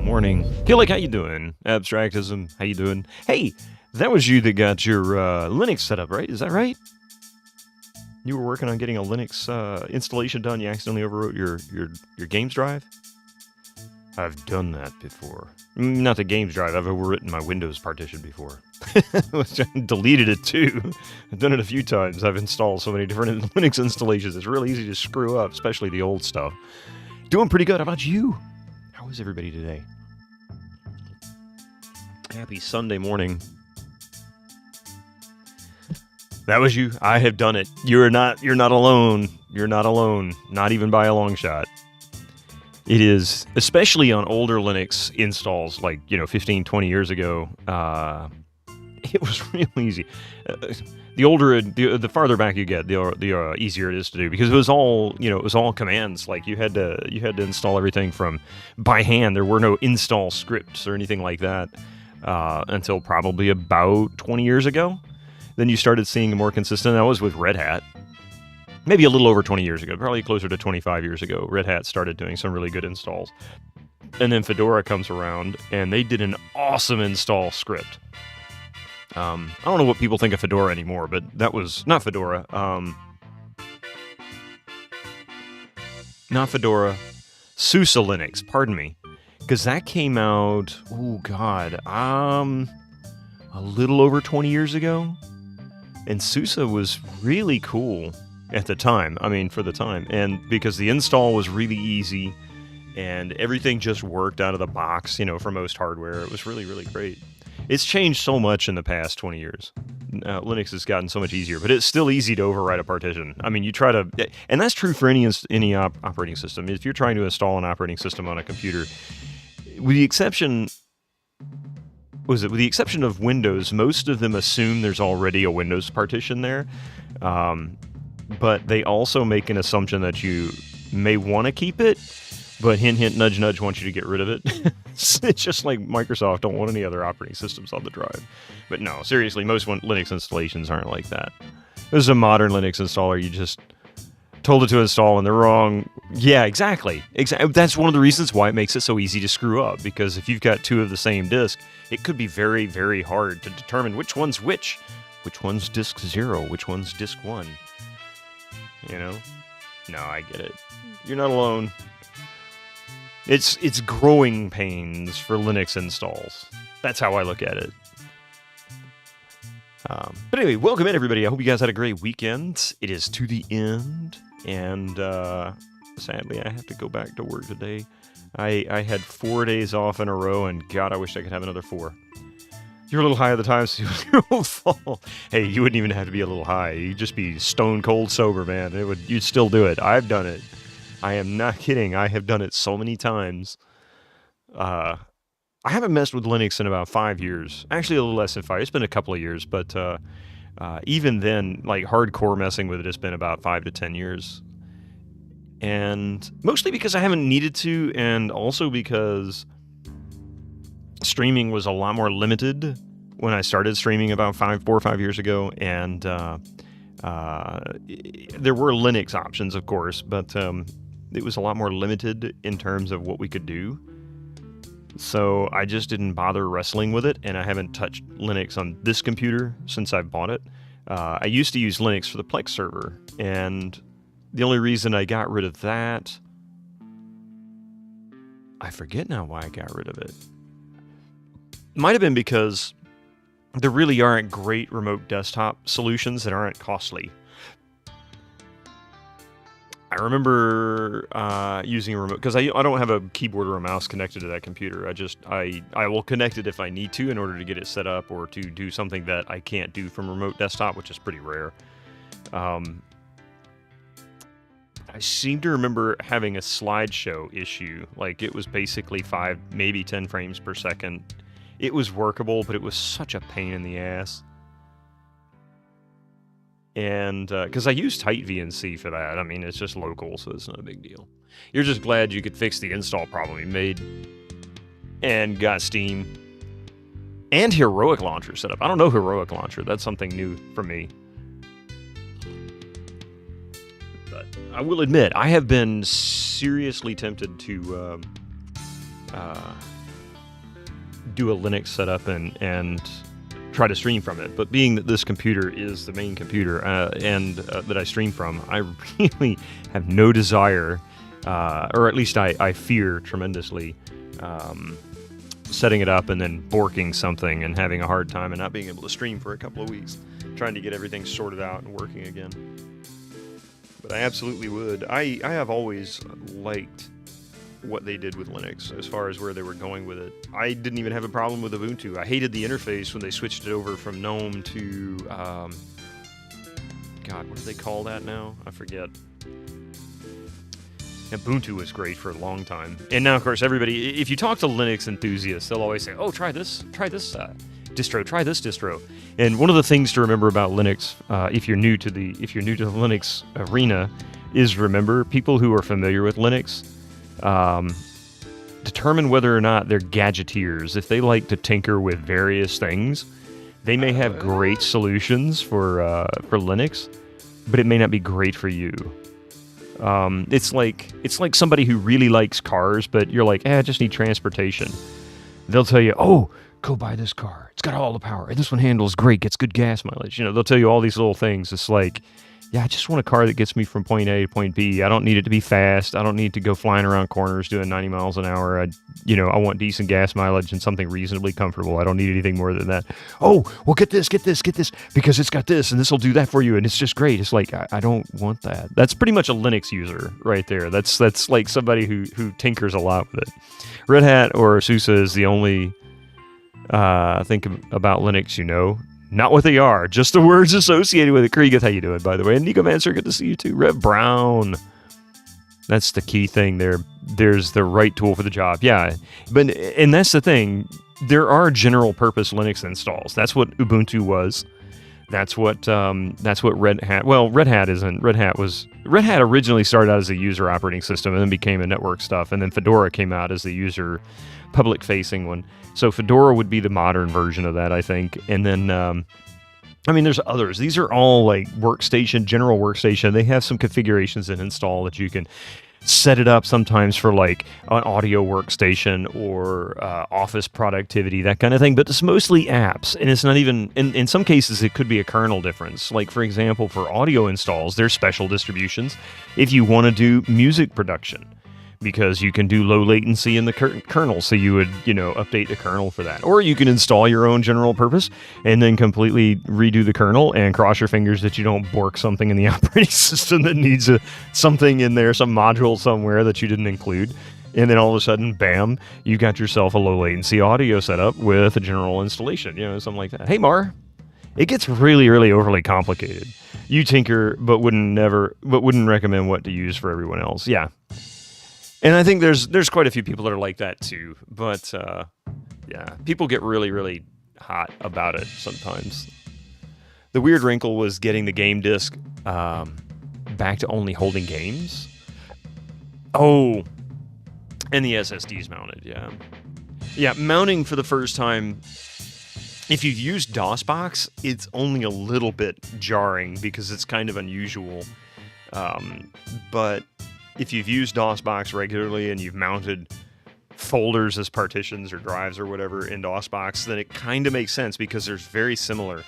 Morning. Gillick, how you doing? Abstractism, how you doing? Hey, that was you that got your Linux set up, right? Is that right? You were working on getting a Linux installation done. You accidentally overwrote your games drive? I've done that before. Not the games drive. I've overwritten my Windows partition before. Deleted it too. I've done it a few times. I've installed so many different Linux installations. It's really easy to screw up, especially the old stuff. Doing pretty good. How about you? How is everybody today? Happy Sunday morning. That was you. I have done it. You're not alone. You're not alone. Not even by a long shot. It is, especially on older Linux installs, like, 15, 20 years ago, it was real easy. The farther back you get, the easier it is to do, because it was all commands. Like you had to install everything from by hand. There were no install scripts or anything like that until probably about 20 years ago. Then you started seeing a more consistent. That was with Red Hat. Maybe a little over 20 years ago, probably closer to 25 years ago. Red Hat started doing some really good installs. And then Fedora comes around, and they did an awesome install script. I don't know what people think of Fedora anymore, but that was not Fedora. Not Fedora. SUSE Linux, pardon me. Because that came out, a little over 20 years ago. And SUSE was really cool. at the time. I mean, for the time. And because the install was really easy and everything just worked out of the box, for most hardware. It was really, really great. It's changed so much in the past 20 years. Linux has gotten so much easier, but it's still easy to overwrite a partition. I mean, you try to, and that's true for any operating system. If you're trying to install an operating system on a computer, with the exception of Windows, most of them assume there's already a Windows partition there, but they also make an assumption that you may want to keep it, but hint, hint, nudge, nudge, wants you to get rid of it. It's just like Microsoft don't want any other operating systems on the drive. But no, seriously, most Linux installations aren't like that. This is a modern Linux installer. You just told it to install in the wrong... Yeah, exactly. That's one of the reasons why it makes it so easy to screw up, because if you've got two of the same disk, it could be very, very hard to determine which one's which. Which one's disk 0, which one's disk 1. No, I get it. You're not alone. It's growing pains for Linux installs. That's how I look at it. But anyway, welcome in, everybody. I hope you guys had a great weekend. It is to the end, and sadly, I have to go back to work today. I had 4 days off in a row, and God, I wish I could have another 4. You're a little high at the time, so you'll fall. Hey, you wouldn't even have to be a little high. You'd just be stone cold sober, man. You'd still do it. I've done it. I am not kidding. I have done it so many times. I haven't messed with Linux in about 5 years. Actually, a little less than 5. It's been a couple of years, but even then, like hardcore messing with it, it's been about 5 to 10 years. And mostly because I haven't needed to, and also because streaming was a lot more limited when I started streaming about 4 or 5 years ago, and there were Linux options, of course, but it was a lot more limited in terms of what we could do. So I just didn't bother wrestling with it, and I haven't touched Linux on this computer since I bought it. I used to use Linux for the Plex server, and the only reason I got rid of that... I forget now why I got rid of it. It might have been because there really aren't great remote desktop solutions that aren't costly. I remember using a remote, because I don't have a keyboard or a mouse connected to that computer. I will connect it if I need to in order to get it set up or to do something that I can't do from remote desktop, which is pretty rare. I seem to remember having a slideshow issue. Like, it was basically 5, maybe 10 frames per second. It was workable, but it was such a pain in the ass. And, because I use tight VNC for that. I mean, it's just local, so it's not a big deal. You're just glad you could fix the install problem you made. And got Steam. And Heroic Launcher set up. I don't know Heroic Launcher. That's something new for me. But I will admit, I have been seriously tempted to do a Linux setup and try to stream from it. But being that this computer is the main computer and that I stream from, I really have no desire, or at least I fear tremendously, setting it up and then borking something and having a hard time and not being able to stream for a couple of weeks, trying to get everything sorted out and working again. But I absolutely would. I have always liked what they did with Linux as far as where they were going with it. I didn't even have a problem with Ubuntu. I hated the interface when they switched it over from GNOME to God, what do they call that now? I forget. Ubuntu was great for a long time. And now, of course, everybody, if you talk to Linux enthusiasts, they'll always say, oh, try this distro, try this distro. And one of the things to remember about Linux, if you're new to the Linux arena, is remember people who are familiar with Linux determine whether or not they're gadgeteers. If they like to tinker with various things, they may have great solutions for Linux, but it may not be great for you. It's like somebody who really likes cars, but you're like, I just need transportation. They'll tell you, oh, go buy this car. It's got all the power. And this one handles great, gets good gas mileage. They'll tell you all these little things. It's like, Yeah, I just want a car that gets me from point A to point B. I don't need it to be fast. I don't need to go flying around corners doing 90 miles an hour. I want decent gas mileage and something reasonably comfortable. I don't need anything more than that. Oh, well, get this, because it's got this, and this will do that for you, and it's just great. It's like, I don't want that. That's pretty much a Linux user right there. That's like somebody who tinkers a lot with it. Red Hat or SUSE is the only think about Linux, Not what they are, just the words associated with it. Kriegeth, how you doing, by the way? And Nicomancer, good to see you too. Rev Brown. That's the key thing there. There's the right tool for the job. Yeah, and that's the thing. There are general purpose Linux installs. That's what Ubuntu was. That's what Red Hat. Well, Red Hat isn't. Red Hat originally started out as a user operating system and then became a network stuff. And then Fedora came out as the user public facing one. So Fedora would be the modern version of that, I think. And then, there's others. These are all like general workstation. They have some configurations and install that you can set it up sometimes for like an audio workstation or office productivity, that kind of thing. But it's mostly apps. And it's not even, in some cases, it could be a kernel difference. Like, for example, for audio installs, there's special distributions if you want to do music production, because you can do low latency in the kernel, so you would, update the kernel for that. Or you can install your own general purpose and then completely redo the kernel and cross your fingers that you don't bork something in the operating system that needs something in there, some module somewhere that you didn't include. And then all of a sudden, bam, you got yourself a low latency audio setup with a general installation, something like that. Hey, Mar, it gets really, really overly complicated. You tinker, but wouldn't recommend what to use for everyone else. Yeah. And I think there's quite a few people that are like that too. But people get really, really hot about it sometimes. The weird wrinkle was getting the game disc back to only holding games. Oh, and the SSDs mounted, yeah. Yeah, mounting for the first time. If you've used DOSBox, it's only a little bit jarring because it's kind of unusual. But if you've used DOSBox regularly and you've mounted folders as partitions or drives or whatever in DOSBox, then it kind of makes sense because there's very similar.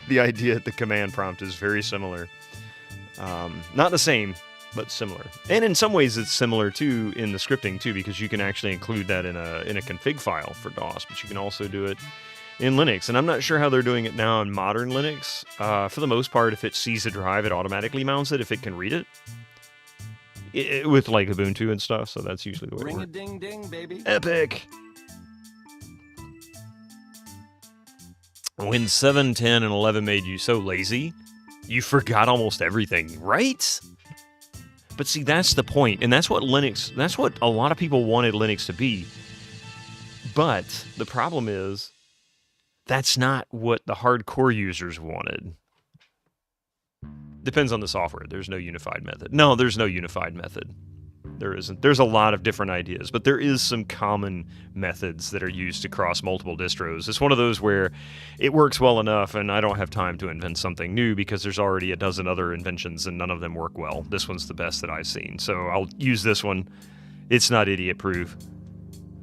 The idea at the command prompt is very similar. Not the same, but similar. And in some ways it's similar too in the scripting too, because you can actually include that in a config file for DOS, but you can also do it in Linux. And I'm not sure how they're doing it now in modern Linux. For the most part, if it sees a drive, it automatically mounts it if it can read it. With like Ubuntu and stuff, so that's usually the way it works. Ring-a-ding-ding, baby. Epic! When 7, 10, and 11 made you so lazy, you forgot almost everything, right? But see, that's the point, and that's what a lot of people wanted Linux to be. But the problem is, that's not what the hardcore users wanted. Depends on the software. There's no unified method. No, there's no unified method. There isn't. There's a lot of different ideas, but there is some common methods that are used across multiple distros. It's one of those where it works well enough, and I don't have time to invent something new because there's already a dozen other inventions, and none of them work well. This one's the best that I've seen, so I'll use this one. It's not idiot-proof,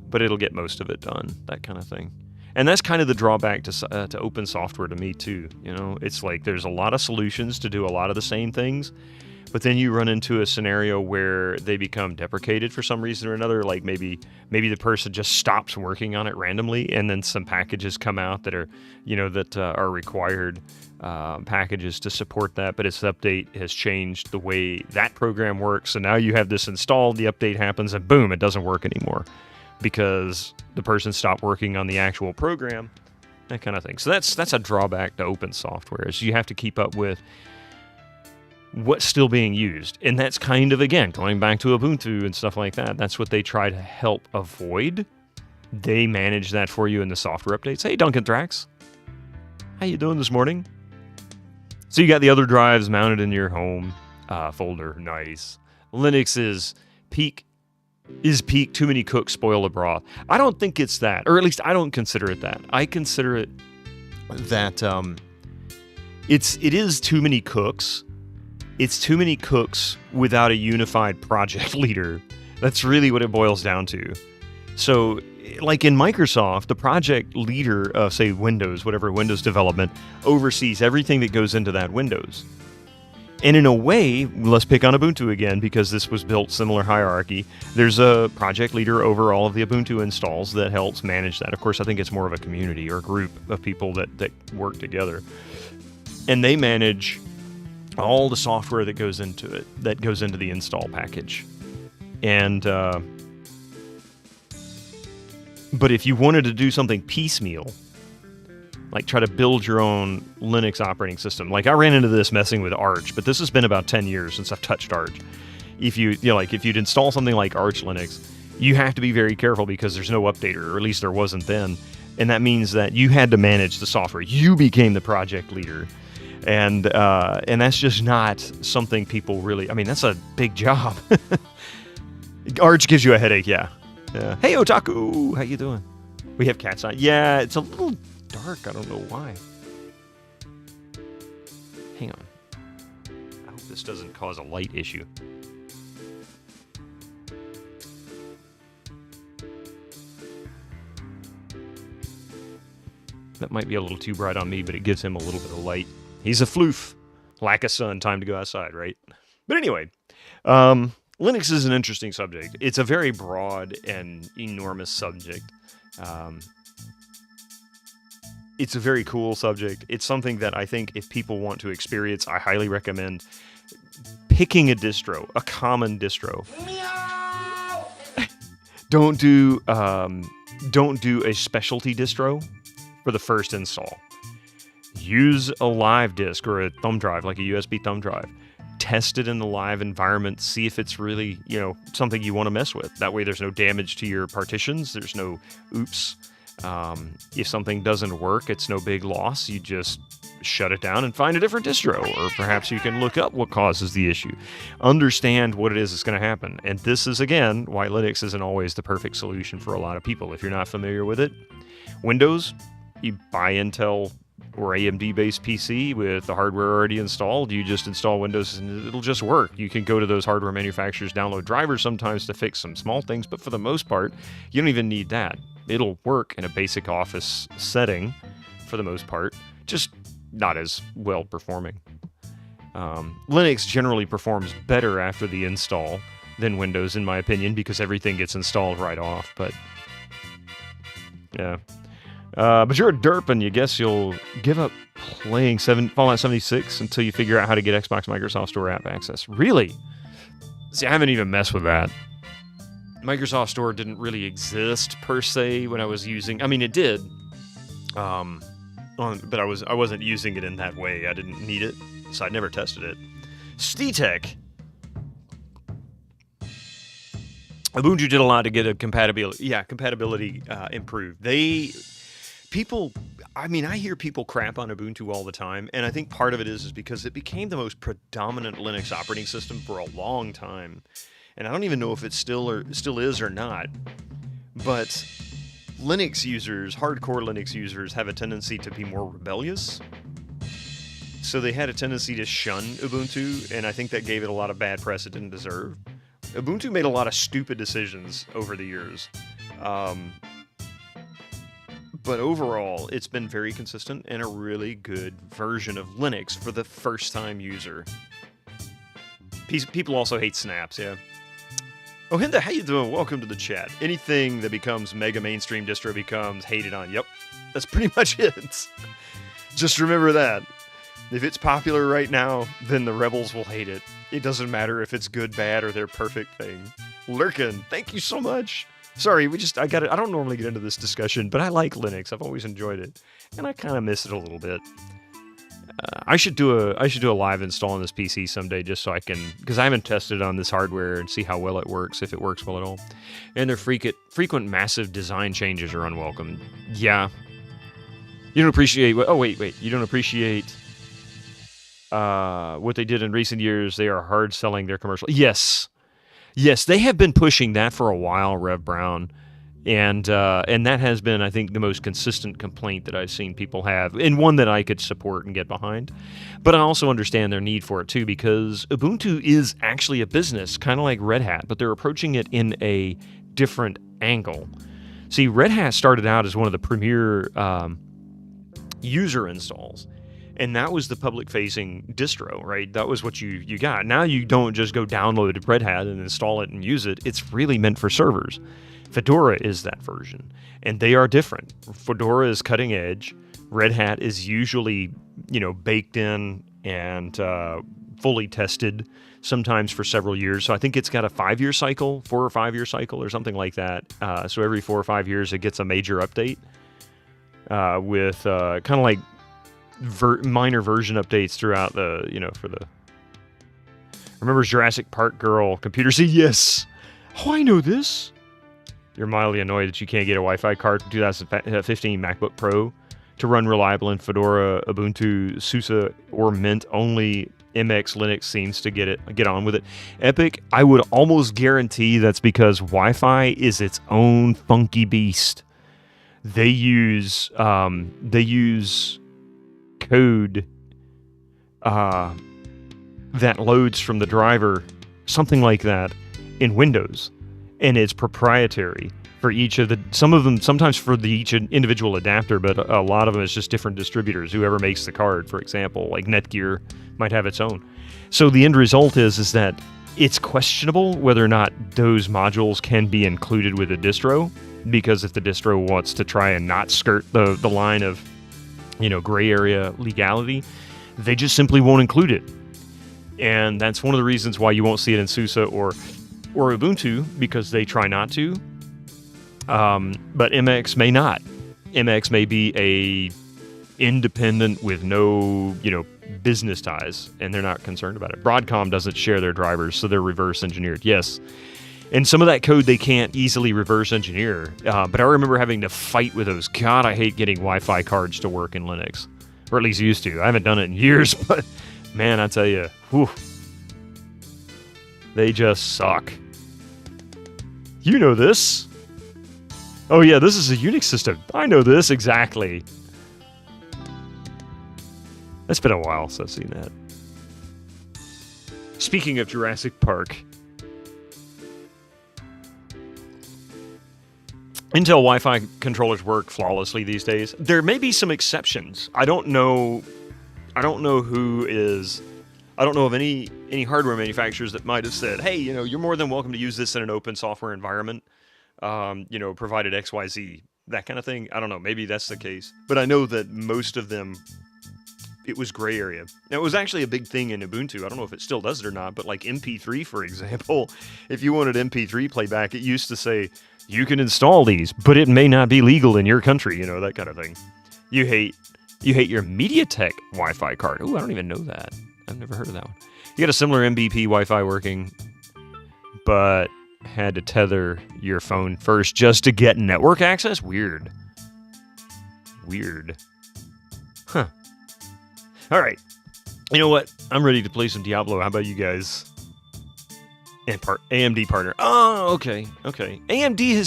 but it'll get most of it done, that kind of thing. And that's kind of the drawback to open software to me, too. It's like there's a lot of solutions to do a lot of the same things, but then you run into a scenario where they become deprecated for some reason or another. Like maybe the person just stops working on it randomly, and then some packages come out that are, are required packages to support that, but its update has changed the way that program works. So now you have this installed, the update happens, and boom, it doesn't work anymore, because the person stopped working on the actual program, that kind of thing. So that's a drawback to open software, is you have to keep up with what's still being used. And that's kind of, again, going back to Ubuntu and stuff like that. That's what they try to help avoid. They manage that for you in the software updates. Hey, Duncan Thrax. How you doing this morning? So you got the other drives mounted in your home folder. Nice. Linux is peak too many cooks spoil the broth. I don't think it's that, or at least I don't consider it that. I consider it that it is too many cooks. It's too many cooks without a unified project leader. That's really what it boils down to. So, like in Microsoft, the project leader of, say, Windows development, oversees everything that goes into that Windows. And in a way, let's pick on Ubuntu again, because this was built similar hierarchy. There's a project leader over all of the Ubuntu installs that helps manage that. Of course, I think it's more of a community or a group of people that work together. And they manage all the software that goes into it, that goes into the install package. And but if you wanted to do something piecemeal, like try to build your own Linux operating system. Like I ran into this messing with Arch, but this has been about 10 years since I've touched Arch. If you'd install something like Arch Linux, you have to be very careful because there's no updater, or at least there wasn't then. And that means that you had to manage the software. You became the project leader. And that's just not something people really, I mean, that's a big job. Arch gives you a headache, yeah. Hey, Otaku, how you doing? We have cats on. Yeah, it's a little dark. I don't know why. Hang on. I hope this doesn't cause a light issue. That might be a little too bright on me, but it gives him a little bit of light. He's a floof. Lack of sun, time to go outside, right? But anyway, Linux is an interesting subject. It's a very broad and enormous subject. It's a very cool subject. It's something that I think if people want to experience, I highly recommend picking a distro, a common distro. Don't do a specialty distro for the first install. Use a live disk or a thumb drive, like a USB thumb drive. Test it in the live environment. See if it's really, something you want to mess with. That way there's no damage to your partitions. There's no oops. If something doesn't work, it's no big loss. You just shut it down and find a different distro, or perhaps you can look up what causes the issue. Understand what it is that's going to happen. And this is, again, why Linux isn't always the perfect solution for a lot of people. If you're not familiar with it, Windows, you buy Intel or AMD-based PC with the hardware already installed. You just install Windows and it'll just work. You can go to those hardware manufacturers, download drivers sometimes to fix some small things, but for the most part, you don't even need that. It'll work in a basic office setting for the most part, just not as well performing. Linux generally performs better after the install than Windows, in my opinion, because everything gets installed right off, but yeah. But you're a derp, and you guess you'll give up playing Fallout 76 until you figure out how to get Xbox Microsoft Store app access. Really? See, I haven't even messed with that. Microsoft Store didn't really exist per se when I was using. I mean, it did, but I wasn't using it in that way. I didn't need it, so I never tested it. SteTech. Ubuntu did a lot to get a compatibility improved. I hear people crap on Ubuntu all the time, and I think part of it is because it became the most predominant Linux operating system for a long time. And I don't even know if it still is or not. But Linux users, hardcore Linux users, have a tendency to be more rebellious. So they had a tendency to shun Ubuntu, and I think that gave it a lot of bad press it didn't deserve. Ubuntu made a lot of stupid decisions over the years. But overall, it's been very consistent and a really good version of Linux for the first-time user. People also hate snaps, yeah. Oh, Hinda, how you doing? Welcome to the chat. Anything that becomes mega mainstream distro becomes hated on. Yep, that's pretty much it. Just remember that. If it's popular right now, then the rebels will hate it. It doesn't matter if it's good, bad, or their perfect thing. Lurkin, thank you so much. Sorry, I don't normally get into this discussion, but I like Linux. I've always enjoyed it, and I kind of miss it a little bit. I should do a live install on this PC someday, just so I can, because I haven't tested it on this hardware and see how well it works, if it works well at all. And their frequent massive design changes are unwelcome. Yeah, you don't appreciate. Oh wait, you don't appreciate what they did in recent years. They are hard selling their commercial. Yes, they have been pushing that for a while, Rev Brown. And that has been, I think, the most consistent complaint that I've seen people have, and one that I could support and get behind. But I also understand their need for it, too, because Ubuntu is actually a business, kind of like Red Hat, but they're approaching it in a different angle. See, Red Hat started out as one of the premier user installs, And that was the public-facing distro, right? That was what you got. Now you don't just go download Red Hat and install it and use it. It's really meant for servers. Fedora is that version, and they are different. Fedora is cutting edge. Red Hat is usually, baked in and fully tested, sometimes for several years. So I think it's got a 5-year cycle, 4 or 5 year cycle or something like that. So every 4 or 5 years it gets a major update with kind of like minor version updates throughout the, for the... Remember Jurassic Park girl, computer C? Yes! Oh, I know this! You're mildly annoyed that you can't get a Wi-Fi card from 2015 MacBook Pro to run reliable in Fedora, Ubuntu, SUSE, or Mint. Only MX Linux seems to get on with it. Epic, I would almost guarantee that's because Wi-Fi is its own funky beast. They use code that loads from the driver, something like that, in Windows. And it's proprietary for each of the, some of them, sometimes for each individual adapter, but a lot of them is just different distributors. Whoever makes the card, for example, like Netgear might have its own. So the end result is that it's questionable whether or not those modules can be included with a distro, because if the distro wants to try and not skirt the line of, gray area legality, they just simply won't include it. And that's one of the reasons why you won't see it in SUSE or Ubuntu, because they try not to. But MX may not. MX may be a independent with no, business ties, and they're not concerned about it. Broadcom doesn't share their drivers, so they're reverse engineered. Yes. And some of that code they can't easily reverse engineer. But I remember having to fight with those. God, I hate getting Wi-Fi cards to work in Linux. Or at least used to. I haven't done it in years, but man, I tell you, whew, they just suck. You know this. Oh yeah, this is a Unix system. I know this, exactly. It's been a while since I've seen that. Speaking of Jurassic Park, Intel Wi-Fi controllers work flawlessly these days. There may be some exceptions. I don't know of any hardware manufacturers that might have said, hey, you're more than welcome to use this in an open software environment, provided XYZ, that kind of thing. I don't know. Maybe that's the case. But I know that most of them, it was gray area. Now, it was actually a big thing in Ubuntu. I don't know if it still does it or not, but like MP3, for example, if you wanted MP3 playback, it used to say, you can install these, but it may not be legal in your country, that kind of thing. You hate your MediaTek Wi-Fi card. Ooh, I don't even know that. I've never heard of that one. You got a similar MBP Wi-Fi working, but had to tether your phone first just to get network access? Weird. Huh. All right. You know what? I'm ready to play some Diablo. How about you guys? And AMD partner. Oh, okay. AMD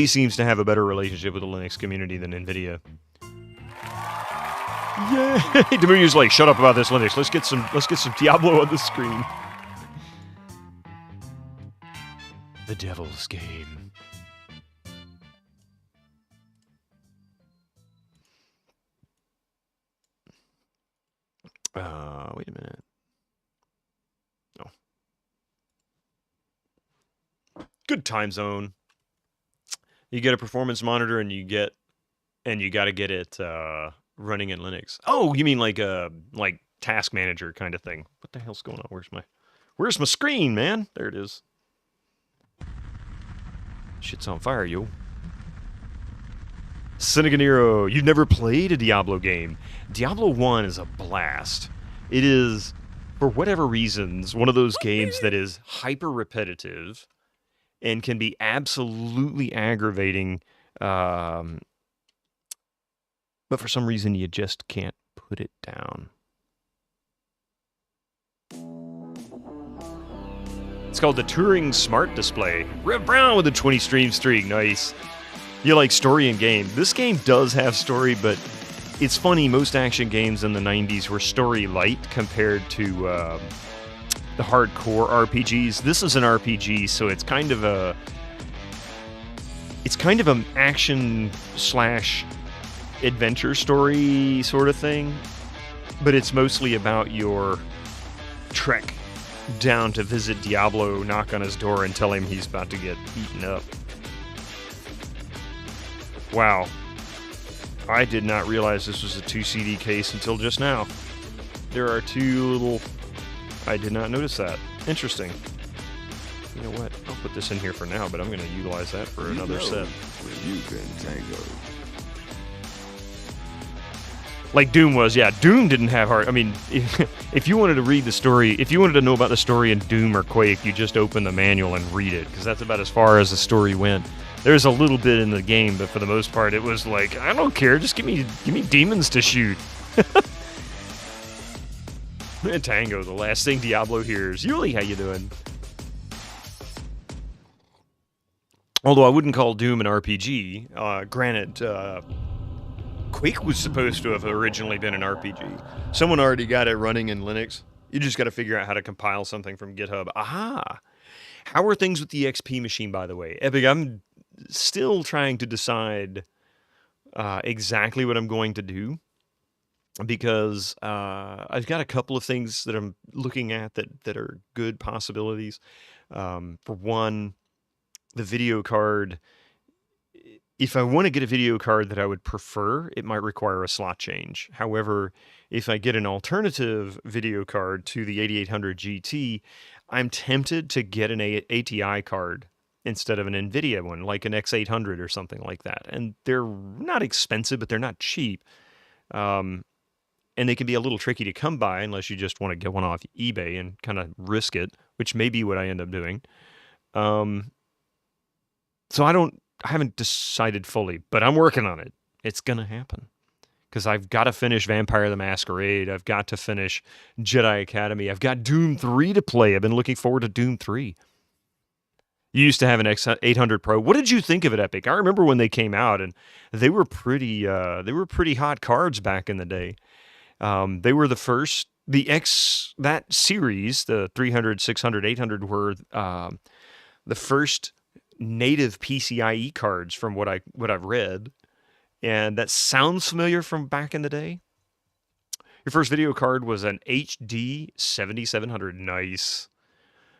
seems to have a better relationship with the Linux community than NVIDIA. Yay! Demunu's like, shut up about this Linux. Let's get some Diablo on the screen. The Devil's Game. Wait a minute. Oh. Good time zone. You get a performance monitor and you got to get it running in Linux. Oh, you mean like task manager kind of thing. What the hell's going on? Where's my screen, man? There it is. Shit's on fire, yo. Cineganero, you've never played a Diablo game. Diablo 1 is a blast. It is, for whatever reasons, one of those games that is hyper repetitive and can be absolutely aggravating, but for some reason you just can't put it down. It's called the Turing Smart Display. Rev Brown with a 20 stream streak. Nice. You like story in game. This game does have story, but it's funny. Most action games in the 90s were story light compared to the hardcore RPGs. This is an RPG, so it's kind of an action slash adventure story sort of thing, but it's mostly about your trek down to visit Diablo, knock on his door, and tell him he's about to get eaten up. Wow. I did not realize this was a 2 CD case until just now. There are 2 little... I did not notice that. Interesting. You know what? I'll put this in here for now, but I'm going to utilize that for another set. You've been tangoed. Like Doom was, yeah. Doom didn't have hard... I mean, if you wanted to read the story, if you wanted to know about the story in Doom or Quake, you just open the manual and read it, because that's about as far as the story went. There's a little bit in the game, but for the most part, it was like, I don't care, just give me demons to shoot. Tango, the last thing Diablo hears. Yuli, how you doing? Although I wouldn't call Doom an RPG. Granted, Quake was supposed to have originally been an RPG. Someone already got it running in Linux. You just got to figure out how to compile something from GitHub. Aha! How are things with the XP machine, by the way? Epic, I'm still trying to decide exactly what I'm going to do, because I've got a couple of things that I'm looking at that are good possibilities. For one, the video card. If I want to get a video card that I would prefer, it might require a slot change. However, if I get an alternative video card to the 8800 GT, I'm tempted to get an ATI card instead of an NVIDIA one, like an X800 or something like that. And they're not expensive, but they're not cheap. And they can be a little tricky to come by unless you just want to get one off eBay and kind of risk it, which may be what I end up doing. So I haven't decided fully, but I'm working on it. It's going to happen. Because I've got to finish Vampire the Masquerade. I've got to finish Jedi Academy. I've got Doom 3 to play. I've been looking forward to Doom 3. You used to have an X800 Pro. What did you think of it, Epic? I remember when they came out, and they were pretty hot cards back in the day. They were the first, that series, the 300, 600, 800 were the first native PCIe cards from what I've read, and that sounds familiar from back in the day. Your first video card was an HD 7700. Nice.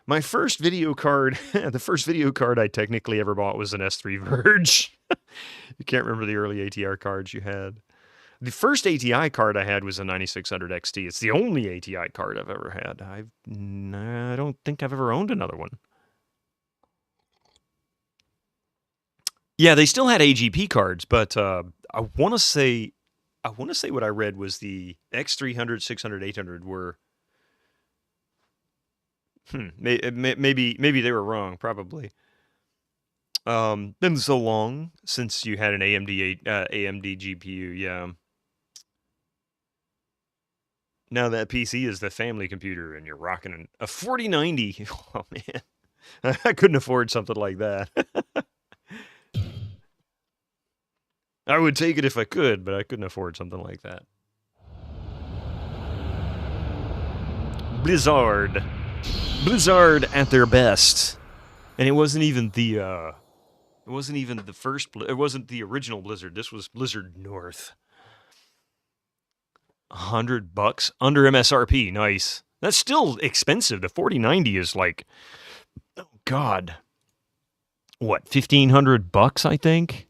My first video card, the first video card I technically ever bought was an S3 Verge. You can't remember the early ATR cards you had. The first ATI card I had was a 9600 XT. It's the only ATI card I've ever had. I don't think I've ever owned another one. Yeah, they still had AGP cards, but I want to say what I read was the X300, 600, 800 were. Maybe they were wrong. Probably. Been so long since you had an AMD GPU. Yeah. Now that PC is the family computer, and you're rocking a 4090. Oh man, I couldn't afford something like that. I would take it if I could, but I couldn't afford something like that. Blizzard at their best, and it wasn't even the first. It wasn't the original Blizzard. This was Blizzard North. $100 under MSRP. Nice. That's still expensive. The 4090 is like, oh god, what, $1,500? I think.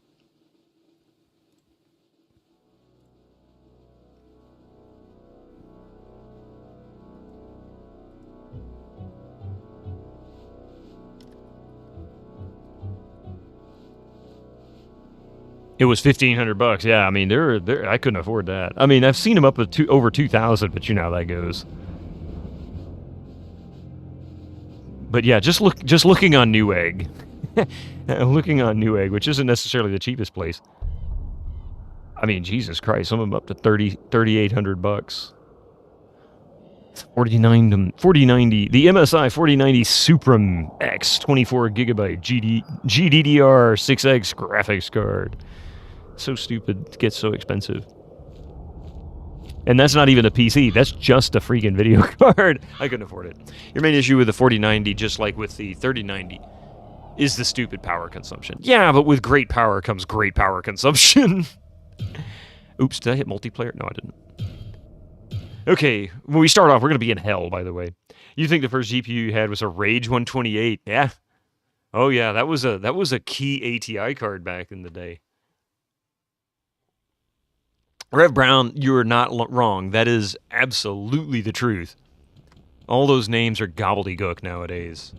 It was $1,500. Yeah, I mean, they're I couldn't afford that. I mean, I've seen them up at over 2,000, but you know how that goes. But yeah, just looking on Newegg, looking on Newegg, which isn't necessarily the cheapest place. I mean, Jesus Christ, some of them up to $3,800. 4090, the MSI 4090 Supreme X 24 gigabyte GDDR6X graphics card. So stupid, it gets so expensive. And that's not even a PC, that's just a freaking video card. I couldn't afford it. Your main issue with the 4090, just like with the 3090, is the stupid power consumption. Yeah, but with great power comes great power consumption. Oops, did I hit multiplayer? No, I didn't. Okay, when we start off, we're going to be in hell, by the way. You think the first GPU you had was a Rage 128? Yeah. Oh yeah, that was a key ATI card back in the day. Rev Brown, you are not wrong. That is absolutely the truth. All those names are gobbledygook nowadays.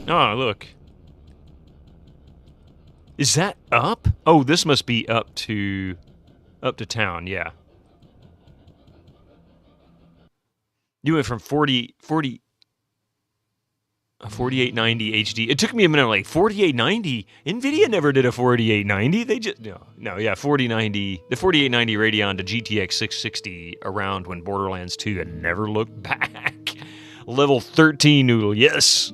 Oh, look. Is that up? Oh, this must be up to town, yeah. You went from 4890 HD. It took me a minute, like 4890. Nvidia never did a 4890. They just yeah, 4090. The 4890 Radeon to GTX 660 around when Borderlands 2 had never looked back. Level 13 Noodle. Yes.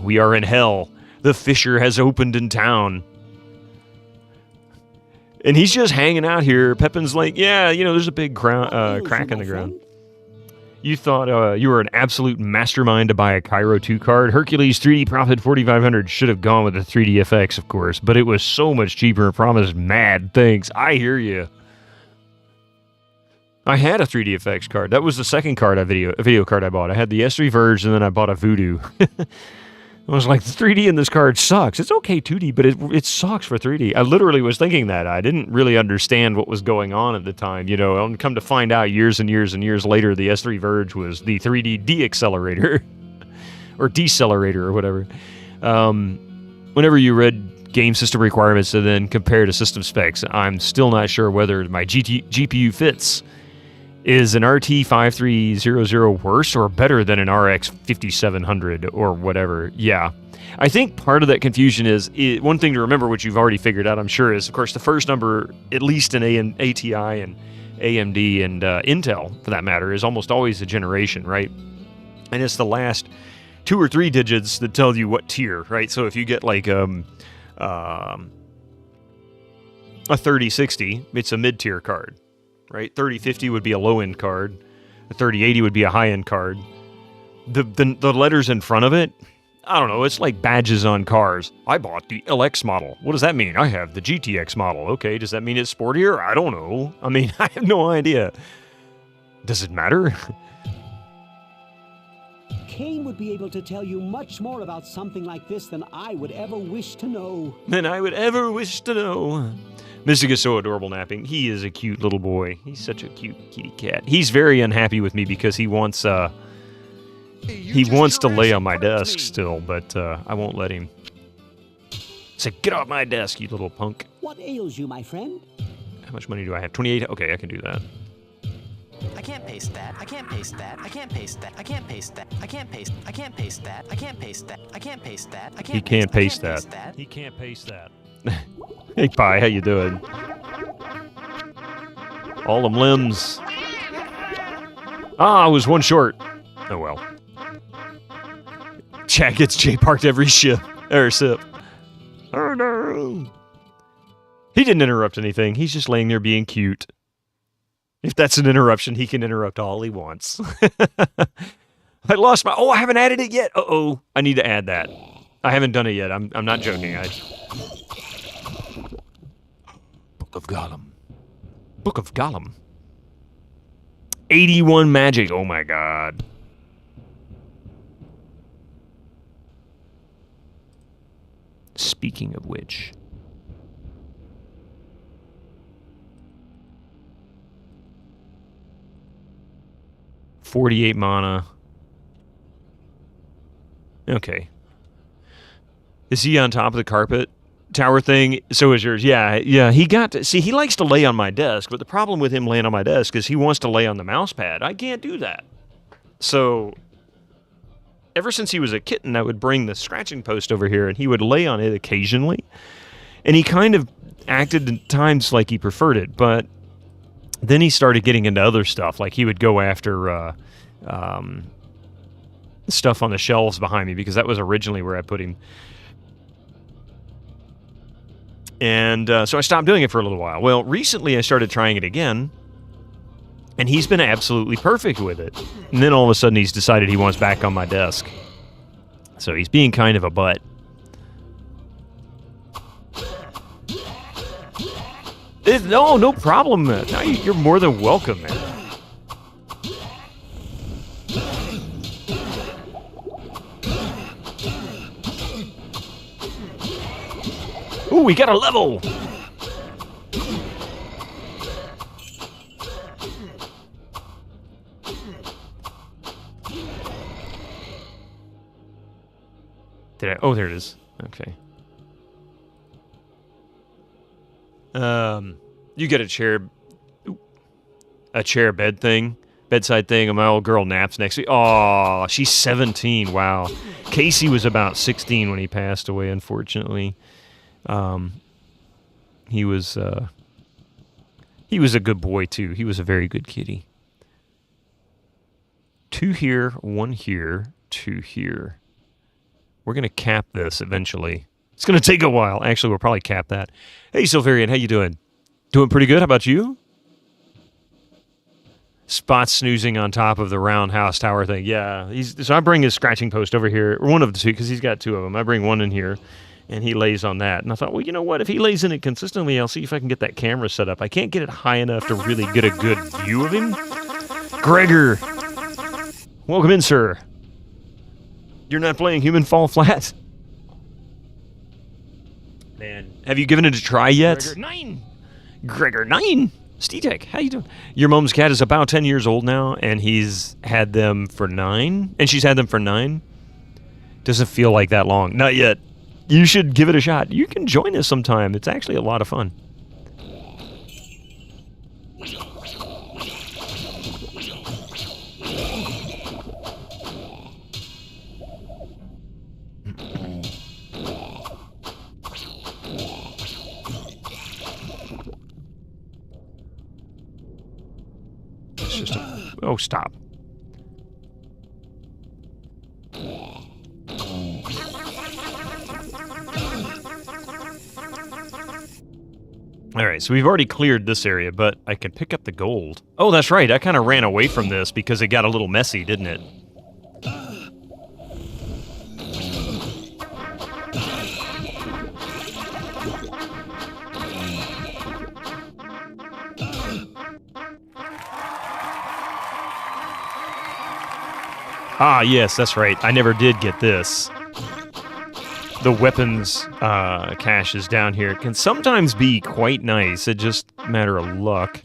We are in hell. The fissure has opened in town. And he's just hanging out here. Pepin's like, yeah, there's a big crack in the ground. You thought you were an absolute mastermind to buy a Cairo 2 card. Hercules 3D Profit 4500 should have gone with the 3DFX, of course, but it was so much cheaper and promised mad things. I hear you. I had a 3DFX card. That was the second card a video card I bought. I had the S3 Verge, and then I bought a Voodoo. I was like, the 3D in this card sucks. It's okay 2D, but it sucks for 3D. I literally was thinking that. I didn't really understand what was going on at the time. And come to find out years and years and years later, the S3 Verge was the 3D deaccelerator. Or decelerator or whatever. Whenever you read game system requirements and then compare to system specs, I'm still not sure whether my GPU fits. Is an RT 5300 worse or better than an RX 5700 or whatever? Yeah. I think part of that confusion is, one thing to remember, which you've already figured out, I'm sure, is, of course, the first number, at least in ATI and AMD and Intel, for that matter, is almost always a generation, right? And it's the last 2 or 3 digits that tell you what tier, right? So if you get like a 3060, it's a mid-tier card. Right, 3050 would be a low-end card. A 3080 would be a high-end card. The letters in front of it, I don't know, it's like badges on cars. I bought the LX model. What does that mean? I have the GTX model. Okay, does that mean it's sportier? I don't know. I mean, I have no idea. Does it matter? Kane would be able to tell you much more about something like this than I would ever wish to know. Mystic is so adorable napping. He is a cute little boy. He's such a cute kitty cat. He's very unhappy with me because he wants to lay on my desk still, but I won't let him. Say, get off my desk, you little punk. What ails you, my friend? How much money do I have? 28? Okay, I can do that. I can't paste that. I can't paste that. I can't paste that. I can't paste that. I can't paste. I can't paste that. I can't paste that. I can't paste that. I can't. He can't paste that. He can't paste that. Hey, Pi, how you doing? All them limbs. I was one short. Oh well. Jack gets J-parked every sip. Oh no. He didn't interrupt anything. He's just laying there being cute. If that's an interruption, he can interrupt all he wants. I lost my... Oh, I haven't added it yet. Uh-oh. I need to add that. I haven't done it yet. I'm not joking. Book of Gollum. Book of Gollum. 81 magic. Oh, my God. Speaking of which... 48 mana. Okay. Is he on top of the carpet tower thing? So is yours. Yeah, he got to... See, he likes to lay on my desk, but the problem with him laying on my desk is he wants to lay on the mouse pad. I can't do that. So, ever since he was a kitten, I would bring the scratching post over here, and he would lay on it occasionally. And he kind of acted at times like he preferred it, but... Then he started getting into other stuff, like he would go after stuff on the shelves behind me, because that was originally where I put him. And so I stopped doing it for a little while. Well, recently I started trying it again, and he's been absolutely perfect with it. And then all of a sudden he's decided he wants back on my desk. So he's being kind of a butt. No problem, man. No, you're more than welcome, man. Ooh, we got a level! Did I? Oh, there it is. Okay. You get a chair bedside thing, and my old girl naps next to me. Oh, she's 17. Wow. Casey was about 16 when he passed away, unfortunately. He was a good boy too. He was a very good kitty. 2 here, 1 here, 2 here. We're gonna cap this eventually. It's gonna take a while. Actually, we'll probably cap that. Hey, Silverian, how you doing? Doing pretty good. How about you? Spot snoozing on top of the roundhouse tower thing. Yeah, so I bring his scratching post over here, or one of the two, because he's got 2 of them. I bring one in here, and he lays on that. And I thought, well, you know what? If he lays in it consistently, I'll see if I can get that camera set up. I can't get it high enough to really get a good view of him. Gregor, welcome in, sir. You're not playing Human Fall Flat? Man, have you given it a try yet? Gregor 9. Stetek, how you doing? Your mom's cat is about 10 years old now, and he's had them for 9. And she's had them for 9. Doesn't feel like that long. Not yet. You should give it a shot. You can join us sometime. It's actually a lot of fun. It's just a... Oh, stop. All right, so we've already cleared this area, but I can pick up the gold. Oh, that's right. I kind of ran away from this because it got a little messy, didn't it? Ah, yes, that's right. I never did get this. The weapons caches down here can sometimes be quite nice. It's just a matter of luck.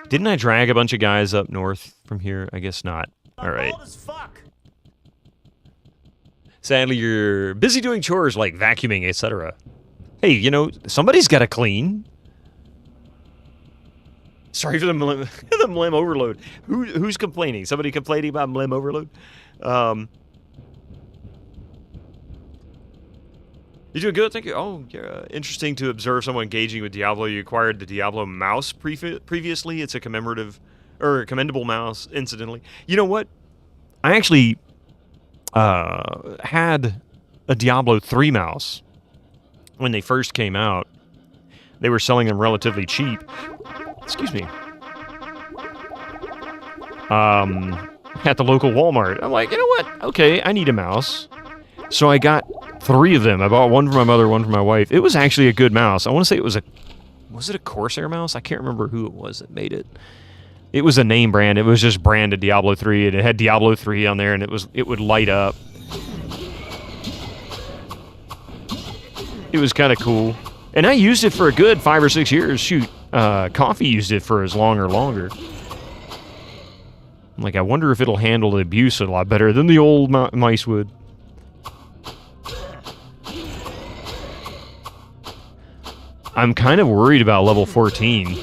Didn't I drag a bunch of guys up north from here? I guess not. All right. Sadly, you're busy doing chores like vacuuming, etc. Hey, you know, somebody's got to clean. Sorry for the mlem overload. Who's complaining? Somebody complaining about mlem overload? You doing good? Thank you. Oh, yeah. Interesting to observe someone engaging with Diablo. You acquired the Diablo mouse previously. It's a commendable mouse, incidentally. You know what? I actually had a Diablo 3 mouse when they first came out. They were selling them relatively cheap. Excuse me. At the local Walmart. I'm like, you know what? Okay, I need a mouse. So I got 3 of them. I bought one for my mother, one for my wife. It was actually a good mouse. I want to say it was was it a Corsair mouse? I can't remember who it was that made it. It was a name brand. It was just branded Diablo 3, and it had Diablo 3 on there, and it would light up. It was kind of cool. And I used it for a good 5 or 6 years. Shoot, Coffee used it for as long or longer. I'm like, I wonder if it'll handle the abuse a lot better than the old mice would. I'm kind of worried about level 14.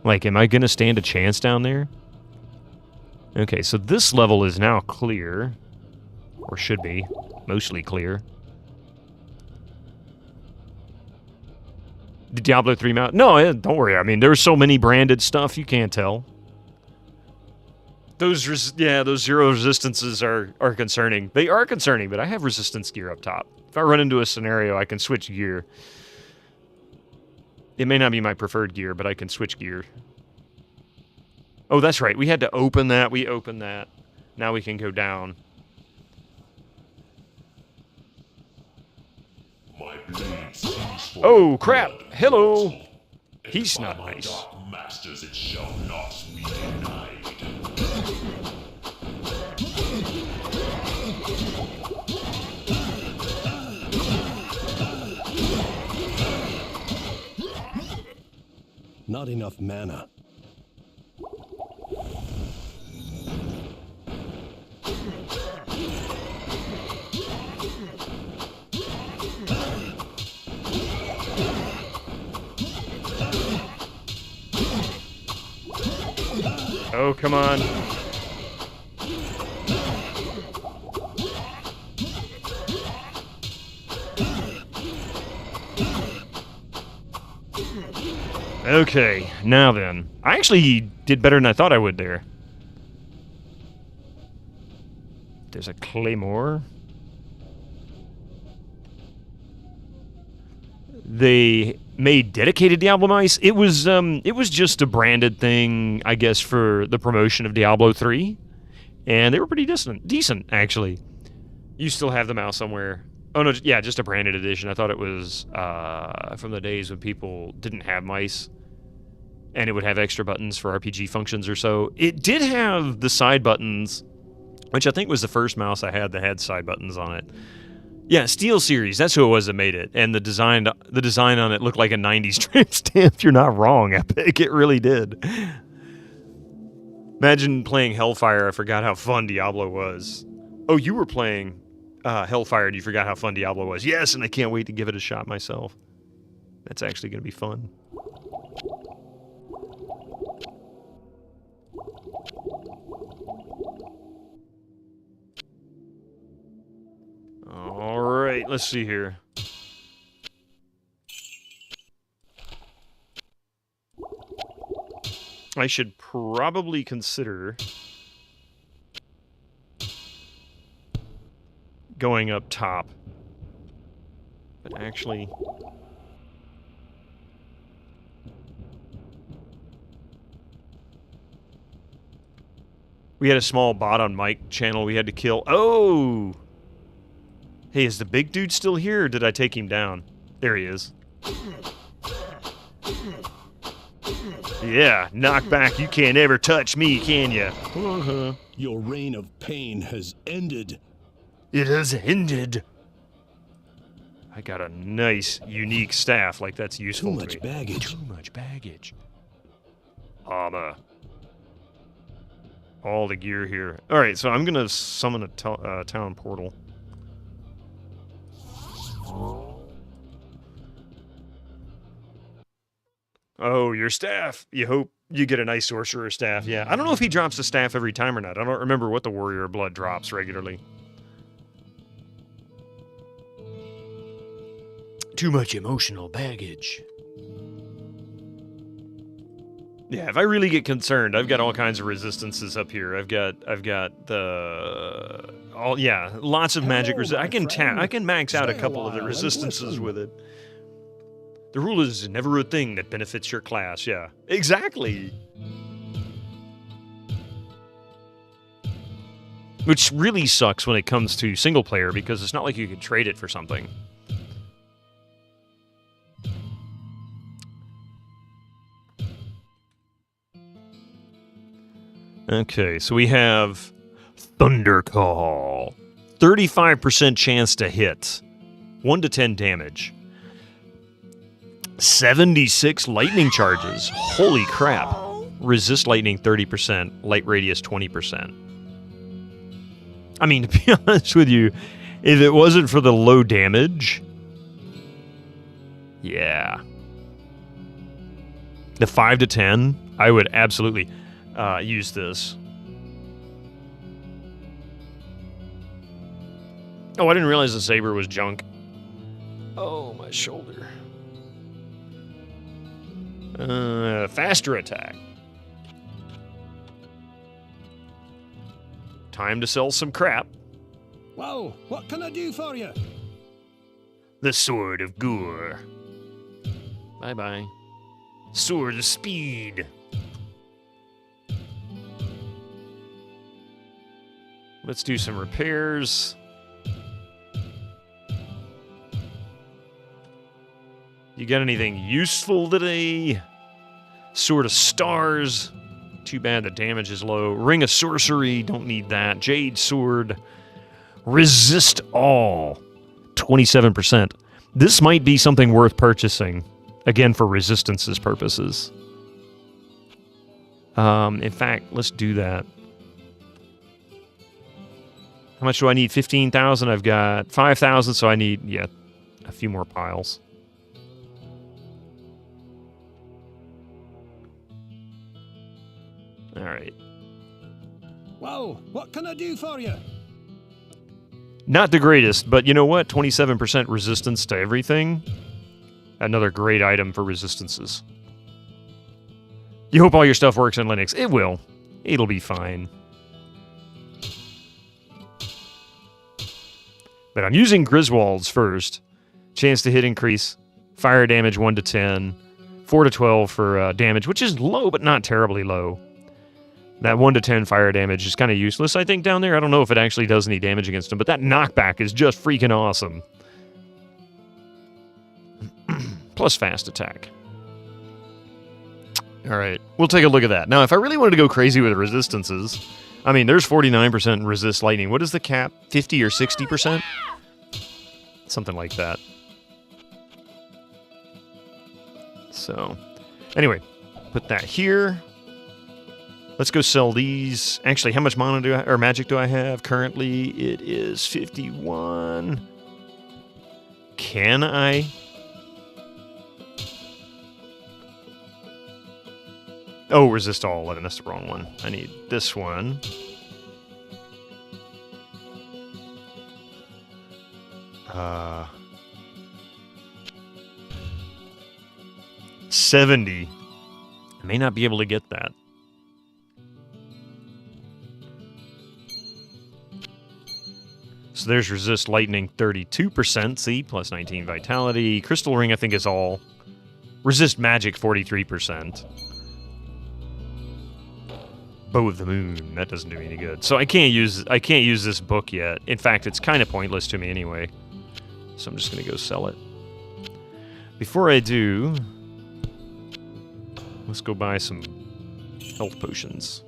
Like, am I going to stand a chance down there? Okay, so this level is now clear. Or should be. Mostly clear. The Diablo 3 mount? No, don't worry. I mean, there's so many branded stuff, you can't tell. Those zero resistances are concerning. They are concerning, but I have resistance gear up top. If I run into a scenario, I can switch gear. It may not be my preferred gear, but I can switch gear. Oh, that's right. We had to open that. We opened that. Now we can go down. Oh, crap. Hello. He's not nice. Masters, it shall not be denied. Not enough mana. Oh, come on. Okay, now then. I actually did better than I thought I would there. There's a claymore. They made dedicated Diablo mice. It was just a branded thing, I guess, for the promotion of Diablo 3. And they were pretty decent, actually. You still have the mouse somewhere. Oh, no, yeah, just a branded edition. I thought it was from the days when people didn't have mice. And it would have extra buttons for RPG functions or so. It did have the side buttons, which I think was the first mouse I had that had side buttons on it. Yeah, Steel Series, that's who it was that made it. And the design on it looked like a 90s tramp stamp. You're not wrong, Epic. It really did. Imagine playing Hellfire. I forgot how fun Diablo was. Oh, you were playing Hellfire and you forgot how fun Diablo was. Yes, and I can't wait to give it a shot myself. That's actually going to be fun. All right, let's see here. I should probably consider going up top. But actually... we had a small bot on mic channel we had to kill. Oh! Hey, is the big dude still here, or did I take him down? There he is. Yeah, knockback, you can't ever touch me, can ya? Uh-huh. Your reign of pain has ended. It has ended. I got a nice, unique staff, like that's useful Too much to me. baggage. Too much baggage. Armor. All the gear here. Alright, so I'm gonna summon a town portal. Oh, your staff. You hope you get a nice sorcerer staff. Yeah, I don't know if he drops the staff every time or not. I don't remember what the warrior of blood drops regularly. Too much emotional baggage. Yeah, if I really get concerned, I've got all kinds of resistances up here. I've got the lots of magic resistance. I can max out a couple of the resistances with it. The rule is never a thing that benefits your class. Yeah, exactly. Which really sucks when it comes to single player because it's not like you could trade it for something. Okay, so we have Thunder Call. 35% chance to hit. 1 to 10 damage. 76 lightning charges. Holy crap. Resist lightning 30%, light radius 20%. I mean, to be honest with you, if it wasn't for the low damage... yeah. The 5 to 10, I would absolutely... use this. Oh, I didn't realize the saber was junk. Oh, my shoulder. Faster attack. Time to sell some crap. Well, what can I do for you? The Sword of Gore. Bye-bye. Sword of Speed. Let's do some repairs. You got anything useful today? Sword of Stars. Too bad the damage is low. Ring of Sorcery. Don't need that. Jade Sword. Resist All. 27%. This might be something worth purchasing. Again, for resistances purposes. In fact, let's do that. How much do I need? 15,000. I've got 5,000, so I need, yeah, a few more piles. All right. Well, what can I do for you? Not the greatest, but you know what? 27% resistance to everything. Another great item for resistances. You hope all your stuff works in Linux. It will. It'll be fine. But I'm using Griswold's first. Chance to hit increase. Fire damage 1 to 10. 4 to 12 for damage, which is low, but not terribly low. That 1 to 10 fire damage is kind of useless, I think, down there. I don't know if it actually does any damage against him, but that knockback is just freaking awesome. Plus fast attack. All right, we'll take a look at that. Now, if I really wanted to go crazy with resistances, I mean, there's 49% resist lightning. What is the cap? 50 or 60%? Something like that. So, anyway, put that here. Let's go sell these. Actually, how much mana do I, or magic do I have? Currently, it is 51. Can I? Oh, resist all 11. That's the wrong one. I need this one. Uh, 70. I may not be able to get that. So there's resist lightning 32%, see, plus 19 vitality. Crystal ring I think is all. Resist magic 43%. Bow of the Moon, that doesn't do me any good. So I can't use this book yet. In fact, it's kind of pointless to me anyway. So I'm just going to go sell it. Before I do, let's go buy some health potions.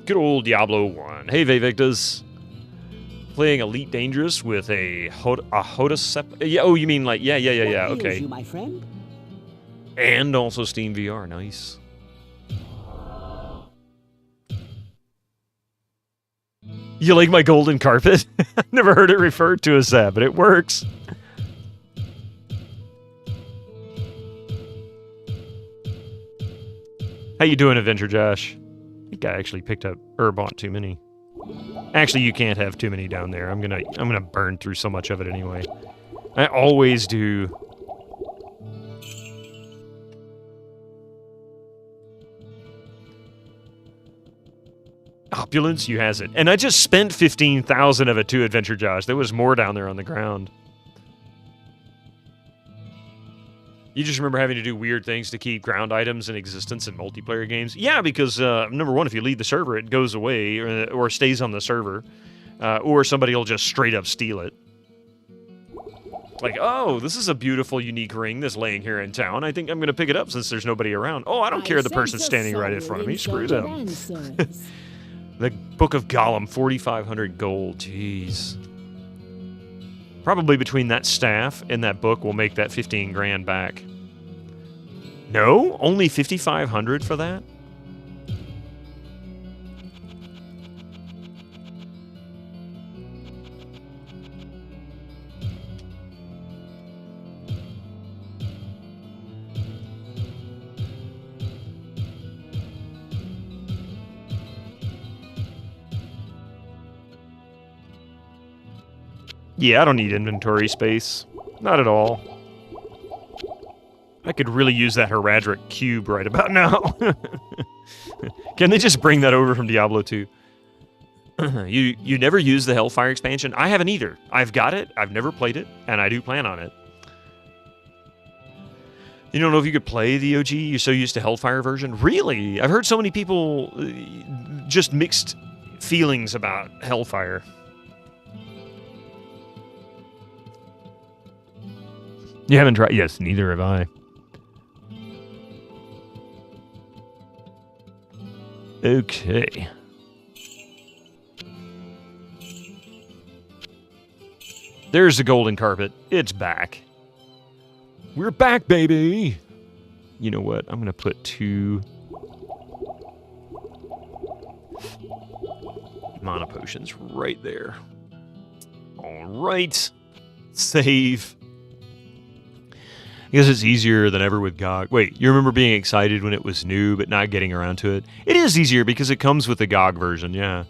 Good old Diablo 1. Hey, Vevictas. Playing Elite Dangerous with a Hodasep. Yeah, oh, you mean like, yeah, okay. You, my friend? And also Steam VR, nice. You like my golden carpet? Never heard it referred to as that, but it works. How you doing, Adventure Josh? I think I actually picked up or bought too many. Actually, you can't have too many down there. I'm gonna burn through so much of it anyway. I always do. Opulence, you has it. And I just spent 15,000 of it too, Adventure Josh. There was more down there on the ground. You just remember having to do weird things to keep ground items in existence in multiplayer games? Yeah, because, number one, if you leave the server, it goes away or stays on the server. Or somebody will just straight up steal it. Like, oh, this is a beautiful, unique ring that's laying here in town. I think I'm going to pick it up since there's nobody around. Oh, I don't care the person standing right in front of me. Screw them. The Book of Gollum, 4,500 gold. Jeez. Probably between that staff and that book will make that 15 grand back. No? Only 5,500 for that? Yeah, I don't need inventory space. Not at all. I could really use that Heradric cube right about now. Can they just bring that over from Diablo 2? You never use the Hellfire expansion? I haven't either. I've got it, I've never played it, and I do plan on it. You don't know if you could play the OG? You're so used to Hellfire version? Really? I've heard so many people just mixed feelings about Hellfire. You haven't tried? Yes, neither have I. Okay. There's the golden carpet. It's back. We're back, baby! You know what? I'm going to put 2 mana potions right there. Alright. Save. I guess it's easier than ever with GOG. Wait, you remember being excited when it was new, but not getting around to it? It is easier because it comes with the GOG version, yeah.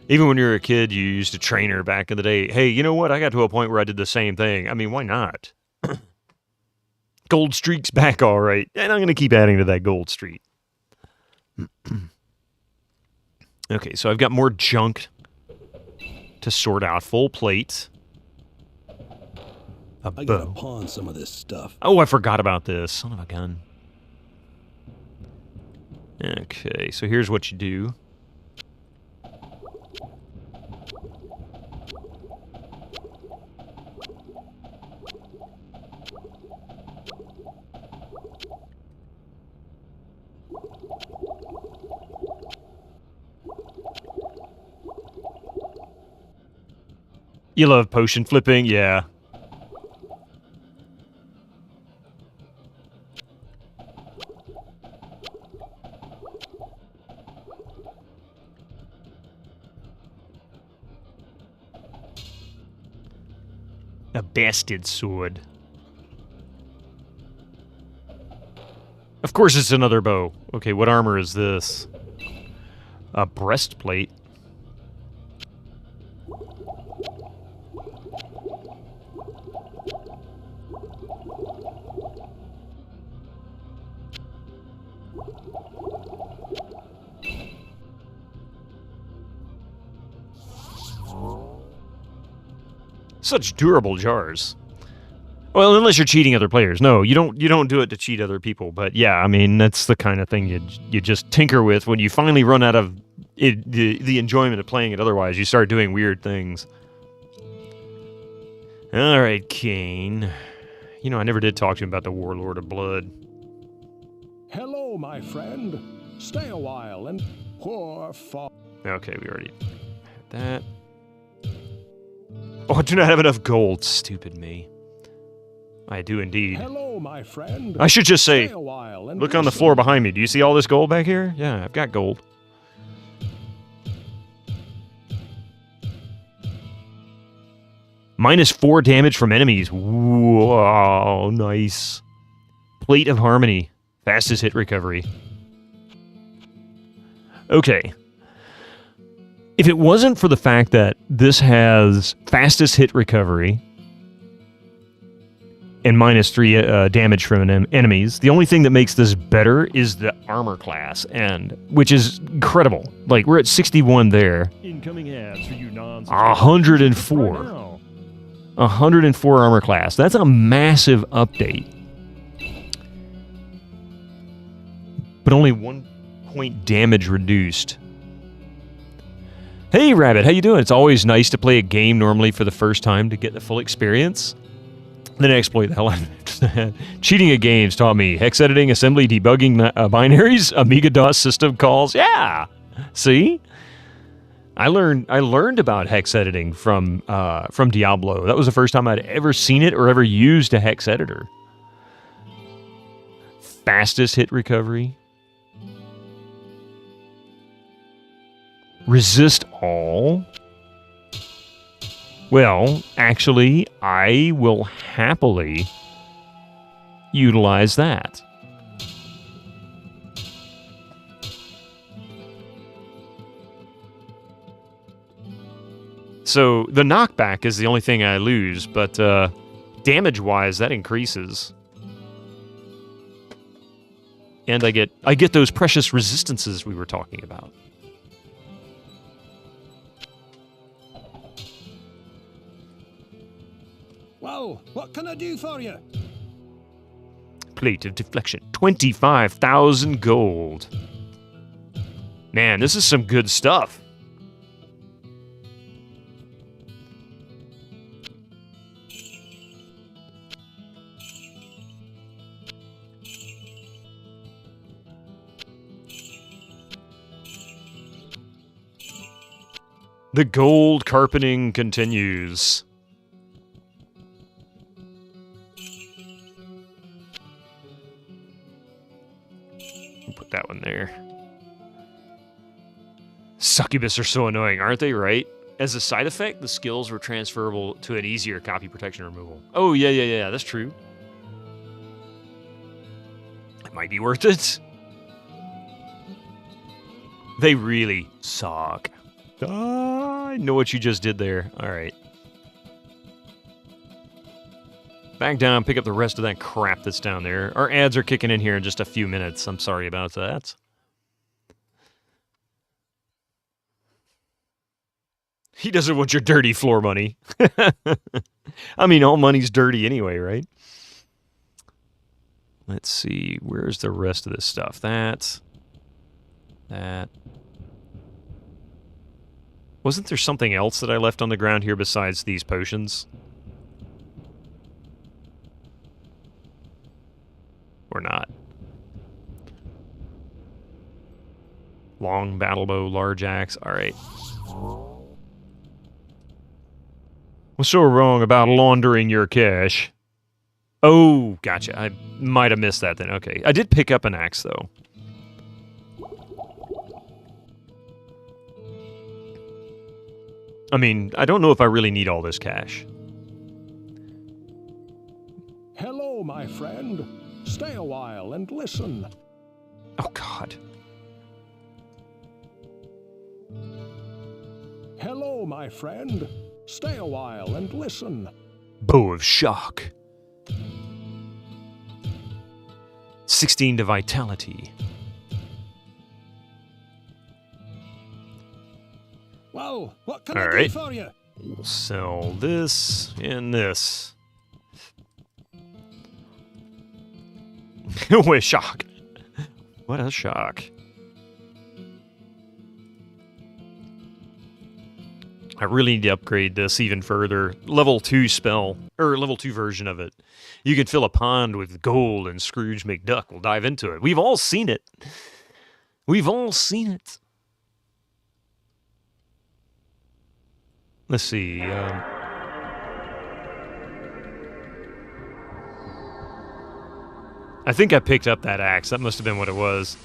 Even when you were a kid, you used a trainer back in the day. Hey, you know what? I got to a point where I did the same thing. I mean, why not? Gold streak's back all right. And I'm going to keep adding to that gold streak. Okay, so I've got more junk to sort out. Full plate. I gotta pawn some of this stuff. Oh, I forgot about this. Son of a gun. Okay, so here's what you do. You love potion flipping? Yeah. A bastard sword. Of course it's another bow. Okay, what armor is this? A breastplate. Such durable jars. Well, unless you're cheating other players. No, you don't do it to cheat other people. But yeah, I mean, that's the kind of thing you just tinker with when you finally run out of the enjoyment of playing it. Otherwise, you start doing weird things. All right, Kane. You know, I never did talk to him about the Warlord of Blood. Hello, my friend. Stay a while and pour for... Okay, we already had that. Oh, I do not have enough gold. Stupid me. I do indeed. Hello, my friend. I should just say, Stay a while and look on the floor behind me. Do you see all this gold back here? Yeah, I've got gold. -4 damage from enemies. Whoa, nice. Plate of Harmony. Fastest hit recovery. Okay. If it wasn't for the fact that this has fastest hit recovery and -3 damage from enemies, the only thing that makes this better is the armor class, and which is incredible. Like, we're at 61 there. Incoming ads for you 104. 104 armor class. That's a massive update. But only 1 point damage reduced. Hey, Rabbit, how you doing? It's always nice to play a game normally for the first time to get the full experience. Then I exploit the hell out of it. Cheating at games taught me hex editing, assembly, debugging binaries, Amiga DOS system calls. Yeah, see, I learned about hex editing from Diablo. That was the first time I'd ever seen it or ever used a hex editor. Fastest hit recovery. Resist all. Well, actually, I will happily utilize that. So the knockback is the only thing I lose, but damage-wise, that increases. And I get those precious resistances we were talking about. Well, what can I do for you? Plate of deflection. 25,000 gold. Man, this is some good stuff. The gold carpeting continues. Put that one there. Succubus are so annoying, aren't they, right? As a side effect, the skills were transferable to an easier copy protection removal. Oh, yeah, that's true. It might be worth it. They really suck. I know what you just did there. All right. Back down, pick up the rest of that crap that's down there. Our ads are kicking in here in just a few minutes. I'm sorry about that. He doesn't want your dirty floor money. I mean, all money's dirty anyway, right? Let's see. Where's the rest of this stuff? That. Wasn't there something else that I left on the ground here besides these potions? Or not? Long battle bow, large axe. All right. What's so wrong about laundering your cash? Oh, gotcha. I might have missed that then. Okay. I did pick up an axe, though. I mean, I don't know if I really need all this cash. Hello, my friend. Stay a while and listen. Oh, God. Hello, my friend. Stay a while and listen. Bow of Shock. 16 to Vitality. Well, what can I do for you? We'll sell this and this. With shock. What a shock. I really need to upgrade this even further. Level 2 spell, or level 2 version of it. You can fill a pond with gold and Scrooge McDuck. We'll dive into it. We've all seen it. We've all seen it. Let's see. I think I picked up that axe. That must have been what it was.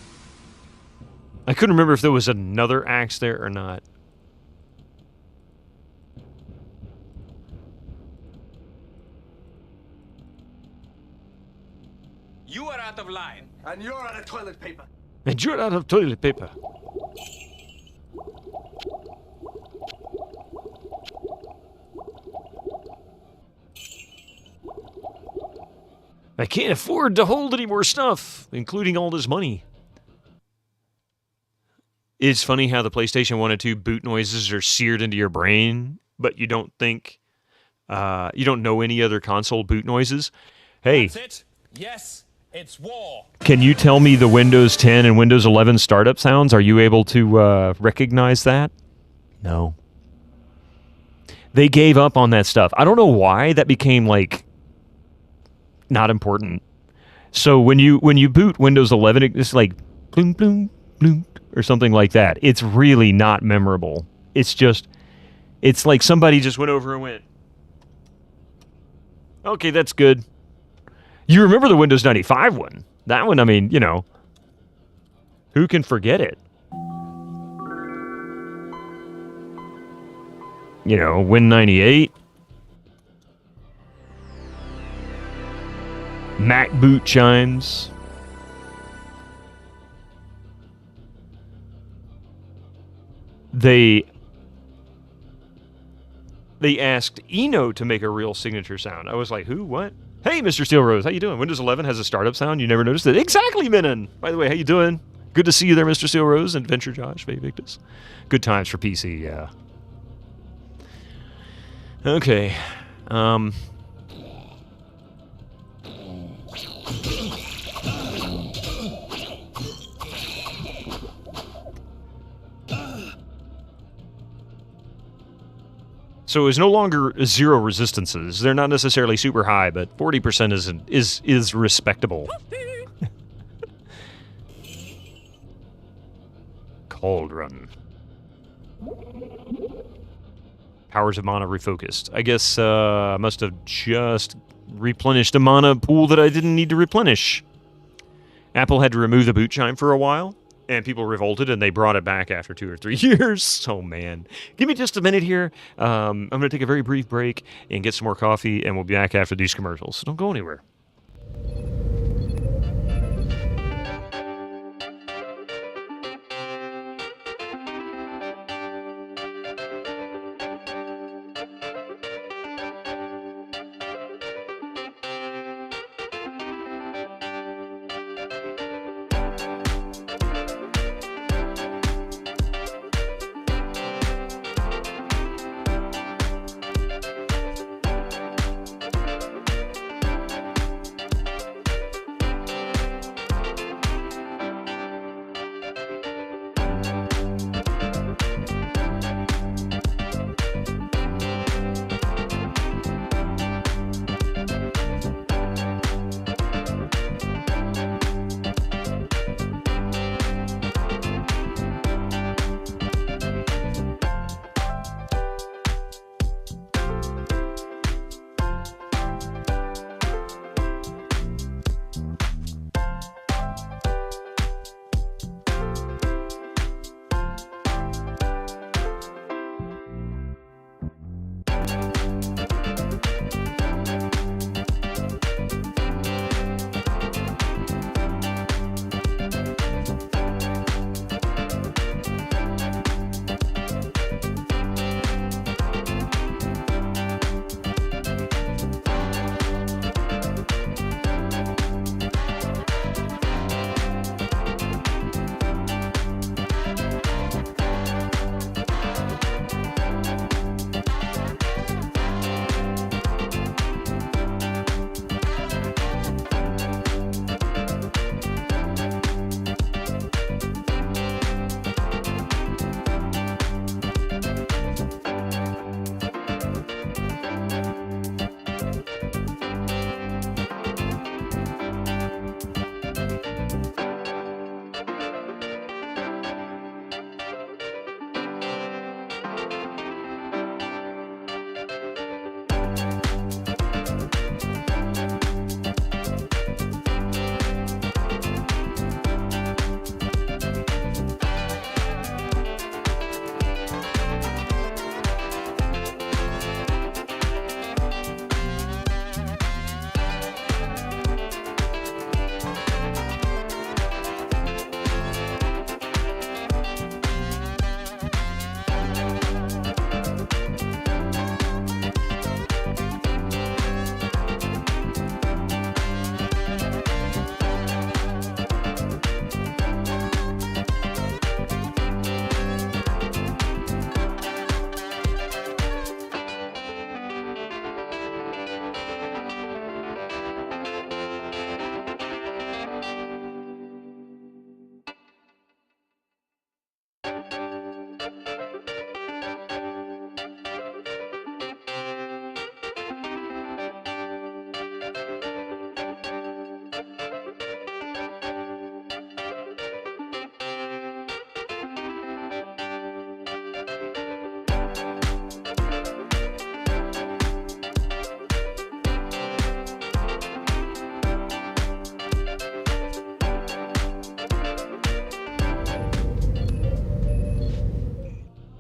I couldn't remember if there was another axe there or not. You are out of line. And you're out of toilet paper. And you're out of toilet paper. I can't afford to hold any more stuff, including all this money. It's funny how the PlayStation 1 and 2 boot noises are seared into your brain, but you don't think, you don't know any other console boot noises. Hey. That's it. Yes, it's war. Can you tell me the Windows 10 and Windows 11 startup sounds? Are you able to recognize that? No. They gave up on that stuff. I don't know why that became like not important. So when you boot Windows 11, it's like bloom bloom bloom or something like that. It's really not memorable. It's just, it's like somebody just went over and went, okay, that's good. You remember the Windows 95 one? That one, I mean, you know, who can forget it? You know, Win 98. Mac boot chimes. They asked Eno to make a real signature sound. I was like, who? What? Hey, Mr. Steel Rose, how you doing? Windows 11 has a startup sound. You never noticed it? Exactly, Menon. By the way, how you doing? Good to see you there, Mr. Steel Rose and Adventure Josh, Faye Victus. Good times for PC, yeah. Okay. So it's no longer 0 resistances. They're not necessarily super high, but 40% is respectable. Cauldron. Powers of mana refocused. I guess I must have just replenished a mana pool that I didn't need to replenish. Apple had to remove the boot chime for a while, and people revolted, and they brought it back after 2 or 3 years. Oh, man. Give me just a minute here. I'm going to take a very brief break and get some more coffee, and we'll be back after these commercials. So don't go anywhere.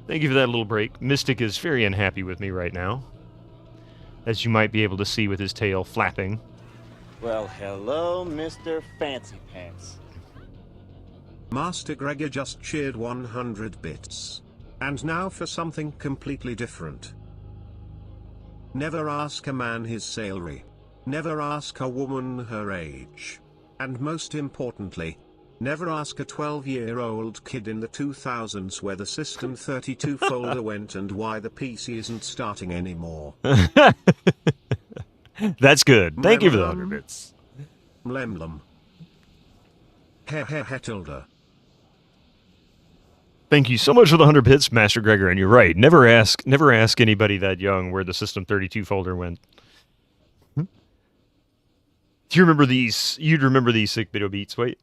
Thank you for that little break. Mystic is very unhappy with me right now, as you might be able to see with his tail flapping. Well, hello, Mr. Fancy Pants. Master Gregor just cheered 100 bits. And now for something completely different. Never ask a man his salary. Never ask a woman her age. And most importantly, never ask a 12-year-old kid in the 2000s where the System 32 folder went and why the PC isn't starting anymore. That's good. Thank you for the 100 bits. Lemlem. He tilde. Thank you so much for the 100 bits, Master Gregor. And you're right. Never ask anybody that young where the System 32 folder went. Do you remember these? You'd remember these sick Bitto beats. Wait.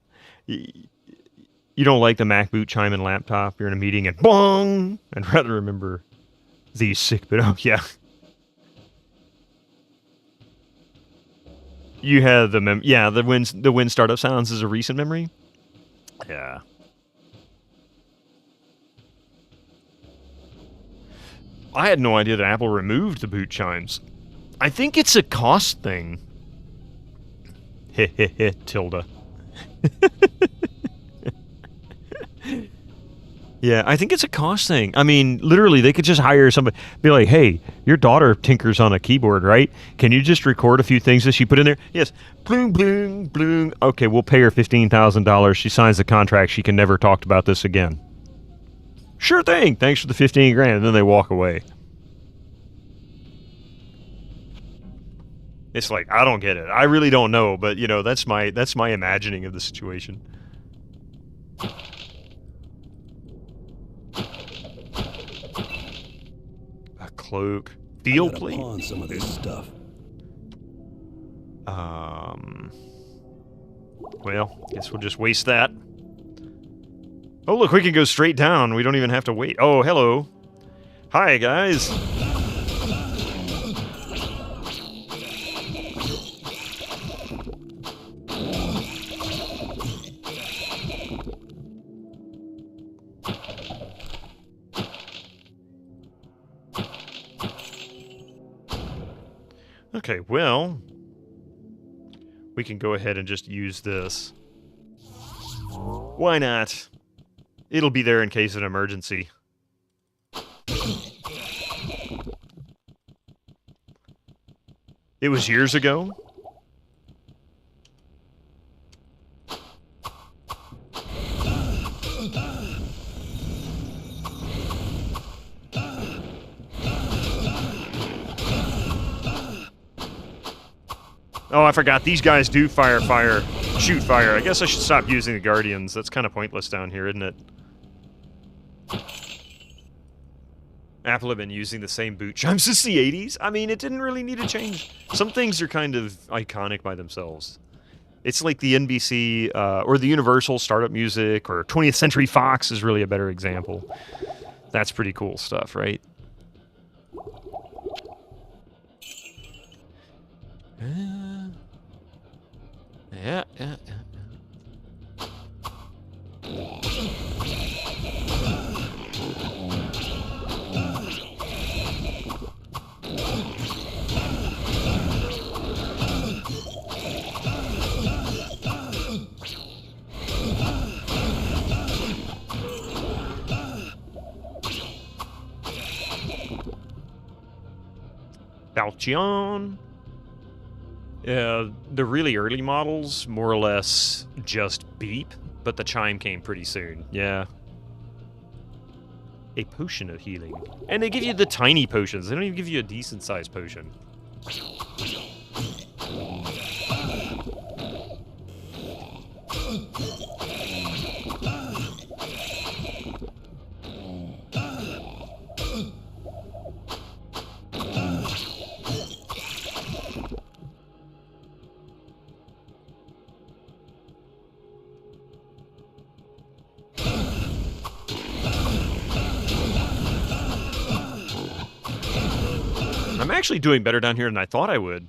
You don't like the Mac boot chime in laptop. You're in a meeting and bong! I'd rather remember these sick Bitto. Yeah. You have the the Win startup sounds is a recent memory. Yeah. I had no idea that Apple removed the boot chimes. I think it's a cost thing. Heh heh heh, tilde. Yeah, I think it's a cost thing. I mean, literally, they could just hire somebody, be like, hey, your daughter tinkers on a keyboard, right? Can you just record a few things that she put in there? Yes. Bloom, bloom, bloom. Okay, we'll pay her $15,000. She signs the contract. She can never talk about this again. Sure thing. Thanks for the 15 grand. And then they walk away. It's like, I don't get it. I really don't know, but you know, that's my imagining of the situation. A cloak. Field plate. Pawn some of this stuff. Well, guess we'll just waste that. Oh, look, we can go straight down. We don't even have to wait. Oh, hello. Hi, guys. Okay, well, we can go ahead and just use this. Why not? It'll be there in case of an emergency. It was years ago. Oh, I forgot. These guys do shoot fire. I guess I should stop using the Guardians. That's kind of pointless down here, isn't it? Apple have been using the same boot chimes since the 80s. I mean, it didn't really need a change. Some things are kind of iconic by themselves. It's like the NBC or the Universal startup music, or 20th Century Fox is really a better example. That's pretty cool stuff, right? Yeah. Falchion. The really early models, more or less, just beep, but the chime came pretty soon. Yeah. A potion of healing. And they give you the tiny potions. They don't even give you a decent-sized potion. I'm actually doing better down here than I thought I would.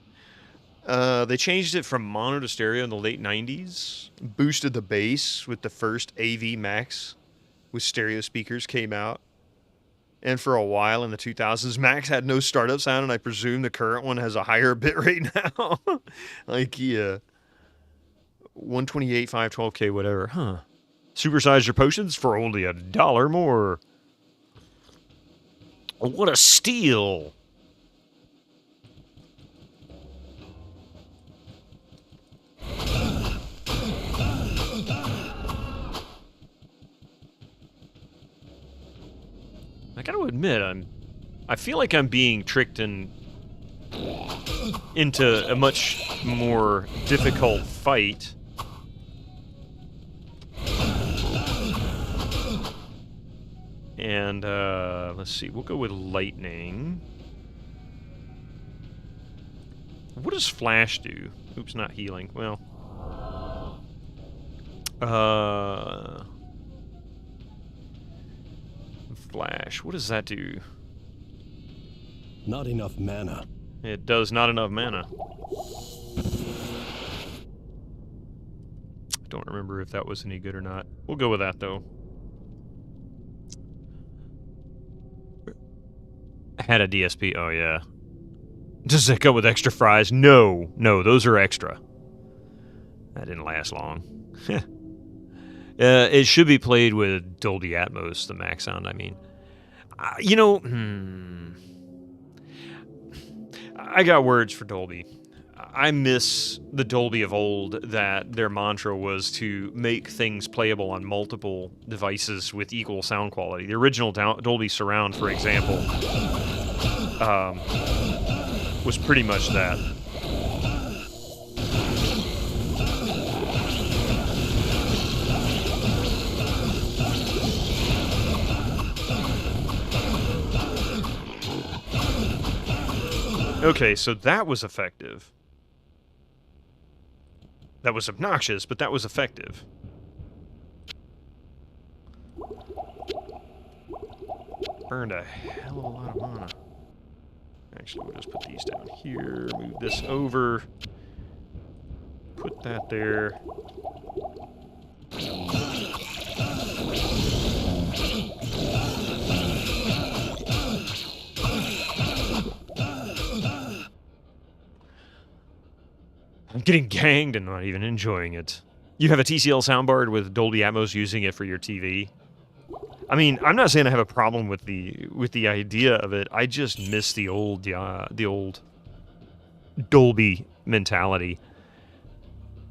They changed it from mono to stereo in the late 90s. Boosted the bass with the first AV Max with stereo speakers came out. And for a while in the 2000s, Max had no startup sound, and I presume the current one has a higher bit rate now. Like, yeah. 128, 512K, whatever. Huh. Supersize your potions for only $1 more. What a steal. I gotta admit, I feel like I'm being tricked into a much more difficult fight. And let's see, we'll go with lightning. What does flash do? Oops, not healing. Well, flash. What does that do? Not enough mana. It does not enough mana. Don't remember if that was any good or not. We'll go with that though. Had a DSP. Oh yeah. Does it come with extra fries? No, no, those are extra. That didn't last long. It should be played with Dolby Atmos, the max sound. I mean, you know, I got words for Dolby. I miss the Dolby of old, that their mantra was to make things playable on multiple devices with equal sound quality. The original Dolby Surround, for example, was pretty much that. Okay, so that was effective. That was obnoxious, but that was effective. Burned a hell of a lot of mana. Actually, we'll just put these down here, move this over, put that there. I'm getting ganged and not even enjoying it. You have a TCL soundbar with Dolby Atmos, using it for your TV. I mean, I'm not saying I have a problem with the idea of it. I just miss the old Dolby mentality.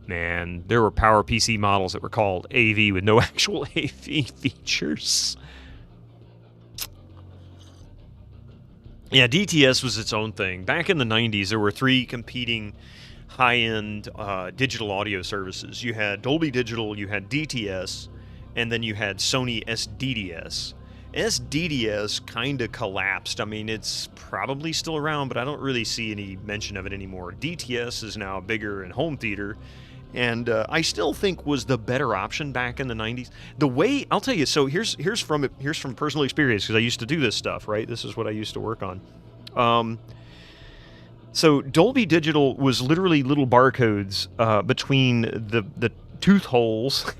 Man, there were Power PC models that were called AV with no actual AV features. Yeah, DTS was its own thing. Back in the 90s, there were 3 competing high-end digital audio services. You had Dolby Digital, you had DTS, and then you had Sony SDDS. SDDS kind of collapsed. I mean, it's probably still around, but I don't really see any mention of it anymore. DTS is now bigger in home theater, and I still think was the better option back in the 90s. The way, I'll tell you, so here's from personal experience, because I used to do this stuff, right? This is what I used to work on. So Dolby Digital was literally little barcodes between the tooth holes,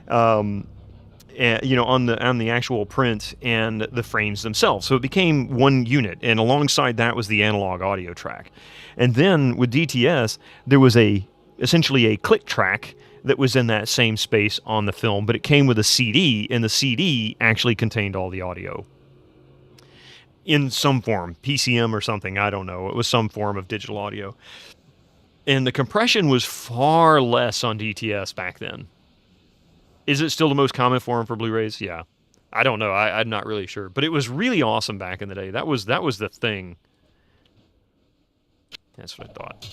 and, you know, on the actual print and the frames themselves. So it became one unit, and alongside that was the analog audio track. And then with DTS, there was essentially a click track that was in that same space on the film, but it came with a CD, and the CD actually contained all the audio. In some form, PCM or something, I don't know. It was some form of digital audio. And the compression was far less on DTS back then. Is it still the most common form for Blu-rays? Yeah. I don't know. I'm not really sure. But it was really awesome back in the day. That was the thing. That's what I thought.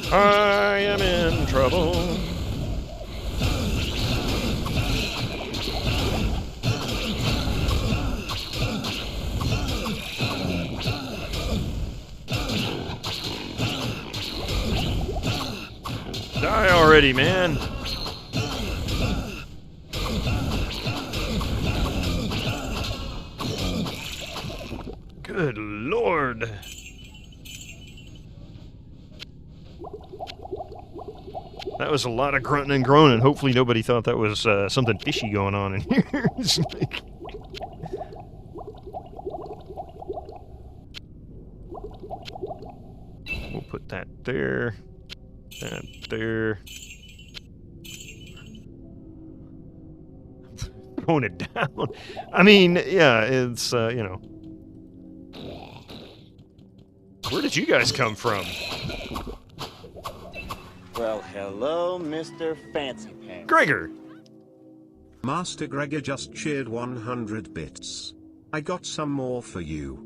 I am in trouble. Die already, man. Good Lord. That was a lot of grunting and groaning. Hopefully nobody thought that was something fishy going on in here. We'll put that there. That there. Throwing it down. I mean, yeah, it's, you know. Where did you guys come from? Well, hello, Mr. Fancy Pants. Gregor! Master Gregor just cheered 100 bits. I got some more for you.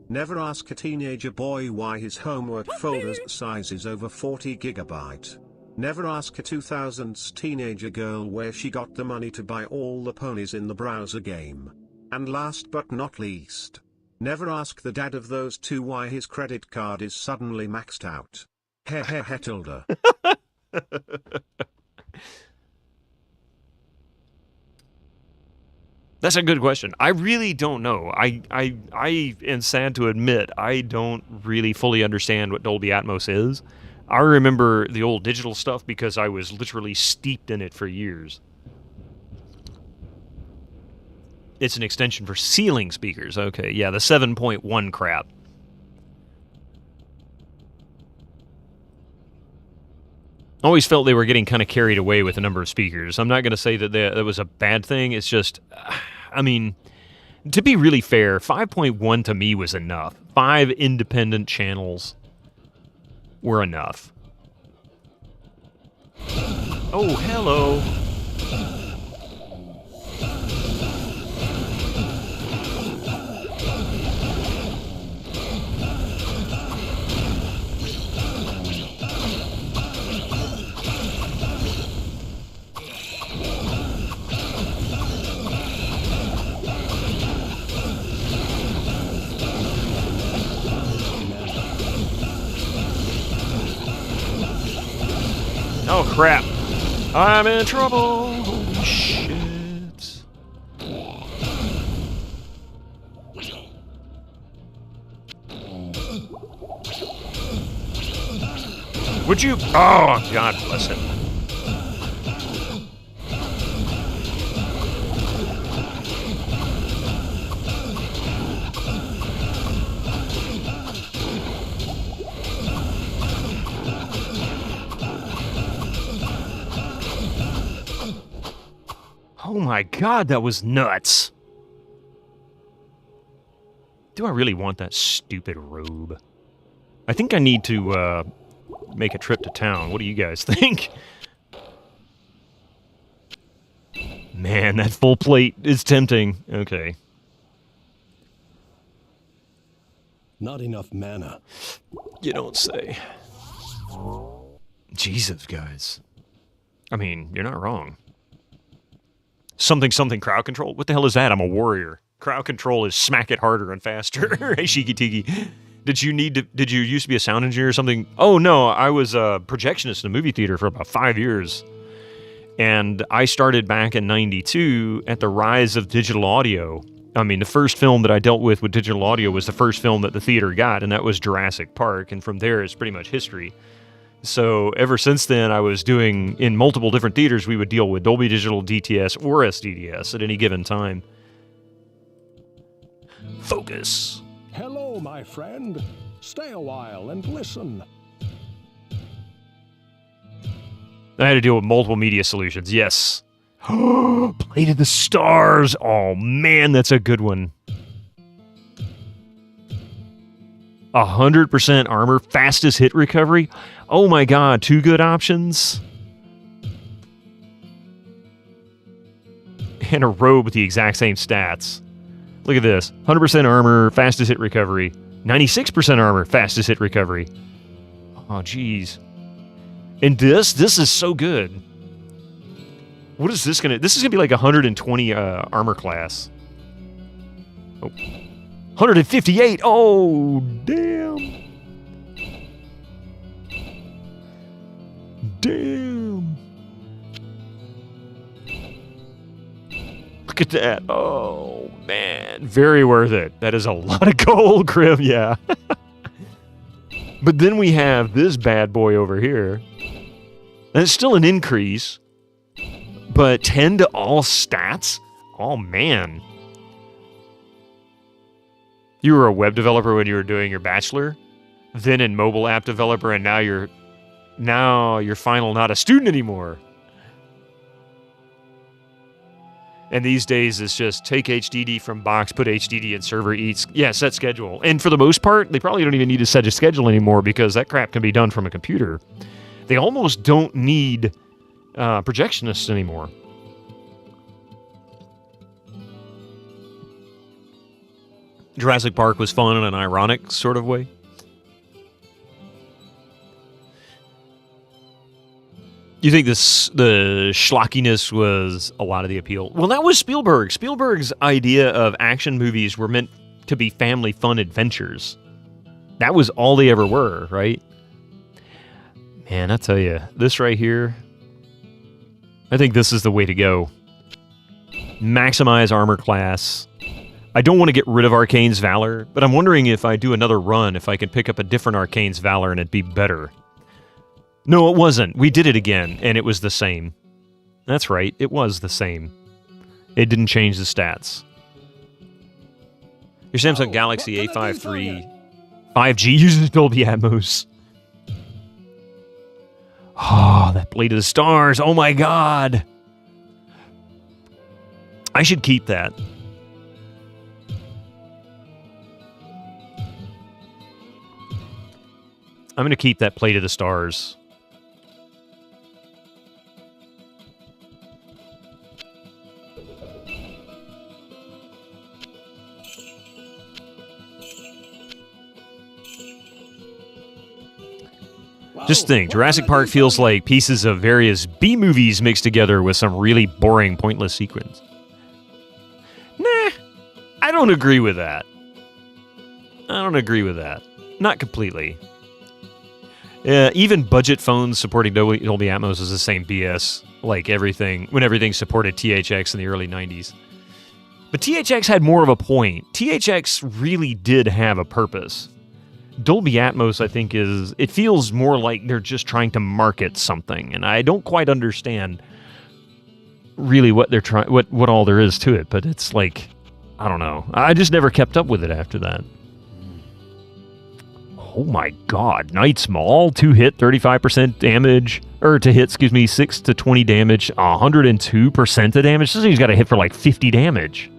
Never ask a teenager boy why his homework folder's size is over 40 gigabyte. Never ask a 2000s teenager girl where she got the money to buy all the ponies in the browser game. And last but not least, never ask the dad of those two why his credit card is suddenly maxed out. Heh tilde. That's a good question. I really don't know. I am sad to admit I don't really fully understand what Dolby Atmos is. I remember the old digital stuff because I was literally steeped in it for years. It's an extension for ceiling speakers. Okay, yeah, the 7.1 crap. Always felt they were getting kind of carried away with the number of speakers. I'm not going to say that that was a bad thing. It's just, I mean, to be really fair, 5.1 to me was enough. 5 independent channels were enough. Oh, hello. Oh, crap. I'm in trouble. Holy shit. Would you? Oh, God bless him. Oh my God, that was nuts. Do I really want that stupid robe? I think I need to make a trip to town. What do you guys think? Man, that full plate is tempting. Okay. Not enough mana. You don't say. Jesus, guys. I mean, you're not wrong. Something crowd control? What the hell is that? I'm a warrior. Crowd control is smack it harder and faster. Hey, Shiki Tiki. Did you used to be a sound engineer or something? Oh, no, I was a projectionist in a movie theater for about 5 years. And I started back in 92 at the rise of digital audio. I mean, the first film that I dealt with digital audio was the first film that the theater got, and that was Jurassic Park. And from there, it's pretty much history. So ever since then, I was doing, in multiple different theaters, we would deal with Dolby Digital, DTS, or SDDS at any given time. Focus. Hello, my friend. Stay a while and listen. I had to deal with multiple media solutions, yes. Play to the Stars. Oh, man, that's a good one. 100% armor, fastest hit recovery. Oh my God, 2 good options. And a robe with the exact same stats. Look at this. 100% armor, fastest hit recovery. 96% armor, fastest hit recovery. Oh, geez. And this is so good. What is this gonna... This is gonna be like 120 armor class. Oh. 158! Oh, damn! Damn! Look at that. Oh, man. Very worth it. That is a lot of gold, Grim, yeah. But then we have this bad boy over here. And it's still an increase. But 10 to all stats? Oh, man. You were a web developer when you were doing your bachelor, then in mobile app developer, and now you're final not a student anymore. And these days it's just take HDD from box, put HDD in server, set schedule. And for the most part, they probably don't even need to set a schedule anymore because that crap can be done from a computer. They almost don't need projectionists anymore. Jurassic Park was fun in an ironic sort of way. You think the schlockiness was a lot of the appeal? Well, that was Spielberg. Spielberg's idea of action movies were meant to be family fun adventures. That was all they ever were, right? Man, I tell you, this right here, I think this is the way to go. Maximize armor class. I don't want to get rid of Arcane's Valor, but I'm wondering if I do another run, if I can pick up a different Arcane's Valor and it'd be better. No, it wasn't. We did it again, and it was the same. That's right, it was the same. It didn't change the stats. Your Samsung Galaxy A5 III 5G uses Dolby Atmos. Oh, that Blade of the Stars. Oh my god. I should keep that. I'm going to keep that Plate of the Stars. Just think, Jurassic Park feels like pieces of various B-movies mixed together with some really boring, pointless sequence. Nah, I don't agree with that. Not completely. Even budget phones supporting Dolby Atmos is the same BS, like everything, when everything supported THX in the early 90s. But THX had more of a point. THX really did have a purpose. Dolby Atmos, I think, it feels more like they're just trying to market something, and I don't quite understand really what they're trying, what all there is to it, but it's like, I don't know. I just never kept up with it after that. Oh my god, Knight's Maul, 2-hit, 35% damage, or to hit, 6 to 20 damage, 102% of damage. This thing's got to hit for like 50 damage.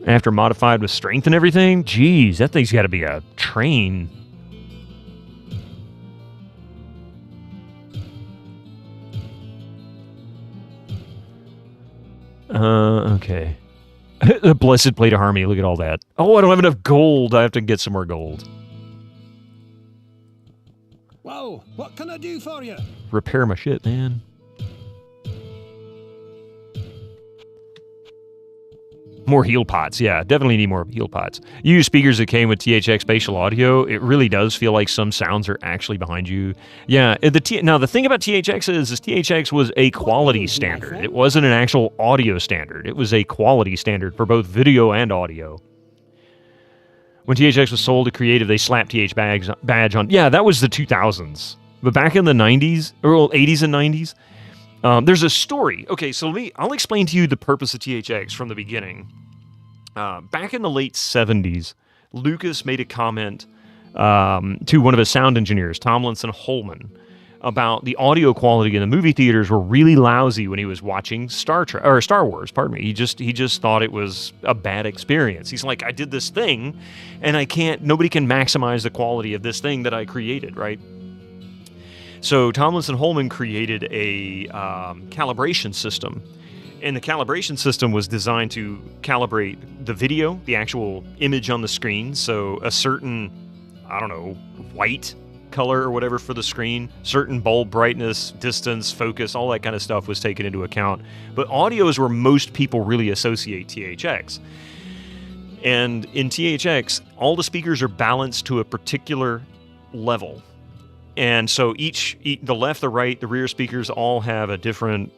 After modified with strength and everything? Jeez, that thing's got to be a train. Okay. The Blessed Plate of Harmony, look at all that. Oh, I don't have enough gold. I have to get some more gold. Whoa, what can I do for you? Repair my shit, man. More heel pots, yeah. Definitely need more heel pots. You use speakers that came with THX spatial audio. It really does feel like some sounds are actually behind you. Yeah, now the thing about THX is THX was a quality standard. It wasn't an actual audio standard. It was a quality standard for both video and audio. When THX was sold to Creative, they slapped TH badge on. Yeah, that was the 2000s. But back in the 90s, or 80s and 90s, there's a story. Okay, so I'll explain to you the purpose of THX from the beginning. Back in the late 70s, Lucas made a comment to one of his sound engineers, Tomlinson Holman, about the audio quality in the movie theaters were really lousy when he was watching Star Wars. Pardon me. He just thought it was a bad experience. He's like, I did this thing, and nobody can maximize the quality of this thing that I created, right? So Tomlinson Holman created a calibration system, and the calibration system was designed to calibrate the video, the actual image on the screen, so a certain, I don't know, white color or whatever for the screen, certain bulb brightness, distance, focus, all that kind of stuff was taken into account. But audio is where most people really associate THX. And in THX, all the speakers are balanced to a particular level. And so the left, the right, the rear speakers all have a different,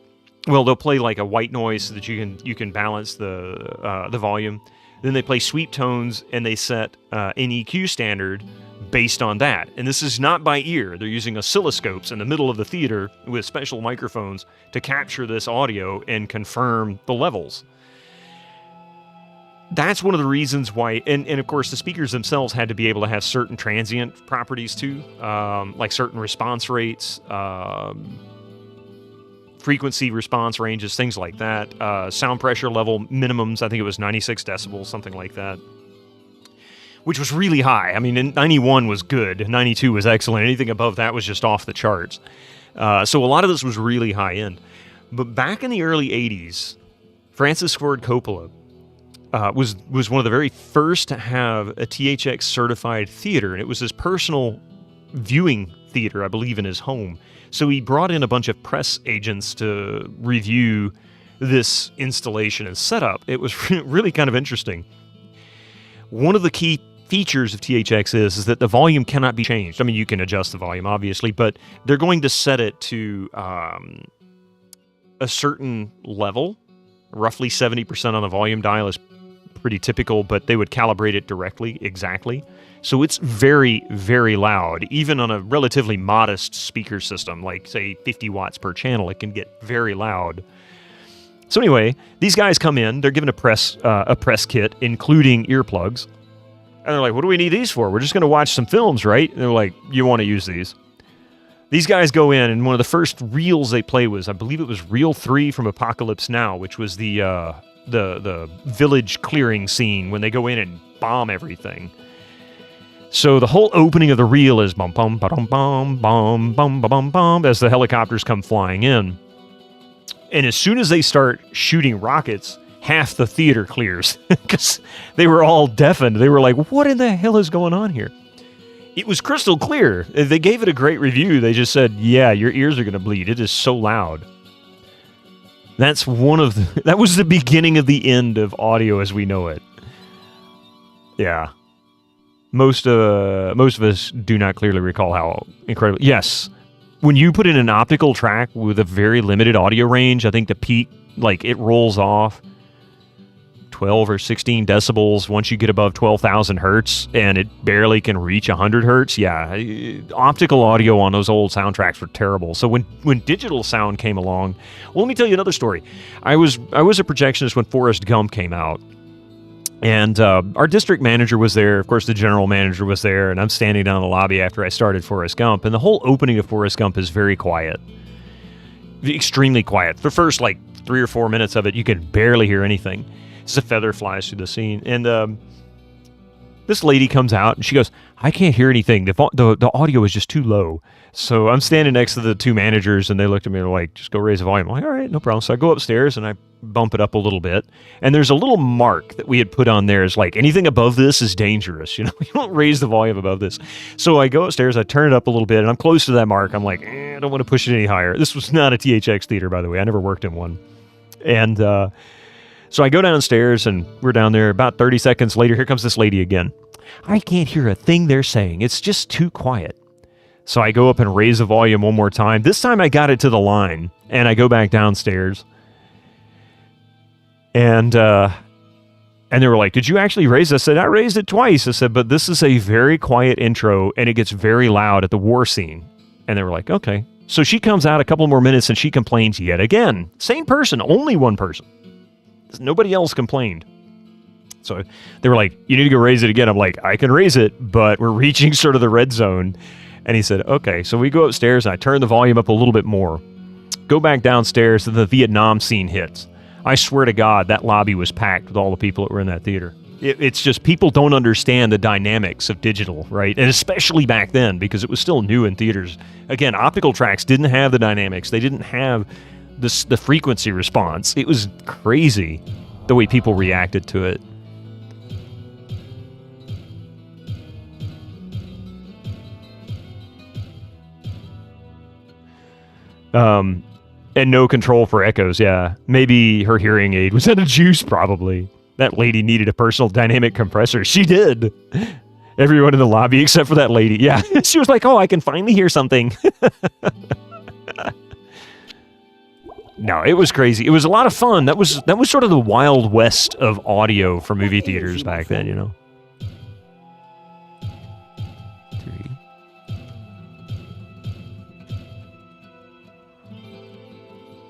well, they'll play like a white noise so that you can balance the volume. Then they play sweep tones, and they set an EQ standard based on that. And this is not by ear. They're using oscilloscopes in the middle of the theater with special microphones to capture this audio and confirm the levels. That's one of the reasons why, and of course the speakers themselves had to be able to have certain transient properties too, like certain response rates, frequency response ranges, things like that. Sound pressure level minimums, I think it was 96 decibels, something like that. which was really high. I mean, 91 was good, 92 was excellent. Anything above that was just off the charts. So a lot of this was really high end. But back in the early 80s, Francis Ford Coppola was one of the very first to have a THX certified theater, and it was his personal viewing theater, I believe, in his home. So he brought in a bunch of press agents to review this installation and setup. It was really kind of interesting. One of the key features of THX is that the volume cannot be changed. I mean, you can adjust the volume, obviously, but they're going to set it to a certain level. Roughly 70% on the volume dial is pretty typical, but they would calibrate it directly, exactly. So it's very, very loud. Even on a relatively modest speaker system, like, say, 50 watts per channel, it can get very loud. So anyway, these guys come in. They're given a press kit, including earplugs. And they're like, what do we need these for? We're just going to watch some films, right? And they're like, you want to use these. These guys go in, and one of the first reels they play was, I believe it was Reel 3 from Apocalypse Now, which was the village clearing scene when they go in and bomb everything. So the whole opening of the reel is bum bum bum bum bum bum bum bum as the helicopters come flying in. And as soon as they start shooting rockets, half the theater clears because they were all deafened. They were like, what in the hell is going on here? It was crystal clear. They gave it a great review. They just said, yeah, your ears are going to bleed. It is so loud. That was the beginning of the end of audio as we know it. Yeah. Most of us do not clearly recall how incredible. Yes. When you put in an optical track with a very limited audio range, I think the peak, like, it rolls off 12 or 16 decibels once you get above 12,000 hertz, and it barely can reach 100 hertz. Yeah, optical audio on those old soundtracks were terrible. So when digital sound came along, well, let me tell you another story. I was a projectionist when Forrest Gump came out. And our district manager was there. Of course, the general manager was there. And I'm standing down in the lobby after I started Forrest Gump. And the whole opening of Forrest Gump is very quiet. Extremely quiet. The first, 3 or 4 minutes of it, you can barely hear anything. Just a feather flies through the scene. And this lady comes out and she goes, I can't hear anything. The audio is just too low. So I'm standing next to the two managers, and they looked at me and were like, just go raise the volume. I'm like, all right, no problem. So I go upstairs and I bump it up a little bit. And there's a little mark that we had put on there. It's like, anything above this is dangerous. You don't raise the volume above this. So I go upstairs, I turn it up a little bit, and I'm close to that mark. I'm like, I don't want to push it any higher. This was not a THX theater, by the way. I never worked in one. And so I go downstairs, and we're down there. About 30 seconds later, here comes this lady again. I can't hear a thing they're saying. It's just too quiet. So I go up and raise the volume one more time. This time I got it to the line, and I go back downstairs. And they were like, did you actually raise it? I said, I raised it twice. I said, but this is a very quiet intro, and it gets very loud at the war scene. And they were like, okay. So she comes out a couple more minutes, and she complains yet again. Same person, only one person. Nobody else complained. So they were like, you need to go raise it again. I'm like, I can raise it, but we're reaching sort of the red zone. And he said, okay. So we go upstairs, and I turn the volume up a little bit more. Go back downstairs, and the Vietnam scene hits. I swear to God, that lobby was packed with all the people that were in that theater. It's just people don't understand the dynamics of digital, right? And especially back then, because it was still new in theaters. Again, optical tracks didn't have the dynamics. They didn't have the frequency response. It was crazy the way people reacted to it. And no control for echoes, yeah. Maybe her hearing aid was out of juice, probably. That lady needed a personal dynamic compressor. She did. Everyone in the lobby except for that lady. Yeah, she was like, oh, I can finally hear something. No, it was crazy. It was a lot of fun. That was sort of the Wild West of audio for movie theaters back then, you know.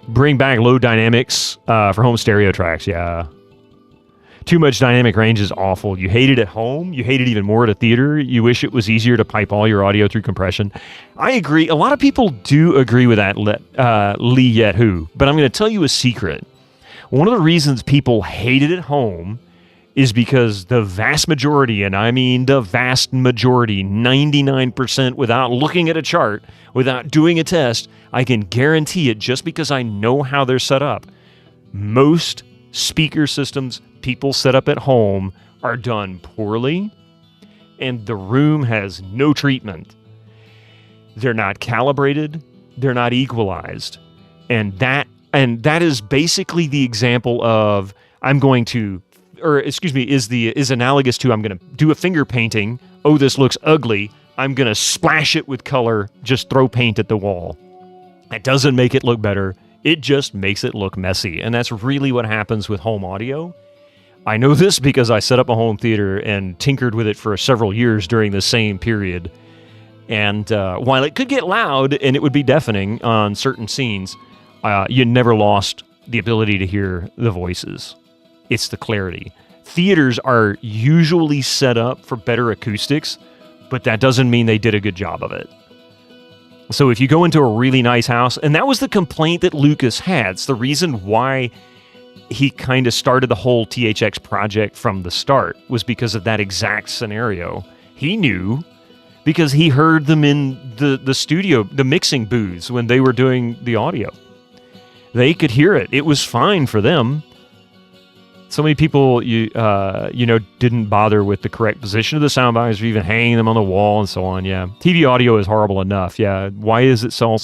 Bring back low dynamics for home stereo tracks, yeah. Too much dynamic range is awful. You hate it at home. You hate it even more at a theater. You wish it was easier to pipe all your audio through compression. I agree. A lot of people do agree with that, Lee Yet-Who. But I'm going to tell you a secret. One of the reasons people hate it at home is because the vast majority, and I mean the vast majority, 99% without looking at a chart, without doing a test, I can guarantee it just because I know how they're set up. Most speaker systems people set up at home are done poorly, and the room has no treatment. They're not calibrated, they're not equalized. And that is basically the example of is analogous to I'm going to do a finger painting. Oh, this looks ugly. I'm going to splash it with color, just throw paint at the wall. That doesn't make it look better. It just makes it look messy. And that's really what happens with home audio. I know this because I set up a home theater and tinkered with it for several years during the same period. And while it could get loud and it would be deafening on certain scenes, you never lost the ability to hear the voices. It's the clarity. Theaters are usually set up for better acoustics, but that doesn't mean they did a good job of it. So if you go into a really nice house, and that was the complaint that Lucas had. It's the reason why he kind of started the whole THX project from the start, was because of that exact scenario. He knew because he heard them in the studio, the mixing booths when they were doing the audio. They could hear it. It was fine for them. So many people, didn't bother with the correct position of the sound bars or even hanging them on the wall and so on. Yeah, TV audio is horrible enough. Yeah, why is it so?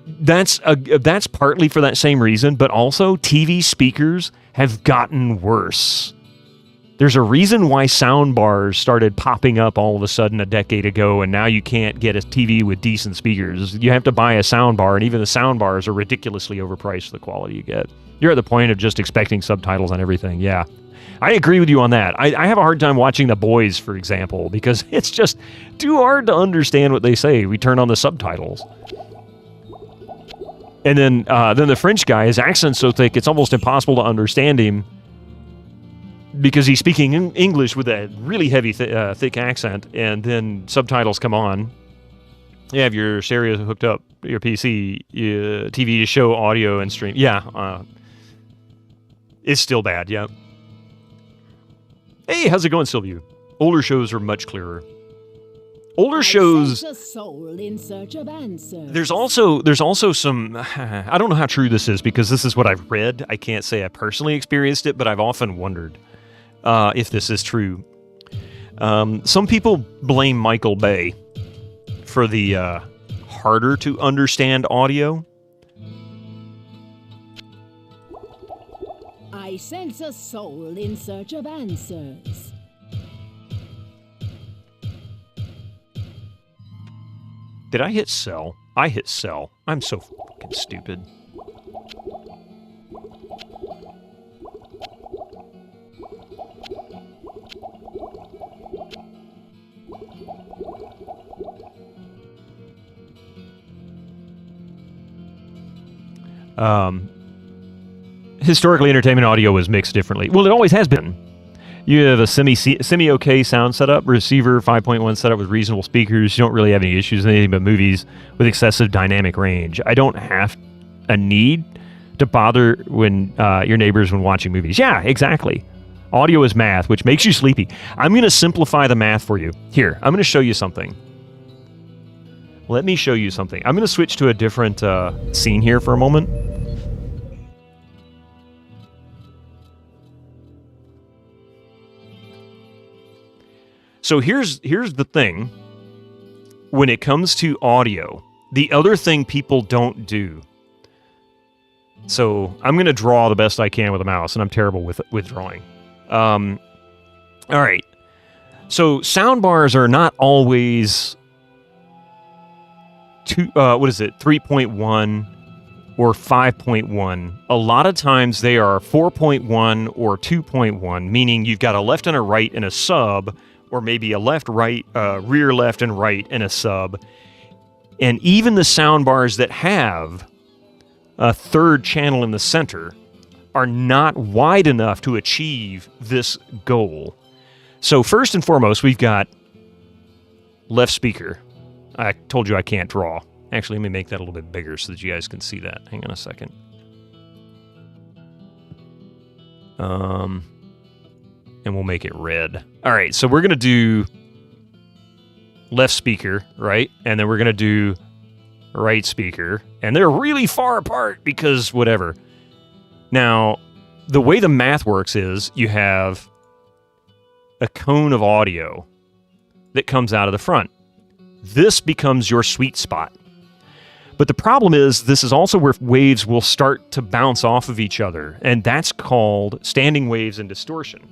That's partly for that same reason, but also TV speakers have gotten worse. There's a reason why sound bars started popping up all of a sudden a decade ago, and now you can't get a TV with decent speakers. You have to buy a sound bar, and even the sound bars are ridiculously overpriced for the quality you get. You're at the point of just expecting subtitles on everything. Yeah, I agree with you on that. I have a hard time watching The Boys, for example, because it's just too hard to understand what they say. We turn on the subtitles. And then the French guy, his accent's so thick, it's almost impossible to understand him because he's speaking English with a really heavy, thick accent, and then subtitles come on. You have your stereo hooked up, your PC, TV to show audio and stream. Yeah, it's still bad, yeah. Hey, how's it going, Sylvia? Older shows are much clearer. Older shows. There's also some. I don't know how true this is because this is what I've read. I can't say I personally experienced it, but I've often wondered if this is true. Some people blame Michael Bay for the harder to understand audio. I sense a soul in search of answers. Did I hit sell? I hit sell. I'm so fucking stupid. Historically, entertainment audio was mixed differently. Well, it always has been. You have a semi-okay sound setup, receiver 5.1 setup with reasonable speakers. You don't really have any issues with anything but movies with excessive dynamic range. I don't have a need to bother when your neighbors when watching movies. Yeah, exactly. Audio is math, which makes you sleepy. I'm going to simplify the math for you. Here, I'm going to show you something. Let me show you something. I'm going to switch to a different scene here for a moment. So here's the thing. When it comes to audio, the other thing people don't do. So I'm going to draw the best I can with a mouse, and I'm terrible with drawing. All right. So sound bars are not always 3.1 or 5.1. A lot of times they are 4.1 or 2.1, meaning you've got a left and a right and a sub, or maybe a left, right, rear, left, and right, and a sub. And even the sound bars that have a third channel in the center are not wide enough to achieve this goal. So first and foremost, we've got left speaker. I told you I can't draw. Actually, let me make that a little bit bigger so that you guys can see that. Hang on a second. and we'll make it red. All right, so we're going to do left speaker, right? And then we're going to do right speaker. And they're really far apart because whatever. Now, the way the math works is you have a cone of audio that comes out of the front. This becomes your sweet spot. But the problem is this is also where waves will start to bounce off of each other, and that's called standing waves and distortion.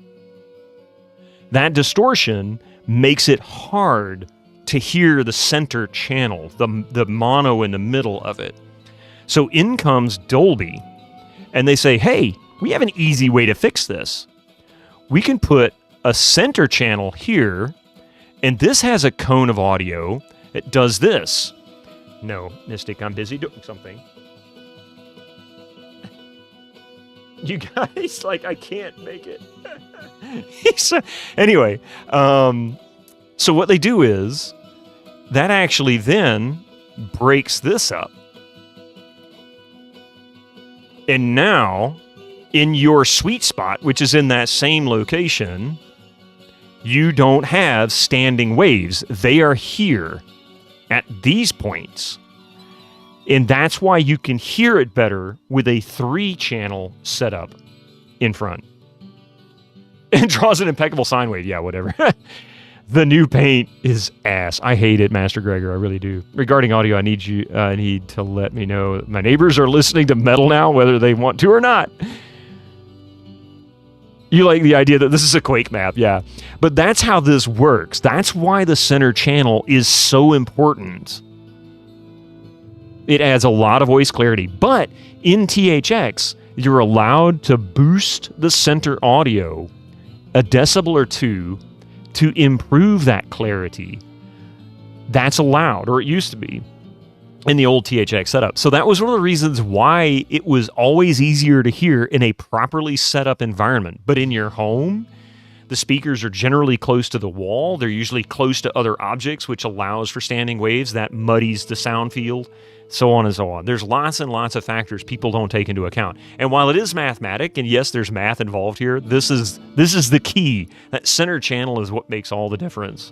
That distortion makes it hard to hear the center channel, the mono in the middle of it. So in comes Dolby, and they say, hey, we have an easy way to fix this. We can put a center channel here, and this has a cone of audio that does this. No, Mystic, I'm busy doing something. You guys, like, I can't make it. Anyway, so what they do is, that actually then breaks this up. And now, in your sweet spot, which is in that same location, you don't have standing waves. They are here at these points. And that's why you can hear it better with a 3-channel setup in front. And draws an impeccable sine wave. Yeah, whatever. The new paint is ass. I hate it, Master Gregor. I really do. Regarding audio, I need to let me know. My neighbors are listening to metal now, whether they want to or not. You like the idea that this is a Quake map, yeah. But that's how this works. That's why the center channel is so important. It adds a lot of voice clarity. But in THX, you're allowed to boost the center audio a decibel or two to improve that clarity. That's allowed, or it used to be, in the old THX setup. So that was one of the reasons why it was always easier to hear in a properly set up environment. But in your home, the speakers are generally close to the wall. They're usually close to other objects, which allows for standing waves. That muddies the sound field, so on and so on. There's lots and lots of factors people don't take into account. And while it is mathematic, and yes, there's math involved here, this is the key. That center channel is what makes all the difference.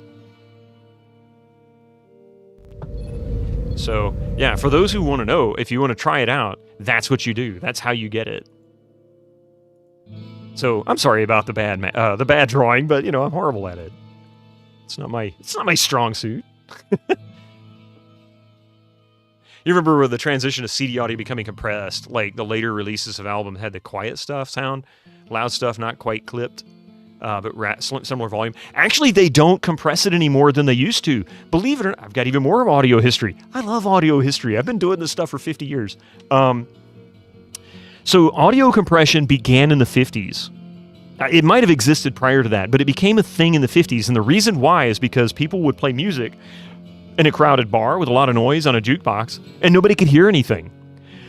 So, yeah, for those who want to know, if you want to try it out, that's what you do. That's how you get it. So, I'm sorry about the bad drawing, but, you know, I'm horrible at it. It's not my strong suit. You remember with the transition of CD audio becoming compressed, like the later releases of album had the quiet stuff sound, loud stuff not quite clipped, but similar volume. Actually, they don't compress it any more than they used to. Believe it or not, I've got even more of audio history. I love audio history. I've been doing this stuff for 50 years. So audio compression began in the 50s. It might have existed prior to that, but it became a thing in the 50s. And the reason why is because people would play music in a crowded bar with a lot of noise on a jukebox, and nobody could hear anything.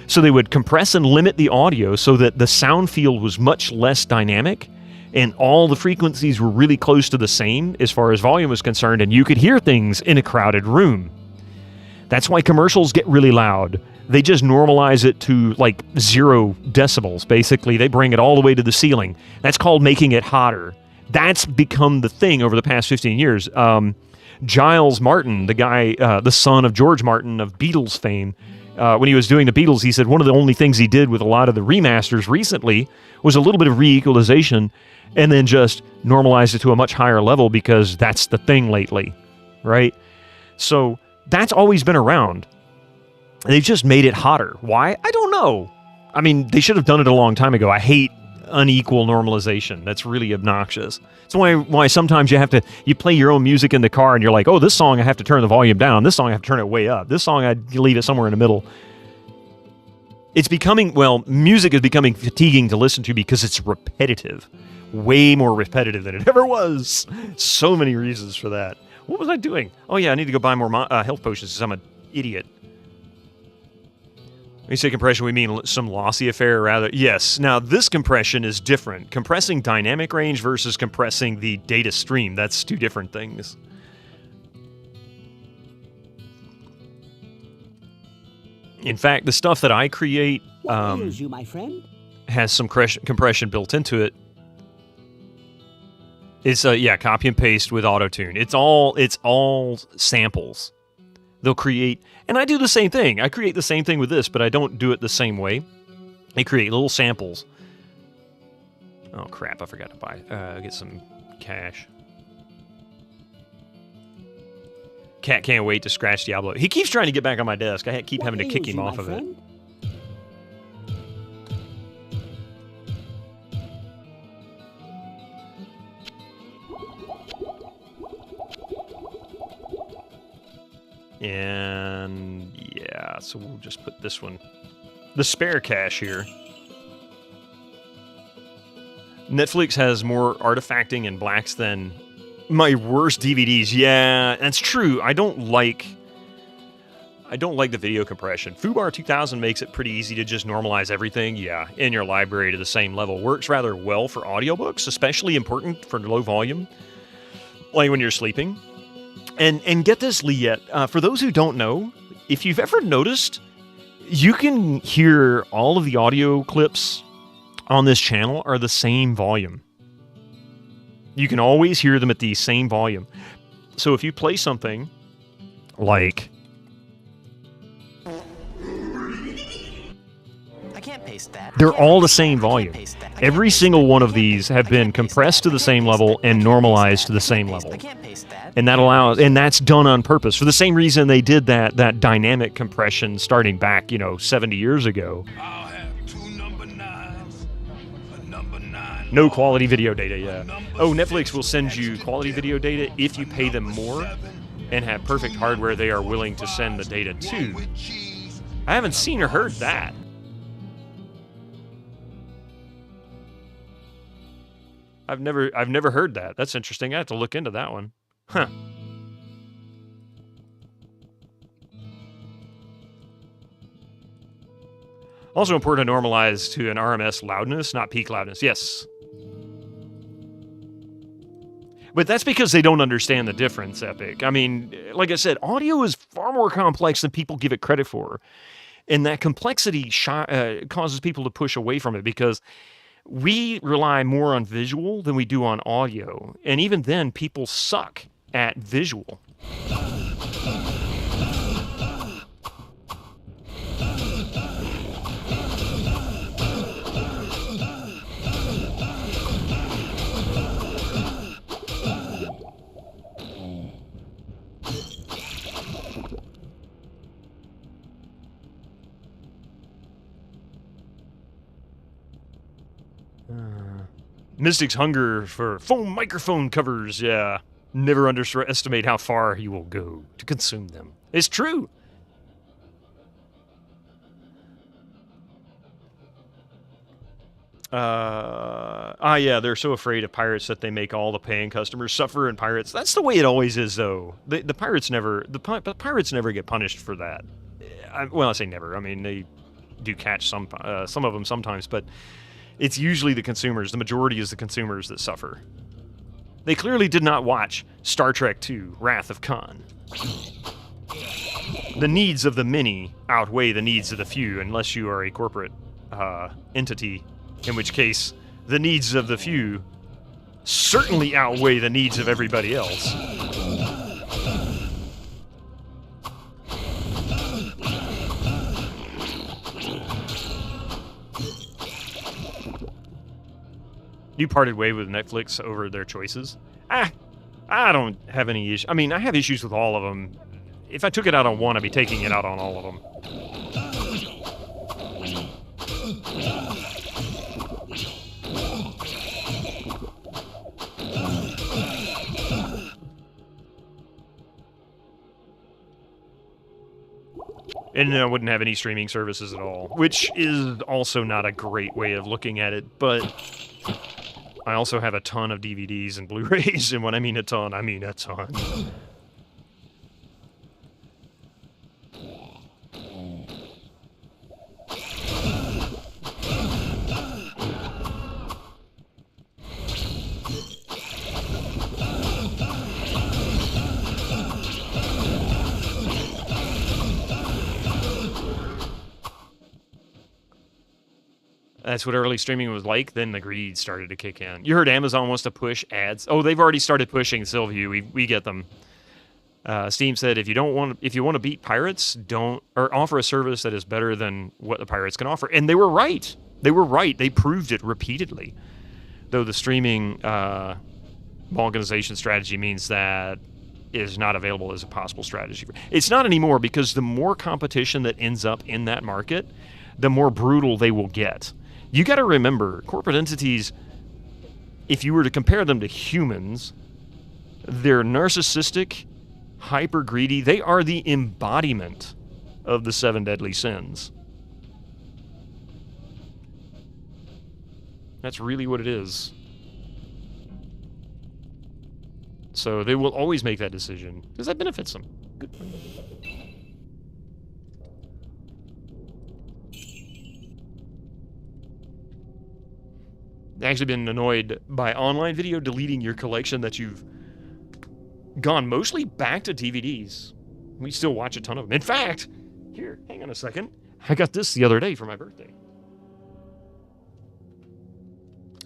So they would compress and limit the audio so that the sound field was much less dynamic, and all the frequencies were really close to the same as far as volume was concerned, and you could hear things in a crowded room. That's why commercials get really loud. They just normalize it to like 0 decibels, basically. They bring it all the way to the ceiling. That's called making it hotter. That's become the thing over the past 15 years. Giles Martin, the guy, the son of George Martin of Beatles fame, when he was doing the Beatles, he said one of the only things he did with a lot of the remasters recently was a little bit of re-equalization and then just normalized it to a much higher level because that's the thing lately, right? So that's always been around. They've just made it hotter. Why? I don't know. I mean, they should have done it a long time ago. I hate unequal normalization. That's really obnoxious. It's why sometimes you play your own music in the car and you're like, oh, this song I have to turn the volume down. This song I have to turn it way up. This song I leave it somewhere in the middle. It's becoming, music is becoming fatiguing to listen to because it's repetitive. Way more repetitive than it ever was. So many reasons for that. What was I doing? Oh yeah, I need to go buy more health potions because I'm an idiot. When you say compression, we mean some lossy affair, rather. Yes. Now, this compression is different. Compressing dynamic range versus compressing the data stream. That's two different things. In fact, the stuff that I create you, my friend? has some compression built into it. It's yeah, copy and paste with auto-tune. It's all samples. They'll create, and I do the same thing. I create the same thing with this, but I don't do it the same way. They create little samples. Oh crap! I forgot to buy. Get some cash. Cat can't wait to scratch Diablo. He keeps trying to get back on my desk. I keep having to kick him off of it. And yeah, so we'll just put this one, the spare cache here. Netflix has more artifacting and blacks than my worst DVDs. Yeah, that's true. I don't like the video compression. Fubar 2000 makes it pretty easy to just normalize everything, yeah, in your library to the same level. Works rather well for audiobooks, especially important for low volume, like when you're sleeping. And get this, Liette, for those who don't know, if you've ever noticed, you can hear all of the audio clips on this channel are the same volume. You can always hear them at the same volume. So if you play something like... They're all the same volume. Every single one of these have been compressed to the same level and normalized to the same level. And that allows, and that's done on purpose for the same reason they did that dynamic compression starting back, 70 years ago. No quality video data, yeah. Oh, Netflix will send you quality video data if you pay them more and have perfect hardware they are willing to send the data to. I haven't seen or heard that. I've never heard that. That's interesting. I have to look into that one. Huh. Also important to normalize to an RMS loudness, not peak loudness. Yes. But that's because they don't understand the difference, Epic. I mean, like I said, audio is far more complex than people give it credit for. And that complexity causes people to push away from it because we rely more on visual than we do on audio. And even then, people suck at visual. Mystic's hunger for foam microphone covers, yeah. Never underestimate how far he will go to consume them. It's true. Yeah, they're so afraid of pirates that they make all the paying customers suffer, and pirates. That's the way it always is, though. The pirates never get punished for that. Well, I say never. I mean, they do catch some of them sometimes, but it's usually the consumers. The majority is the consumers that suffer. They clearly did not watch Star Trek II: Wrath of Khan. The needs of the many outweigh the needs of the few, unless you are a corporate entity, in which case the needs of the few certainly outweigh the needs of everybody else. You parted way with Netflix over their choices? I don't have any issues. I mean, I have issues with all of them. If I took it out on one, I'd be taking it out on all of them. And I wouldn't have any streaming services at all, which is also not a great way of looking at it, but I also have a ton of DVDs and Blu-rays, and when I mean a ton, I mean a ton. That's what early streaming was like. Then the greed started to kick in. You heard Amazon wants to push ads. Oh, they've already started pushing Sylview. We get them. Steam said if you want to beat pirates, don't or offer a service that is better than what the pirates can offer. And they were right. They were right. They proved it repeatedly. Though the streaming balkanization strategy means that is not available as a possible strategy. It's not anymore because the more competition that ends up in that market, the more brutal they will get. You got to remember, corporate entities, if you were to compare them to humans, they're narcissistic, hyper greedy. They are the embodiment of the 7 deadly sins. That's really what it is. So they will always make that decision because that benefits them. Good for them. Actually been annoyed by online video deleting your collection that you've gone mostly back to DVDs. We still watch a ton of them. In fact, here, hang on a second. I got this the other day for my birthday.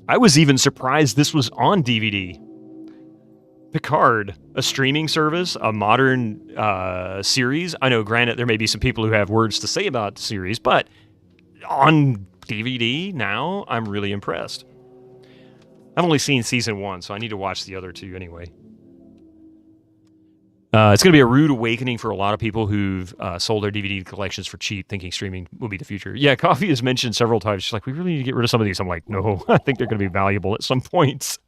I was even surprised this was on DVD. Picard, a streaming service, a modern series. I know, granted, there may be some people who have words to say about the series, but on DVD now, I'm really impressed. I've only seen season 1, so I need to watch the other 2 anyway. It's going to be a rude awakening for a lot of people who've sold their DVD collections for cheap, thinking streaming will be the future. Yeah, Coffee has mentioned several times, she's like, we really need to get rid of some of these. I'm like, no, I think they're going to be valuable at some points.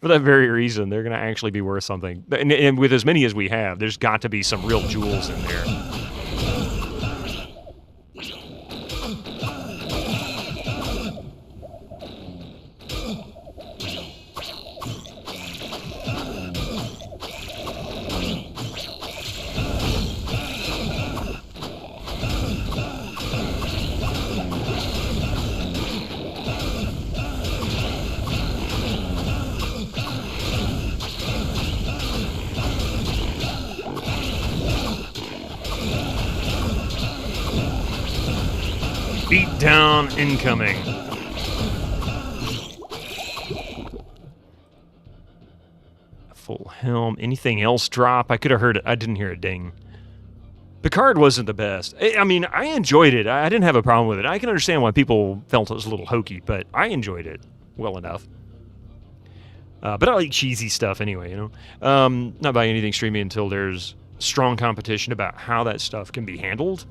For that very reason, they're going to actually be worth something. And with as many as we have, there's got to be some real jewels in there. Beat down incoming. Full helm. Anything else drop? I could have heard it. I didn't hear a ding. Picard wasn't the best. I mean, I enjoyed it. I didn't have a problem with it. I can understand why people felt it was a little hokey, but I enjoyed it well enough. But I like cheesy stuff anyway, you know? Not buying anything streaming until there's strong competition about how that stuff can be handled.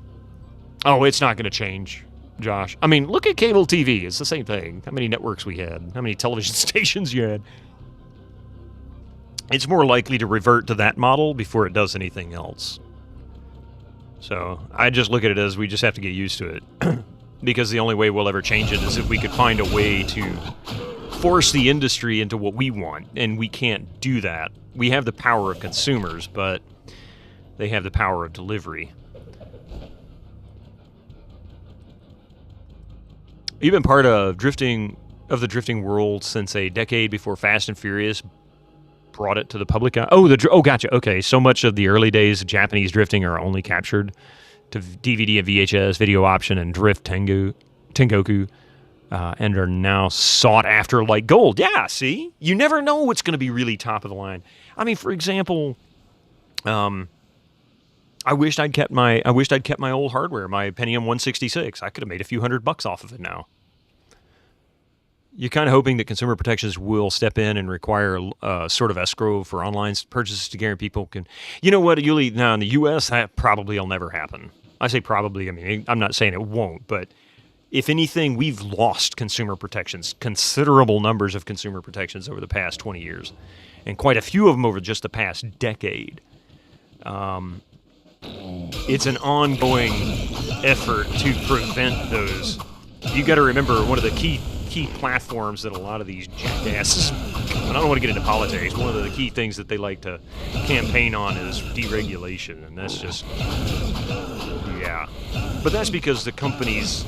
Oh, it's not going to change, Josh. I mean, look at cable TV. It's the same thing. How many networks we had? How many television stations you had? It's more likely to revert to that model before it does anything else. So I just look at it as we just have to get used to it. Because the only way we'll ever change it is if we could find a way to force the industry into what we want. And we can't do that. We have the power of consumers, but they have the power of delivery. You've been part of the drifting world since a decade before Fast and Furious brought it to the public. Oh, gotcha. Okay, so much of the early days of Japanese drifting are only captured to DVD and VHS, video option, and drift Tengoku, and are now sought after like gold. Yeah, see? You never know what's going to be really top of the line. I mean, for example, I wished I'd kept my old hardware, my Pentium 166. I could have made a few $100 off of it now. You're kind of hoping that consumer protections will step in and require a sort of escrow for online purchases to guarantee people can... You know what, Yuli? Now, in the U.S., that probably will never happen. I say probably. I mean, I'm not saying it won't, but if anything, we've lost consumer protections, considerable numbers of consumer protections over the past 20 years, and quite a few of them over just the past decade. It's an ongoing effort to prevent those. You got to remember, one of the key platforms that a lot of these jackasses, and I don't want to get into politics, one of the key things that they like to campaign on is deregulation, and that's just, yeah. But that's because the companies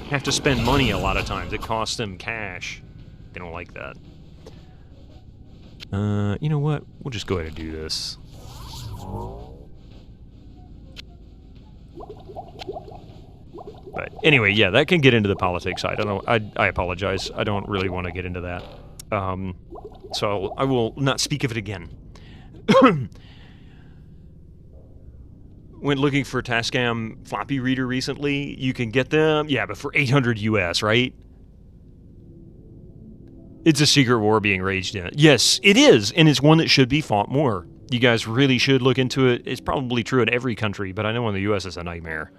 have to spend money a lot of times. It costs them cash. They don't like that. You know what? We'll just go ahead and do this. But anyway, yeah, that can get into the politics. I don't know. I apologize. I don't really want to get into that. So I will not speak of it again. Went looking for Tascam floppy reader recently. You can get them, yeah, but for 800 US, right? It's a secret war being waged in it. Yes, it is, and it's one that should be fought more. You guys really should look into it. It's probably true in every country, but I know in the US it's a nightmare.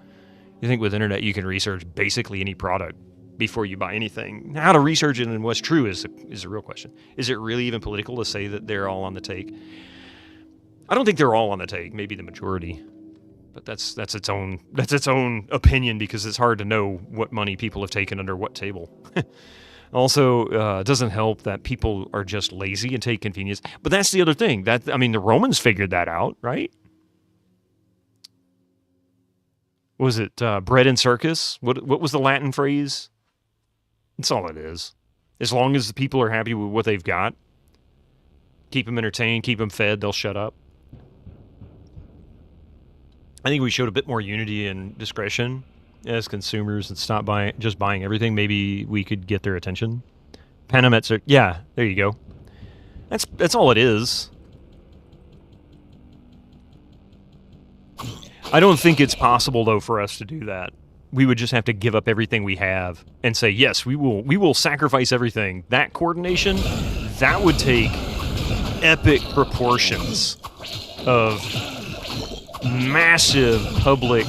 You think with internet you can research basically any product before you buy anything. How to research it and what's true is a real question. Is it really even political to say that they're all on the take? I don't think they're all on the take, maybe the majority. But that's its own opinion, because it's hard to know what money people have taken under what table. Also, it doesn't help that people are just lazy and take convenience. But that's the other thing. The Romans figured that out, right? Was it bread and circus? What was the Latin phrase? That's all it is. As long as the people are happy with what they've got, keep them entertained, keep them fed, they'll shut up. I think we showed a bit more unity and discretion as consumers and stop just buying everything. Maybe we could get their attention. Panamet, yeah, there you go. That's all it is. I don't think it's possible, though, for us to do that. We would just have to give up everything we have and say, yes, we will sacrifice everything. That coordination, that would take epic proportions of massive public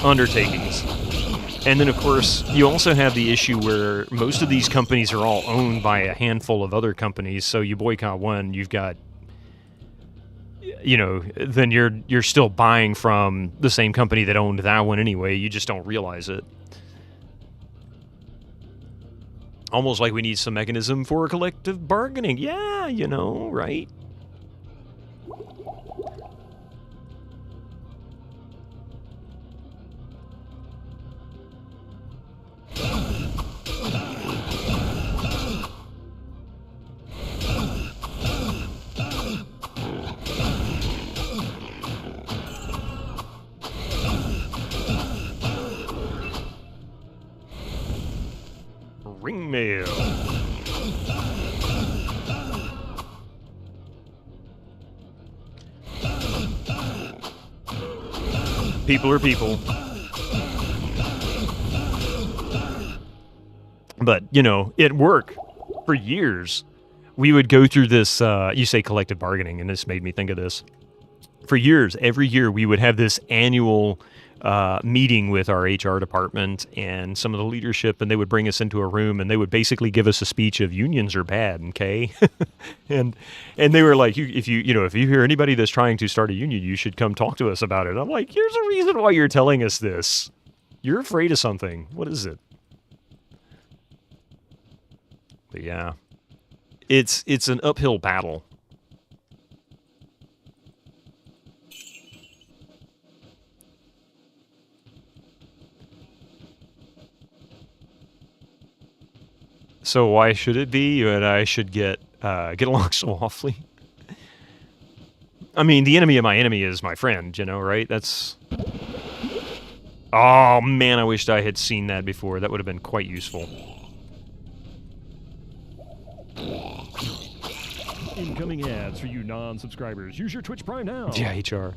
undertakings. And then, of course, you also have the issue where most of these companies are all owned by a handful of other companies, so you boycott one, you've got, then you're still buying from the same company that owned that one anyway, you just don't realize it. Almost like we need some mechanism for collective bargaining. Yeah, right? Ring mail. People are people. But, at work, for years, we would go through this, you say collective bargaining, and this made me think of this. For years, every year, we would have this annual meeting with our HR department and some of the leadership, and they would bring us into a room, and they would basically give us a speech of unions are bad, okay? and they were like, if you hear anybody that's trying to start a union, you should come talk to us about it. I'm like, here's a reason why you're telling us this. You're afraid of something. What is it? But yeah, it's an uphill battle. So why should it be that I should get along so awfully? I mean, the enemy of my enemy is my friend, right? That's... Oh, man, I wished I had seen that before. That would have been quite useful. Incoming ads for you non-subscribers. Use your Twitch Prime now. Yeah, HR.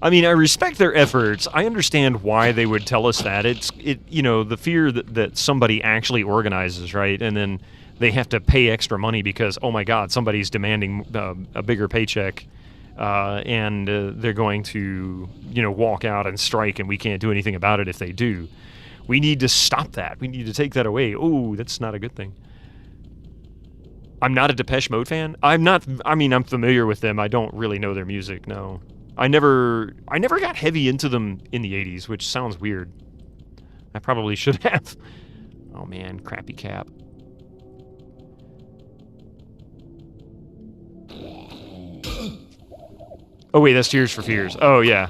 I mean, I respect their efforts. I understand why they would tell us that. The fear that somebody actually organizes, right? And then they have to pay extra money because, oh my God, somebody's demanding a bigger paycheck, and they're going to, walk out and strike, and we can't do anything about it if they do. We need to stop that. We need to take that away. Oh, that's not a good thing. I'm not a Depeche Mode fan. I'm familiar with them. I don't really know their music, no. I never got heavy into them in the 80s, which sounds weird. I probably should have. Oh man, crappy cap. Oh wait, that's Tears for Fears. Oh yeah.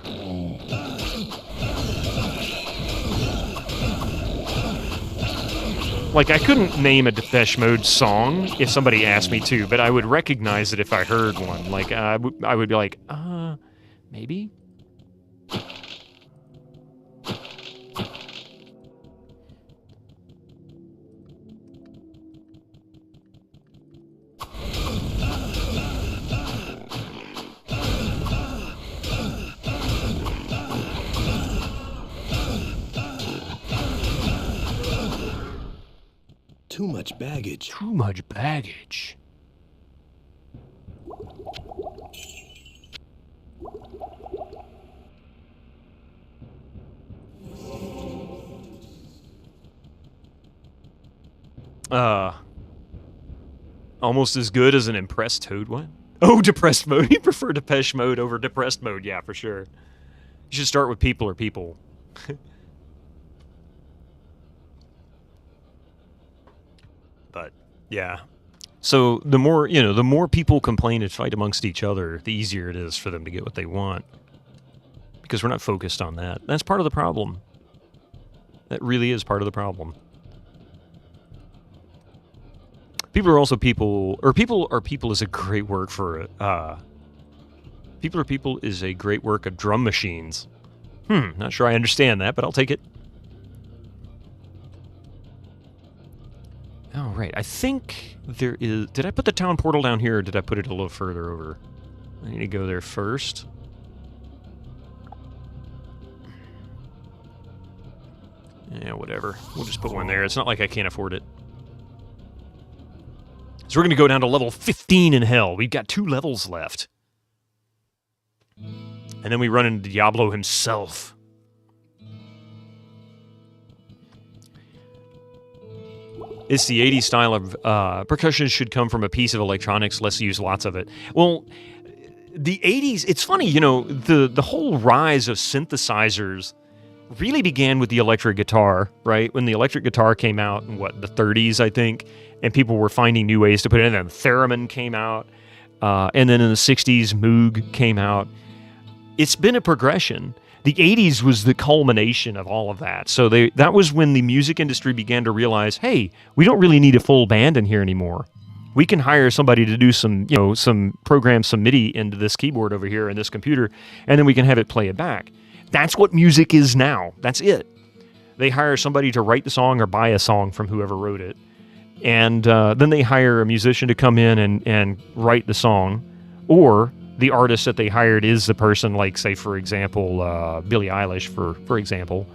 Like, I couldn't name a Depeche Mode song if somebody asked me to, but I would recognize it if I heard one. Like, I would be like, maybe? Too much baggage. Too much baggage. Almost as good as an impressed Toad. What? Oh, depressed mode. You prefer Depeche Mode over depressed mode. Yeah, for sure. You should start with people or people. But, yeah. So the more, the more people complain and fight amongst each other, the easier it is for them to get what they want. Because we're not focused on that. That's part of the problem. That really is part of the problem. People are also people, or people are people is a great work for, people are people is a great work of drum machines. Not sure I understand that, but I'll take it. All right, I think there is, did I put the town portal down here, or did I put it a little further over? I need to go there first. Yeah, whatever. We'll just put one there. It's not like I can't afford it. So we're going to go down to level 15 in hell. We've got 2 levels left. And then we run into Diablo himself. It's the 80s style of percussion should come from a piece of electronics. Let's use lots of it. Well, the 80s, it's funny, the whole rise of synthesizers really began with the electric guitar, right? When the electric guitar came out in, the 30s, I think, and people were finding new ways to put it in. And then theremin came out, and then in the 60s, Moog came out. It's been a progression. The 80s was the culmination of all of that. So that was when the music industry began to realize, hey, we don't really need a full band in here anymore. We can hire somebody to do some program some MIDI into this keyboard over here and this computer, and then we can have it play it back. That's what music is now. That's it. They hire somebody to write the song or buy a song from whoever wrote it. And then they hire a musician to come in and write the song. Or the artist that they hired is the person, like, say, for example, Billie Eilish, for example.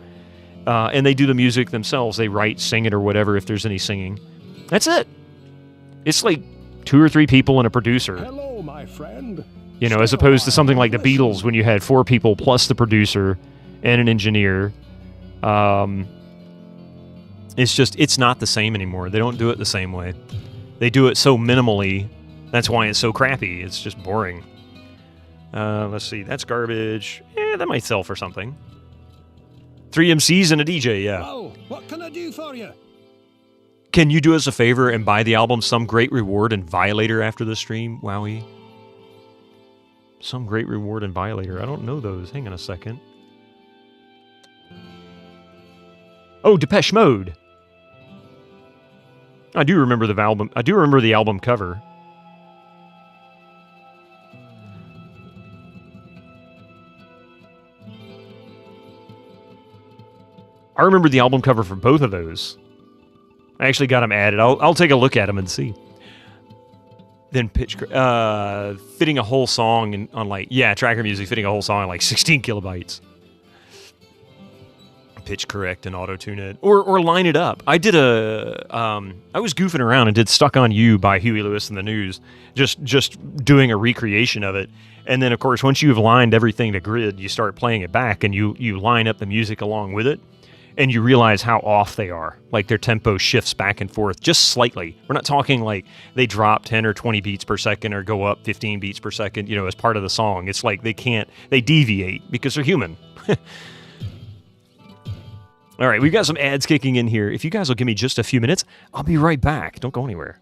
And they do the music themselves. They write, sing it, or whatever, if there's any singing. That's it. It's like 2 or 3 people and a producer. Hello, my friend. As opposed to something like the Beatles when you had 4 people plus the producer and an engineer. It's not the same anymore. They don't do it the same way. They do it so minimally. That's why it's so crappy. It's just boring. Let's see. That's garbage. That might sell for something. 3 MCs and a DJ, yeah. Hello, what can I do for you? Can you do us a favor and buy the album Some Great Reward and Violator after the stream, Wowie? Some Great Reward and Violator. I don't know those. Hang on a second. Oh, Depeche Mode. I do remember the album. I do remember the album cover. I remember the album cover for both of those. I actually got them added. I'll take a look at them and see. Then fitting a whole song on tracker music, fitting a whole song on like 16 kilobytes. Pitch correct and auto tune it, or line it up. I did I was goofing around and did "Stuck on You" by Huey Lewis and the News, just doing a recreation of it. And then of course once you've lined everything to grid, you start playing it back and you line up the music along with it. And you realize how off they are. Like their tempo shifts back and forth just slightly. We're not talking like they drop 10 or 20 beats per second or go up 15 beats per second, as part of the song. It's like they deviate because they're human. All right, we've got some ads kicking in here. If you guys will give me just a few minutes, I'll be right back. Don't go anywhere.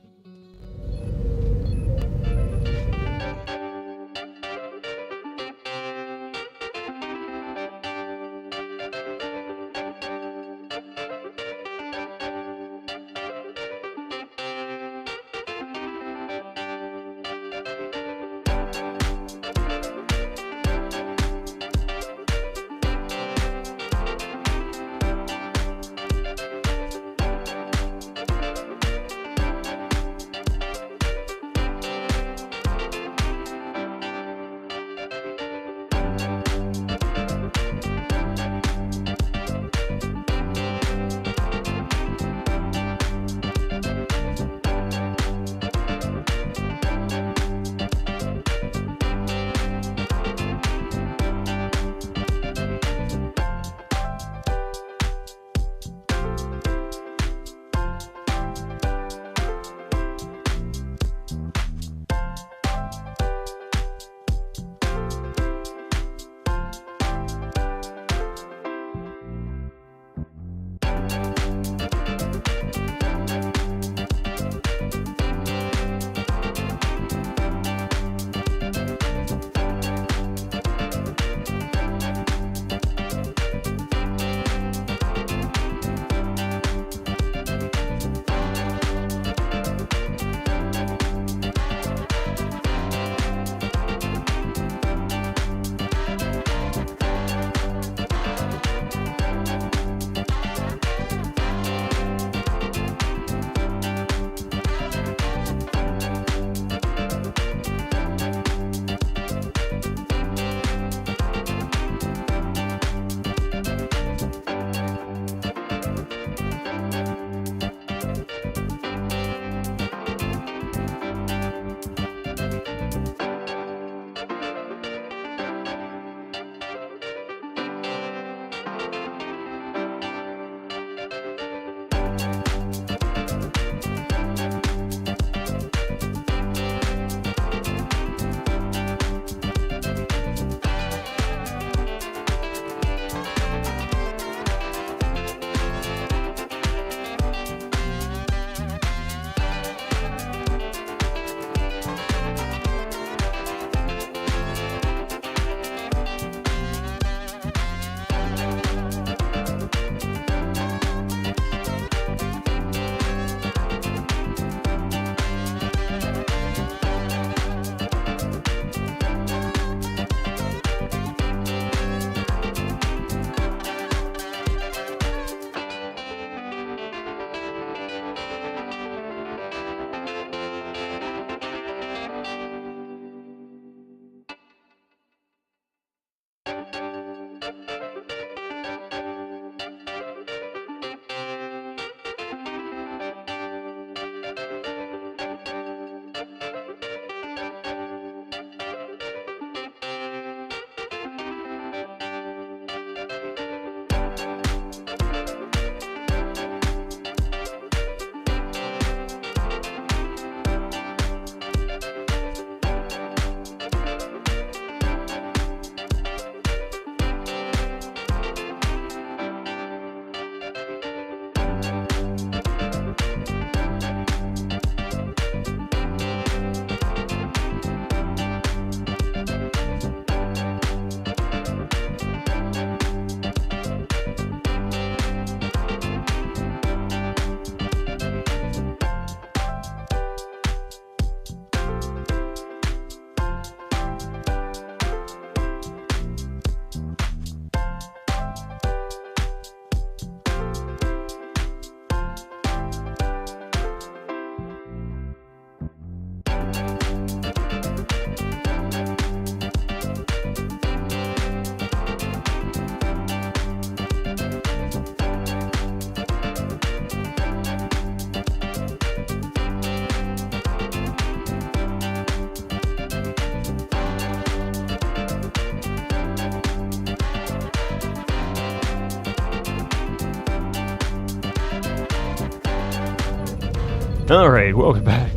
All right, welcome back.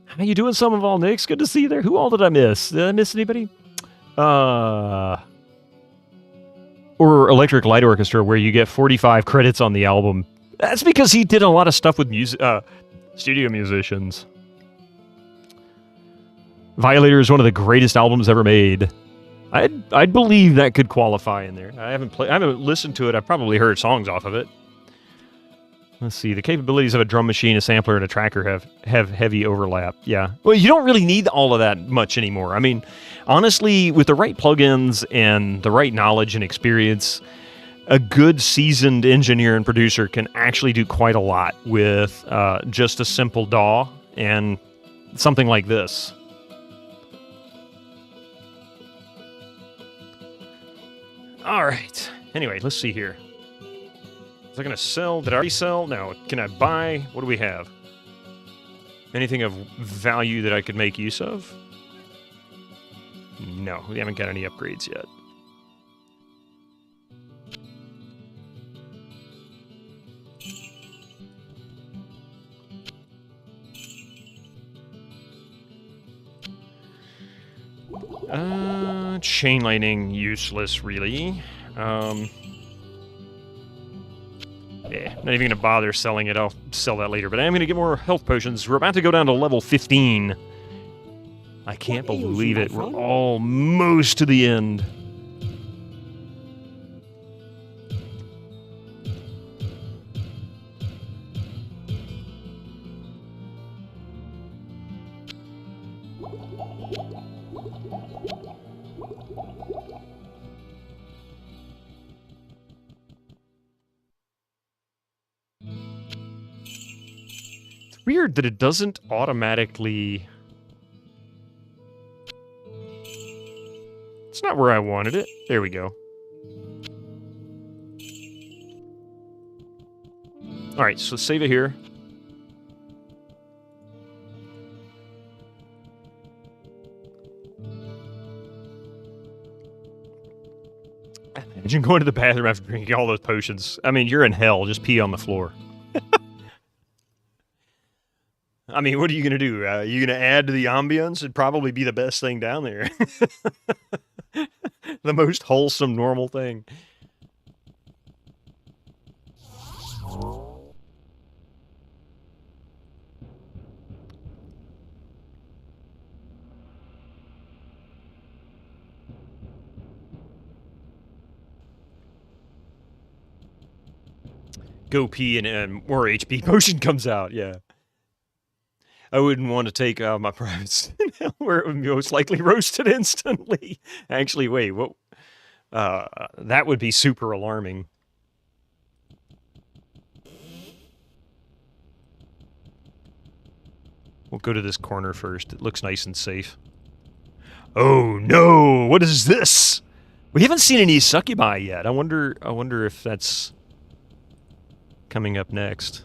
How you doing, some of all, Nicks? Good to see you there. Who all did I miss? Did I miss anybody? Or Electric Light Orchestra, where you get 45 credits on the album. That's because he did a lot of stuff with studio musicians. Violator is one of the greatest albums ever made. I'd believe that could qualify in there. I haven't listened to it. I've probably heard songs off of it. Let's see. The capabilities of a drum machine, a sampler, and a tracker have heavy overlap. Yeah. Well, you don't really need all of that much anymore. I mean, honestly, with the right plugins and the right knowledge and experience, a good seasoned engineer and producer can actually do quite a lot with just a simple DAW and something like this. All right. Anyway, let's see here. Was I going to sell? Did I already sell? No. Can I buy? What do we have? Anything of value that I could make use of? No, we haven't got any upgrades yet. Chain lightning, useless, really. Yeah, not even going to bother selling it. I'll sell that later. But I am going to get more health potions. We're about to go down to level 15. I can't believe it. We're almost to the end. Weird that it doesn't automatically... It's not where I wanted it. There we go. Alright, so save it here. Imagine going to the bathroom after drinking all those potions. I mean, you're in hell. Just pee on the floor. I mean, what are you going to do? You going to add to the ambience? It'd probably be the best thing down there. The most wholesome, normal thing. Go pee and more HP potion comes out, yeah. I wouldn't want to take my privates where it would be most likely roasted instantly. Actually, wait, what? That would be super alarming. We'll go to this corner first. It looks nice and safe. Oh no! What is this? We haven't seen any succubi yet. I wonder if that's coming up next.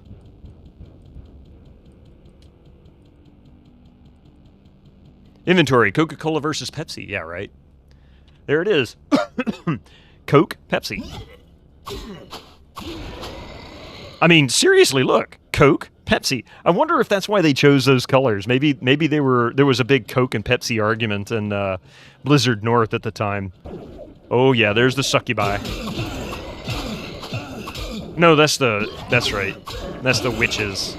Inventory, Coca-Cola versus Pepsi. Yeah, right. There it is. Coke, Pepsi. I mean, seriously, look. Coke, Pepsi. I wonder if that's why they chose those colors. Maybe there was a big Coke and Pepsi argument in Blizzard North at the time. Oh yeah, there's the succubi. No, that's right. That's the witches.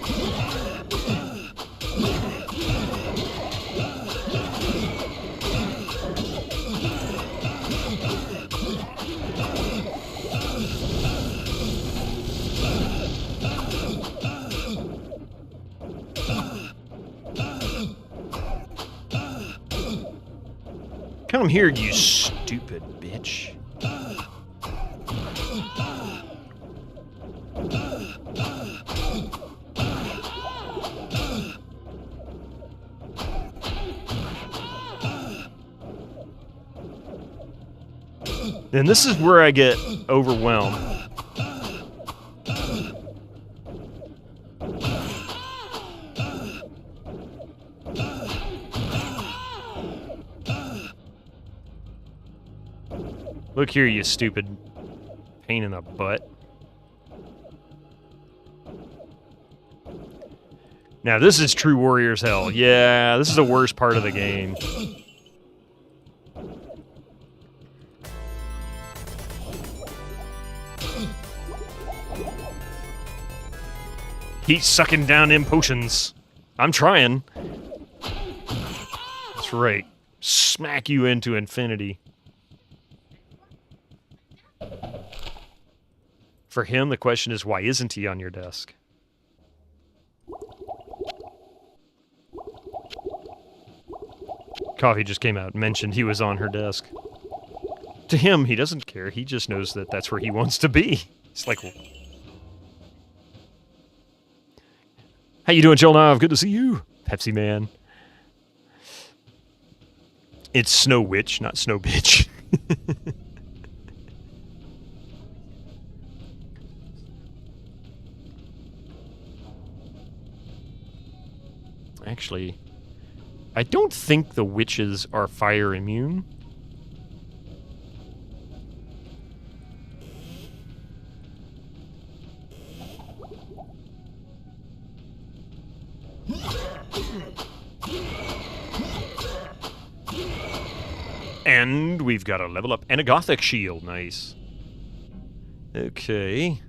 Come here, you stupid bitch. And this is where I get overwhelmed. Look here, you stupid pain in the butt. Now, this is true warrior's hell. Yeah, this is the worst part of the game. He's sucking down them potions. I'm trying. That's right. Smack you into infinity. For him, the question is, why isn't he on your desk? Coffee just came out and mentioned he was on her desk. To him, he doesn't care. He just knows that that's where he wants to be. It's like... How you doing, Chelnav? Good to see you, Pepsi Man. It's Snow Witch, not Snow Bitch. Actually, I don't think the witches are fire immune. And we've got a level up and a gothic shield. Nice. Okay.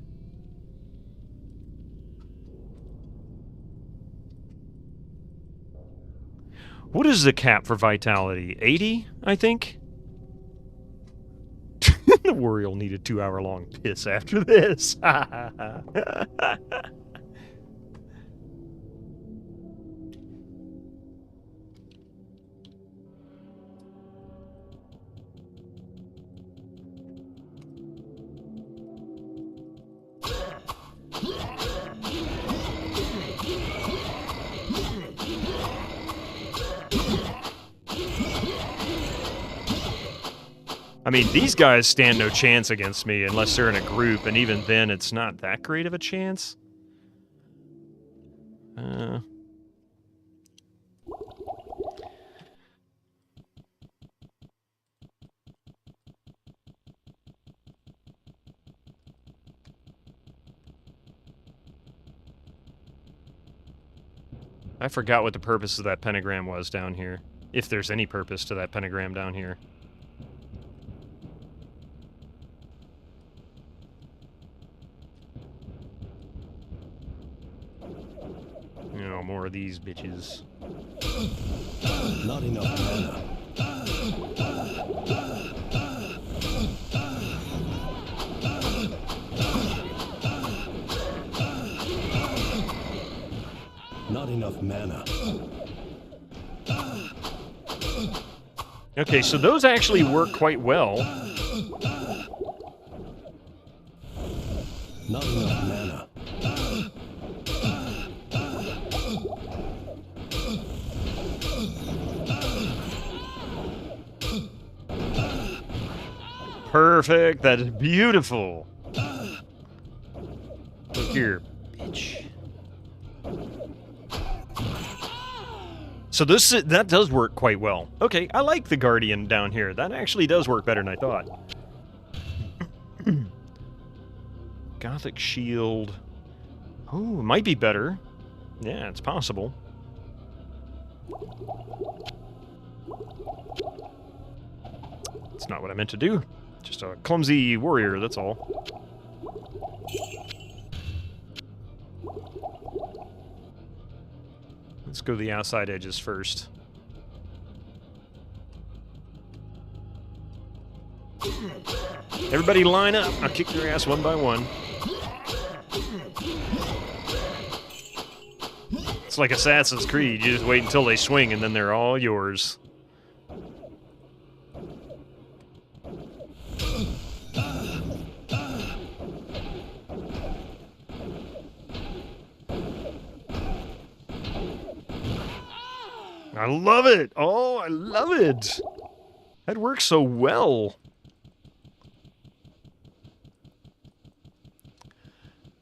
What is the cap for vitality? 80, I think? The warrior will need a 2-hour-long piss after this. I mean, these guys stand no chance against me unless they're in a group, and even then, it's not that great of a chance. I forgot what the purpose of that pentagram was down here. If there's any purpose to that pentagram down here. You know, more of these bitches. Not enough mana. Not enough mana. Okay, so those actually work quite well. Not enough mana. Perfect. That is beautiful. Look here, bitch. So that does work quite well. Okay, I like the Guardian down here. That actually does work better than I thought. Gothic Shield. Oh, it might be better. Yeah, it's possible. It's not what I meant to do. Just a clumsy warrior, that's all. Let's go the outside edges first. Everybody line up. I'll kick your ass one by one. It's like Assassin's Creed. You just wait until they swing and then they're all yours. I love it! Oh, I love it! That works so well.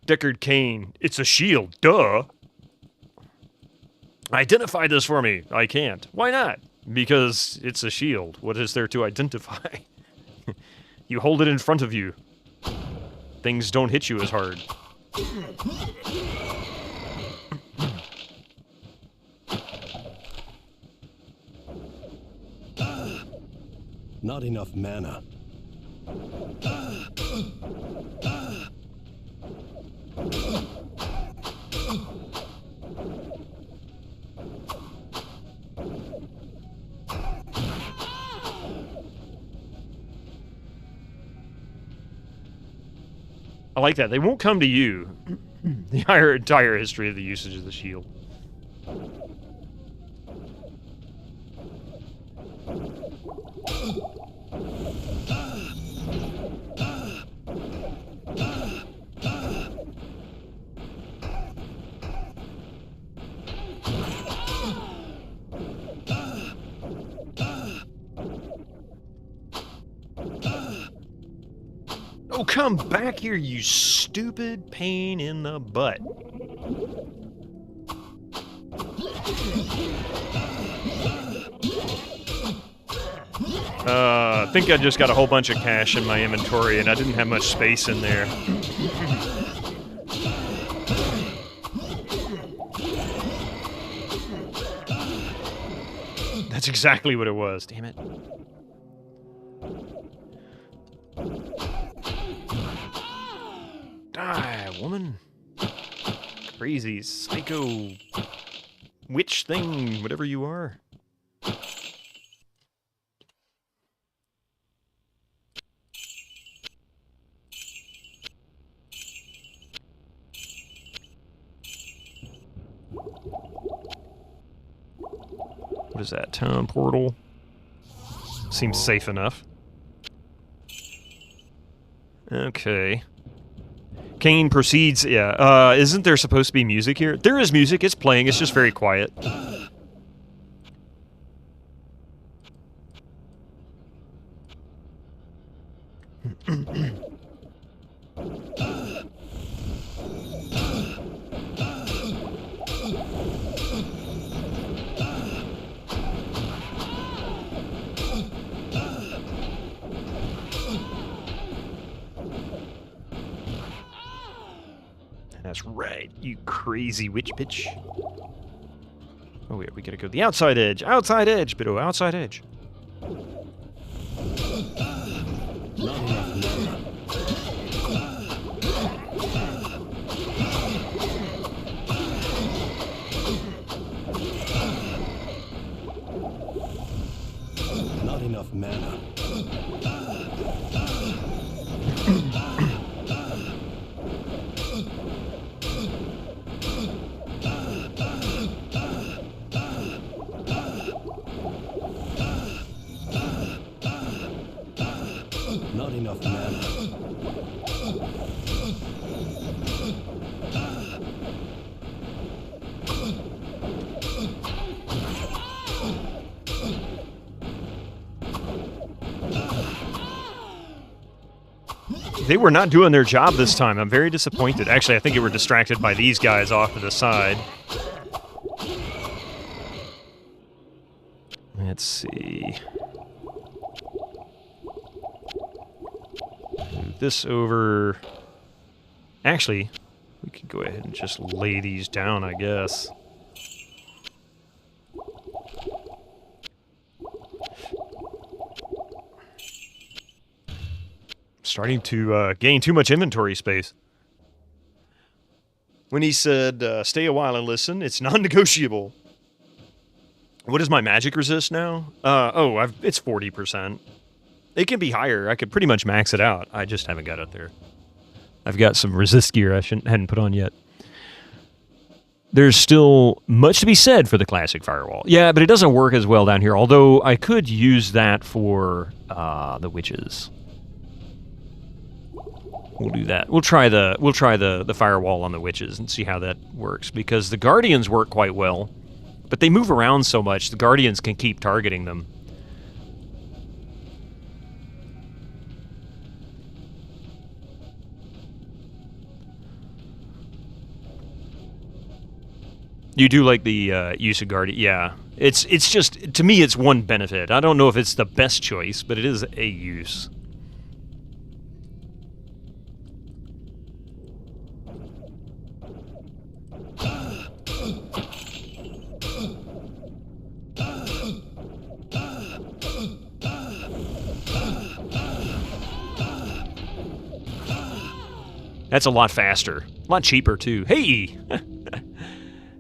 Deckard Cain. It's a shield, duh! Identify this for me. I can't. Why not? Because it's a shield. What is there to identify? You hold it in front of you. Things don't hit you as hard. Not enough mana. I like that. They won't come to you. The entire history of the usage of the shield. Oh, come back here, you stupid pain in the butt. I think I just got a whole bunch of cash in my inventory and I didn't have much space in there. That's exactly what it was, damn it. Die, woman. Crazy, psycho, witch thing, whatever you are. What is that? Town portal? Seems safe enough. Okay. Kane proceeds, yeah. Isn't there supposed to be music here? There is music, it's playing, it's just very quiet. That's right, you crazy witch bitch. Oh yeah, we gotta go the outside edge, Bitto, outside edge. Not enough mana. Not enough mana. They were not doing their job this time. I'm very disappointed. Actually, I think they were distracted by these guys off to the side. Let's see. Move this over. Actually, we could go ahead and just lay these down, I guess. Starting to gain too much inventory space. When he said, stay a while and listen, it's non-negotiable. What is my magic resist now? It's 40%. It can be higher. I could pretty much max it out. I just haven't got it there. I've got some resist gear I hadn't put on yet. There's still much to be said for the classic firewall. Yeah, but it doesn't work as well down here, although I could use that for the witches. We'll do that. We'll try the firewall on the witches and see how that works, because the guardians work quite well, but they move around so much the guardians can keep targeting them. You do like the use of guardian? Yeah, it's just, to me, it's one benefit. I don't know if it's the best choice, but it is a use. That's a lot faster. A lot cheaper, too. Hey!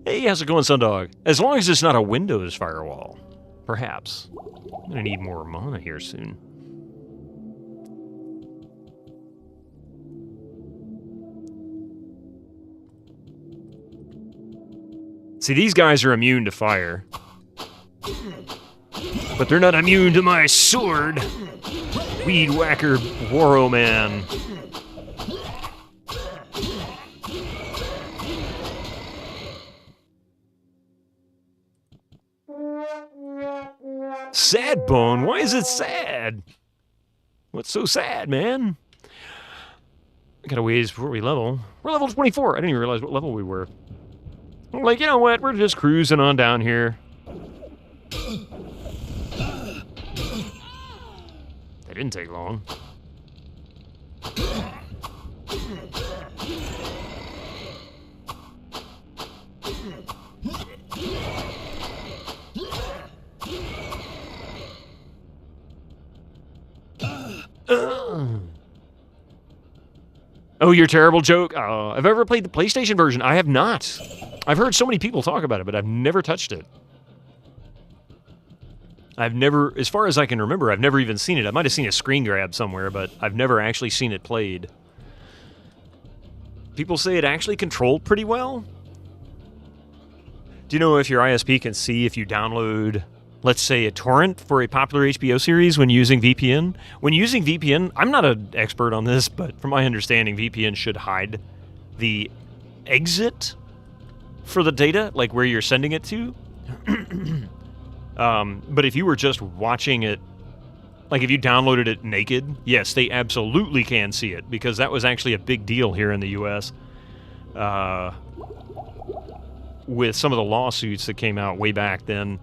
Hey, how's it going, Sundog? As long as it's not a Windows firewall. Perhaps. I'm gonna need more mana here soon. See, these guys are immune to fire. But they're not immune to my sword! Weed Whacker Waro Man. Sad Bone? Why is it sad? What's so sad, man? I got a ways before we level. We're level 24. I didn't even realize what level we were. I'm like, you know what? We're just cruising on down here. That didn't take long. Oh, your terrible joke? I've ever played the PlayStation version. I have not. I've heard so many people talk about it, but I've never touched it. I've never, as far as I can remember, I've never even seen it. I might have seen a screen grab somewhere, but I've never actually seen it played. People say it actually controlled pretty well. Do you know if your ISP can see if you download, let's say, a torrent for a popular HBO series when using VPN? When using VPN, I'm not an expert on this, but from my understanding, VPN should hide the exit for the data, like where you're sending it to. But if you were just watching it, like if you downloaded it naked, yes, they absolutely can see it, because that was actually a big deal here in the U.S. With some of the lawsuits that came out way back then,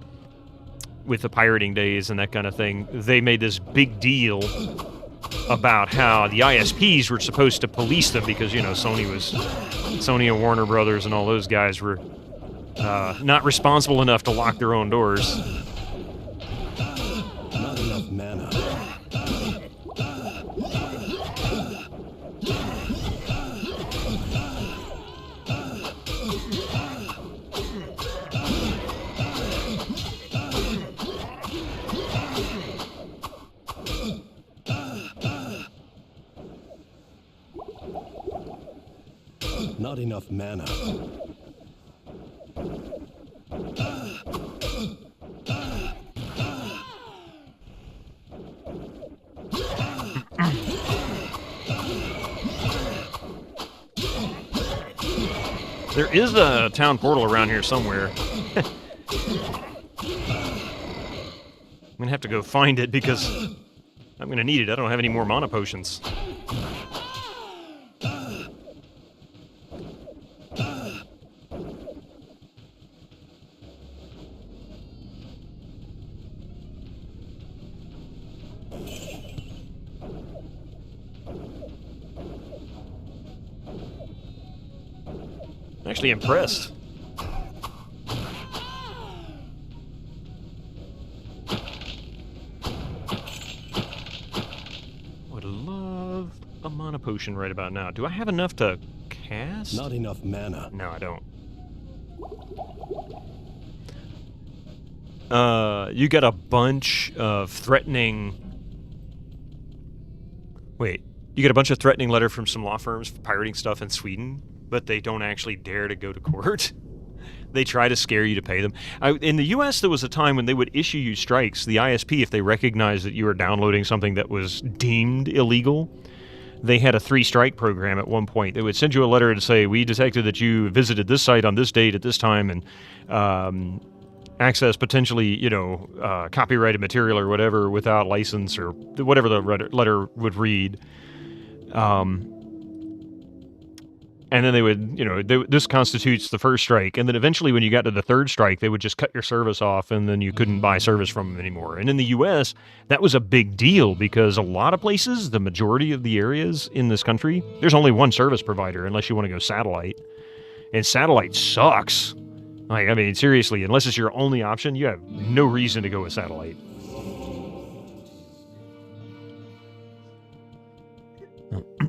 with the pirating days and that kind of thing. They made this big deal about how the ISPs were supposed to police them because, you know, Sony and Warner Brothers and all those guys were not responsible enough to lock their own doors. Not enough mana. Not enough mana. There is a town portal around here somewhere. I'm gonna have to go find it because I'm gonna need it. I don't have any more mana potions. Actually impressed. Would love a mana potion right about now. Do I have enough to cast? Not enough mana. No, I don't. You got a bunch of threatening... Wait. You get a bunch of threatening letter from some law firms for pirating stuff in Sweden, but they don't actually dare to go to court. They try to scare you to pay them. In the U.S., there was a time when they would issue you strikes, the ISP, if they recognized that you were downloading something that was deemed illegal. They had a 3-strike program at one point. They would send you a letter to say, we detected that you visited this site on this date at this time and access potentially, you know, copyrighted material or whatever without license or whatever the letter would read. And then they would, you know, this constitutes the first strike. And then eventually when you got to the 3rd strike, they would just cut your service off and then you couldn't buy service from them anymore. And in the U.S., that was a big deal because a lot of places, the majority of the areas in this country, there's only one service provider unless you want to go satellite. And satellite sucks. Like, I mean, seriously, unless it's your only option, you have no reason to go with satellite.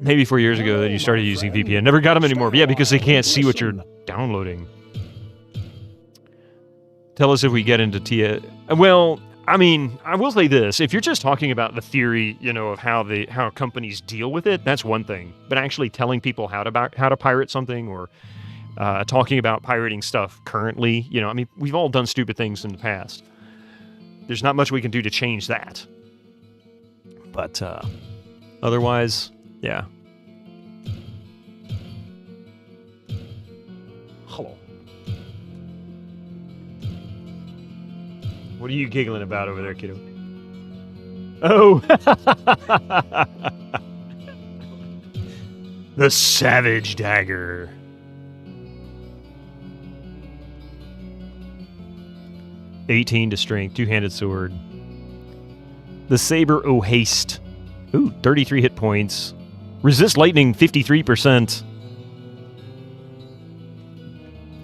Maybe 4 years ago that you started using VPN. Never got them anymore. But yeah, because they can't see what you're downloading. Tell us if we get into Tia. Well, I mean, I will say this. If you're just talking about the theory, you know, of how companies deal with it, that's one thing. But actually telling people how to pirate something or talking about pirating stuff currently, you know, I mean, we've all done stupid things in the past. There's not much we can do to change that. But otherwise, yeah. Hello. What are you giggling about over there, kiddo? Oh! The Savage Dagger. $18 to strength, two-handed sword. The Saber o' Haste. Ooh, 33 hit points. Resist lightning, 53%.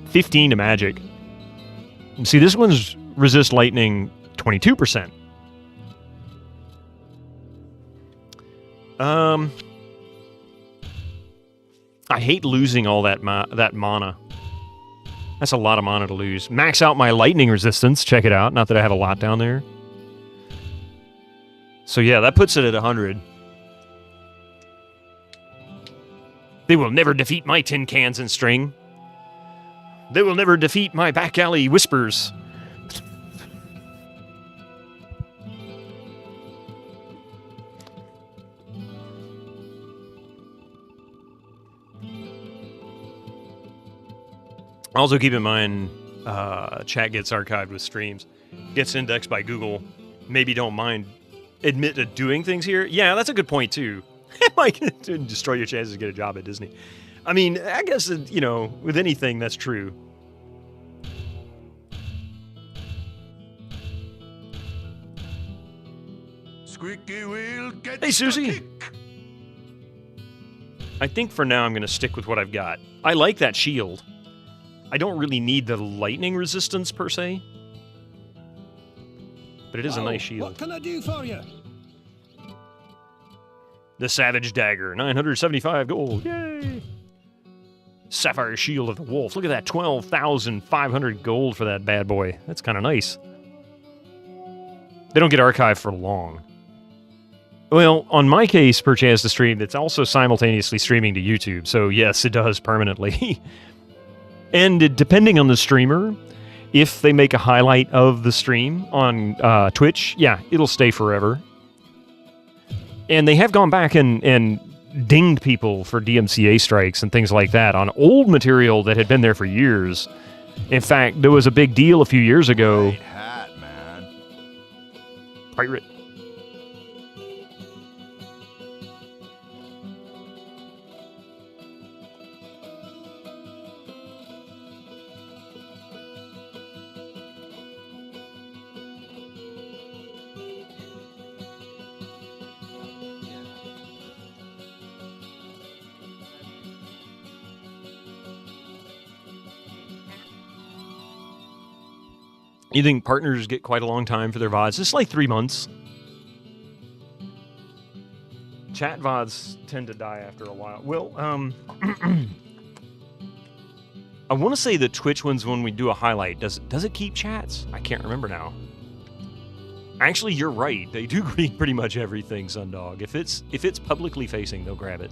15 to magic. See, this one's resist lightning, 22%. I hate losing all that mana. That's a lot of mana to lose. Max out my lightning resistance. Check it out. Not that I have a lot down there. So yeah, that puts it at 100. They will never defeat my tin cans and string. They will never defeat my back alley whispers. Also keep in mind, chat gets archived with streams. Gets indexed by Google. Maybe don't mind admit to doing things here. Yeah, that's a good point, too. It might destroy your chances to get a job at Disney. I mean, I guess, you know, with anything, that's true. Squeaky wheel gets Hey, Susie. I think for now I'm going to stick with what I've got. I like that shield. I don't really need the lightning resistance, per se. But it is a nice shield. What can I do for you? The Savage Dagger, 975 gold. Yay! Sapphire Shield of the Wolf. Look at that, 12,500 gold for that bad boy. That's kind of nice. They don't get archived for long. Well, on my case, purchase the stream, it's also simultaneously streaming to YouTube. So yes, it does permanently. And depending on the streamer, if they make a highlight of the stream on Twitch, yeah, it'll stay forever. And they have gone back and dinged people for DMCA strikes and things like that on old material that had been there for years. In fact, there was a big deal a few years ago. Great hat, man. Pirate. You think partners get quite a long time for their VODs? It's like 3 months. Chat VODs tend to die after a while. Well, I want to say the Twitch ones, when we do a highlight, does it keep chats? I can't remember now. Actually, you're right. They do read pretty much everything, Sundog. If it's publicly facing, they'll grab it.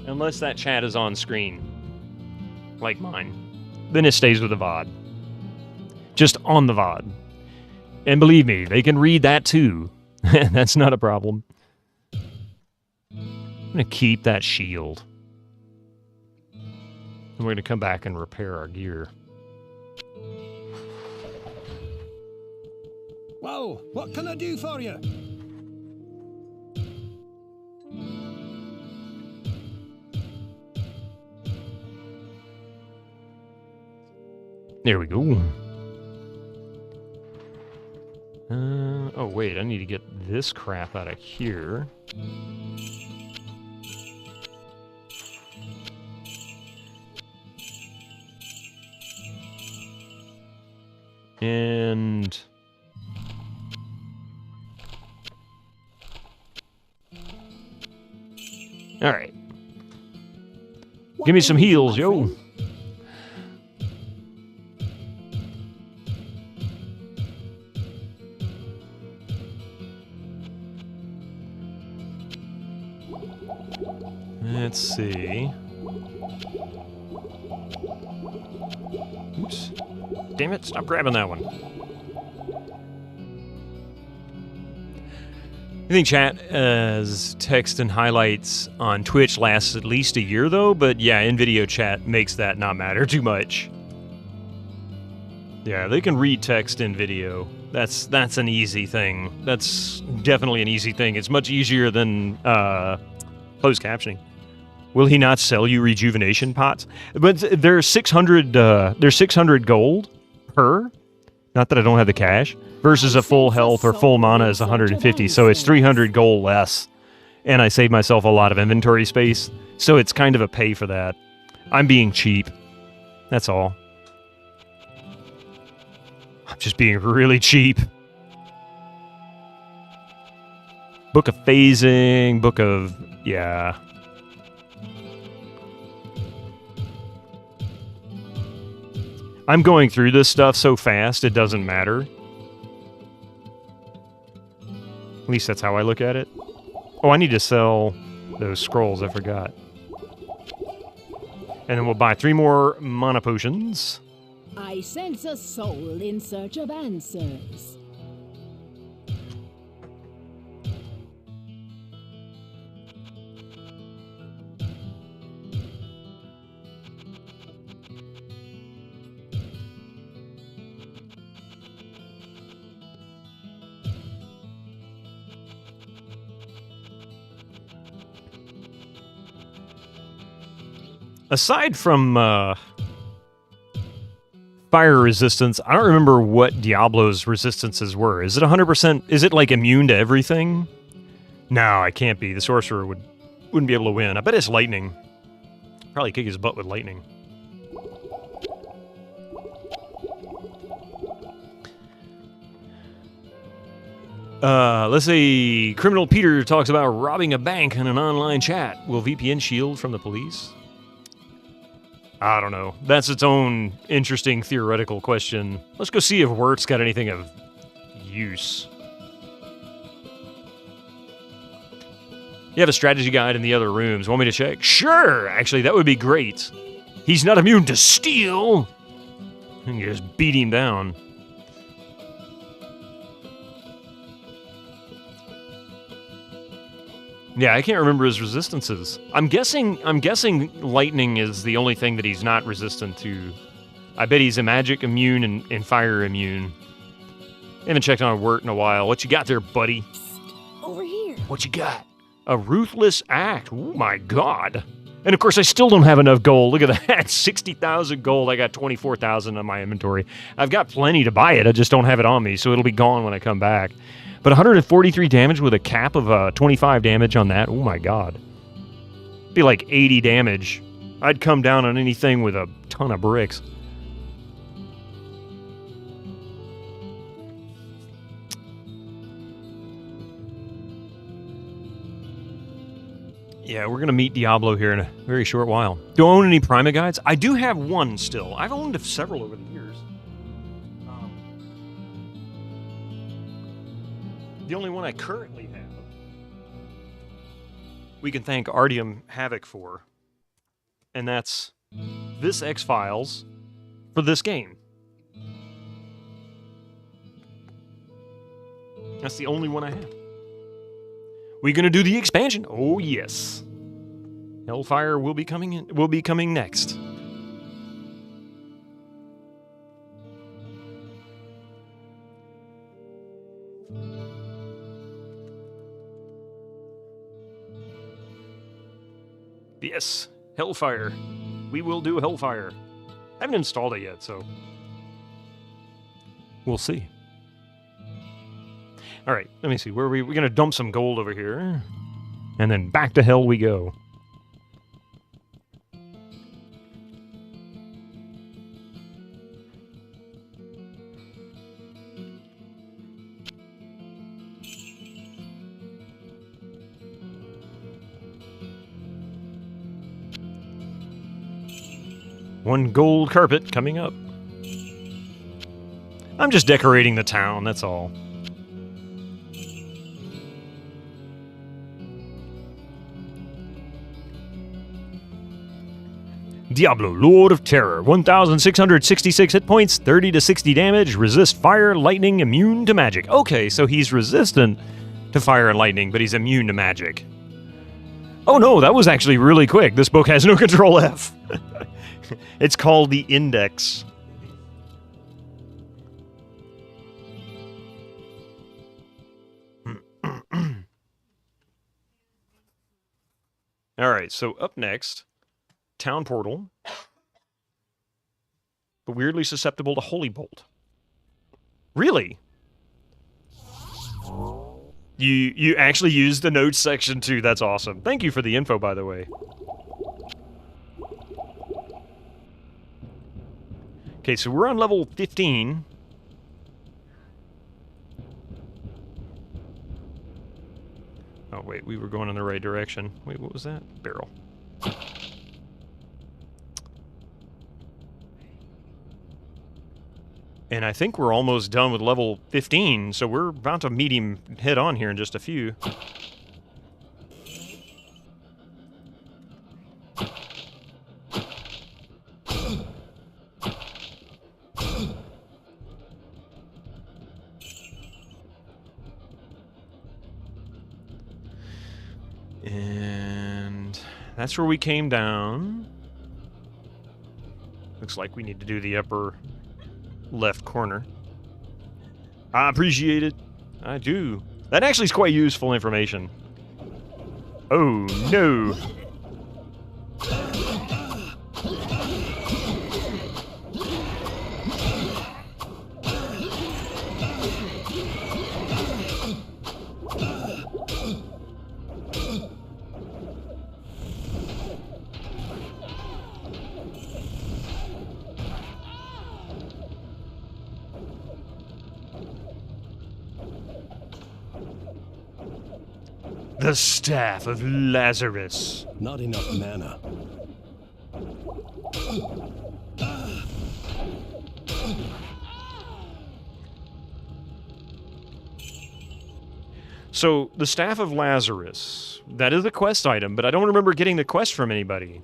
Unless that chat is on screen, like mine, then it stays with the VOD. Just on the VOD. And believe me, they can read that too. That's not a problem. I'm going to keep that shield. And we're going to come back and repair our gear. Well, what can I do for you? There we go. Oh, wait, I need to get this crap out of here. and... Alright. Give me some heals, yo. Let's see. Oops. Damn it, stop grabbing that one. I think chat as text and highlights on Twitch lasts at least a year, though, but yeah, in-video chat makes that not matter too much. Yeah, they can read text in video. That's an easy thing. That's definitely an easy thing. It's much easier than closed captioning. Will he not sell you rejuvenation pots? But there's 600 gold per. Not that I don't have the cash. Versus a full health or full mana is 150, so it's 300 gold less. And I save myself a lot of inventory space, so it's kind of a pay for that. I'm being cheap. That's all. I'm just being really cheap. Book of Phasing, Book of... yeah. I'm going through this stuff so fast, it doesn't matter. At least that's how I look at it. Oh, I need to sell those scrolls, I forgot. And then we'll buy 3 more mana potions. I sense a soul in search of answers. Aside from fire resistance, I don't remember what Diablo's resistances were. Is it 100%? Is it like immune to everything? No, it can't be. The sorcerer wouldn't be able to win. I bet it's lightning. Probably kick his butt with lightning. Let's see. Criminal Peter talks about robbing a bank in an online chat. Will VPN shield from the police? I don't know. That's its own interesting theoretical question. Let's go see if Wirt's got anything of use. You have a strategy guide in the other rooms. Want me to check? Sure! Actually, that would be great. He's not immune to steal! You can just beat him down. Yeah, I can't remember his resistances. I'm guessing lightning is the only thing that he's not resistant to. I bet he's a magic immune and fire immune. Haven't checked on a Wirt in a while. What you got there, buddy? Over here. What you got? A ruthless act. Oh my god. And of course I still don't have enough gold. Look at that. 60,000 gold. I got 24,000 on my inventory. I've got plenty to buy it. I just don't have it on me, so it'll be gone when I come back. But 143 damage with a cap of 25 damage on that. Oh my god. It'd be like 80 damage. I'd come down on anything with a ton of bricks. Yeah, we're going to meet Diablo here in a very short while. Do I own any Prima guides? I do have one still. I've owned several over the years. The only one I currently have, we can thank Artyom Havoc for, and that's this X-Files for this game. That's the only one I have. We gonna do the expansion? Oh yes. Hellfire will be coming in. Will be coming next. Yes, Hellfire. We will do Hellfire. I haven't installed it yet, so we'll see. All right, let me see. Where are we? We're going to dump some gold over here. And then back to hell we go. 1 gold carpet coming up. I'm just decorating the town, that's all. Diablo, Lord of Terror, 1,666 hit points, 30 to 60 damage, resist fire, lightning, immune to magic. Okay, so he's resistant to fire and lightning, but he's immune to magic. Oh no, that was actually really quick. This book has no Control F. It's called the Index. Alright, so up next, Town Portal, but weirdly susceptible to Holy Bolt. Really? You actually used the notes section too. That's awesome. Thank you for the info, by the way. Okay, so we're on level 15. Oh, wait, we were going in the right direction. Wait, what was that? Barrel. And I think we're almost done with level 15, so we're about to meet him head on here in just a few. And that's where we came down. Looks like we need to do the upper left corner. I appreciate it. I do. That actually is quite useful information. Oh, no. The Staff of Lazarus. Not enough mana. So, the Staff of Lazarus. That is a quest item, but I don't remember getting the quest from anybody.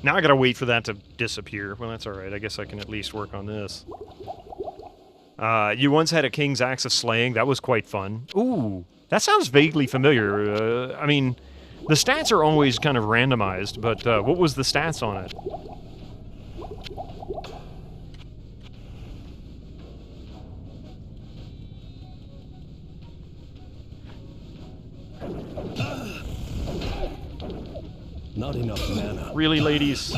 Now I gotta wait for that to disappear. Well, that's alright. I guess I can at least work on this. You once had a King's Axe of Slaying. That was quite fun. Ooh, that sounds vaguely familiar. I mean, the stats are always kind of randomized, but what was the stats on it? Not enough mana. Really, ladies?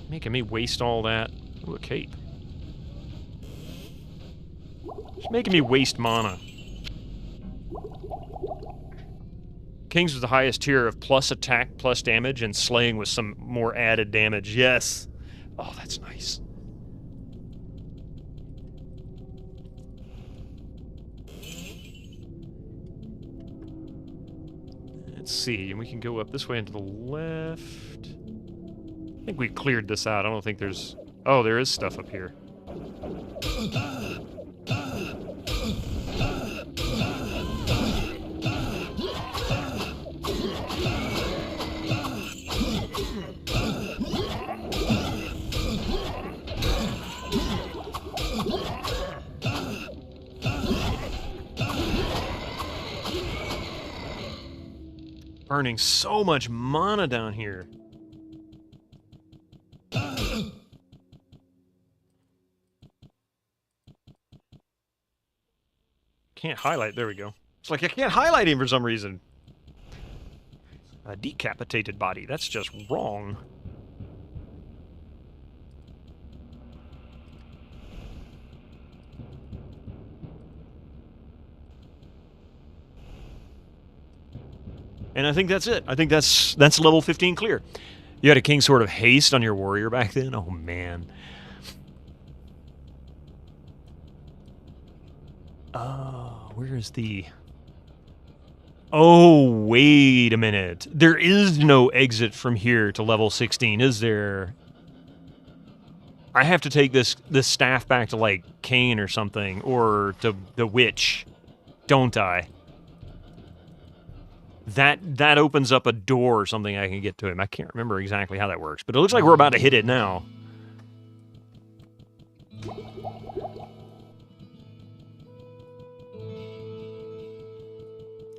Making me waste all that. Ooh, a cape. It's making me waste mana. Kings was the highest tier of plus attack, plus damage, and slaying with some more added damage. Yes. Oh, that's nice. Let's see, and we can go up this way and to the left. I think we cleared this out. I don't think there's... Oh, there is stuff up here. Burning so much mana down here. can't highlight. There we go. It's like I can't highlight him for some reason. A decapitated body. That's just wrong. And I think that's it. I think that's level 15 clear. You had a King Sword of Haste on your warrior back then? Oh, man. Where is the... Oh, wait a minute. There is no exit from here to level 16, is there? I have to take this staff back to, like, Cain or something, or to the witch, don't I? That opens up a door or something I can get to him. I can't remember exactly how that works, but it looks like we're about to hit it now.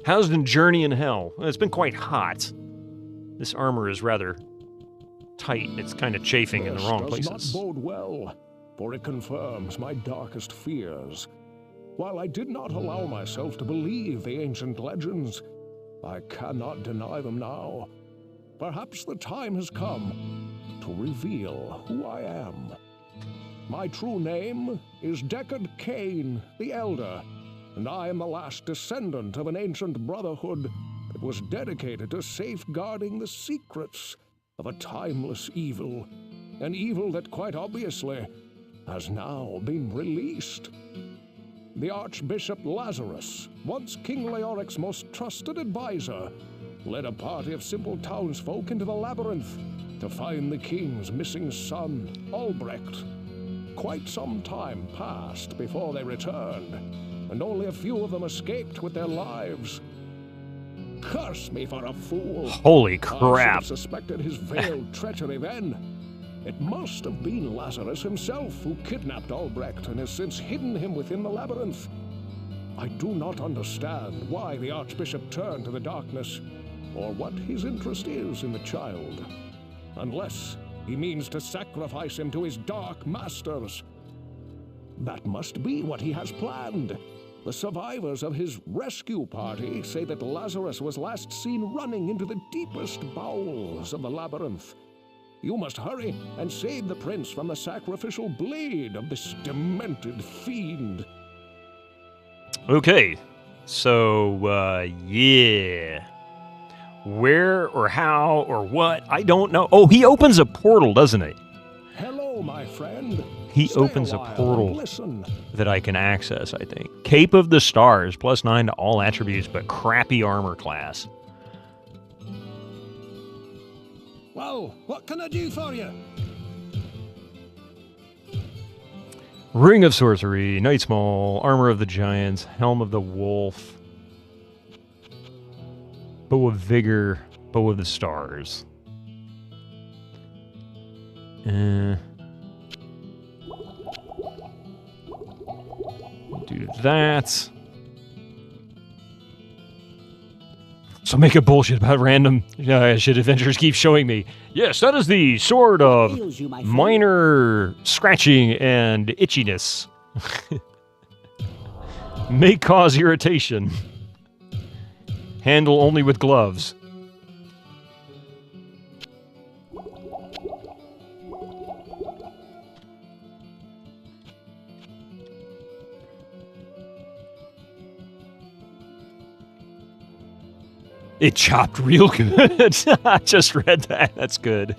How's the journey in hell? Well, it's been quite hot. This armor is rather tight. It's kind of chafing in the wrong places. This does not bode well, for it confirms my darkest fears. While I did not allow myself to believe the ancient legends, I cannot deny them now. Perhaps the time has come to reveal who I am. My true name is Deckard Cain the Elder, and I am the last descendant of an ancient brotherhood that was dedicated to safeguarding the secrets of a timeless evil, an evil that quite obviously has now been released. The Archbishop Lazarus, once King Leoric's most trusted advisor, led a party of simple townsfolk into the labyrinth to find the king's missing son, Albrecht. Quite some time passed before they returned, and only a few of them escaped with their lives. Curse me for a fool! Holy I should crap! have suspected his veiled treachery then. It must have been Lazarus himself who kidnapped Albrecht and has since hidden him within the labyrinth. I do not understand why the Archbishop turned to the darkness, or what his interest is in the child, unless he means to sacrifice him to his dark masters. That must be what he has planned. The survivors of his rescue party say that Lazarus was last seen running into the deepest bowels of the labyrinth. You must hurry and save the prince from the sacrificial blade of this demented fiend. Okay, so, yeah. Where or how or what, I don't know. Oh, he opens a portal, doesn't he? Hello, my friend. He Stay opens a while and portal listen. that I can access, I think. Cape of the Stars, +9 to all attributes, but crappy armor class. Well, what can I do for you? Ring of Sorcery, Knight's Maul, Armor of the Giants, Helm of the Wolf, Bow of Vigor, Bow of the Stars. Do that. So make a bullshit about random shit adventures keep showing me. Yes, that is the sword of minor scratching and itchiness. May cause irritation. Handle only with gloves. It chopped real good. I just read that. That's good.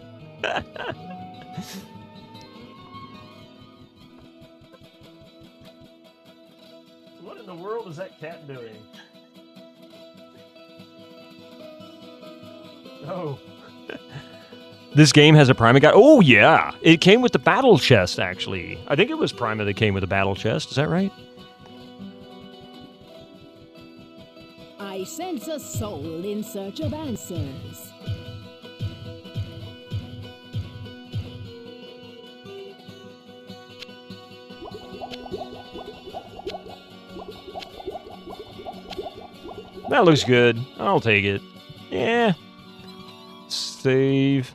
What in the world is that cat doing? Oh. This game has a Prima guide. Oh, yeah. It came with the battle chest, actually. I think it was Prima that came with the battle chest. Is that right? I sense a soul in search of answers. That looks good. I'll take it. Yeah. Save.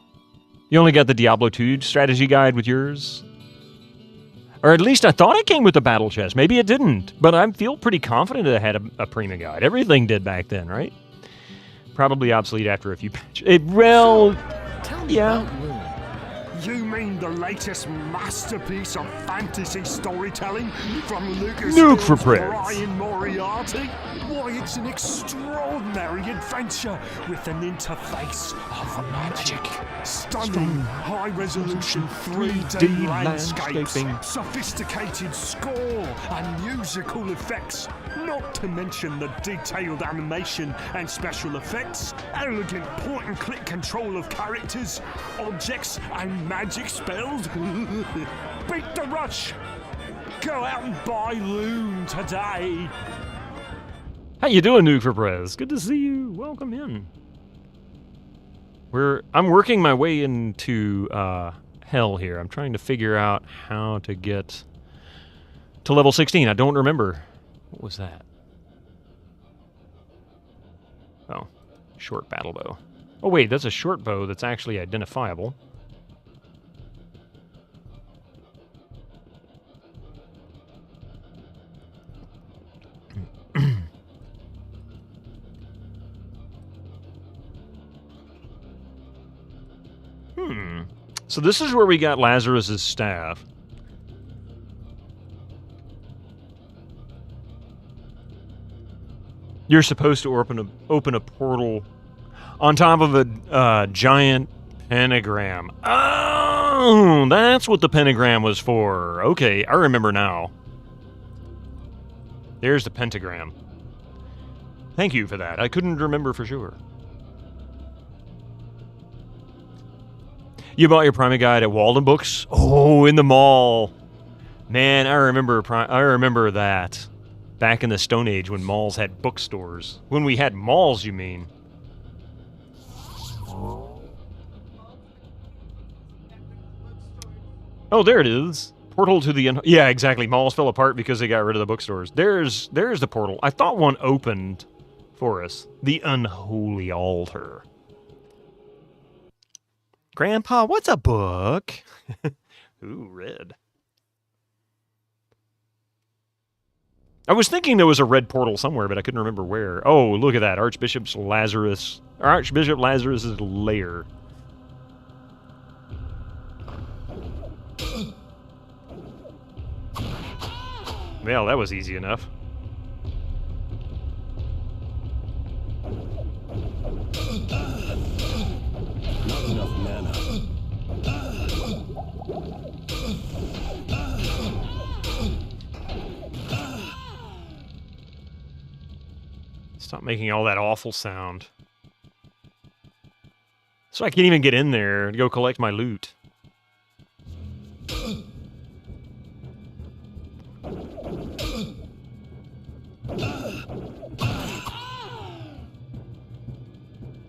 You only got the Diablo 2 strategy guide with yours? Or at least I thought it came with a battle chest. Maybe it didn't. But I feel pretty confident it had a Prima Guide. Everything did back then, right? Probably obsolete after a few patches. Well, yeah. You mean the latest masterpiece of fantasy storytelling from Lucas Nuke for Prez. Brian Moriarty? Why, it's an extraordinary adventure with an interface of magic. Stunning high-resolution 3D landscapes, sophisticated score and musical effects, not to mention the detailed animation and special effects, elegant point-and-click control of characters, objects and magic spells. Beat the rush! Go out and buy Loon today! How you doing, Nuke for Prez? Good to see you. Welcome in. I'm working my way into hell here. I'm trying to figure out how to get to level 16. I don't remember. What was that? Oh, short battle bow. Oh wait, that's a short bow that's actually identifiable. So this is where we got Lazarus's staff. You're supposed to open a portal on top of a giant pentagram. Oh, that's what the pentagram was for. Okay, I remember now. There's the pentagram. Thank you for that. I couldn't remember for sure. You bought your Prima Guide at Walden Books? Oh, in the mall. Man, I remember that. Back in the Stone Age when malls had bookstores. When we had malls, you mean? Oh, there it is. Portal to the... Yeah, exactly. Malls fell apart because they got rid of the bookstores. There's the portal. I thought one opened for us. The Unholy Altar. Grandpa, what's a book? Ooh, red. I was thinking there was a red portal somewhere, but I couldn't remember where. Oh, look at that. Archbishop Lazarus's lair. Well, that was easy enough. Not enough mana. Stop making all that awful sound. So I can't even get in there and go collect my loot.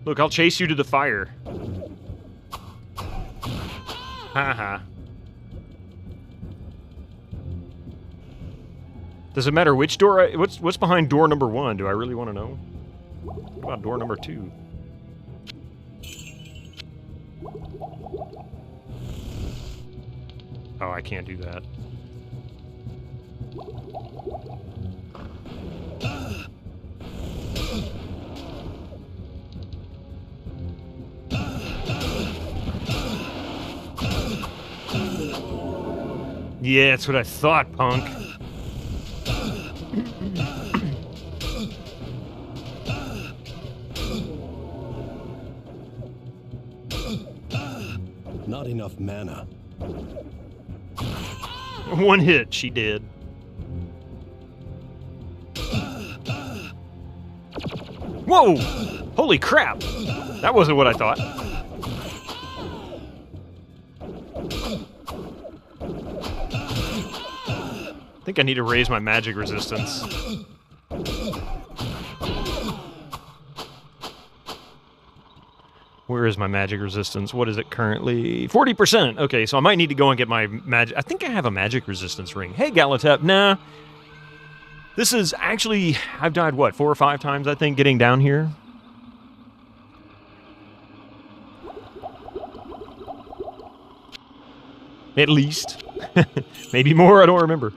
Look, I'll chase you to the fire. Haha. Does it matter which door what's behind door number 1? Do I really want to know? What about door number 2? Oh, I can't do that. Yeah, that's what I thought, punk. Not enough mana. One hit, she did. Whoa! Holy crap! That wasn't what I thought. I think I need to raise my magic resistance. Where is my magic resistance? What is it currently? 40%! Okay, so I might need to go and get my magic... I think I have a magic resistance ring. Hey, Galatep. Nah. This is actually... I've died, what, 4 or 5 times, I think, getting down here? At least. Maybe more, I don't remember.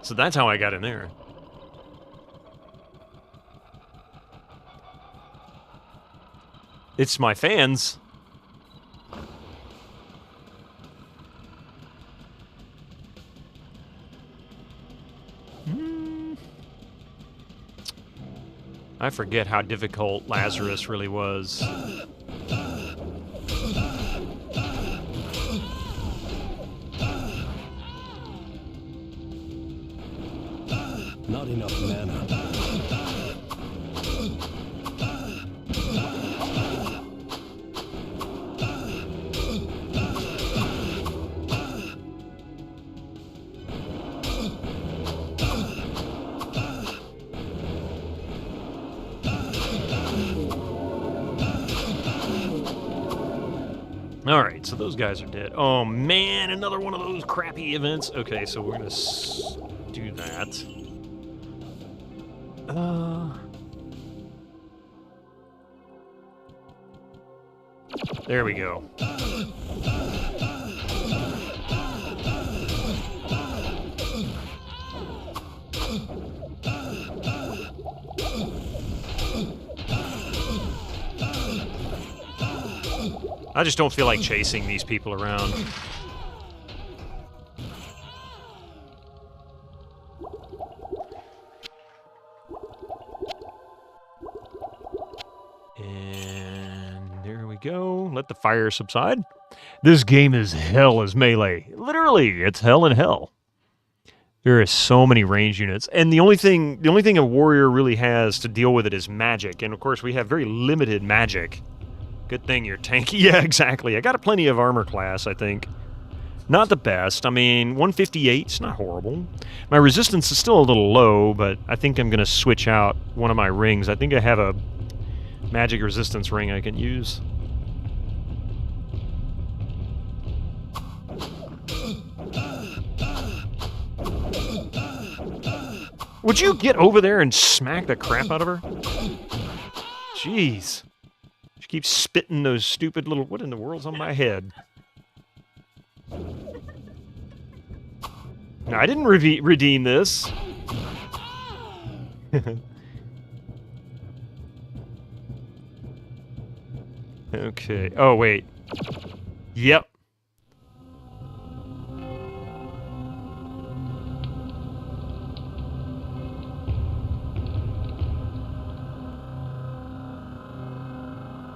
So that's how I got in there. It's my fans. I forget how difficult Lazarus really was. Not enough mana. Alright, so those guys are dead. Oh man, another one of those crappy events. Okay, so we're gonna do that. There we go. I just don't feel like chasing these people around. And there we go. Let the fire subside. This game is hell as melee. Literally, it's hell in hell. There is so many range units, and the only thing a warrior really has to deal with it is magic. And of course, we have very limited magic. Good thing you're tanky. Yeah, exactly. I got a plenty of armor class, I think. Not the best. I mean, 158's not horrible. My resistance is still a little low, but I think I'm going to switch out one of my rings. I think I have a magic resistance ring I can use. Would you get over there and smack the crap out of her? Jeez. She keeps spitting those stupid little... What in the world's on my head? No, I didn't redeem this. Okay. Oh, wait. Yep.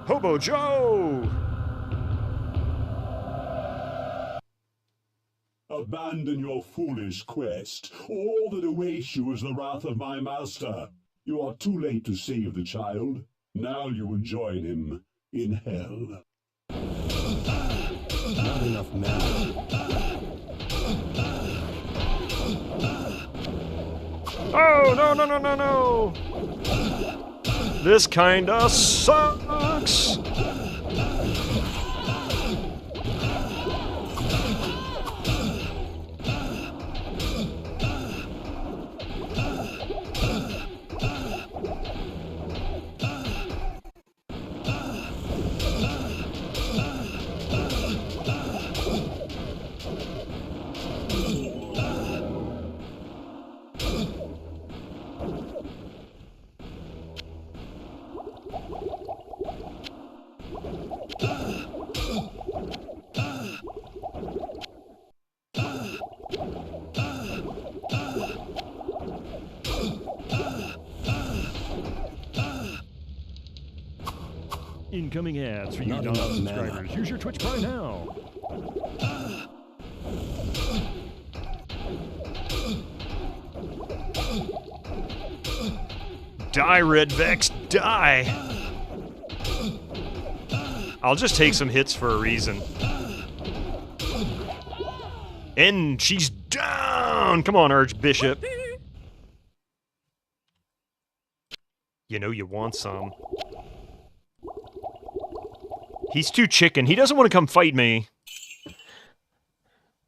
Hobo Joe! Abandon your foolish quest. All that awaits you is the wrath of my master. You are too late to save the child. Now you will join him in hell. Not enough mana. Oh, no, no, no, no, no! This kinda sucks! Incoming ads for you non-subscribers. Use your Twitch Prime now. Die, Red Vex, die! I'll just take some hits for a reason. And she's down! Come on, Archbishop. You know you want some. He's too chicken. He doesn't want to come fight me.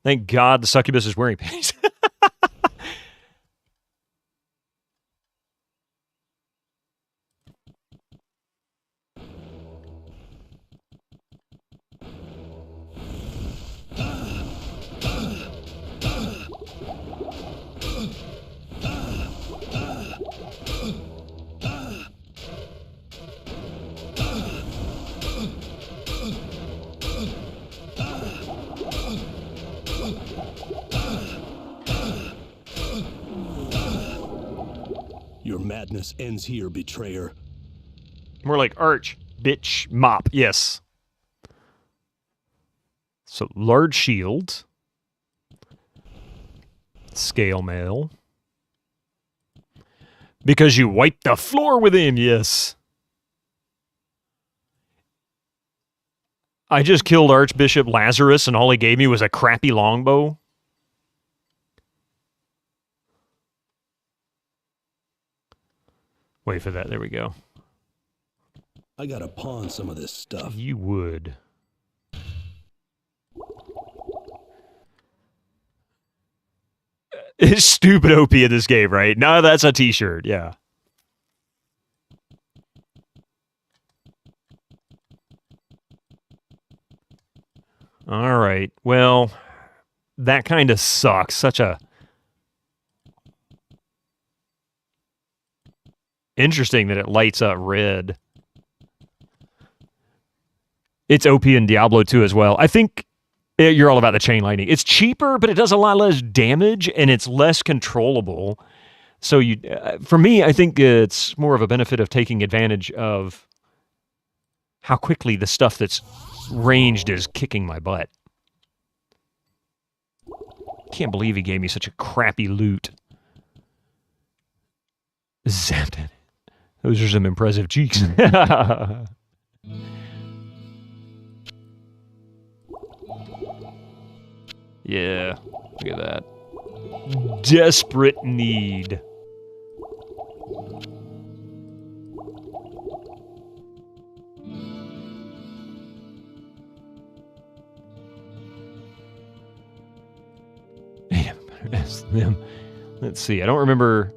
Thank God the Succubus is wearing panties. Your madness ends here, betrayer. More like arch, bitch, mop. Yes. So, large shield. Scale mail. Because you wiped the floor with him, yes. I just killed Archbishop Lazarus and all he gave me was a crappy longbow. Wait for that, there we go. I gotta pawn some of this stuff. You would. It's stupid OP in this game, right? No, that's a t-shirt, yeah. All right, well, that kind of sucks. Such a... Interesting that it lights up red. It's OP in Diablo 2 as well. I think you're all about the chain lightning. It's cheaper, but it does a lot less damage, and it's less controllable. So you, for me, I think it's more of a benefit of taking advantage of how quickly the stuff that's ranged is kicking my butt. Can't believe he gave me such a crappy loot. Zapped it. Those are some impressive cheeks. Yeah, look at that. Desperate need. Them. Let's see, I don't remember.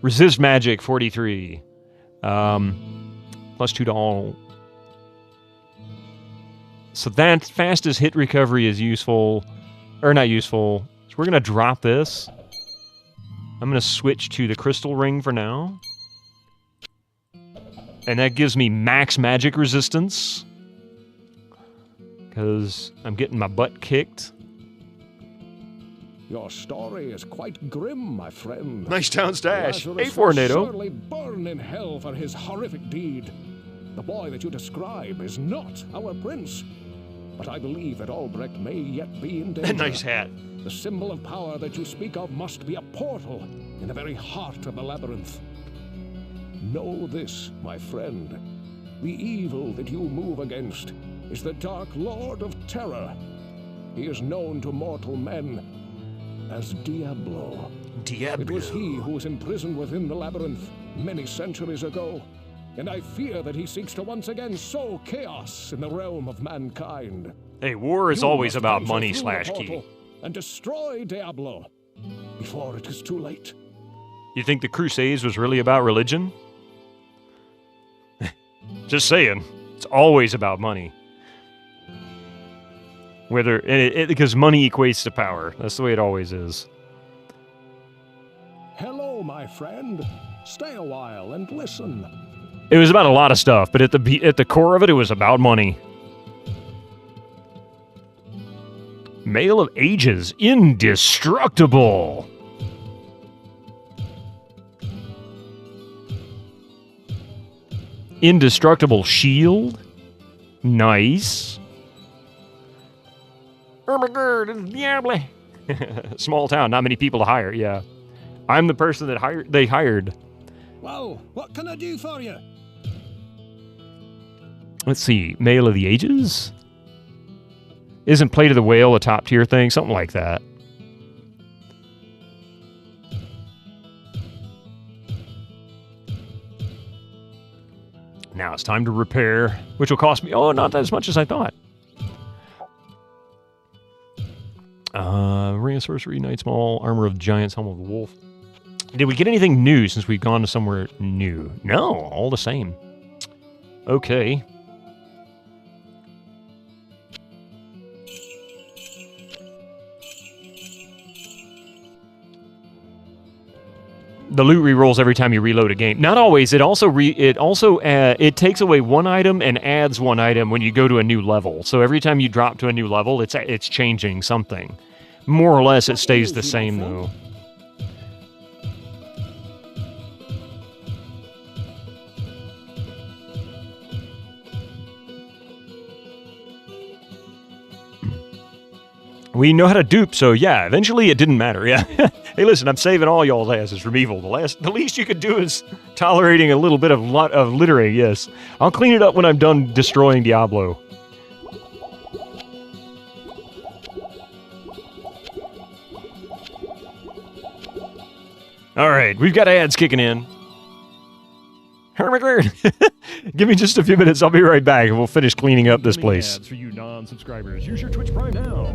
Resist magic 43. Plus $2. So that fastest hit recovery is useful, or not useful. So we're gonna drop this. I'm gonna switch to the crystal ring for now. And that gives me max magic resistance. Because I'm getting my butt kicked. Your story is quite grim, my friend. Nice town stash. Lazarus A4 will NATO. surely burn in hell for his horrific deed. The boy that you describe is not our prince. But I believe that Albrecht may yet be in danger. Nice hat. The symbol of power that you speak of must be a portal in the very heart of the labyrinth. Know this, my friend. The evil that you move against is the Dark Lord of Terror. He is known to mortal men as Diablo. Diablo. It was he who was imprisoned within the labyrinth many centuries ago, and I fear that he seeks to once again sow chaos in the realm of mankind. Hey, war is You always must about venture money through slash the key. portal and destroy Diablo before it is too late. You think the Crusades was really about religion? Just saying. It's always about money. Whether because money equates to power. That's the way it always is. Hello, my friend. Stay a while and listen. It was about a lot of stuff, but at the core of it, it was about money. Mail of Ages, indestructible. Indestructible shield, nice. Oh my god, it's Diablo. Small town, not many people to hire. Yeah, I'm the person that they hired. Well, what can I do for you? Let's see, Mail of the Ages? Isn't Plate of the Whale a top tier thing? Something like that. Now it's time to repair, which will cost me, oh, not as much as I thought. Ring of Sorcery, Knight's Maul, Armor of Giants, Helm of the Wolf. Did we get anything new since we've gone to somewhere new? No, all the same. Okay. The loot re-rolls every time you reload a game. Not always. It also it takes away one item and adds one item when you go to a new level. So every time you drop to a new level, it's changing something. More or less, it stays the same though. We know how to dupe, so yeah, eventually it didn't matter, yeah. Hey, listen, I'm saving all y'all's asses from evil. The least you could do is tolerating a little bit of littering, yes. I'll clean it up when I'm done destroying Diablo. Alright, we've got ads kicking in. Give me just a few minutes, I'll be right back, and we'll finish cleaning up this place. Ads for you non-subscribers. Use your Twitch Prime now.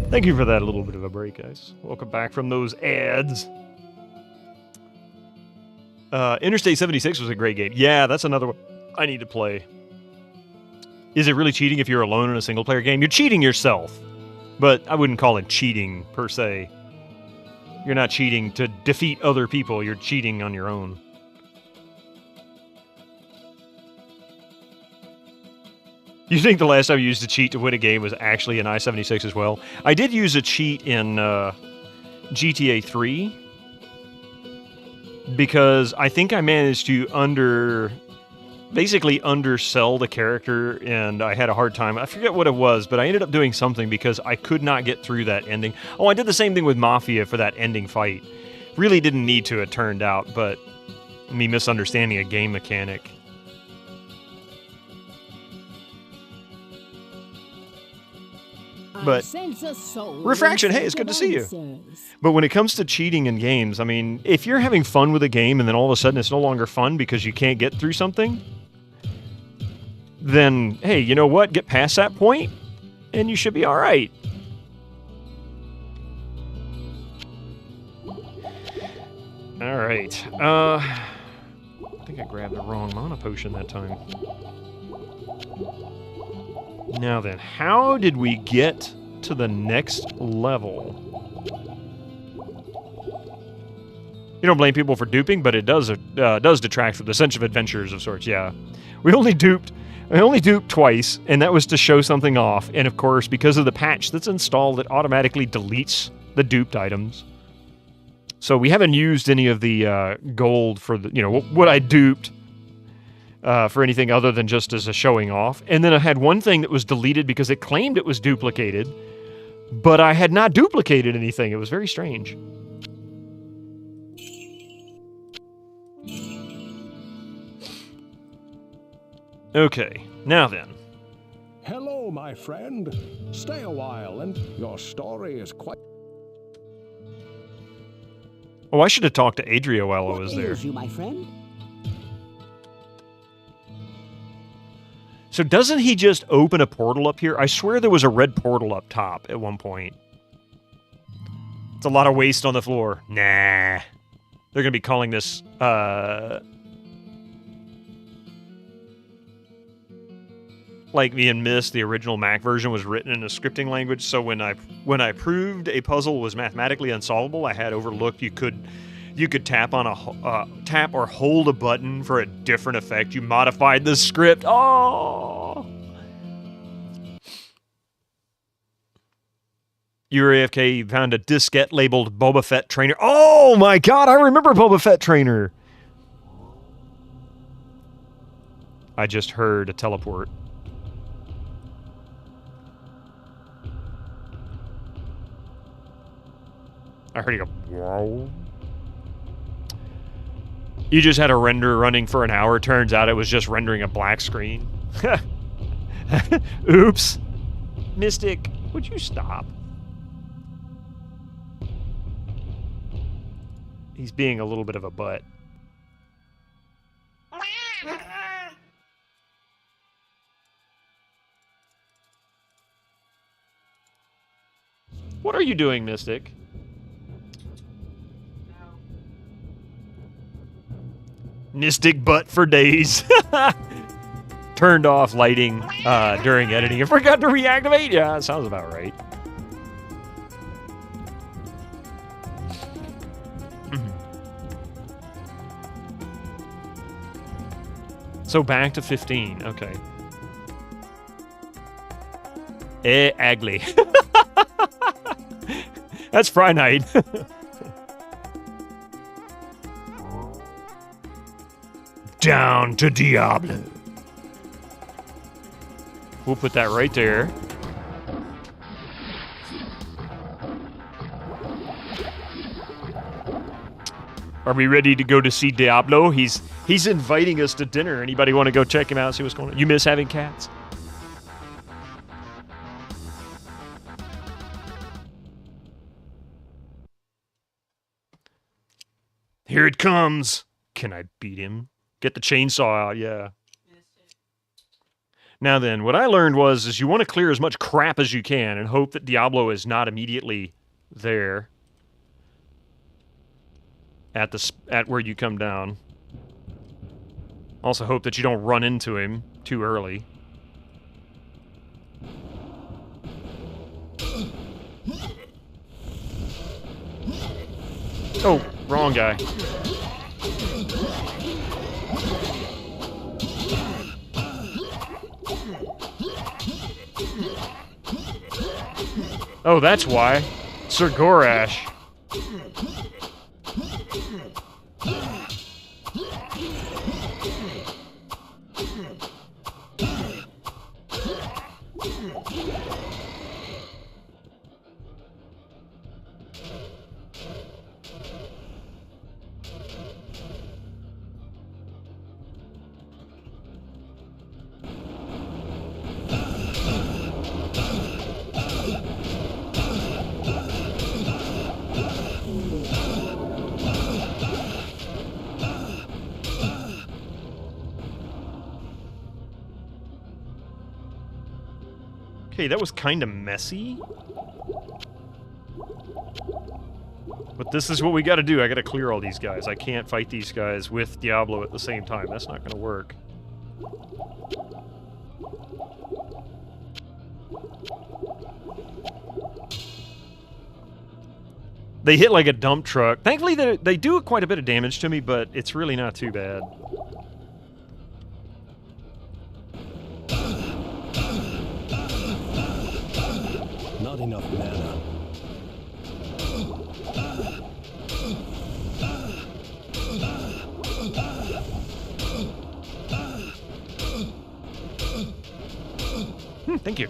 Thank you for that little bit of a break, guys. Welcome back from those ads. Interstate 76 was a great game. Yeah, that's another one I need to play. Is it really cheating if you're alone in a single-player game? You're cheating yourself, but I wouldn't call it cheating, per se. You're not cheating to defeat other people. You're cheating on your own. You think the last time you used a cheat to win a game was actually an I-76 as well? I did use a cheat in GTA 3 because I think I managed to basically undersell the character, and I had a hard time. I forget what it was, but I ended up doing something because I could not get through that ending. Oh, I did the same thing with Mafia for that ending fight, Really didn't need to, it turned out, but me misunderstanding a game mechanic. But Refraction, hey, it's good to see you. But when it comes to cheating in games, I mean, if you're having fun with a game and then all of a sudden it's no longer fun because you can't get through something, then, hey, you know what? Get past that point and you should be all right. All right. I think I grabbed the wrong mana potion that time. Now then, how did we get to the next level? You don't blame people for duping, but it does detract from the sense of adventures of sorts. Yeah, I only duped twice, and that was to show something off. And of course, because of the patch that's installed, it automatically deletes the duped items. So we haven't used any of the gold for the, what I duped. For anything other than just as a showing off. And then I had one thing that was deleted because it claimed it was duplicated, but I had not duplicated anything. It was very strange. Okay, now then. Hello, my friend. Stay a while, and your story is quite... Oh, I should have talked to Adria while I was there. What ails you, my friend? So doesn't he just open a portal up here? I swear there was a red portal up top at one point. It's a lot of waste on the floor. Nah. They're going to be calling this, like me and Myst, the original Mac version was written in a scripting language, so when I proved a puzzle was mathematically unsolvable, I had overlooked you could tap on tap or hold a button for a different effect. You modified the script. Oh! You were AFK, you found a diskette labeled Boba Fett Trainer. Oh my god, I remember Boba Fett Trainer! I just heard a teleport. I heard you go, whoa. You just had a render running for an hour. Turns out it was just rendering a black screen. Oops. Mystic, would you stop? He's being a little bit of a butt. What are you doing, Mystic? Mystic butt for days. Turned off lighting during editing and forgot to reactivate. Yeah, that sounds about right. So back to 15. Okay. Agley. That's Friday night. Down to Diablo. We'll put that right there. Are we ready to go to see Diablo? He's inviting us to dinner. Anybody want to go check him out, see what's going on? You miss having cats? Here it comes. Can I beat him? Get the chainsaw out, yeah. Now then, what I learned is you want to clear as much crap as you can and hope that Diablo is not immediately there at where you come down. Also hope that you don't run into him too early. Oh, wrong guy. Oh, that's why. Sir Gorash. Okay, that was kind of messy. But this is what we gotta do. I gotta clear all these guys. I can't fight these guys with Diablo at the same time. That's not gonna work. They hit like a dump truck. Thankfully, they do quite a bit of damage to me, but it's really not too bad. Not enough mana. Thank you.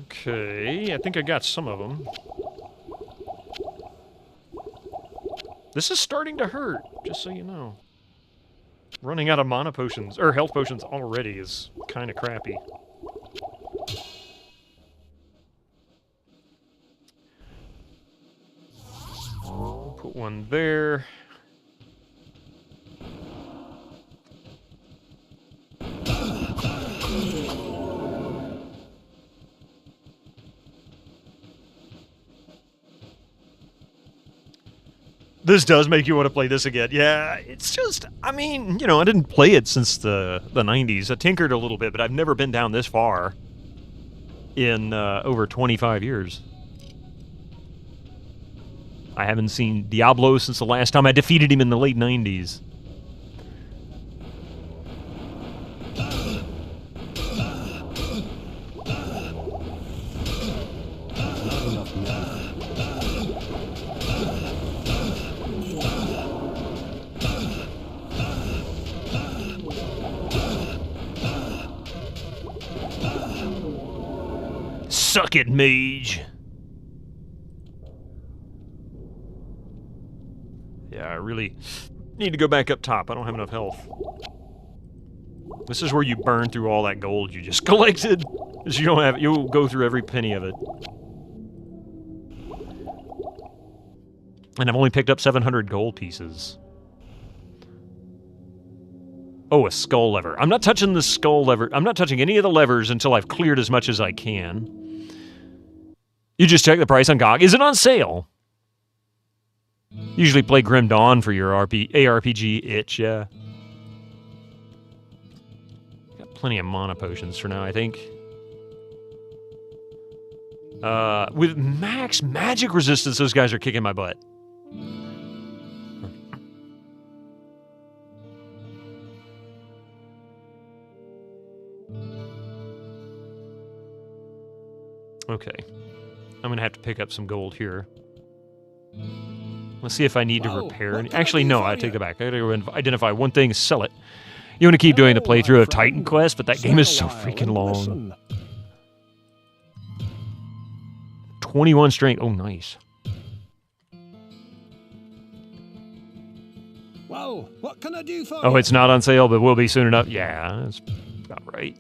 Okay, I think I got some of them. This is starting to hurt, just so you know. Running out of mana potions, or health potions already is kind of crappy. Put one there. This does make you want to play this again. Yeah, it's just, I mean, you know, I didn't play it since the 90s. I tinkered a little bit, but I've never been down this far in over 25 years. I haven't seen Diablo since the last time I defeated him in the late 90s. Suck it, mage. Yeah, I really need to go back up top. I don't have enough health. This is where you burn through all that gold you just collected. Because you don't have, you'll go through every penny of it. And I've only picked up 700 gold pieces. Oh, a skull lever. I'm not touching the skull lever. I'm not touching any of the levers until I've cleared as much as I can. You just check the price on GOG. Is it on sale? Usually play Grim Dawn for your ARPG itch, yeah. Got plenty of mana potions for now, I think. With max magic resistance, those guys are kicking my butt. Okay. I'm going to have to pick up some gold here. Let's see if I need to repair any. Actually, no, I take it back. I gotta go identify one thing, sell it. You want to keep doing the playthrough of Titan Quest, but that game is so freaking long. 21 strength. Oh, nice. Well, what can I do for you? Oh, it's not on sale, but will be soon enough. Yeah, that's about right.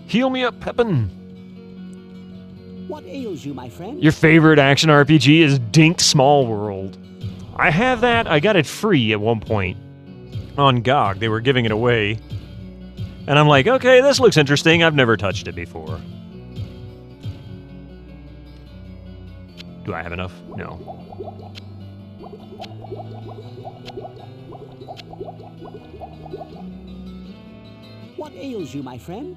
Heal me up, Pepin. What ails you, my friend? Your favorite action RPG is Dink Small World. I have that. I got it free at one point on GOG. They were giving it away. And I'm like, okay, this looks interesting. I've never touched it before. Do I have enough? No. What ails you, my friend?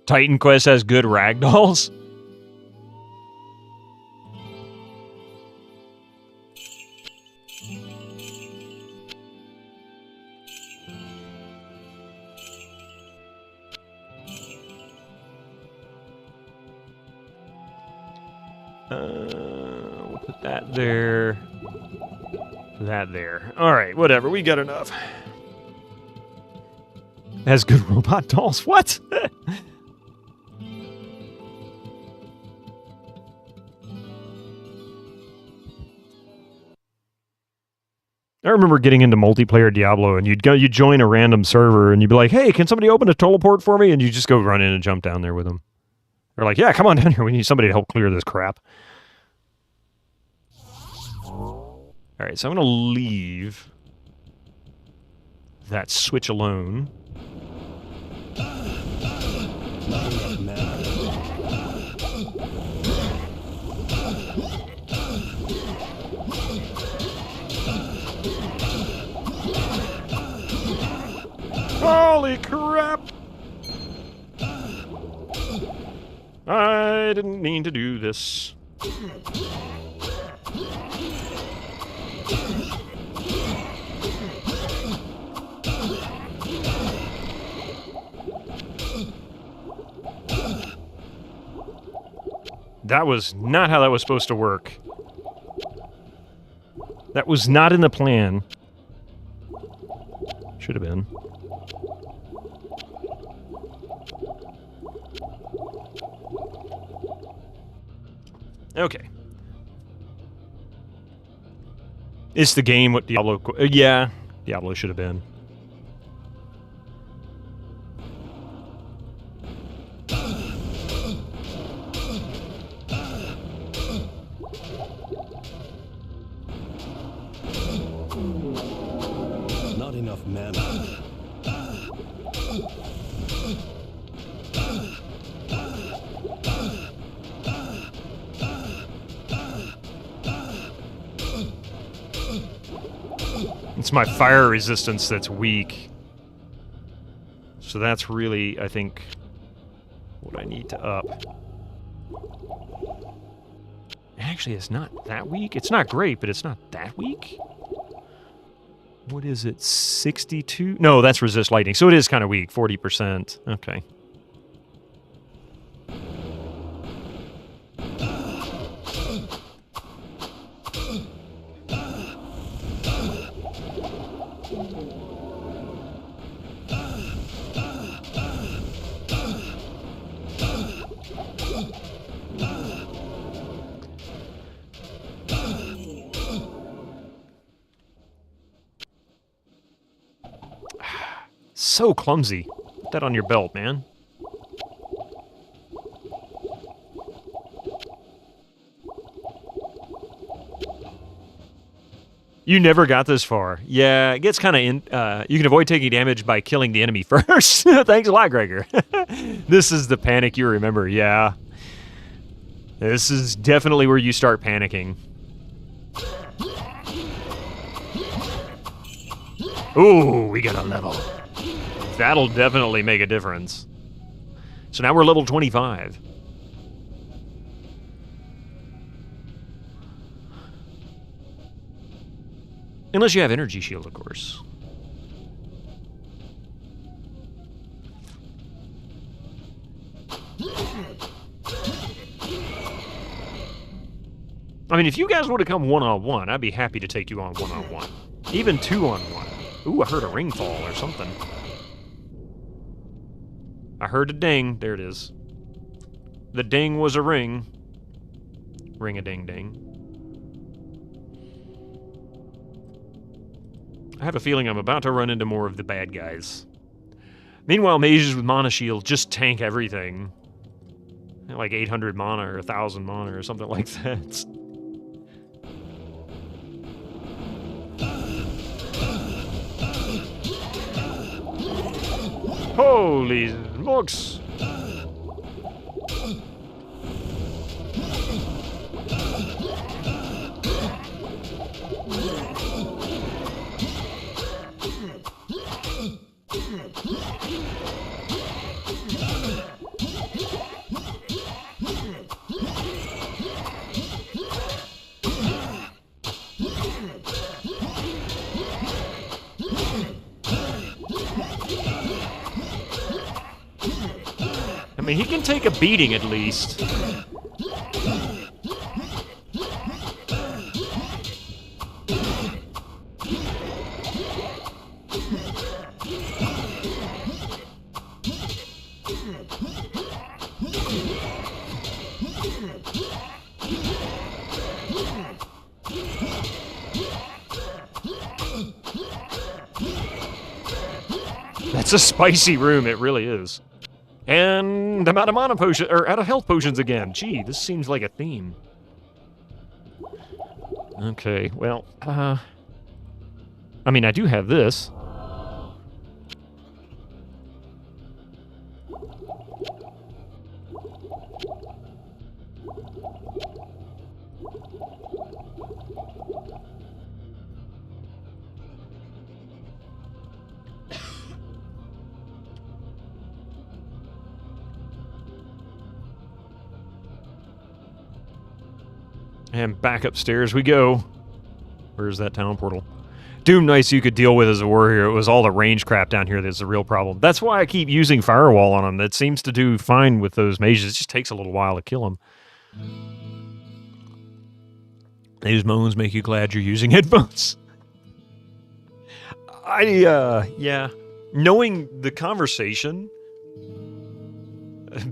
Titan Quest has good ragdolls. We'll put that there. That there. All right, whatever. We got enough. Has good robot dolls. What? I remember getting into multiplayer Diablo, and you'd join a random server, and you'd be like, "Hey, can somebody open a teleport for me?" And you just go run in and jump down there with them. They're like, "Yeah, come on down here. We need somebody to help clear this crap." All right, so I'm gonna leave that switch alone. Holy crap! I didn't mean to do this. That was not how that was supposed to work. That was not in the plan. Should have been. Okay. Is the game what Diablo... yeah, Diablo should have been. Not enough mana. It's my fire resistance that's weak. So that's really, I think, what I need to up. Actually, it's not that weak. It's not great, but it's not that weak. What is it? 62? No, that's resist lightning. So it is kind of weak. 40%. Okay. So clumsy. Put that on your belt, man. You never got this far. Yeah, it gets kind of in... you can avoid taking damage by killing the enemy first. Thanks a lot, Gregor. This is the panic you remember, yeah. This is definitely where you start panicking. Ooh, we got a level. That'll definitely make a difference. So now we're level 25. Unless you have energy shield, of course. I mean, if you guys would have come one-on-one, I'd be happy to take you on one-on-one. Even two-on-one. Ooh, I heard a ring fall or something. I heard a ding. There it is. The ding was a ring. Ring-a-ding-ding. I have a feeling I'm about to run into more of the bad guys. Meanwhile, mages with mana shield just tank everything. Like 800 mana or 1,000 mana or something like that. Holy smokes! I mean, he can take a beating at least. It's a spicy room, it really is. And I'm out of mana potion, or out of health potions again. Gee, this seems like a theme. Okay, well, I mean, I do have this. And back upstairs we go. Where's that town portal? Doom Nice you could deal with as a warrior. It was all the range crap down here that's the real problem. That's why I keep using Firewall on them. That seems to do fine with those mages. It just takes a little while to kill them. These moans make you glad you're using headphones. Yeah. Knowing the conversation...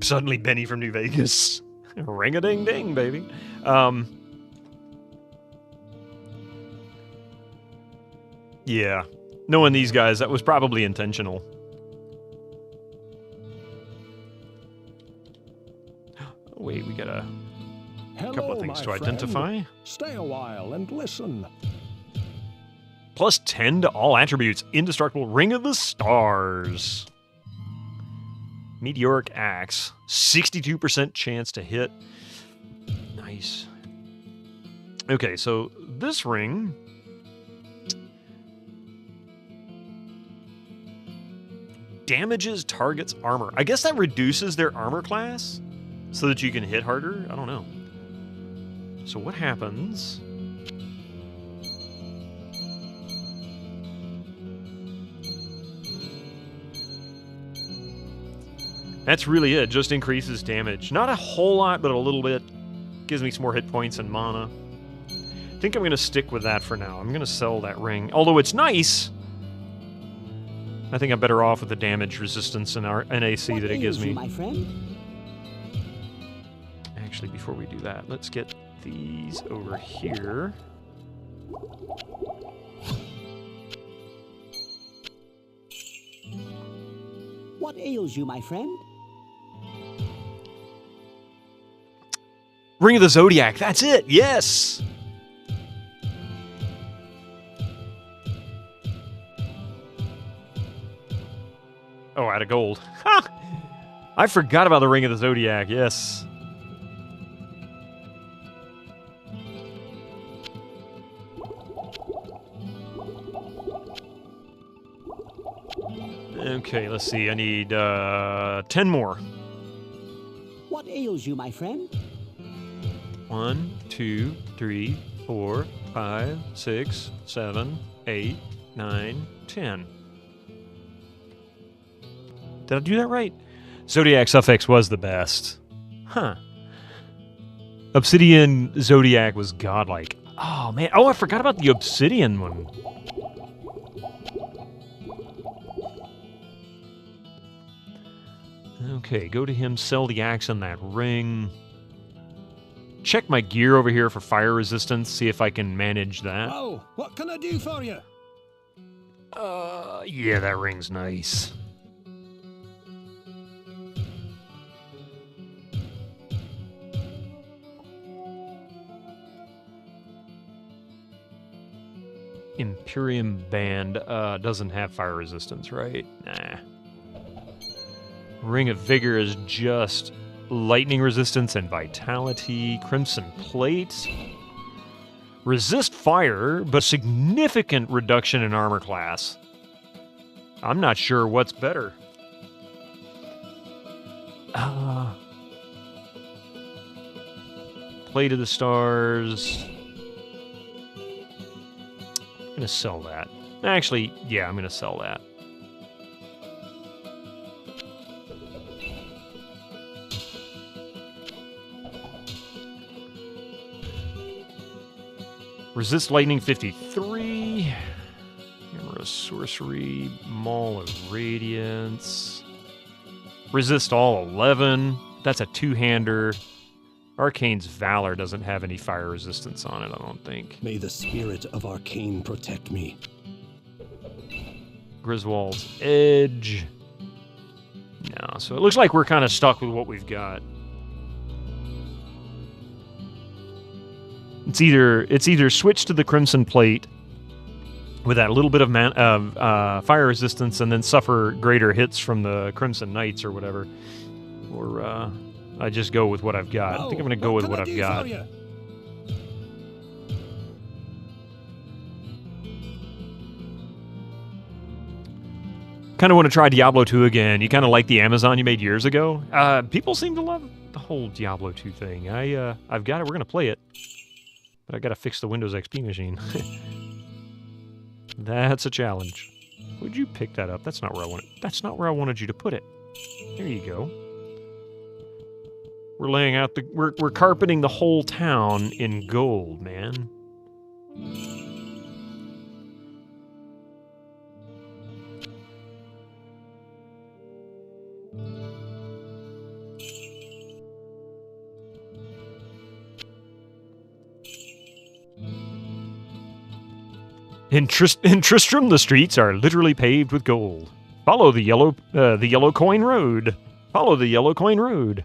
Suddenly Benny from New Vegas. Ring-a-ding-ding, baby. Yeah. Knowing these guys, that was probably intentional. Oh, wait, we got a couple of things to identify. Stay a while and listen. Plus 10 to all attributes. Indestructible Ring of the Stars. Meteoric Axe. 62% chance to hit. Nice. Okay, so this ring... damages target's armor. I guess that reduces their armor class so that you can hit harder? I don't know. So what happens... That's really it. Just increases damage. Not a whole lot, but a little bit. Gives me some more hit points and mana. I think I'm going to stick with that for now. I'm going to sell that ring. Although it's nice, I think I'm better off with the damage resistance and our NAC that it gives me. My friend? Actually, before we do that, let's get these over here. What ails you, my friend? Ring of the Zodiac, that's it, yes! Oh, out of gold. Ha! I forgot about the Ring of the Zodiac, yes. Okay, let's see, I need 10 more. What ails you, my friend? 1, 2, 3, 4, 5, 6, 7, 8, 9, 10. Did I do that right? Zodiac suffix was the best. Huh. Obsidian Zodiac was godlike. Oh, man. Oh, I forgot about the Obsidian one. Okay, go to him, sell the axe and that ring. Check my gear over here for fire resistance, see if I can manage that. Oh, what can I do for you? Yeah, that ring's nice. Imperium Band doesn't have fire resistance, right? Nah. Ring of Vigor is just lightning resistance and vitality. Crimson Plate. Resist fire, but significant reduction in armor class. I'm not sure what's better. Plate of the Stars. I'm going to sell that. Actually, yeah, I'm going to sell that. Resist Lightning 53. Hammer of Sorcery. Maul of Radiance. Resist all 11. That's a two-hander. Arcane's Valor doesn't have any fire resistance on it, I don't think. May the spirit of Arcane protect me. Griswold's Edge. No, so it looks like we're kind of stuck with what we've got. It's either switch to the Crimson Plate with that little bit of fire resistance and then suffer greater hits from the Crimson Knights or whatever, or I just go with what I've got. I think I'm going to go with what I've got. Kind of want to try Diablo 2 again. You kind of like the Amazon you made years ago? People seem to love the whole Diablo 2 thing. I've got it. We're going to play it. But I got to fix the Windows XP machine. That's a challenge. Would you pick that up? That's not where I wanted. That's not where I wanted you to put it. There you go. We're laying out the... We're carpeting the whole town in gold, man. In Tristram, the streets are literally paved with gold. Follow the yellow coin road. Follow the yellow coin road.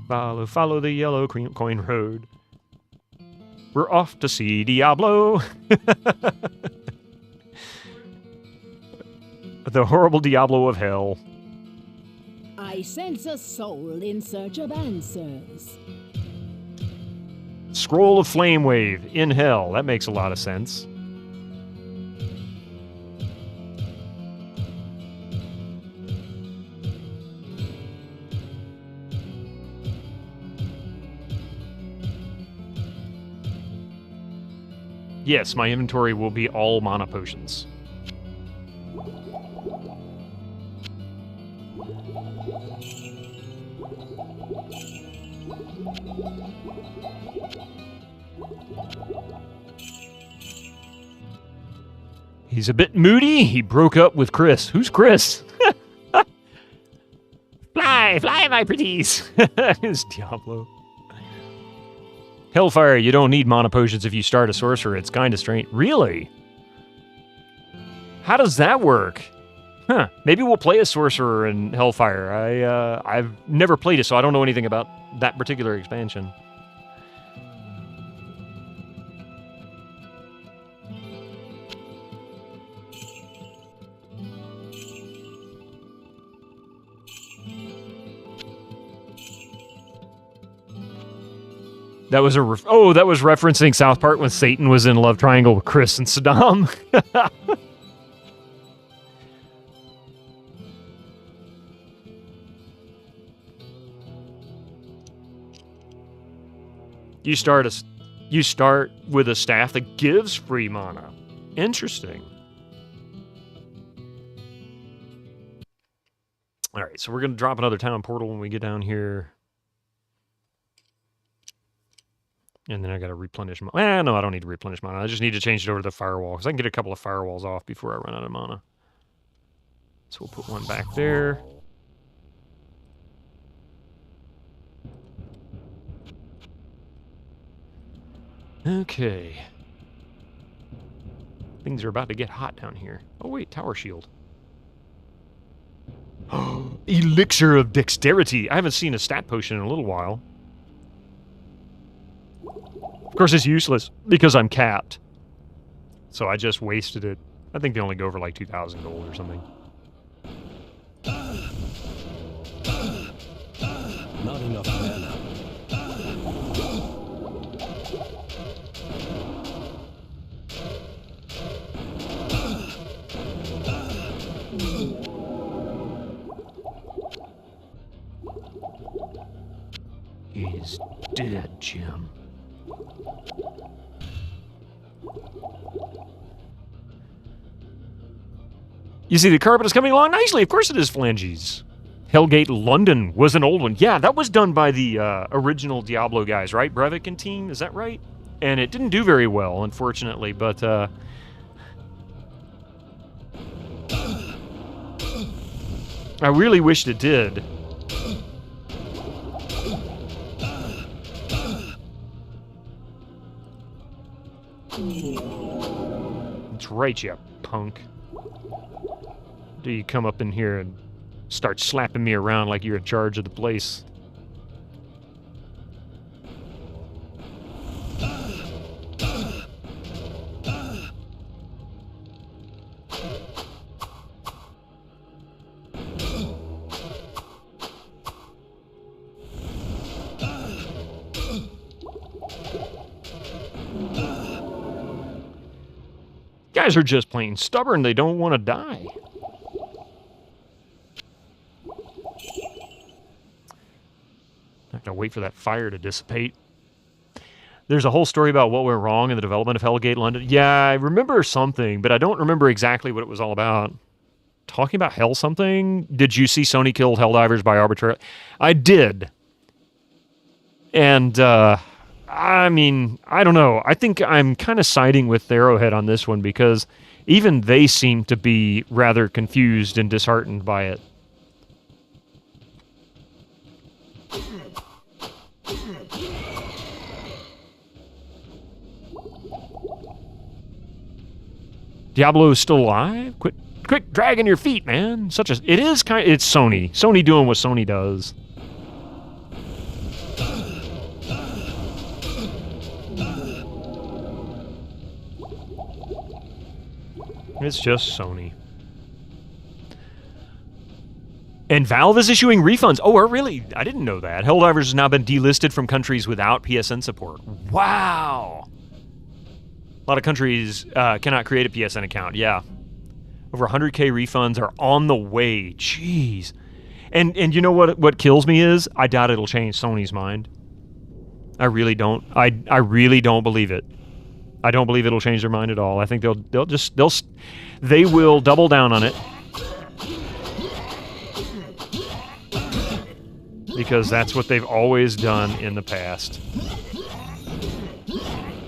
Follow the yellow coin road. We're off to see Diablo. The horrible Diablo of hell. I sense a soul in search of answers. Scroll of Flame Wave in hell. That makes a lot of sense. Yes, my inventory will be all mana potions. He's a bit moody. He broke up with Chris. Who's Chris? Fly, my pretties. It's Diablo. Hellfire, you don't need mana potions if you start a sorcerer. It's kind of strange. Really? How does that work? Huh. Maybe we'll play a sorcerer in Hellfire. I've never played it, so I don't know anything about that particular expansion. That was that was referencing South Park when Satan was in love triangle with Chris and Saddam. You start with a staff that gives free mana. Interesting. All right, so we're going to drop another town portal when we get down here. And then I got to replenish mana. No, I don't need to replenish mana. I just need to change it over to the firewall, because I can get a couple of firewalls off before I run out of mana. So we'll put one back there. Okay. Things are about to get hot down here. Oh wait, tower shield. Elixir of Dexterity. I haven't seen a stat potion in a little while. Of course, it's useless because I'm capped. So I just wasted it. I think they only go for like 2,000 gold or something. Not enough mana. He's dead, Jim. You see, the carpet is coming along nicely. Of course it is, Phalanges. Hellgate London was an old one. Yeah, that was done by the original Diablo guys, right? Brevik and team, is that right? And it didn't do very well, unfortunately, but... I really wished it did. That's right, you punk. Do you come up in here and start slapping me around like you're in charge of the place? Guys are just plain stubborn. They don't want to die. Not gonna wait for that fire to dissipate. There's a whole story about what went wrong in the development of Hellgate London. Yeah, I remember something, but I don't remember exactly what it was all about. Talking about hell something? Did you see Sony killed Helldivers by arbitrary? I did. And, I mean, I don't know. I think I'm kind of siding with Arrowhead on this one because even they seem to be rather confused and disheartened by it. Diablo is still alive? Quit dragging your feet, man. It's Sony. Sony doing what Sony does. It's just Sony. And Valve is issuing refunds. Oh, really? I didn't know that. Helldivers has now been delisted from countries without PSN support. Wow. A lot of countries cannot create a PSN account. Yeah. Over 100K refunds are on the way. Jeez. And you know what kills me is I doubt it'll change Sony's mind. I really don't. I really don't believe it. I don't believe it'll change their mind at all. I think they will double down on it. Because that's what they've always done in the past.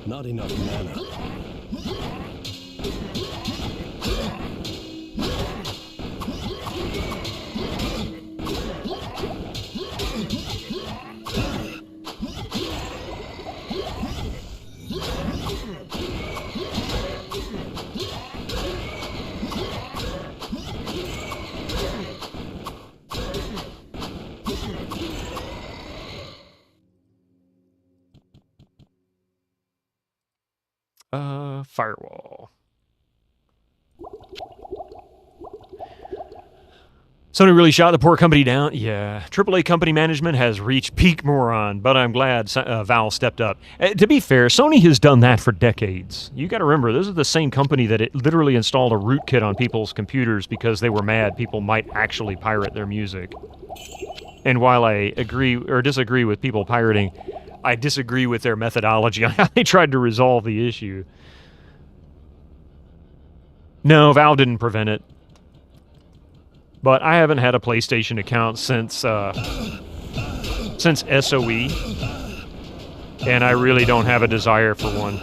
Not enough mana. Firewall. Sony really shot the poor company down. Yeah, AAA company management has reached peak moron, but I'm glad Valve stepped up. To be fair, Sony has done that for decades. You got to remember, this is the same company that it literally installed a rootkit on people's computers because they were mad people might actually pirate their music. And while I agree or disagree with people pirating, I disagree with their methodology on how they tried to resolve the issue. No, Valve didn't prevent it. But I haven't had a PlayStation account since SOE, and I really don't have a desire for one.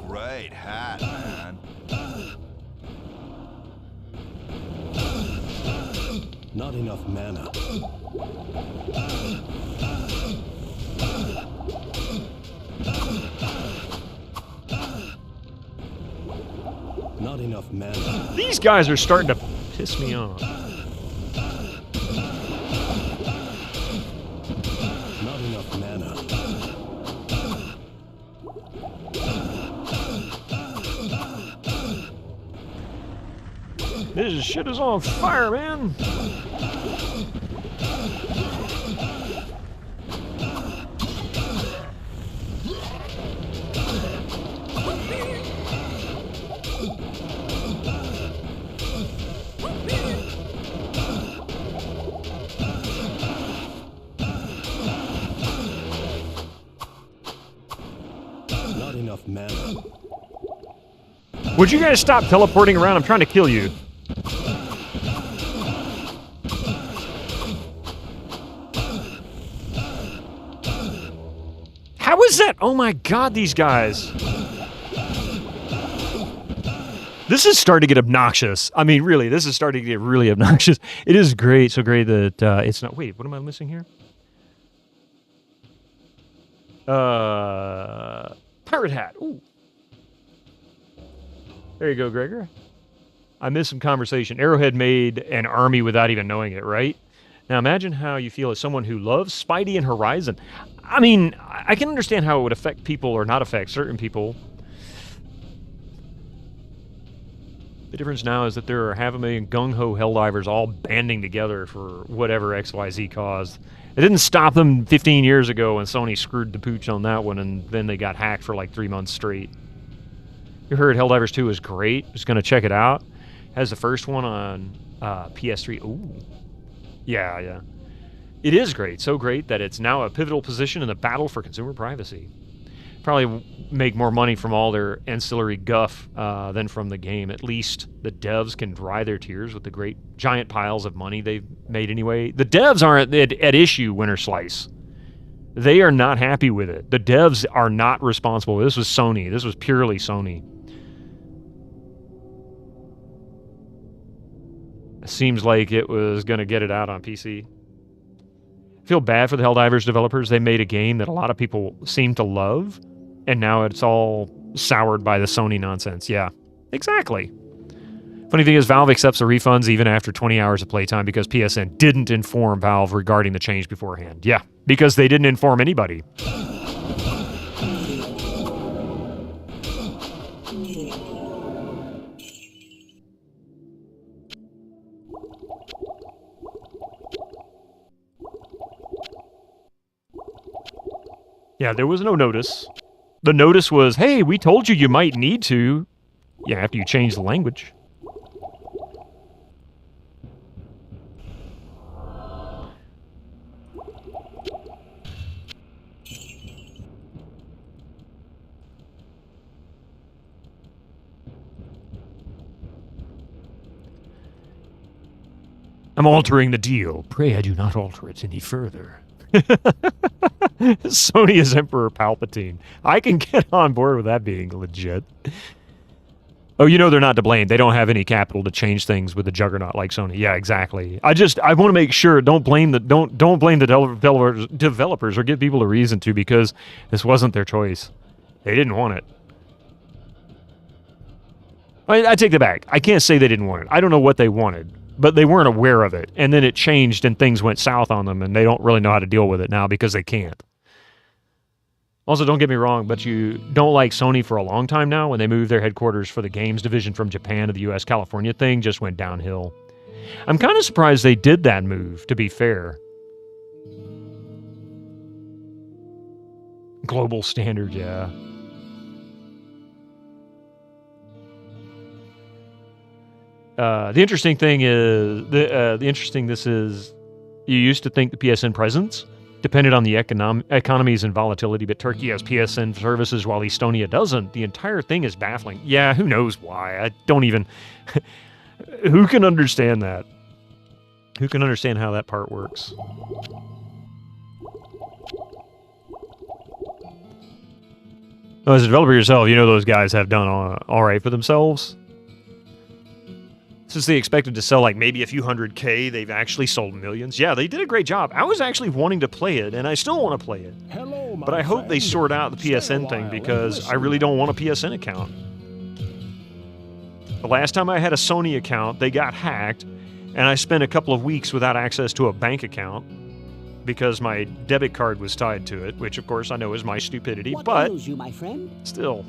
Great hat, man. Not enough mana. Not enough mana. These guys are starting to piss me off. Not enough mana. This shit is on fire, man. Not enough mana. Would you guys stop teleporting around? I'm trying to kill you. How is that? Oh my god, these guys. This is starting to get obnoxious. I mean, really, this is starting to get really obnoxious. It is great, so great that it's not... Wait, what am I missing here? Pirate hat. Ooh. There you go, Gregor. I missed some conversation. Arrowhead made an army without even knowing it, right? Now imagine how you feel as someone who loves Spidey and Horizon. I mean, I can understand how it would affect people or not affect certain people. The difference now is that there are 500,000 gung-ho Helldivers all banding together for whatever XYZ caused. It didn't stop them 15 years ago when Sony screwed the pooch on that one, and then they got hacked for like 3 months straight. You heard Helldivers 2 is great. Just going to check it out. Has the first one on PS3. Ooh. Yeah. It is great. So great that it's now a pivotal position in the battle for consumer privacy. Probably make more money from all their ancillary guff than from the game. At least the devs can dry their tears with the great giant piles of money they've made anyway. The devs aren't at issue, Winter Slice. They are not happy with it. The devs are not responsible. This was Sony. This was purely Sony. It seems like it was going to get it out on PC. I feel bad for the Helldivers developers. They made a game that a lot of people seem to love, and now it's all soured by the Sony nonsense. Yeah, exactly. Funny thing is, Valve accepts the refunds even after 20 hours of playtime because PSN didn't inform Valve regarding the change beforehand. Yeah, because they didn't inform anybody. Yeah, there was no notice. The notice was, hey, we told you you might need to. Yeah, after you change the language. I'm altering the deal. Pray I do not alter it any further. Sony is Emperor Palpatine. I can get on board with that being legit. Oh, you know they're not to blame. They don't have any capital to change things with the juggernaut like Sony. Yeah, exactly. I want to make sure don't blame the developers or give people a reason to, because this wasn't their choice. They didn't want it. I take that back. I can't say they didn't want it. I don't know what they wanted, but they weren't aware of it. And then it changed and things went south on them, and they don't really know how to deal with it now because they can't. Also, don't get me wrong, but you don't like Sony for a long time now. When they moved their headquarters for the games division from Japan to the US, California thing just went downhill. I'm kind of surprised they did that move, to be fair. Global standard, yeah. The interesting thing is, you used to think the PSN presence depended on the economies and volatility, but Turkey has PSN services while Estonia doesn't. The entire thing is baffling. Yeah, who knows why? I don't even... Who can understand that? Who can understand how that part works? Well, as a developer yourself, you know those guys have done all right for themselves. Since they expected to sell like maybe a few hundred K, they've actually sold millions. Yeah, they did a great job. I was actually wanting to play it, and I still want to play it. Hello, but I hope they sort out the PSN thing, because I really don't want a PSN account. The last time I had a Sony account, they got hacked, and I spent a couple of weeks without access to a bank account because my debit card was tied to it, which of course I know is my stupidity, but ails you, my friend? Still.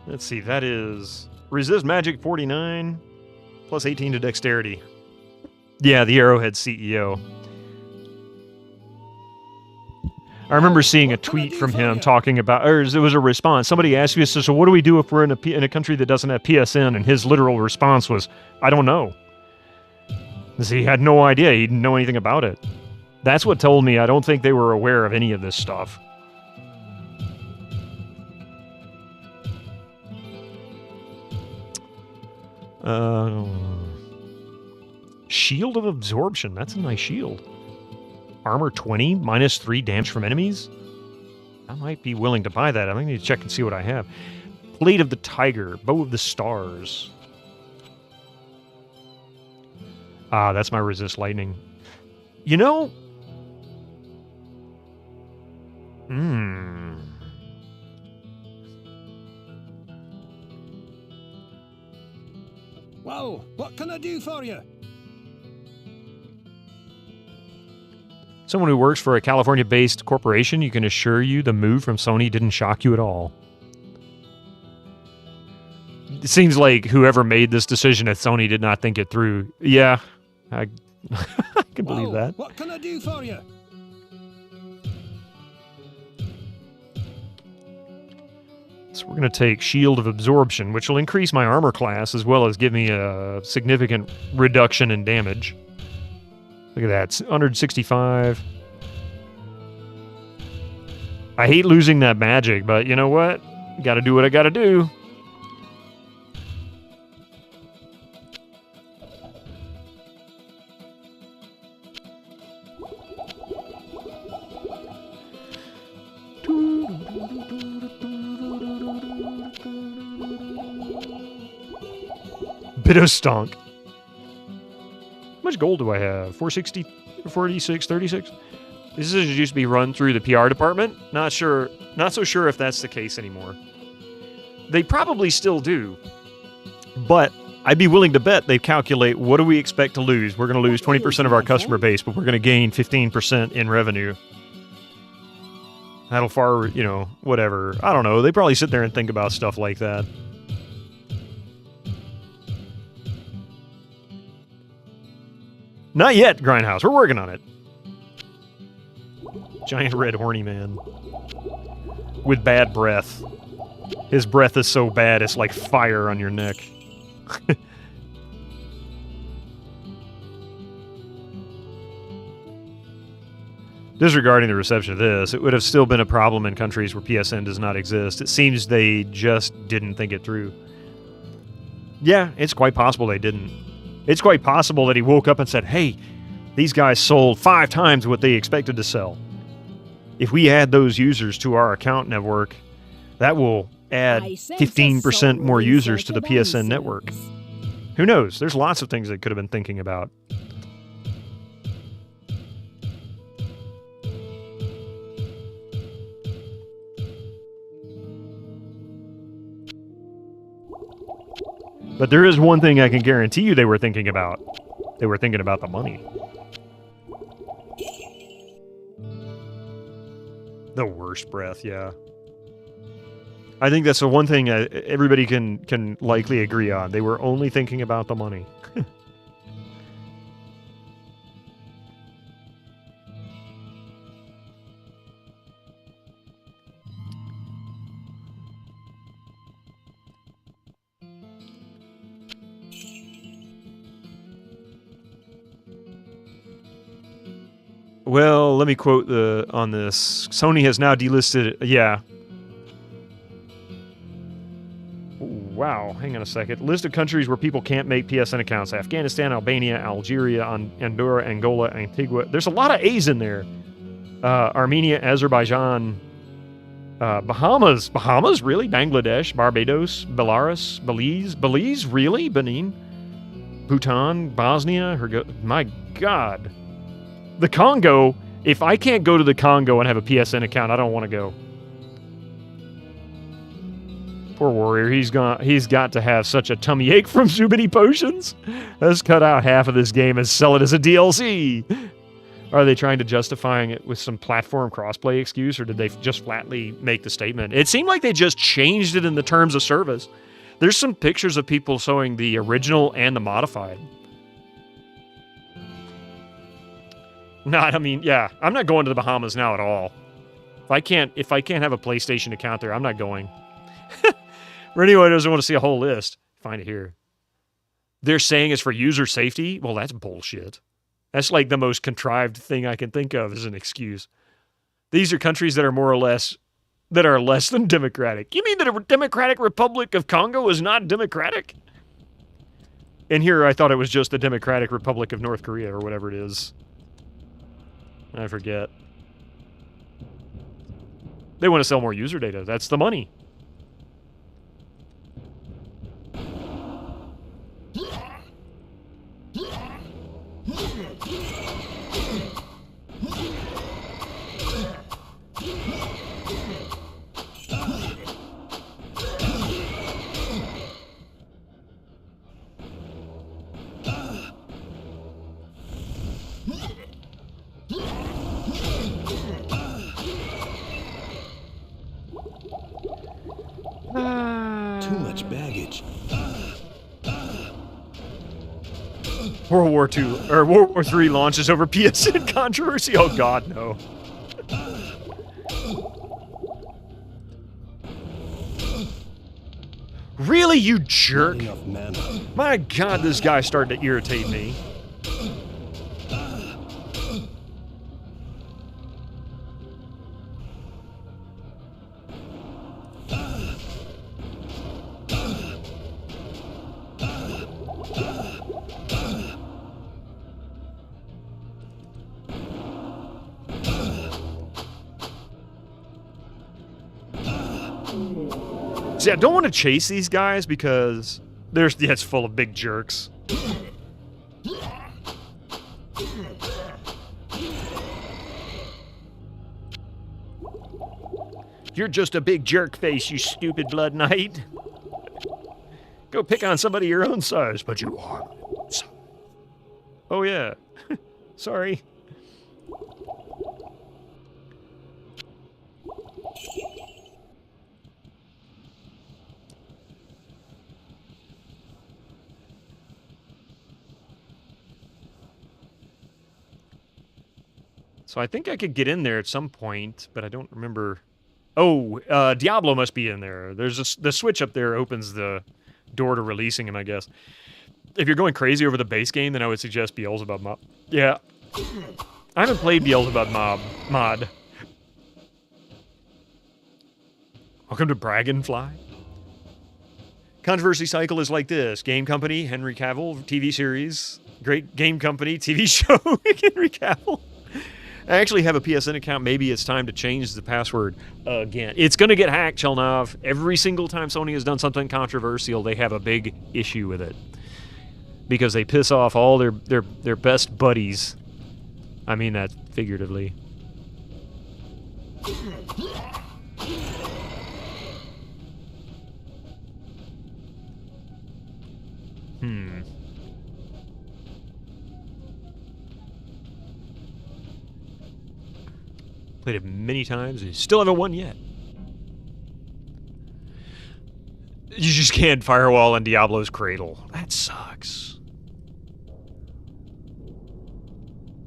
Let's see, that is resist magic 49 plus 18 to dexterity. Yeah, the Arrowhead CEO. I remember seeing a tweet from him talking about, or it was a response. Somebody asked me, so what do we do if we're in a country that doesn't have PSN? And his literal response was, I don't know. Because he had no idea. He didn't know anything about it. That's what told me I don't think they were aware of any of this stuff. Shield of Absorption. That's a nice shield. Armor 20, minus 3 damage from enemies. I might be willing to buy that. I need to check and see what I have. Blade of the Tiger. Bow of the Stars. Ah, that's my resist lightning. You know... Well, what can I do for you? Someone who works for a California-based corporation, you can assure you the move from Sony didn't shock you at all. It seems like whoever made this decision at Sony did not think it through. Yeah, I can believe that. What can I do for you? So we're going to take Shield of Absorption, which will increase my armor class as well as give me a significant reduction in damage. Look at that, 165. I hate losing that magic, but you know what? Gotta do what I gotta do. Bit of stonk. How much gold do I have? 460, 46, 36? This used to be run through the PR department. Not so sure if that's the case anymore. They probably still do. But I'd be willing to bet they calculate what do we expect to lose. We're going to lose 20% of our customer base, but we're going to gain 15% in revenue. That'll far, whatever. I don't know. They probably sit there and think about stuff like that. Not yet, Grindhouse. We're working on it. Giant red horny man. With bad breath. His breath is so bad, it's like fire on your neck. Disregarding the reception of this, it would have still been a problem in countries where PSN does not exist. It seems they just didn't think it through. Yeah, it's quite possible they didn't. It's quite possible that he woke up and said, hey, these guys sold 5 times what they expected to sell. If we add those users to our account network, that will add 15% more users to the PSN network. Who knows? There's lots of things they could have been thinking about. But there is one thing I can guarantee you they were thinking about. They were thinking about the money. The worst breath, yeah. I think that's the one thing everybody can likely agree on. They were only thinking about the money. Well, let me quote on this. Sony has now delisted... Yeah. Wow, hang on a second. List of countries where people can't make PSN accounts. Afghanistan, Albania, Algeria, Andorra, Angola, Antigua. There's a lot of A's in there. Armenia, Azerbaijan, Bahamas. Bahamas? Really? Bangladesh, Barbados, Belarus, Belize? Really? Benin? Bhutan, Bosnia, my God. The Congo, if I can't go to the Congo and have a PSN account, I don't want to go. Poor warrior, he's got to have such a tummy ache from too many potions. Let's cut out half of this game and sell it as a DLC. Are they trying to justifying it with some platform crossplay excuse, or did they just flatly make the statement? It seemed like they just changed it in the terms of service. There's some pictures of people showing the original and the modified. No, I mean, yeah, I'm not going to the Bahamas now at all. If I can't have a PlayStation account there, I'm not going. For anyone who doesn't want to see a whole list, find it here. They're saying it's for user safety? Well, that's bullshit. That's like the most contrived thing I can think of as an excuse. These are countries that are more or less, that are less than democratic. You mean that a Democratic Republic of Congo is not democratic? And here I thought it was just the Democratic Republic of North Korea or whatever it is. I forget. They want to sell more user data. That's the money. Too much baggage. World War II or World War III launches over PSN controversy. Oh God, no. Really, you jerk? Not enough mana. My God, this guy's starting to irritate me. See, I don't want to chase these guys because it's full of big jerks. You're just a big jerk face, you stupid blood knight. Go pick on somebody your own size, but you are. Oh yeah. Sorry. So I think I could get in there at some point, but I don't remember. Oh, Diablo must be in there. There's the switch up there opens the door to releasing him, I guess. If you're going crazy over the base game, then I would suggest Beelzebub mod. Yeah. I haven't played Beelzebub mod. Welcome to Dragonfly. Controversy cycle is like this. Game Company, Henry Cavill, TV series. Great Game Company, TV show, Henry Cavill. I actually have a PSN account. Maybe it's time to change the password again. It's going to get hacked, Chelnov. Every single time Sony has done something controversial, they have a big issue with it. Because they piss off all their best buddies. I mean that figuratively. Played it many times and still haven't won yet. You just can't firewall in Diablo's cradle. That sucks.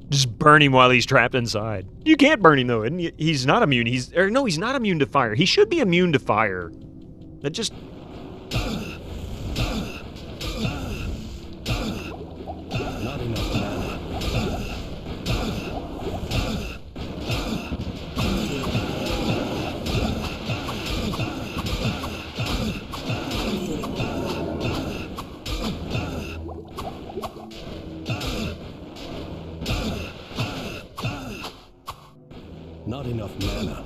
Just burn him while he's trapped inside. You can't burn him though, and he's not immune. He's not immune to fire. He should be immune to fire. That just Not enough mana. Not enough mana.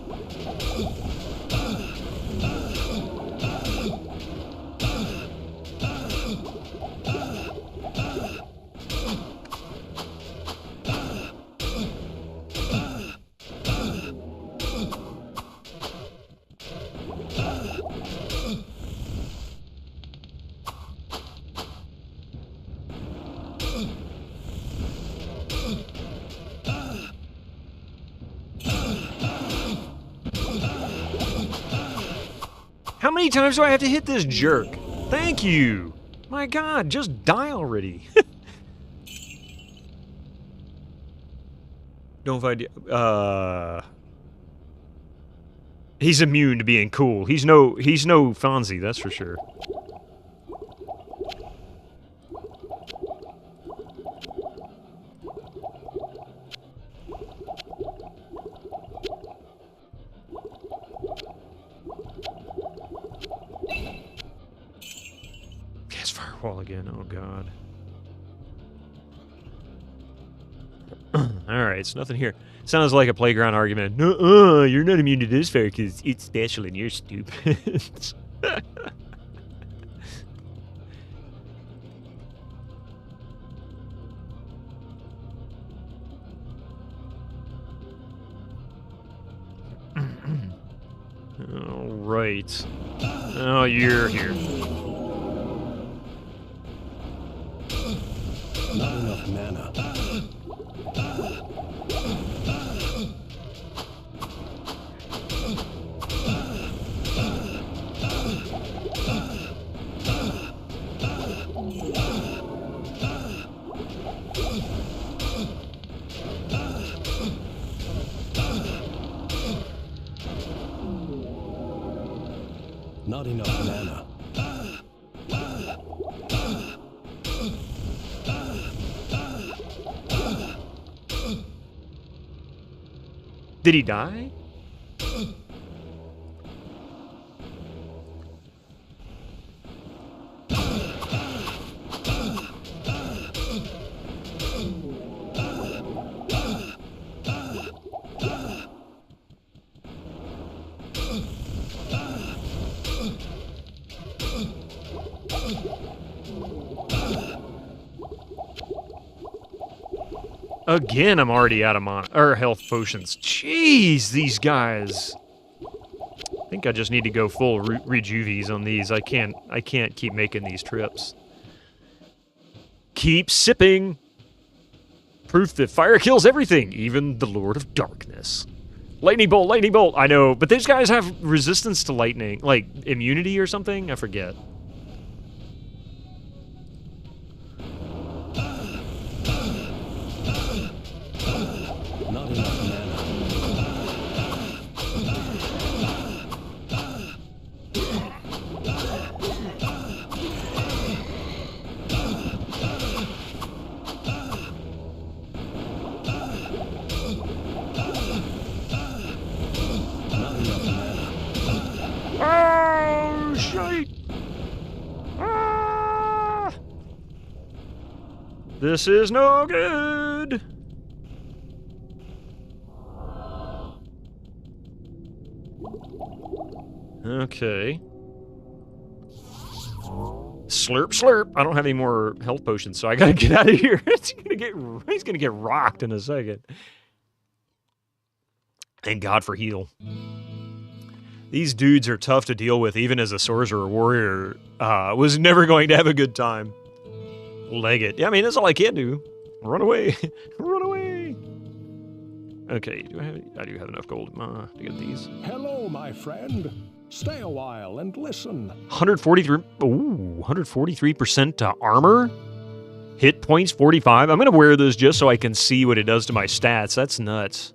How many times do I have to hit this jerk? Thank you. My God, just die already. Don't find he's immune to being cool. He's no Fonzie, that's for sure. Yes, firewall again. Oh God. All right, it's nothing here. Sounds like a playground argument. No, you're not immune to this fair because it's special and you're stupid. All right. Oh, you're here. Not enough mana. Not enough mana. Did he die? Again, I'm already out of health potions. Jeez, these guys. I think I just need to go full rejuvies on these. I can't keep making these trips. Keep sipping. Proof that fire kills everything, even the Lord of Darkness. Lightning bolt, lightning bolt. I know, but these guys have resistance to lightning, like immunity or something. I forget. Oh, shite! Ah! This is no good! Okay. Slurp, slurp. I don't have any more health potions, so I gotta get out of here. He's gonna get rocked in a second. Thank God for heal. These dudes are tough to deal with, even as a sorcerer warrior. Was never going to have a good time. Leg it. Yeah, I mean, that's all I can do. Run away. Run away. Okay, I do have enough gold to get these. Hello, my friend. Stay a while and listen. 143% to armor? Hit points 45. I'm gonna wear this just so I can see what it does to my stats. That's nuts.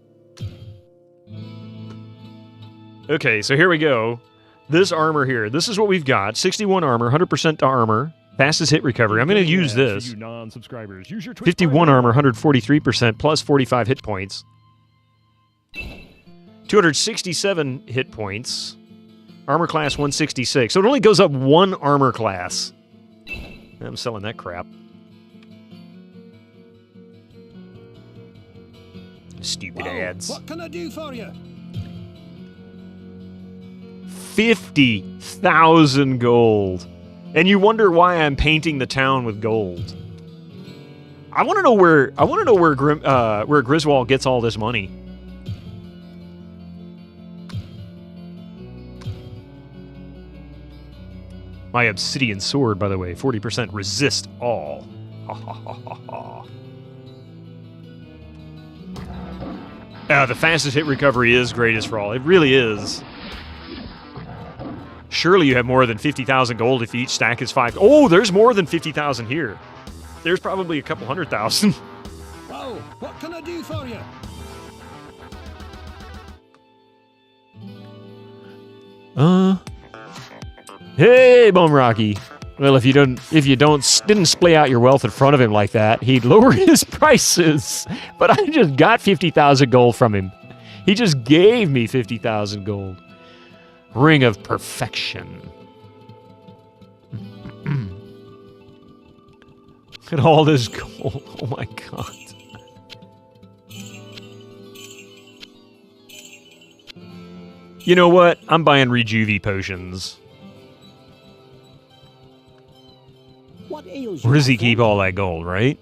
Okay, so here we go. This armor here, this is what we've got. 61 armor, 100% to armor. Fastest hit recovery. I'm going to use this. You non-subscribers, use your Twitch 51 armor, 143%, plus 45 hit points. 267 hit points. Armor class 166. So it only goes up one armor class. I'm selling that crap. Stupid ads. What can I do for you? 50,000 gold. And you wonder why I'm painting the town with gold. I want to know where Griswold gets all this money. My obsidian sword, by the way, 40% resist all. Ha ha ha ha ha. The fastest hit recovery is greatest for all. It really is. Surely you have more than 50,000 gold if each stack is 5. Oh, there's more than 50,000 here. There's probably a couple 100,000. Oh, what can I do for you? Hey, Bum Rocky. Well, if you didn't splay out your wealth in front of him like that, he'd lower his prices. But I just got 50,000 gold from him. He just gave me 50,000 gold. Ring of Perfection. Look at all this gold. Oh my god. You know what? I'm buying Rejuvie potions. What ails you, Where does my he keep friend? all that gold, right?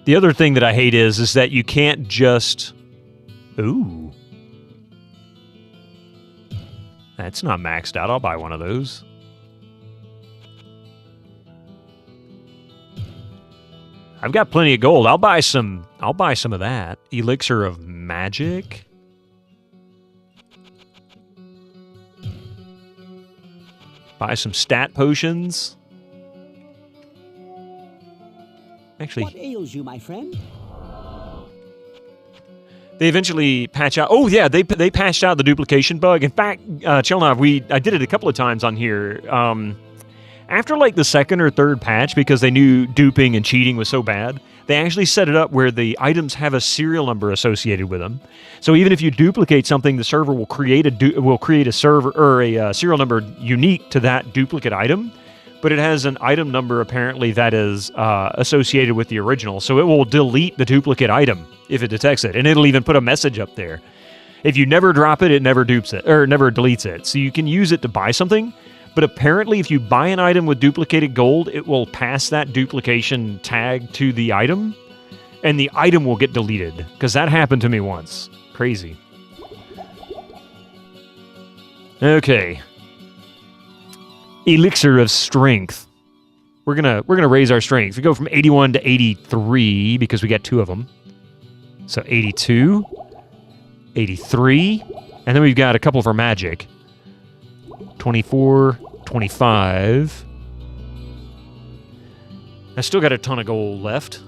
The other thing that I hate is that you can't just... Ooh. That's not maxed out. I'll buy one of those. I've got plenty of gold. I'll buy some of that. Elixir of Magic. Buy some stat potions. Actually, What ails you, my friend? they eventually patch out. Oh yeah, they patched out the duplication bug. In fact, Chelnov, I did it a couple of times on here. After like the second or third patch, because they knew duping and cheating was so bad, they actually set it up where the items have a serial number associated with them. So even if you duplicate something, the server will create a server or a serial number unique to that duplicate item. But it has an item number apparently that is associated with the original, so it will delete the duplicate item if it detects it, and it'll even put a message up there. If you never drop it, it never dupes it or never deletes it. So you can use it to buy something. But apparently, if you buy an item with duplicated gold, it will pass that duplication tag to the item, and the item will get deleted. Because that happened to me once. Crazy. Okay. Elixir of Strength. We're gonna raise our strength. We go from 81 to 83 because we got two of them. So 82, 83, and then we've got a couple for magic. 24, 25. I still got a ton of gold left.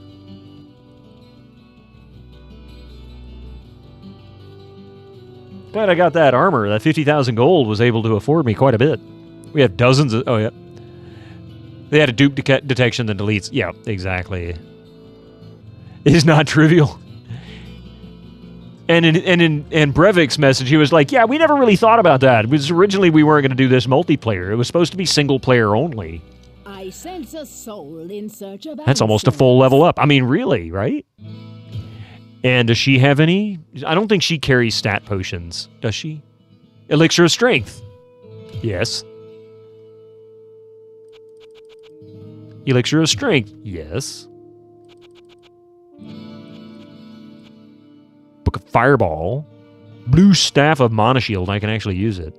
Glad I got that armor. That 50,000 gold was able to afford me quite a bit. We have dozens of... Oh, yeah. They had a dupe detection that deletes... Yeah, exactly. It is not trivial. And in Breivik's message, he was like, yeah, we never really thought about that. It was originally we weren't going to do this multiplayer. It was supposed to be single player only. I sense a soul in search of That's almost a answers. full level up. I mean, really, right? And does she have any? I don't think she carries stat potions, does she? Elixir of Strength. Yes. Elixir of Strength. Yes. Book of Fireball. Blue Staff of Monoshield. I can actually use it.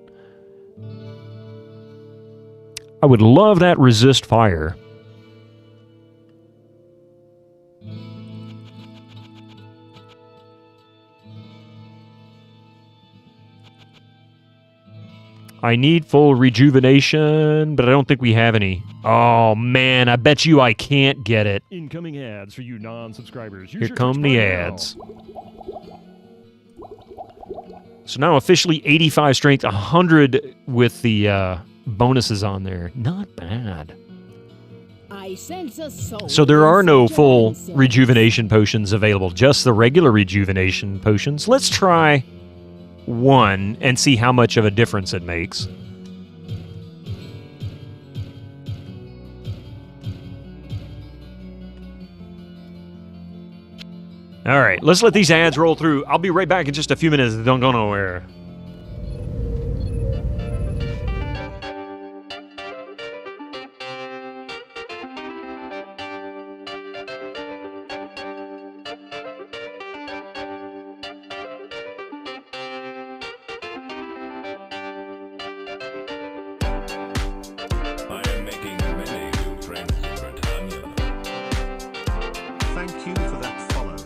I would love that Resist Fire. I need full rejuvenation, but I don't think we have any. Oh, man, I bet you I can't get it. Incoming ads for you non-subscribers. Use Here your come Twitch the Prime now. ads. So now officially 85 strength, 100 with the bonuses on there. Not bad. I sense a soul So there are in no search of full answers. rejuvenation potions available, just the regular rejuvenation potions. Let's try one and see how much of a difference it makes. All right, let's let these ads roll through. I'll be right back in just a few minutes. Don't go nowhere. I am making many new friends in Britannia. Thank you for that follow.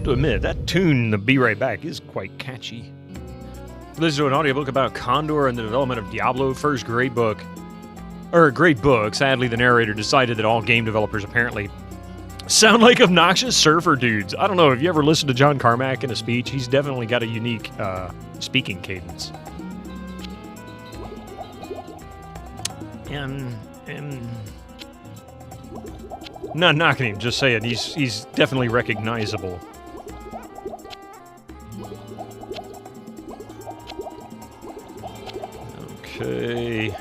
have to admit, that tune, the Be Right Back, is quite catchy. Listen to an audiobook about Condor and the development of Diablo. First great book. Or a great book. Sadly, the narrator decided that all game developers apparently sound like obnoxious surfer dudes. I don't know, have you ever listened to John Carmack in a speech? He's definitely got a unique speaking cadence. Not knocking him, just saying he's definitely recognizable. Okay.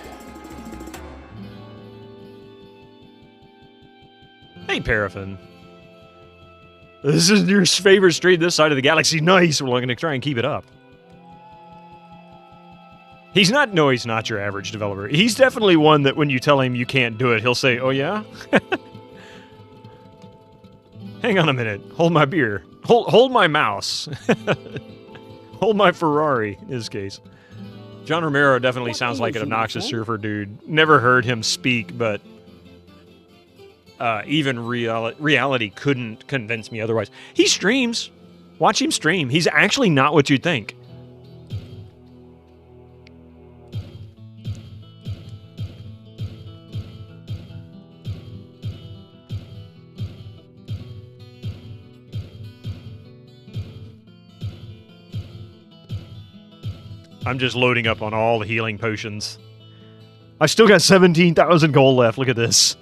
Hey, Paraffin. This is your favorite street this side of the galaxy. Nice. Well, I'm going to try and keep it up. He's not your average developer. He's definitely one that when you tell him you can't do it, he'll say, oh yeah? Hang on a minute. Hold my beer. Hold my mouse. Hold my Ferrari, in this case. John Romero definitely sounds like an obnoxious surfer dude. Never heard him speak, but even reality couldn't convince me otherwise. He streams. Watch him stream. He's actually not what you'd think. I'm just loading up on all the healing potions. I've still got 17,000 gold left. Look at this.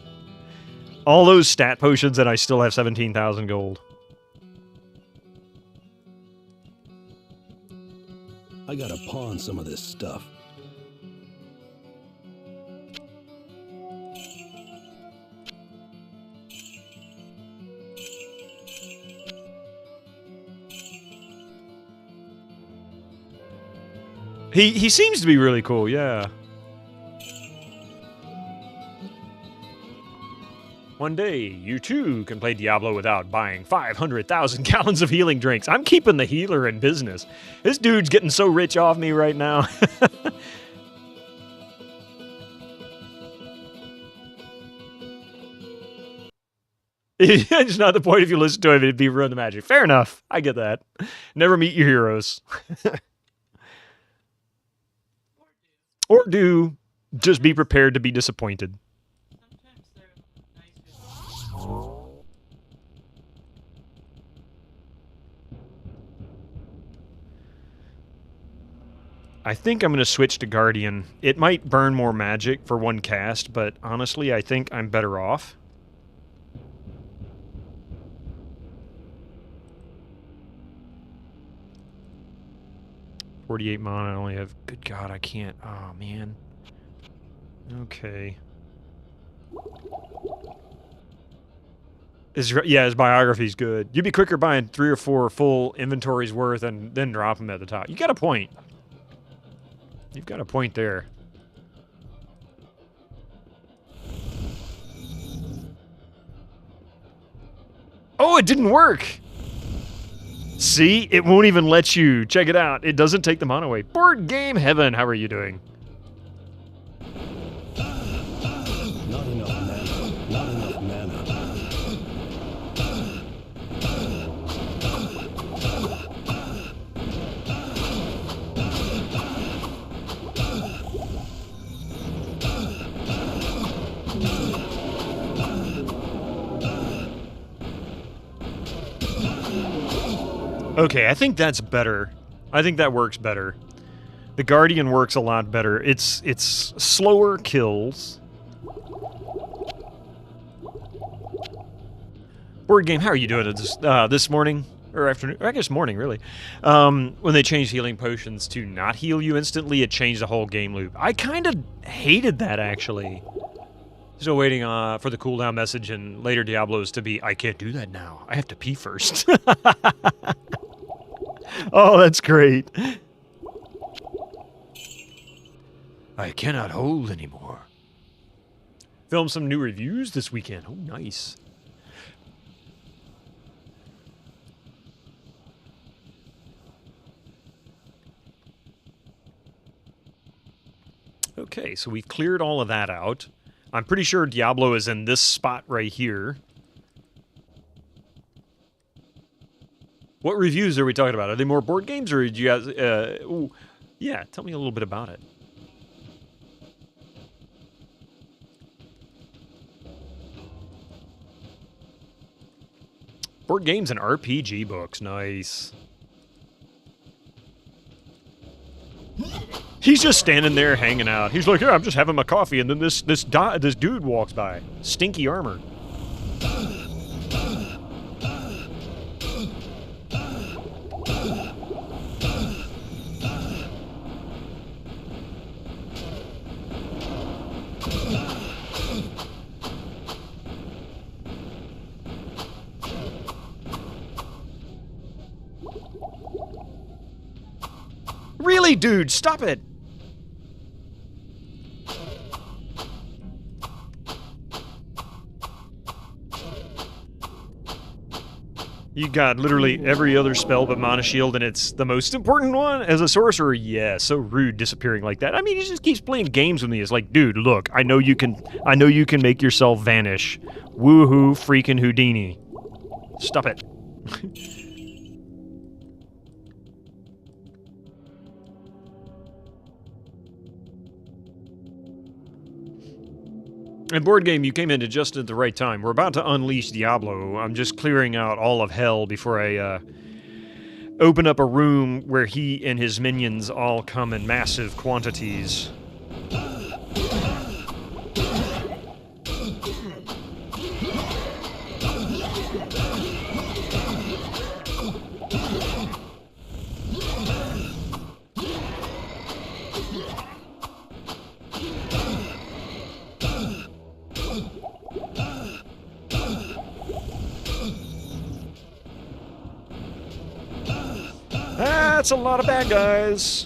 All those stat potions and I still have 17,000 gold. I gotta pawn some of this stuff. He seems to be really cool, yeah. One day, you too can play Diablo without buying 500,000 gallons of healing drinks. I'm keeping the healer in business. This dude's getting so rich off me right now. It's not the point if you listen to him, it'd be ruin the magic. Fair enough. I get that. Never meet your heroes. Or do. Just be prepared to be disappointed. I think I'm going to switch to Guardian. It might burn more magic for one cast, but honestly, I think I'm better off. $48 mana, I only have... Good God, I can't... Oh, man. Okay. His biography's good. You'd be quicker buying 3 or 4 full inventories worth and then drop them at the top. You got a point. You've got a point there. Oh, it didn't work! See? It won't even let you. Check it out. It doesn't take the mana away. Board Game Heaven, how are you doing? Not enough mana. Not enough mana. Okay, I think that's better. I think that works better. The Guardian works a lot better. It's slower kills. Board Game, how are you doing this morning? Or afternoon? Or I guess morning, really. When they changed healing potions to not heal you instantly, it changed the whole game loop. I kind of hated that, actually. Still waiting for the cooldown message in later Diablos to be, I can't do that now. I have to pee first. Oh, that's great. I cannot hold anymore. Film some new reviews this weekend. Oh, nice. Okay, so we've cleared all of that out. I'm pretty sure Diablo is in this spot right here. What reviews are we talking about? Are they more board games, or did you guys... ooh, yeah, tell me a little bit about it. Board games and RPG books. Nice. He's just standing there hanging out. He's like, yeah, I'm just having my coffee, and then this dude walks by. Stinky armor. Really, dude, stop it! You got literally every other spell but Mana Shield, and it's the most important one as a sorcerer. Yeah, so rude disappearing like that. I mean, he just keeps playing games with me. It's like, dude, look, I know you can make yourself vanish. Woohoo, freaking Houdini. Stop it. And board game, you came in just at the right time. We're about to unleash Diablo. I'm just clearing out all of hell before I open up a room where he and his minions all come in massive quantities. That's a lot of bad guys.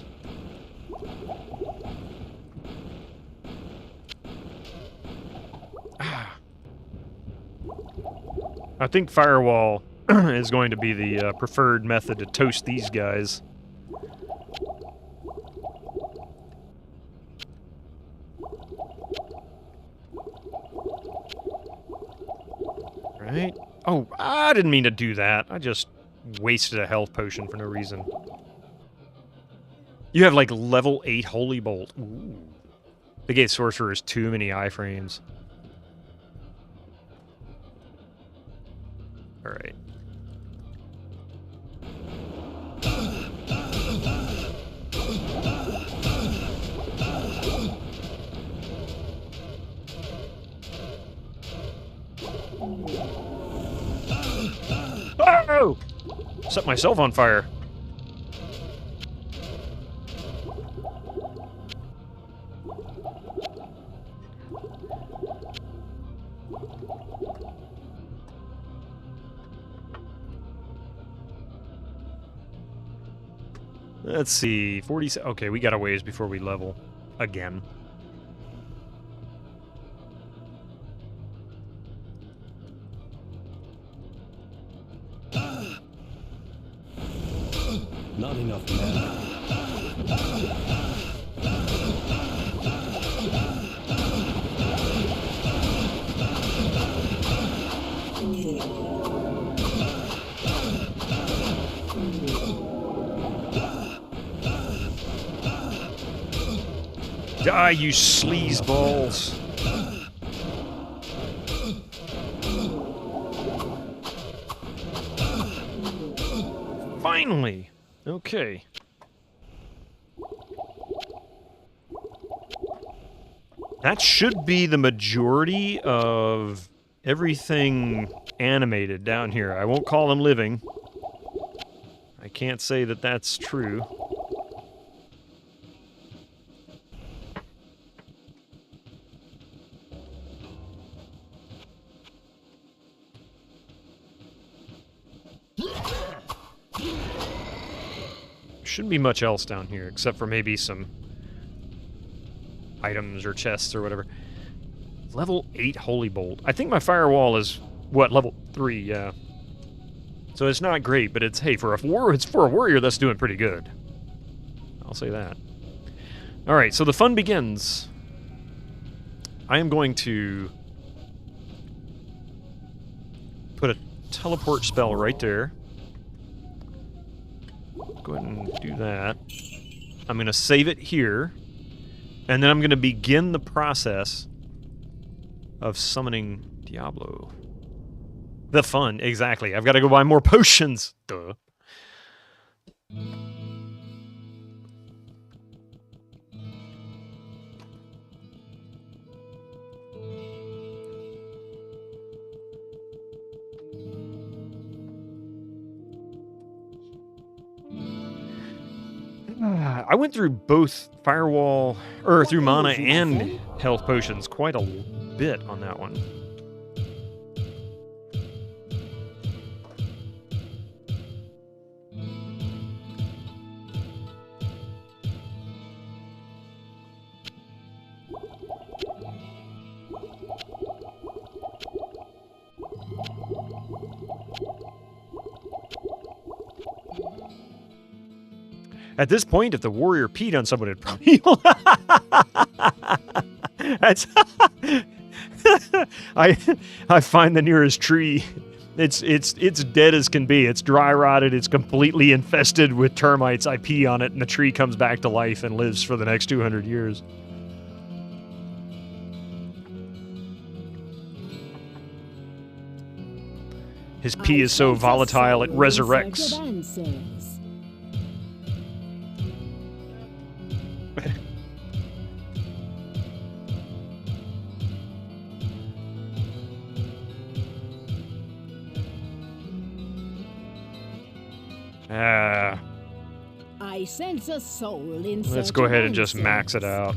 I think Firewall is going to be the preferred method to toast these guys. Right? Oh, I didn't mean to do that. I just wasted a health potion for no reason. You have like level 8 Holy Bolt. Ooh. They gave sorcerers too many iframes. Alright. Oh! Set myself on fire. Let's see, 40... Okay, we got a ways before we level. Again. Not enough mana. Die, you sleazeballs. Finally! Okay. That should be the majority of everything animated down here. I won't call them living. I can't say that that's true. Shouldn't be much else down here, except for maybe some items or chests or whatever. Level 8 Holy Bolt. I think my Firewall is, what, level 3, yeah. So it's not great, but it's, hey, for a warrior that's doing pretty good. I'll say that. Alright, so the fun begins. I am going to put a teleport spell right there. go ahead and do that. I'm going to save it here, and then I'm going to begin the process of summoning Diablo. The fun, exactly. I've got to go buy more potions. Duh. I went through both Firewall, or through Mana and Health Potions quite a bit on that one. At this point, if the warrior peed on someone, it'd probably... That's... I find the nearest tree. It's dead as can be. It's dry rotted. It's completely infested with termites. I pee on it, and the tree comes back to life and lives for the next 200 years. His pee is so volatile it resurrects. I sense a soul in Let's go ahead and just max it out.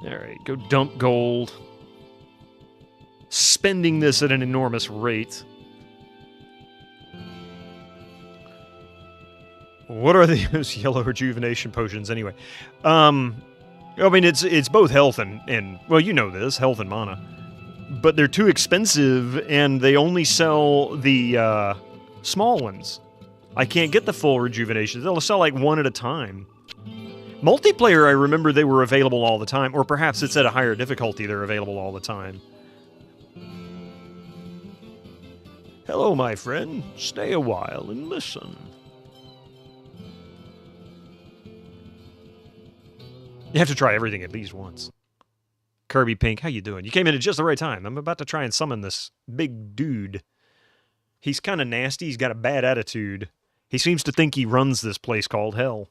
Alright, go dump gold. Spending this at an enormous rate. What are those yellow rejuvenation potions anyway? I mean, it's both health and well, you know this, health and mana. But they're too expensive, and they only sell the small ones. I can't get the full rejuvenation. They'll sell like one at a time. Multiplayer, I remember they were available all the time, or perhaps it's at a higher difficulty they're available all the time. Hello, my friend. Stay a while and listen. You have to try everything at least once. Kirby Pink, how you doing? You came in at just the right time. I'm about to try and summon this big dude. He's kind of nasty. He's got a bad attitude. He seems to think he runs this place called hell.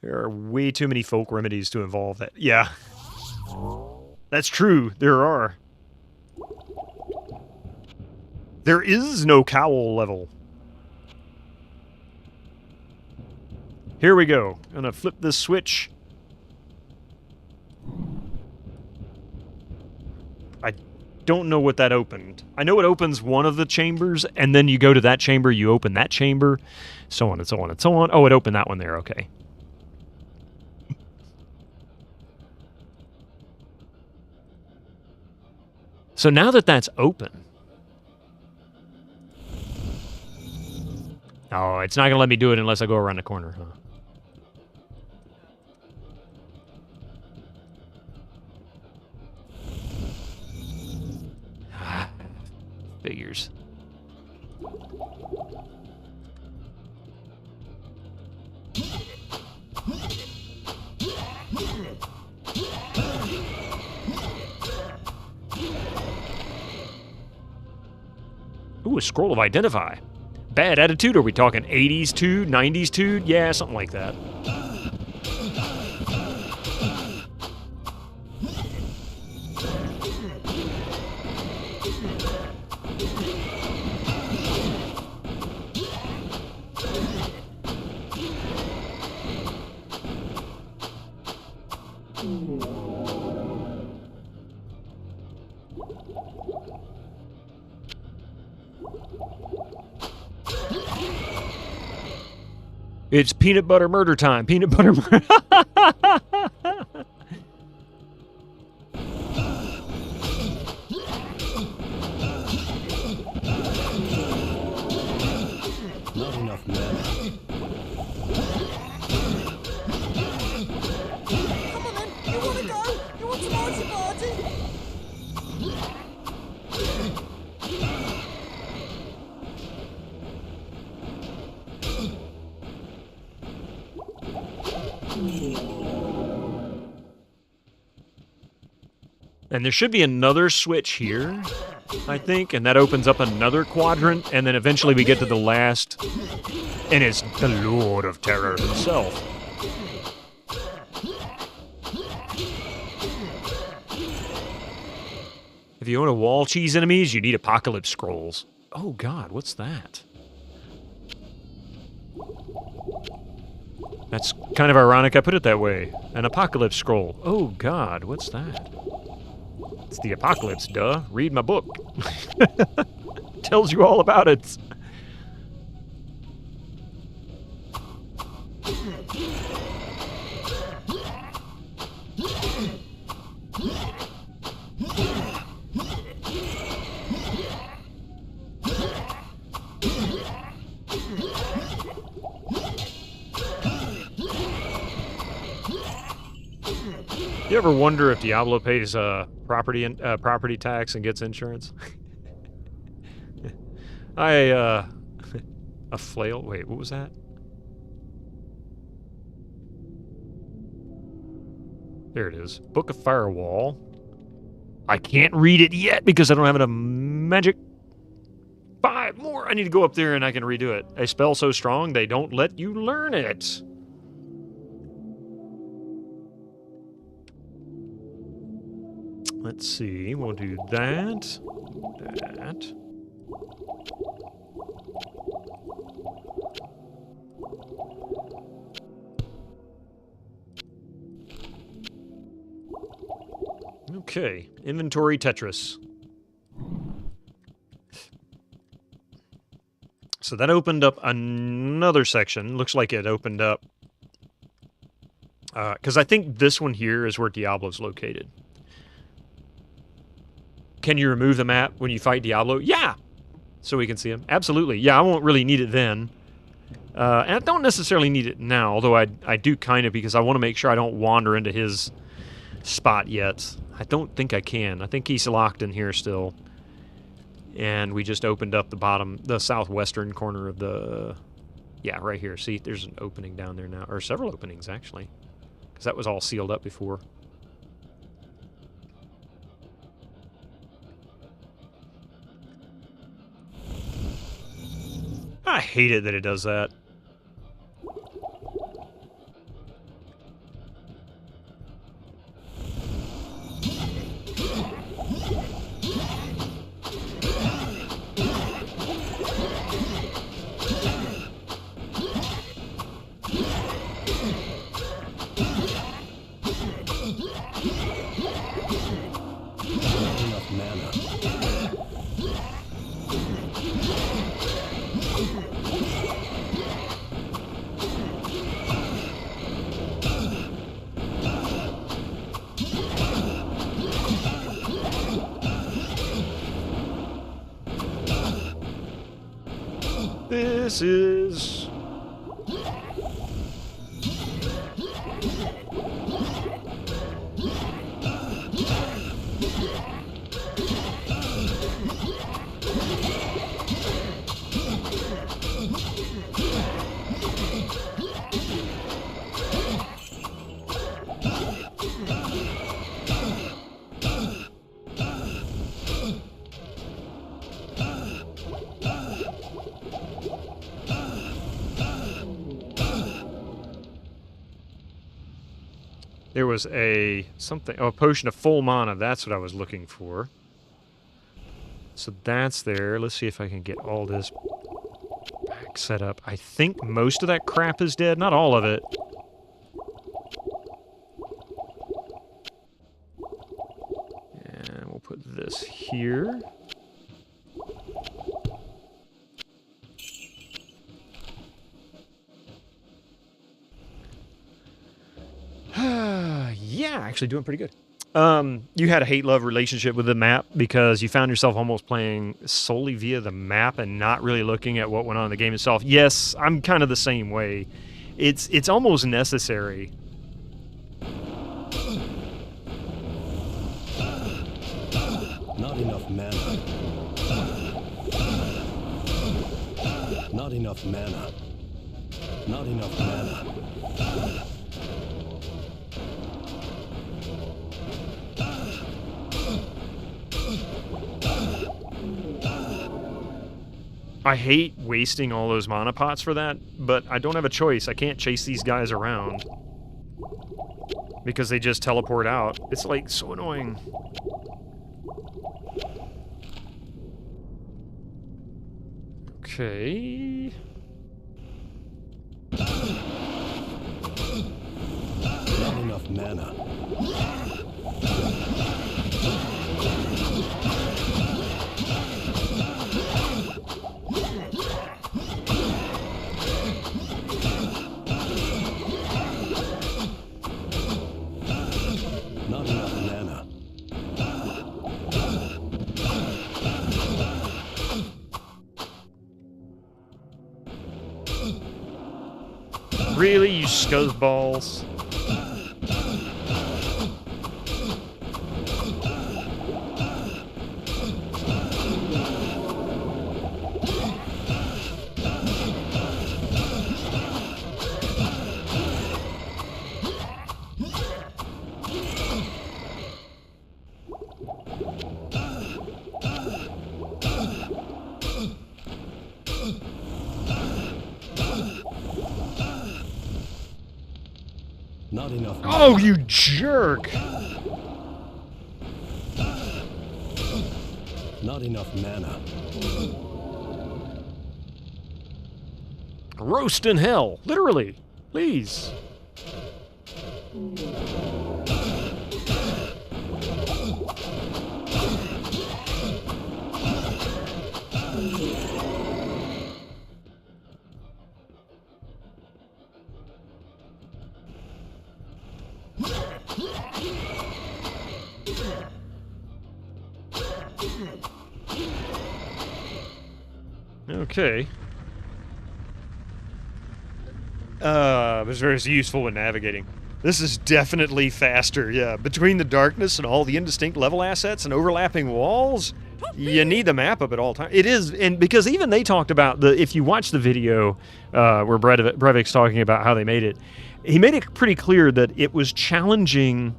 There are way too many folk remedies to involve that. Yeah. That's true. There are. There is no cowl level. Here we go. I'm gonna flip this switch. I don't know what that opened. I know it opens one of the chambers, and then you go to that chamber, you open that chamber, so on and so on and so on. Oh, it opened that one there, okay. So now that that's open... Oh, it's not going to let me do it unless I go around the corner, huh? Figures. Ooh, a scroll of identify. Bad attitude? Are we talking 80s Tude, 90s Tude? Yeah, something like that. It's peanut butter murder time. Peanut butter murder. Not enough mana. Come on then, you wanna go? You want to party? And there should be another switch here, I think, and that opens up another quadrant, and then eventually we get to the last, and it's the Lord of Terror himself. If you own a wall cheese enemies, you need apocalypse scrolls. Oh god, what's that? That's kind of ironic I put it that way. An apocalypse scroll. Oh god, what's that? It's the apocalypse, duh. Read my book. Tells you all about it. You ever wonder if Diablo pays property tax and gets insurance? A flail? Wait, what was that? There it is. Book of Firewall. I can't read it yet because I don't have enough magic. 5 more! I need to go up there and I can redo it. A spell so strong they don't let you learn it. Let's see, we'll do that. That. Okay, inventory Tetris. So that opened up another section. Looks like it opened up... because I think this one here is where Diablo's located. Can you remove the map when you fight Diablo? Yeah! So we can see him. Absolutely. Yeah, I won't really need it then. And I don't necessarily need it now, although I do kind of, because I want to make sure I don't wander into his spot yet. I don't think I can. I think he's locked in here still. And we just opened up the southwestern corner of the... Yeah, right here. See, there's an opening down there now. Or several openings, actually. Because that was all sealed up before. I hate it that it does that. This is... There was a potion of full mana. That's what I was looking for. So that's there. Let's see if I can get all this back set up. I think most of that crap is dead. Not all of it. And we'll put this here. Yeah, actually doing pretty good. You had a hate-love relationship with the map because you found yourself almost playing solely via the map and not really looking at what went on in the game itself. Yes, I'm kind of the same way. It's almost necessary. Not enough mana. Not enough mana. Not enough mana. I hate wasting all those mana pots for that, but I don't have a choice. I can't chase these guys around because they just teleport out. It's like so annoying. Okay. Not enough mana. Not enough mana. Really, you scuzzballs? Not enough. Oh, you jerk! Not enough mana. Roast in hell, literally. Please. Okay. It was very useful when navigating. This is definitely faster, yeah. Between the darkness and all the indistinct level assets and overlapping walls, you need the map up at all times. It is, and because even they talked about if you watch the video where Breivik's talking about how they made it, he made it pretty clear that it was challenging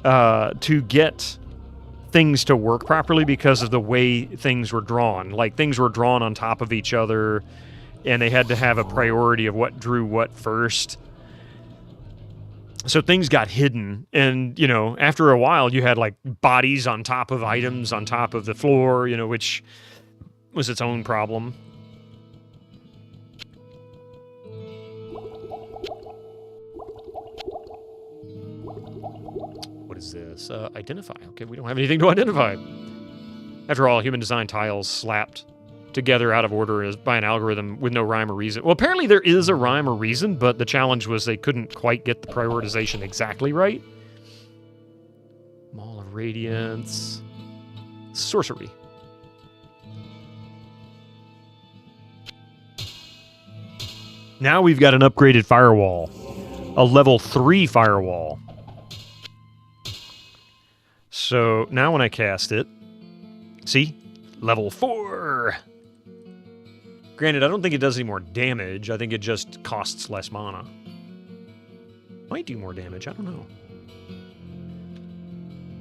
to get things to work properly because of the way things were drawn. Like, things were drawn on top of each other, and they had to have a priority of what drew what first. So things got hidden, and, you know, after a while, you had, like, bodies on top of items on top of the floor, you know, which was its own problem. What is this? Identify. Okay, we don't have anything to identify. After all, human design tiles slapped together out of order by an algorithm with no rhyme or reason. Well, apparently there is a rhyme or reason, but the challenge was they couldn't quite get the prioritization exactly right. Maul of Radiance. Sorcery. Now we've got an upgraded firewall. A level 3 firewall. So now when I cast it, see? Level 4! Granted, I don't think it does any more damage. I think it just costs less mana. Might do more damage. I don't know.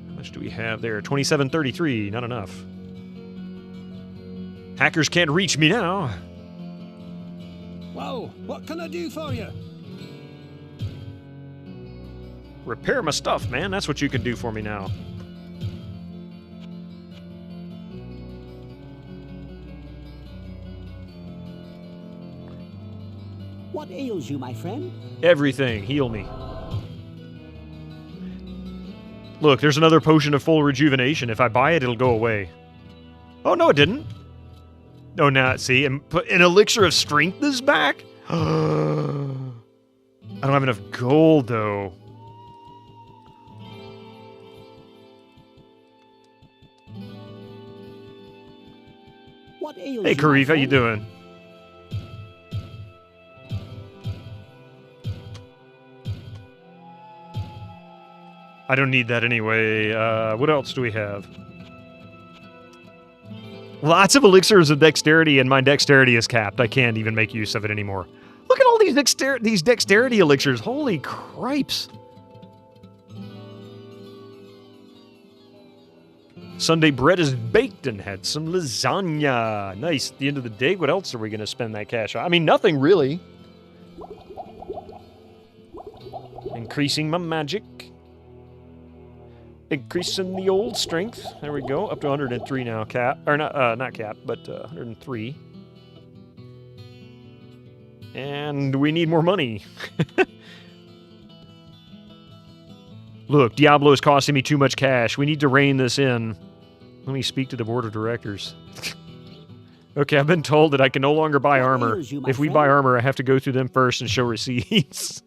How much do we have there? 2733. Not enough. Hackers can't reach me now. Whoa, what can I do for you? Repair my stuff, man. That's what you can do for me now. What ails you, my friend? Everything. Heal me. Look, there's another potion of full rejuvenation. If I buy it, it'll go away. Oh, no, it didn't. Oh, now, see, an elixir of strength is back? I don't have enough gold, though. What ails Hey, you, Karif, how you friend? doing? I don't need that anyway. What else do we have? Lots of elixirs of dexterity, and my dexterity is capped. I can't even make use of it anymore. Look at all these dexterity elixirs. Holy cripes. Sunday bread is baked and had some lasagna. Nice. At the end of the day, what else are we going to spend that cash on? I mean, nothing really. Increasing my magic. Increasing the old strength. There we go. Up to 103 now. Cap. Or not cap, but 103. And we need more money. Look, Diablo is costing me too much cash. We need to rein this in. Let me speak to the board of directors. Okay, I've been told that I can no longer buy armor. If we buy armor, I have to go through them first and show receipts.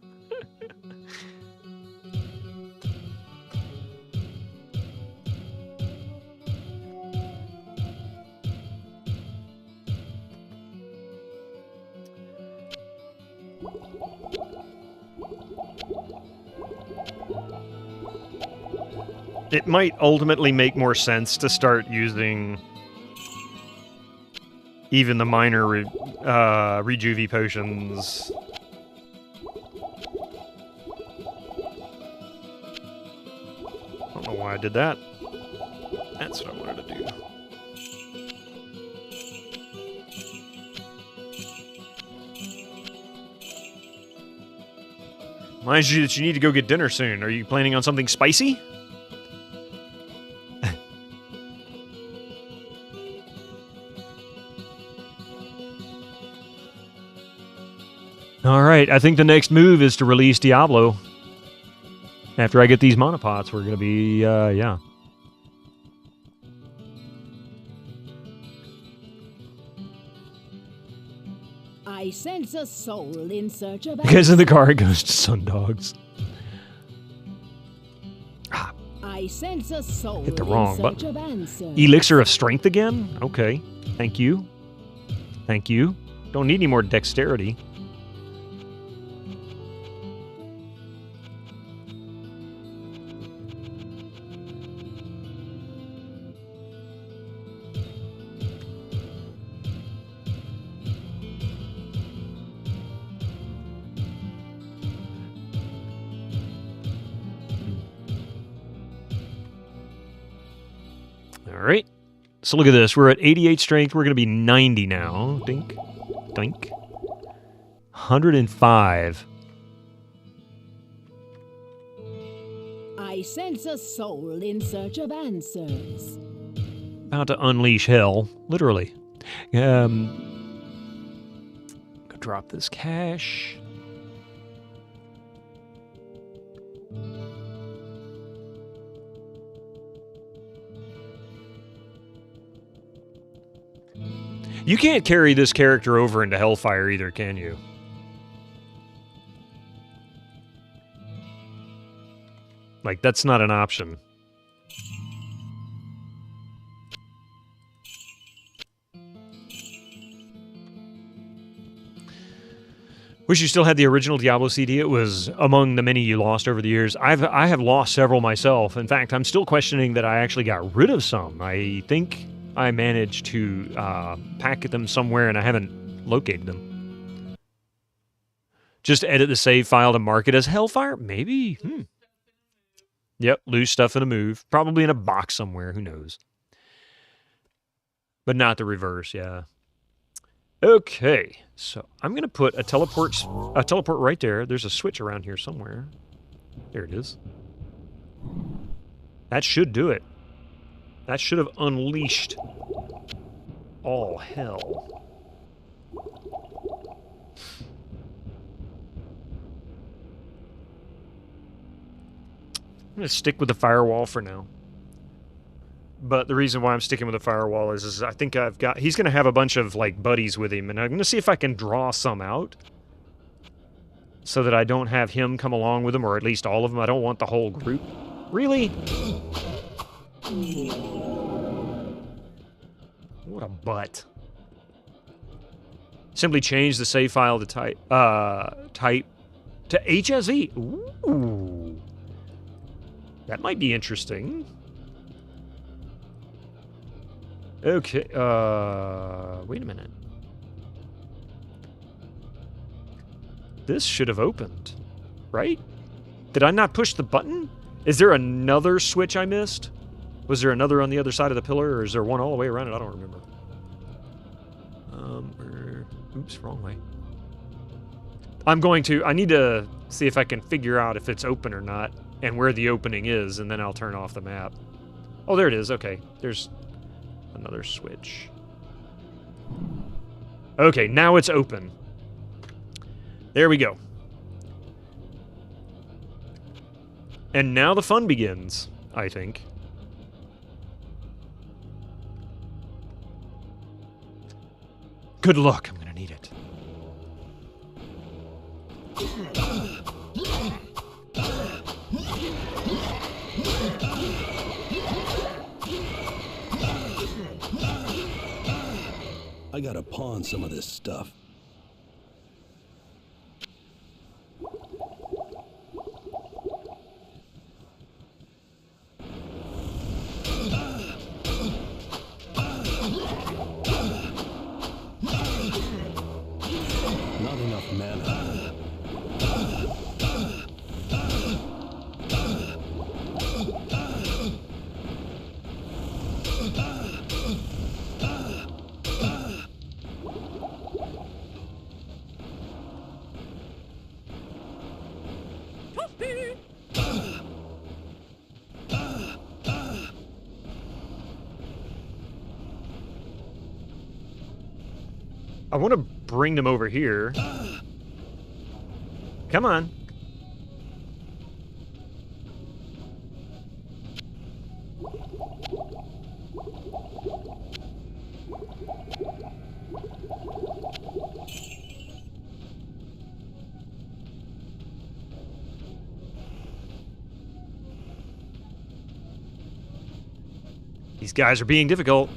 It might ultimately make more sense to start using even the minor rejuvie potions. I don't know why I did that. That's what I wanted to do. Reminds you that you need to go get dinner soon. Are you planning on something spicy? All right, I think the next move is to release Diablo. After I get these monopots, we're going to be, yeah. I sense a soul in search of Because in the car, it goes to Sundogs. I sense a soul Hit the wrong in search button. of answers. Elixir of Strength again? Okay, thank you. Thank you. Don't need any more dexterity. All right. So look at this. We're at 88 strength. We're going to be 90 now. Dink. Dink. 105. I sense a soul in search of answers. About to unleash hell. Literally. Go drop this cash. You can't carry this character over into Hellfire either, can you? Like, that's not an option. Wish you still had the original Diablo CD. It was among the many you lost over the years. I have lost several myself. In fact, I'm still questioning that I actually got rid of some. I think I managed to packet them somewhere and I haven't located them. Just edit the save file to mark it as Hellfire? Maybe. Yep, lose stuff in a move. Probably in a box somewhere. Who knows? But not the reverse, yeah. Okay, so I'm going to put a teleport right there. There's a switch around here somewhere. There it is. That should do it. That should have unleashed all hell. I'm going to stick with the firewall for now. But the reason why I'm sticking with the firewall is I think he's going to have a bunch of, like, buddies with him, and I'm going to see if I can draw some out so that I don't have him come along with him, or at least all of them. I don't want the whole group. Really? What a butt. Simply change the save file to type to HSE. Ooh. That might be interesting. Okay, wait a minute. This should have opened, right? Did I not push the button? Is there another switch I missed? Was there another on the other side of the pillar, or is there one all the way around it? I don't remember. Oops, wrong way. I need to see if I can figure out if it's open or not, and where the opening is, and then I'll turn off the map. Oh, there it is. Okay, there's another switch. Okay, now it's open. There we go. And now the fun begins, I think. Good luck. I'm gonna need it. I gotta pawn some of this stuff. Not enough mana. I want to bring them over here. Come on. These guys are being difficult.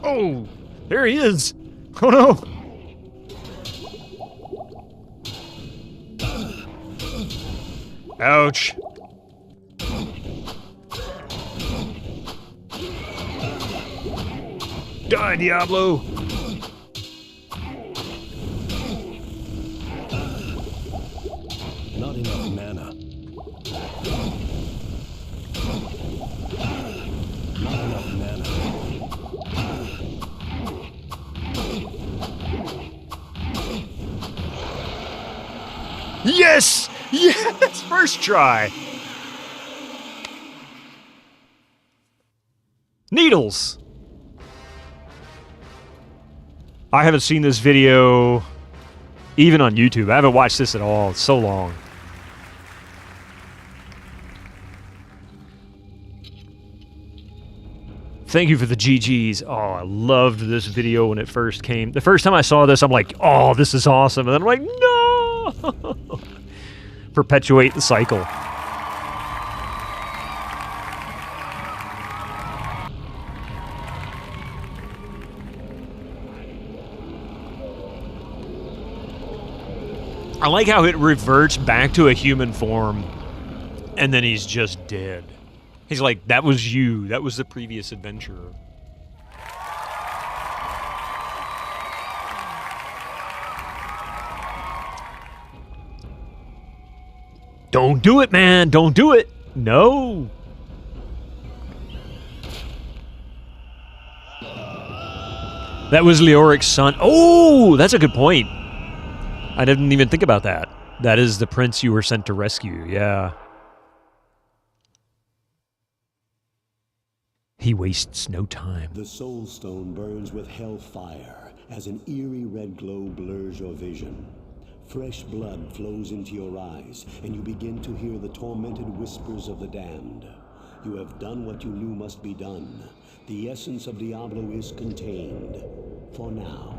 Oh, there he is. Oh no. Ouch. Die, Diablo. Not enough mana. Not enough mana. Yes! Yes! First try. Needles. I haven't seen this video even on YouTube. I haven't watched this at all. It's so long. Thank you for the GGs. Oh, I loved this video when it first came. The first time I saw this, I'm like, oh, this is awesome. And then I'm like, no! Perpetuate the cycle. I like how it reverts back to a human form, and then he's just dead. He's like, that was you. That was the previous adventurer. Don't do it, man. Don't do it. No. That was Leoric's son. Oh, that's a good point. I didn't even think about that. That is the prince you were sent to rescue. Yeah. He wastes no time. The soul stone burns with hellfire as an eerie red glow blurs your vision. Fresh blood flows into your eyes, and you begin to hear the tormented whispers of the damned. You have done what you knew must be done. The essence of Diablo is contained. For now.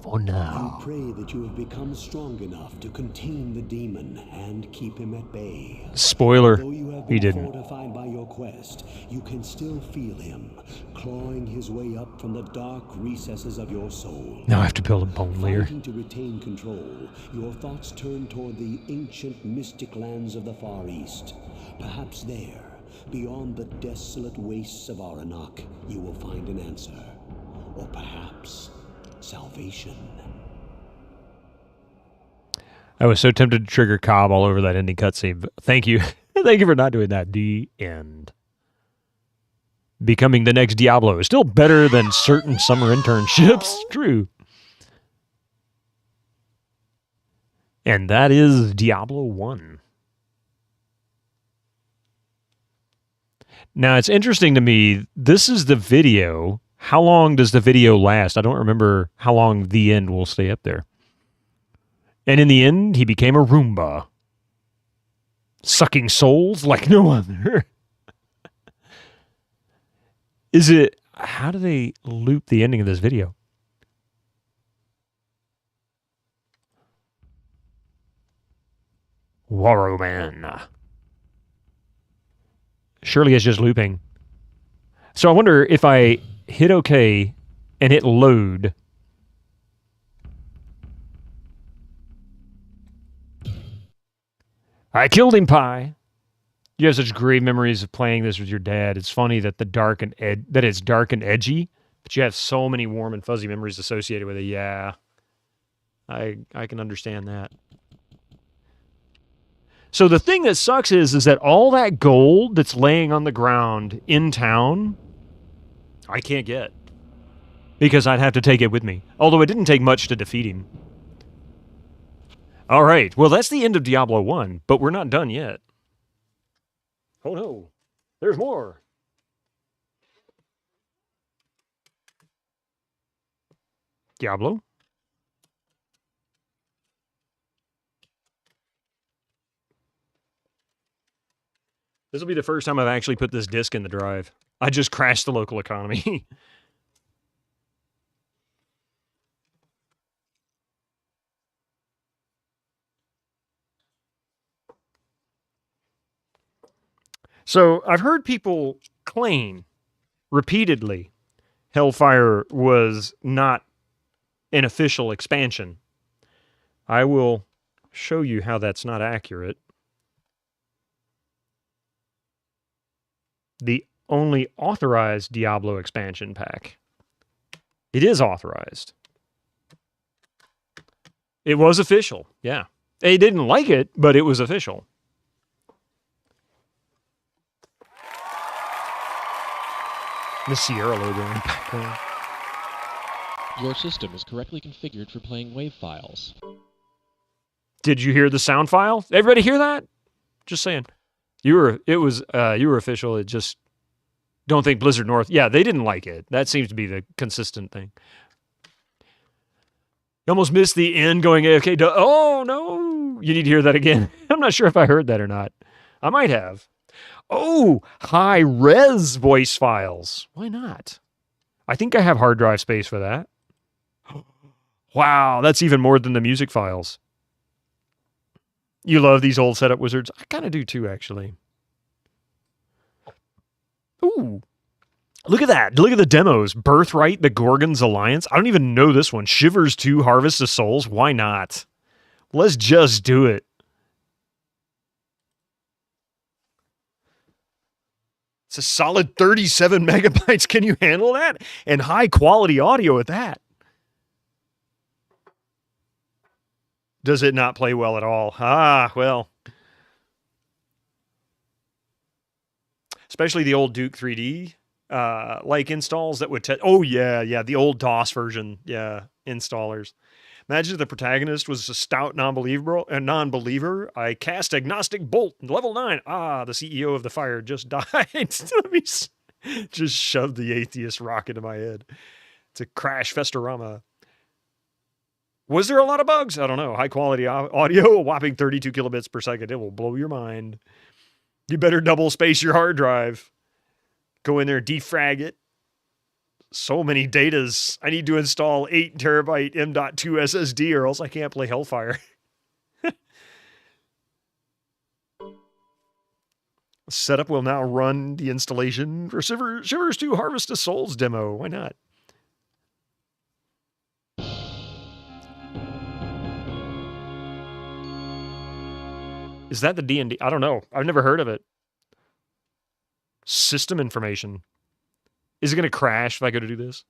For now. You pray that you have become strong enough to contain the demon and keep him at bay. Spoiler, Though you have he been didn't. fortified by your quest, you can still feel him, clawing his way up from the dark recesses of your soul. Now I have to build a bone layer. Fighting to retain control, your thoughts turn toward the ancient mystic lands of the Far East. Perhaps there, Beyond the desolate wastes of Aranok, you will find an answer. Or perhaps salvation. I was so tempted to trigger Cobb all over that ending cutscene. Thank you. Thank you for not doing that. The end. Becoming the next Diablo is still better than certain summer internships. True. And that is Diablo 1. Now, it's interesting to me. This is the video. How long does the video last? I don't remember how long the end will stay up there. And in the end, he became a Roomba. Sucking souls like no other. Is it... How do they loop the ending of this video? Warrowman. Surely it's just looping. So I wonder if I hit OK and hit load. I killed him, Pie. You have such great memories of playing this with your dad. It's funny that it's dark and edgy, but you have so many warm and fuzzy memories associated with it. Yeah, I can understand that. So the thing that sucks is that all that gold that's laying on the ground in town, I can't get because I'd have to take it with me. Although it didn't take much to defeat him. All right, well, that's the end of Diablo 1, but we're not done yet. Oh, no. There's more. Diablo? This will be the first time I've actually put this disc in the drive. I just crashed the local economy. So I've heard people claim repeatedly Hellfire was not an official expansion. I will show you how that's not accurate. The only authorized Diablo expansion pack. It is authorized. It was official, yeah. They didn't like it, but it was official. The Sierra logo in the background. Your system is correctly configured for playing WAV files. Did you hear the sound file? Everybody hear that? Just saying. You were official. It just don't think Blizzard North. Yeah, they didn't like it. That seems to be the consistent thing. You almost missed the end going AFK. Oh no! You need to hear that again. I'm not sure if I heard that or not. I might have. Oh, high-res voice files. Why not? I think I have hard drive space for that. Wow, that's even more than the music files. You love these old setup wizards? I kind of do too, actually. Ooh. Look at that. Look at the demos. Birthright, the Gorgon's Alliance. I don't even know this one. Shivers 2, Harvest of Souls. Why not? Let's just do it. It's a solid 37 megabytes. Can you handle that? And high quality audio at that. Does it not play well at all? Ah, well. Especially the old Duke 3D like installs that would oh yeah, the old DOS version, yeah, installers. Imagine if the protagonist was a stout non-believer. I cast agnostic bolt, level 9. Ah, the CEO of the fire just died. Let me just shove the atheist rock into my head. It's a crash festorama. Was there a lot of bugs? I don't know. High quality audio, a whopping 32 kilobits per second. It will blow your mind. You better double space your hard drive. Go in there, defrag it. So many datas. I need to install 8 terabyte M.2 SSD or else I can't play Hellfire. Setup will now run the installation for Shivers 2 Harvest of Souls demo. Why not? Is that the D&D? I don't know. I've never heard of it. System information. Is it going to crash if I go to do this?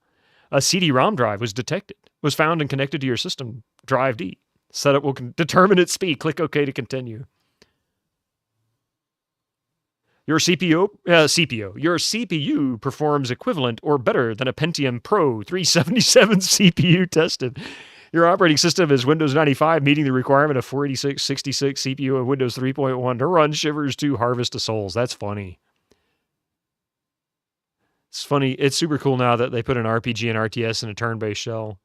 A CD-ROM drive was detected. Was found and connected to your system. Drive D. Setup will determine its speed. Click OK to continue. Your CPU performs equivalent or better than a Pentium Pro 377 CPU tested. Your operating system is Windows 95, meeting the requirement of 486-66 CPU and Windows 3.1 to run Shivers 2 Harvest of Souls. That's funny. It's funny. It's super cool now that they put an RPG and RTS in a turn-based shell.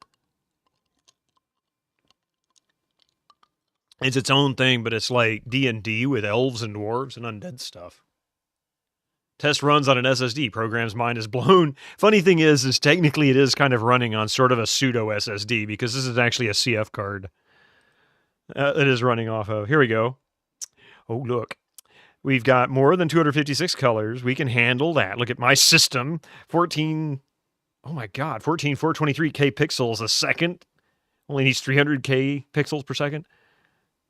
It's its own thing, but it's like D&D with elves and dwarves and undead stuff. Test runs on an SSD. Program's mind is blown. Funny thing is technically it is kind of running on sort of a pseudo SSD because this is actually a CF card. It is running off of. Here we go. Oh, look. We've got more than 256 colors. We can handle that. Look at my system. 423K pixels a second. Only needs 300K pixels per second.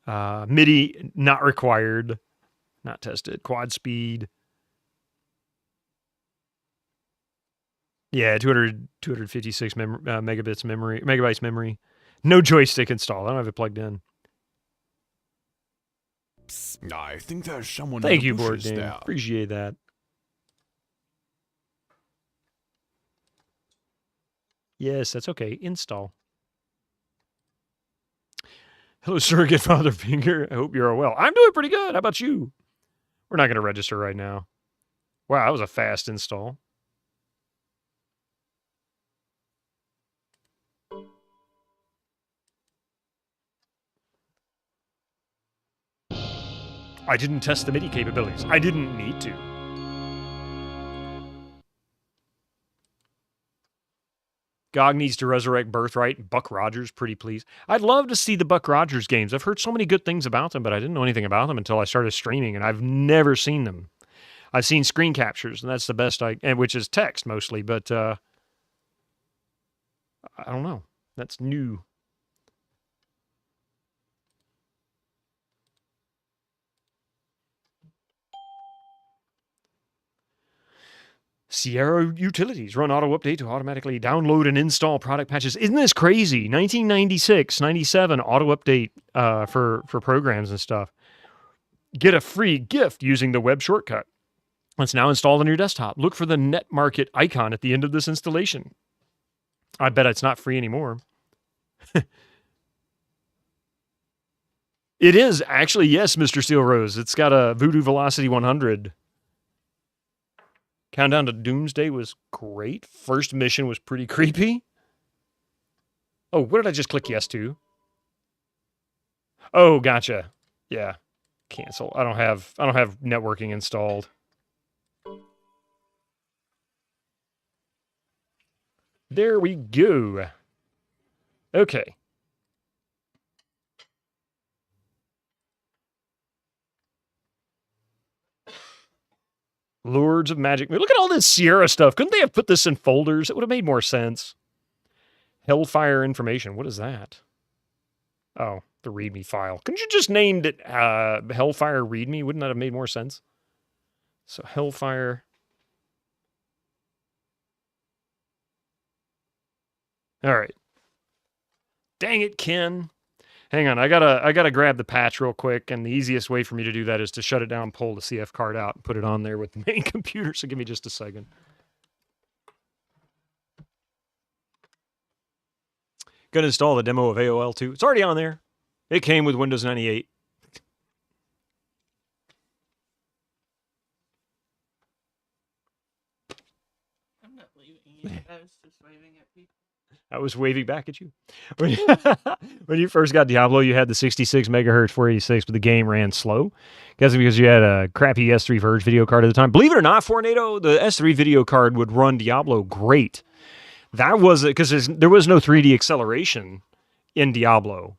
MIDI not required. Not tested. Quad speed. Yeah, 256 megabytes memory. No joystick installed. I don't have it plugged in. Psst, I think there's someone. Thank in you, the Board bushes Game. there. Appreciate that. Yes, that's okay. Install. Hello, Surrogate Father Finger. I hope you're well. I'm doing pretty good. How about you? We're not going to register right now. Wow, that was a fast install. I didn't test the MIDI capabilities. I didn't need to. GOG needs to resurrect Birthright. Buck Rogers, pretty please. I'd love to see the Buck Rogers games. I've heard so many good things about them, but I didn't know anything about them until I started streaming, and I've never seen them. I've seen screen captures, and that's the best which is text mostly, but I don't know. That's new. Sierra Utilities run auto update to automatically download and install product patches. Isn't this crazy? 1996, 97 auto update for programs and stuff. Get a free gift using the web shortcut. It's now installed on your desktop. Look for the Net Market icon at the end of this installation. I bet it's not free anymore. It is actually, yes, Mr. Steel Rose. It's got a Voodoo Velocity 100. Countdown to Doomsday was great. First mission was pretty creepy. Oh, what did I just click yes to? Oh, gotcha. Yeah. Cancel. I don't have networking installed. There we go. Okay. Lords of Magic. Look at all this Sierra stuff. Couldn't they have put this in folders? It would have made more sense. Hellfire information. What is that? Oh, the README file. Couldn't you just named it Hellfire README? Wouldn't that have made more sense? So Hellfire. All right. Dang it, Ken. Hang on, I gotta grab the patch real quick, and the easiest way for me to do that is to shut it down, pull the CF card out, and put it on there with the main computer. So give me just a second. Gonna install the demo of AOL 2. It's already on there. It came with Windows 98. I'm not leaving you. I was just waving at people. I was waving back at you. When you first got Diablo, you had the 66 megahertz 486, but the game ran slow. Guessing because you had a crappy S3 Verge video card at the time. Believe it or not, Fornado, the S3 video card would run Diablo great. That was because there was no 3D acceleration in Diablo.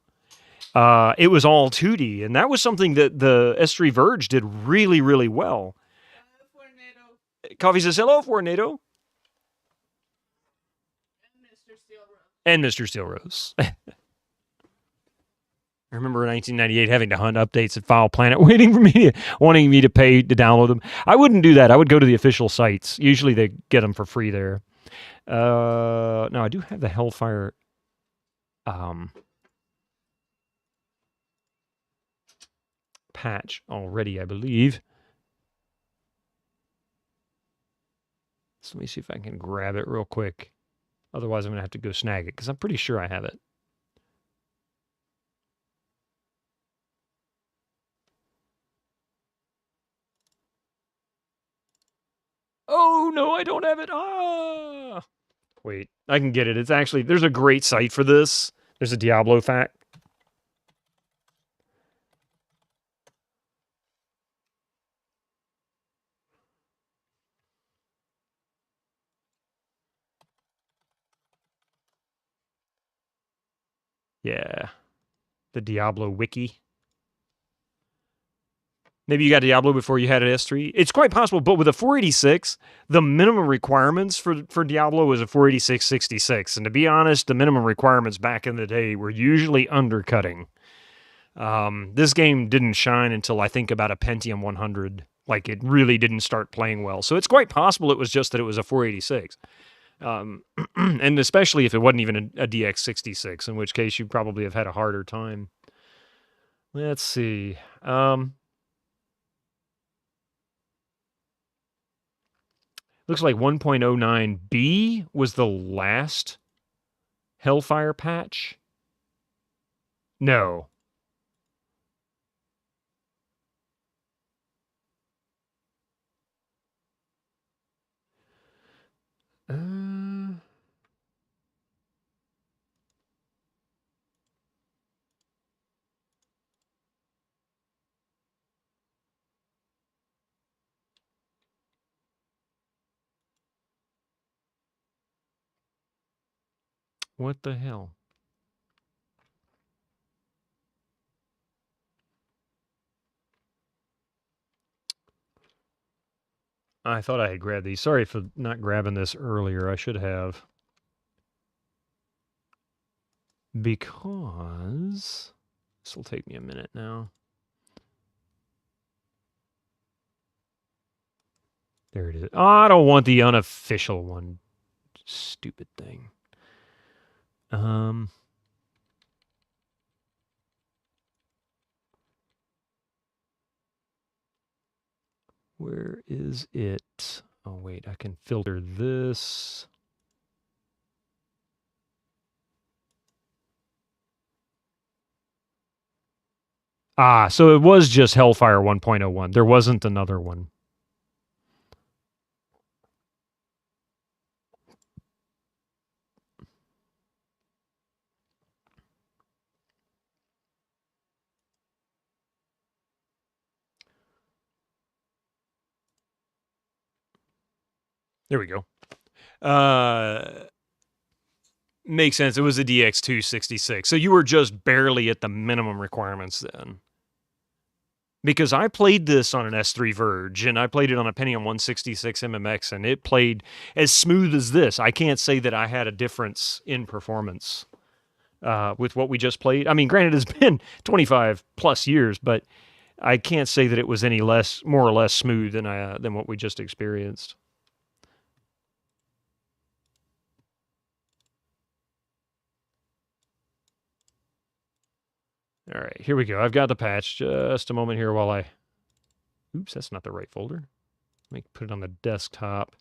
It was all 2D, and that was something that the S3 Verge did really, really well. Coffee says, hello, Fornado. And Mr. Steel Rose. I remember in 1998 having to hunt updates at File Planet, wanting me to pay to download them. I wouldn't do that. I would go to the official sites. Usually they get them for free there. No, I do have the Hellfire patch already, I believe. So let me see if I can grab it real quick. Otherwise, I'm going to have to go snag it, because I'm pretty sure I have it. Oh, no, I don't have it. Ah! Wait, I can get it. It's actually, there's a great site for this. There's a Diablo fact. Yeah. The Diablo wiki. Maybe you got Diablo before you had an S3. It's quite possible, but with a 486, the minimum requirements for Diablo was a 486-66. And to be honest, the minimum requirements back in the day were usually undercutting. This game didn't shine until I think about a Pentium 100. Like, it really didn't start playing well. So it's quite possible it was just that it was a 486. And especially if it wasn't even a DX66, in which case you'd probably have had a harder time. Let's see. Looks like 1.09b was the last Hellfire patch. No. What the hell? I thought I had grabbed these. Sorry for not grabbing this earlier. I should have. Because this will take me a minute now. There it is. Oh, I don't want the unofficial one. Stupid thing. Where is it? Oh, wait, I can filter this. Ah, so it was just Hellfire 1.01. There wasn't another one. There we go. Makes sense. It was a DX266. So you were just barely at the minimum requirements then. Because I played this on an S3 Verge, and I played it on a Pentium 166 MMX, and it played as smooth as this. I can't say that I had a difference in performance with what we just played. I mean, granted, it's been 25 plus years, but I can't say that it was any less, more or less smooth than what we just experienced. All right, here we go. I've got the patch. Just a moment here while I... Oops, that's not the right folder. Let me put it on the desktop.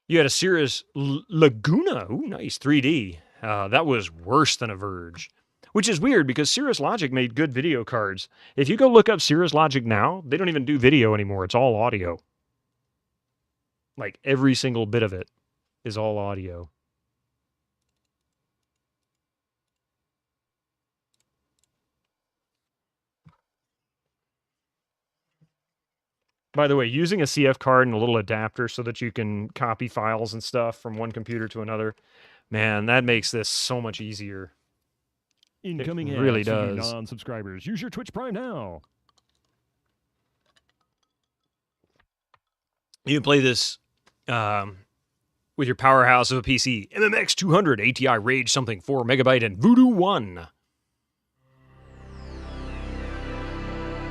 You had a Cirrus Laguna. Ooh, nice. 3D. That was worse than a Verge. Which is weird because Cirrus Logic made good video cards. If you go look up Cirrus Logic now, they don't even do video anymore. It's all audio. Like every single bit of it is all audio. By the way, using a CF card and a little adapter so that you can copy files and stuff from one computer to another, man, that makes this so much easier. Incoming ads really for you does. non-subscribers. Use your Twitch Prime now. You can play this with your powerhouse of a PC. MMX 200, ATI Rage something 4 megabyte, and Voodoo 1.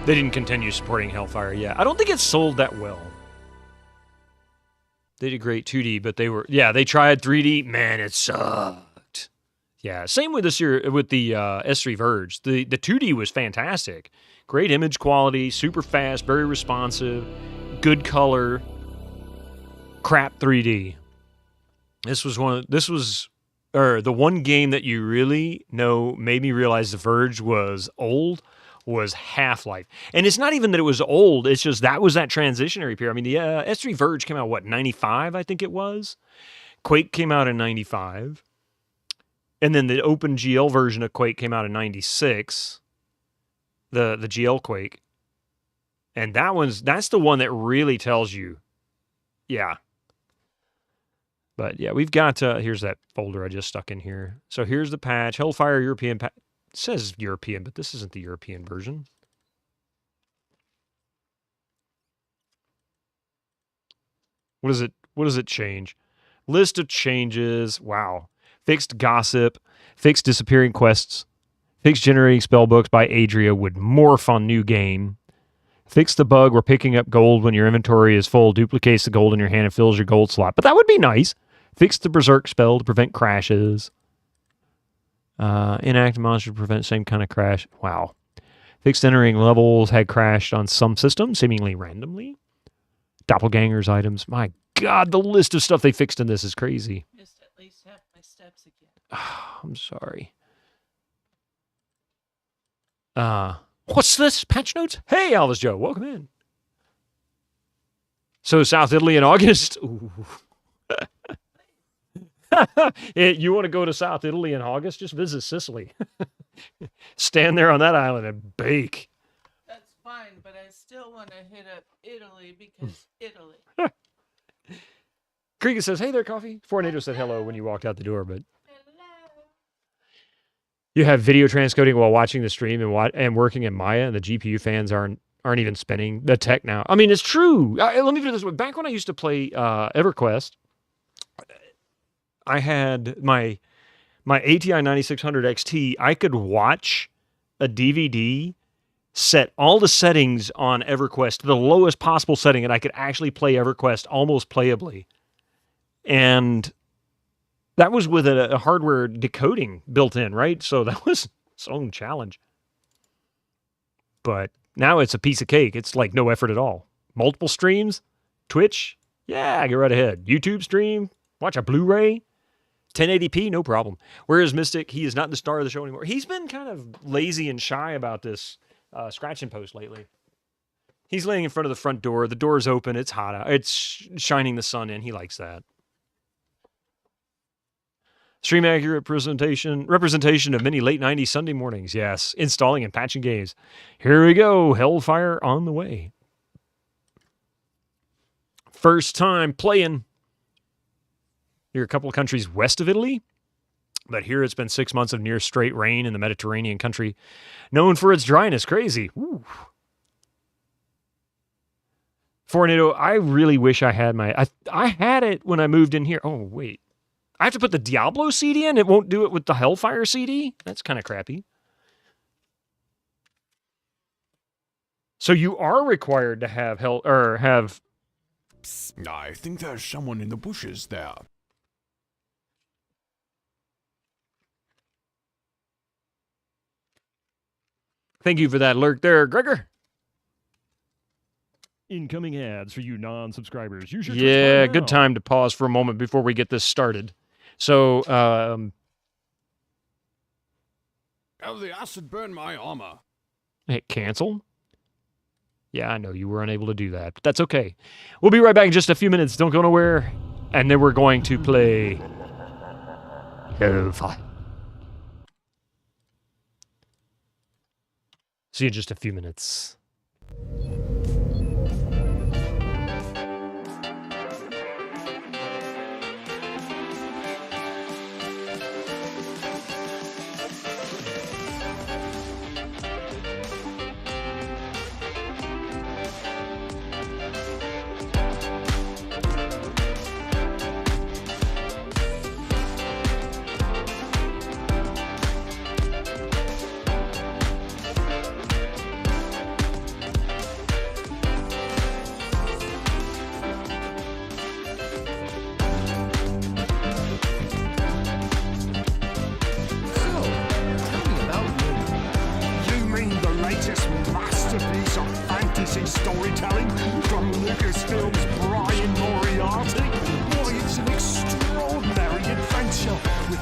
They didn't continue supporting Hellfire yet. I don't think it sold that well. They did great 2D, but they tried 3D. Man, it sucked. Yeah, same with the S3 Verge. The 2D was fantastic. Great image quality, super fast, very responsive, good color. Crap 3D. The one game that you really know made me realize the Verge was old was Half-Life. And it's not even that it was old, it's just that was that transitionary period. I mean, the S3 Verge came out, 95, I think it was? Quake came out in 95. And then the OpenGL version of Quake came out in 96. The GL Quake. And that's the one that really tells you, yeah. But yeah, we've got, here's that folder I just stuck in here. So here's the patch, Hellfire European patch. It says European, but this isn't the European version. What does it change? List of changes. Wow. Fixed gossip. Fixed disappearing quests. Fixed generating spellbooks by Adria would morph on new game. Fix the bug where picking up gold when your inventory is full duplicates the gold in your hand and fills your gold slot. But that would be nice. Fix the berserk spell to prevent crashes. Inactive monster to prevent same kind of crash. Wow. Fixed entering levels had crashed on some systems, seemingly randomly. Doppelgangers items. My God, the list of stuff they fixed in this is crazy. Missed at least half my steps again. I'm sorry. What's this? Patch notes? Hey, Alvis Joe, welcome in. So South Italy in August? Ooh. You want to go to South Italy in August? Just visit Sicily. Stand there on that island and bake. That's fine, but I still want to hit up Italy because Italy. Krieger says, hey there, Coffee. Fornado said hello when you walked out the door, but... You have video transcoding while watching the stream and working in Maya, and the GPU fans aren't even spinning the tech now. I mean, it's true. Let me put it this way. Back when I used to play EverQuest, I had my ATI 9600 XT. I could watch a DVD, set all the settings on EverQuest to the lowest possible setting, and I could actually play EverQuest almost playably. And that was with a hardware decoding built in, right? So that was its own challenge. But now it's a piece of cake. It's like no effort at all. Multiple streams, Twitch, yeah, go right ahead. YouTube stream, watch a Blu-ray, 1080p, no problem. Whereas Mystic, he is not the star of the show anymore. He's been kind of lazy and shy about this scratch and post lately. He's laying in front of the front door. The door's open. It's hot out. It's shining the sun in. He likes that. Stream accurate representation of many late 90s Sunday mornings. Yes, installing and patching games. Here we go. Hellfire on the way. First time playing. You're a couple of countries west of Italy, but here it's been 6 months of near straight rain in the Mediterranean country, known for its dryness. Crazy. Ooh. Fornado, I really wish I had I had it when I moved in here. Oh, wait. I have to put the Diablo CD in? It won't do it with the Hellfire CD? That's kind of crappy. So you are required to have Psst, I think there's someone in the bushes there. Thank you for that alert there, Gregor. Incoming ads for you non-subscribers. Use your Yeah, Twitch Prime good now. time to pause for a moment before we get this started. So, Oh, the acid burned my armor. hit cancel. Yeah, I know you were unable to do that, but that's okay. We'll be right back in just a few minutes. Don't go nowhere. And then we're going to play Hellfire. See you in just a few minutes.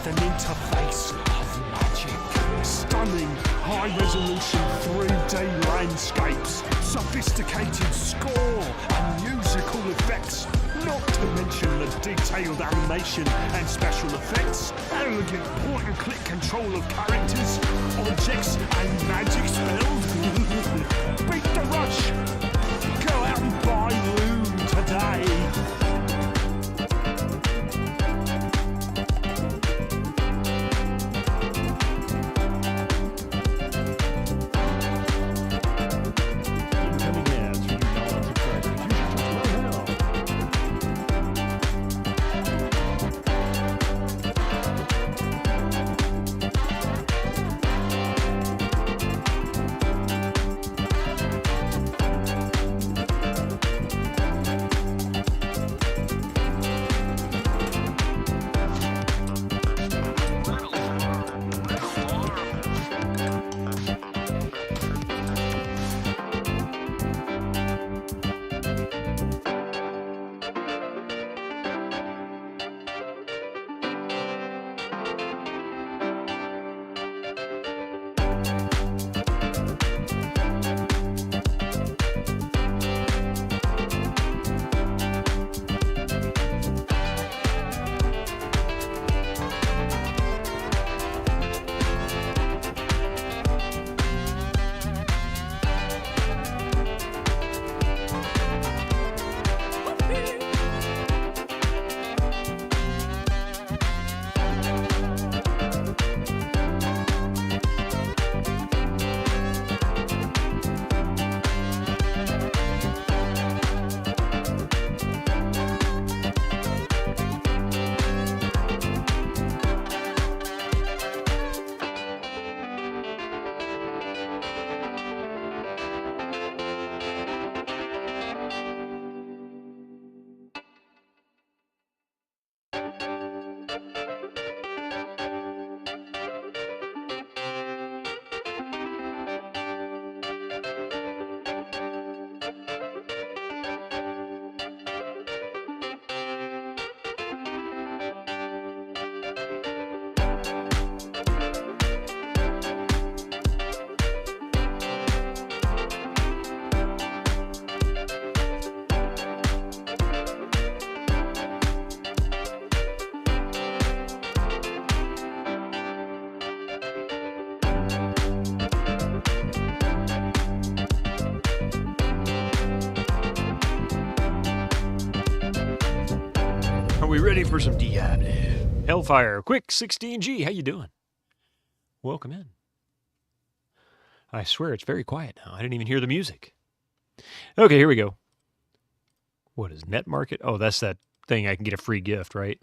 with an interface of magic. Stunning, high-resolution 3D landscapes, sophisticated score and musical effects, not to mention the detailed animation and special effects, elegant point-and-click control of characters, objects and magic spells. Beat the rush! Go out and buy Loom today! Are we ready for some Diablo? Hellfire, quick 16G, how you doing? Welcome in. I swear it's very quiet now. I didn't even hear the music. Okay, here we go. What is Net Market? Oh, that's that thing I can get a free gift, right?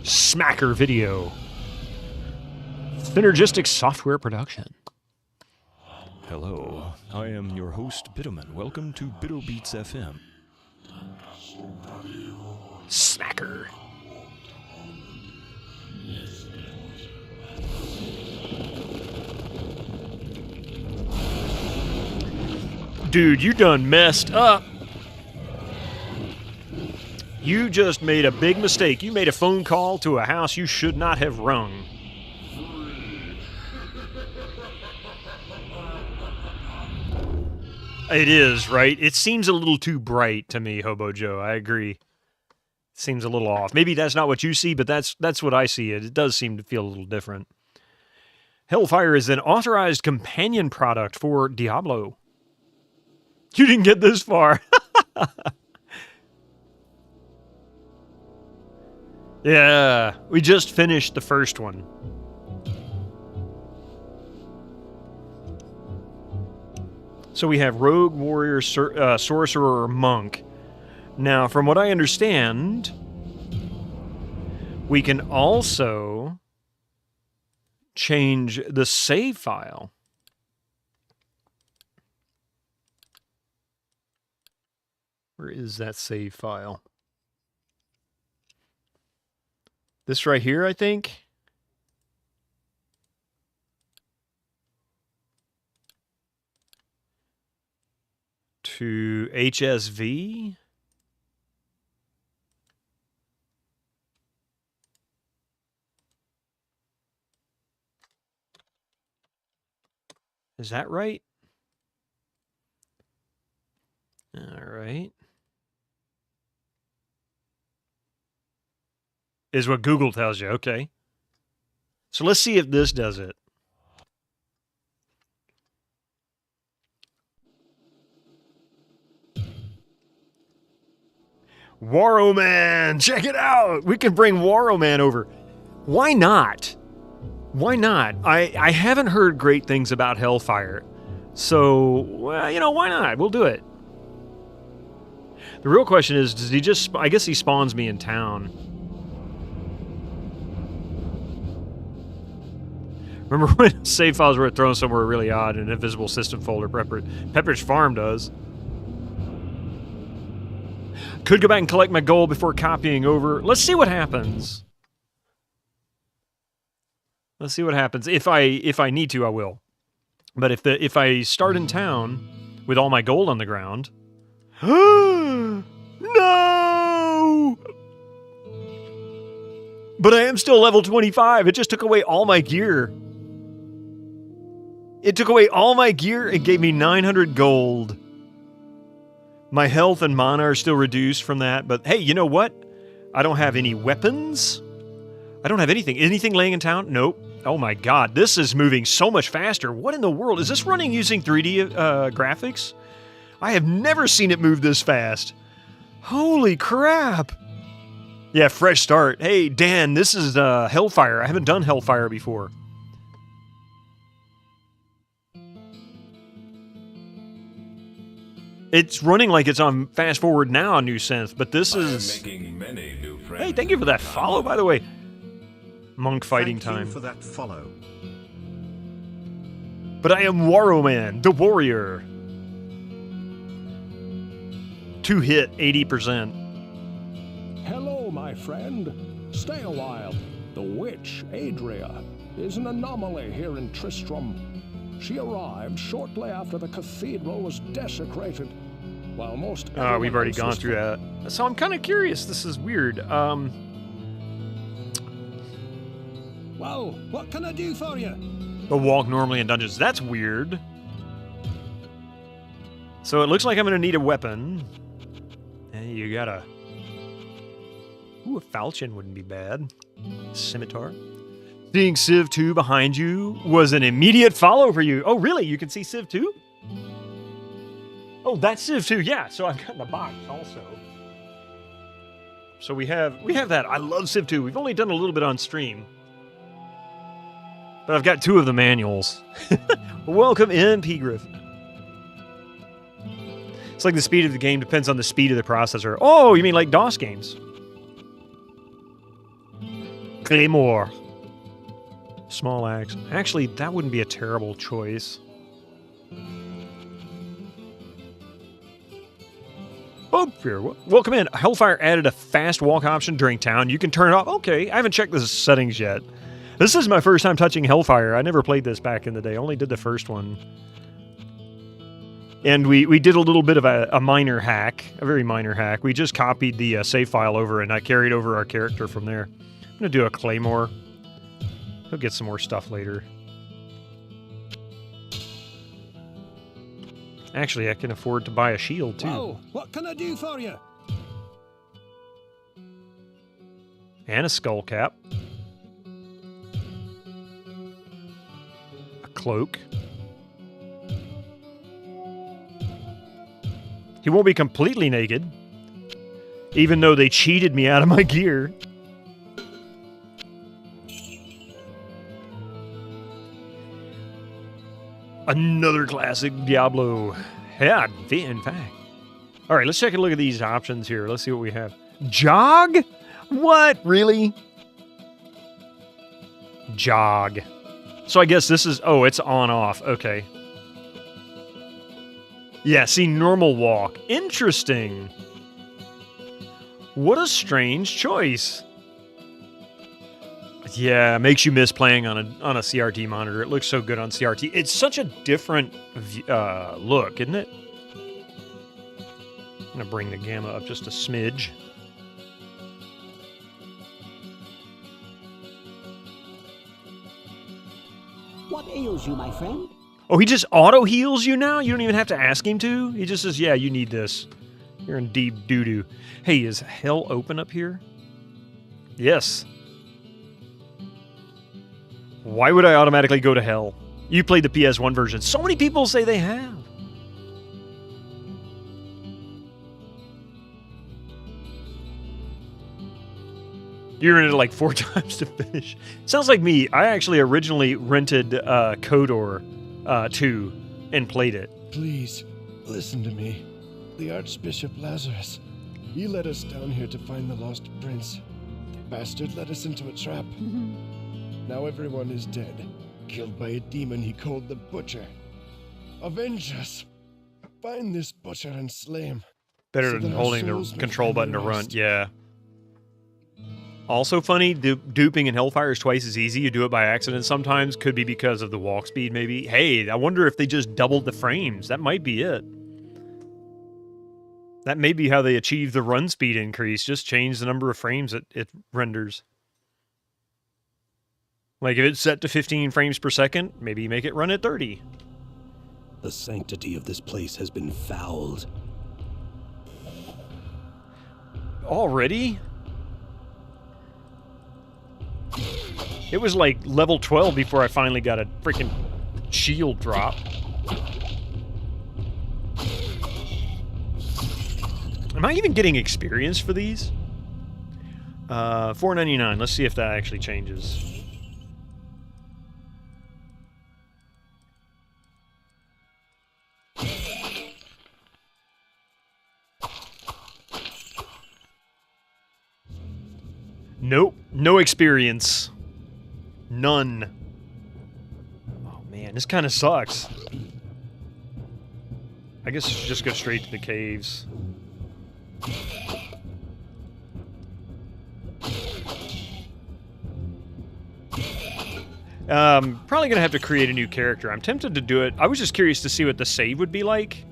Smacker Video. Synergistic software production. Hello, I am your host, Bittomann. Welcome to Bitto Beats FM. Smacker. Dude, you done messed up. You just made a big mistake. You made a phone call to a house you should not have rung. It is, right? It seems a little too bright to me, Hobo Joe. I agree. Seems a little off. Maybe that's not what you see, but that's what I see. It does seem to feel a little different. Hellfire is an authorized companion product for Diablo. You didn't get this far. Yeah, we just finished the first one. So we have Rogue, Warrior, Sorcerer, or Monk. Now, from what I understand, we can also change the save file. Where is that save file? This right here, I think. to HSV. Is that right? All right. Is what Google tells you. Okay. So let's see if this does it. Warroman, check it out. We can bring Warroman over. Why not? Why not? I haven't heard great things about Hellfire. So, well, you know, why not? We'll do it. The real question is, does he just... I guess he spawns me in town. Remember when save files were thrown somewhere really odd in an invisible system folder? Pepperidge Farm does. Could go back and collect my gold before copying over. Let's see what happens. Let's see what happens. If I need to, I will. But if I start in town with all my gold on the ground, no! But I am still level 25. It just took away all my gear. It took away all my gear and gave me 900 gold. My health and mana are still reduced from that, but hey, you know what? I don't have any weapons. I don't have anything. Anything laying in town? Nope. Oh my god, this is moving so much faster. What in the world? Is this running using 3D graphics? I have never seen it move this fast. Holy crap. Yeah, fresh start. Hey, Dan, this is Hellfire. I haven't done Hellfire before. It's running like it's on fast forward now, new synth, but this is... Making many new friends. Hey, thank you for that follow, by the way. Monk fighting time. Thank you for that follow. But I am Warroman, the warrior. 2 hit, 80%. Hello, my friend. Stay a while. The witch, Adria, is an anomaly here in Tristram. She arrived shortly after the cathedral was desecrated, while most... we've already gone through that. So I'm kind of curious. This is weird. Well, what can I do for you? The walk normally in dungeons. That's weird. So it looks like I'm going to need a weapon. Hey, you got a... Ooh, a falchion wouldn't be bad. Scimitar. Seeing Civ 2 behind you was an immediate follow for you. Oh, really? You can see Civ 2? Oh, that's Civ 2. Yeah, so I've got the box also. So we have that. I love Civ 2. We've only done a little bit on stream. But I've got 2 of the manuals. Welcome in, P. Griffin. It's like the speed of the game depends on the speed of the processor. Oh, you mean like DOS games? Claymore. Small axe. Actually, that wouldn't be a terrible choice. Oh, here. Welcome in. Hellfire added a fast walk option during town. You can turn it off. Okay, I haven't checked the settings yet. This is my first time touching Hellfire. I never played this back in the day. I only did the first one. And we did a little bit of a minor hack. A very minor hack. We just copied the save file over and I carried over our character from there. I'm going to do a Claymore. He'll get some more stuff later. Actually, I can afford to buy a shield, too. Oh, what can I do for you? And a skull cap. A cloak. He won't be completely naked, even though they cheated me out of my gear. Another classic Diablo. Yeah, in fact. All right, let's take a look at these options here. Let's see what we have. Jog? What? Really? Jog. So I guess this is... Oh, it's on-off. Okay. Yeah, see, normal walk. Interesting. What a strange choice. Yeah, makes you miss playing on a CRT monitor. It looks so good on CRT. It's such a different look, isn't it? I'm gonna bring the gamma up just a smidge. What ails you, my friend? Oh, he just auto-heals you now? You don't even have to ask him to? He just says, yeah, you need this. You're in deep doo-doo. Hey, is hell open up here? Yes. Why would I automatically go to hell? You played the PS1 version. So many people say they have. You're in it like 4 times to finish. Sounds like me. I actually originally rented KOTOR 2 and played it. Please, listen to me. The Archbishop Lazarus. He led us down here to find the lost prince. The bastard led us into a trap. Now everyone is dead, killed by a demon he called the Butcher. Avenge us. Find this Butcher and slay him. Better than holding the control button to run. Yeah. Also funny, duping in Hellfire is twice as easy. You do it by accident sometimes. Could be because of the walk speed, maybe. Hey, I wonder if they just doubled the frames. That might be it. That may be how they achieve the run speed increase. Just change the number of frames it renders. Like if it's set to 15 frames per second, maybe make it run at 30. The sanctity of this place has been fouled. Already? It was like level 12 before I finally got a freaking shield drop. Am I even getting experience for these? $4.99. Let's see if that actually changes. Nope, no experience. None. Oh man, this kind of sucks. I guess I should just go straight to the caves. Probably gonna have to create a new character. I'm tempted to do it. I was just curious to see what the save would be like.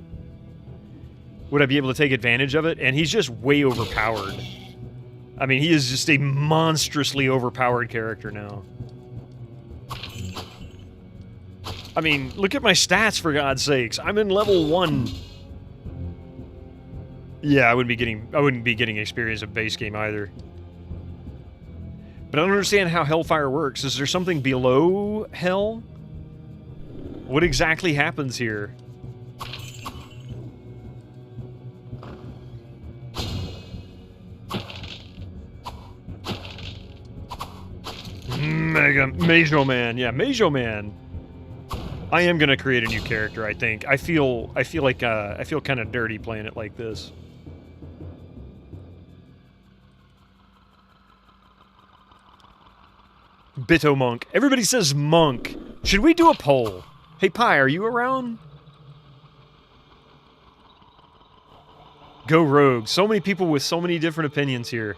Would I be able to take advantage of it? And he's just way overpowered. I mean, he is just a monstrously overpowered character now. I mean, look at my stats, for God's sakes. I'm in level 1. Yeah, I wouldn't be getting experience of base game either. But I don't understand how Hellfire works. Is there something below Hell? What exactly happens here? Majo Man. Yeah, Majo Man. I am gonna create a new character, I think. I feel kind of dirty playing it like this. Bittomann. Everybody says monk. Should we do a poll? Hey, Pi, are you around? Go rogue. So many people with so many different opinions here.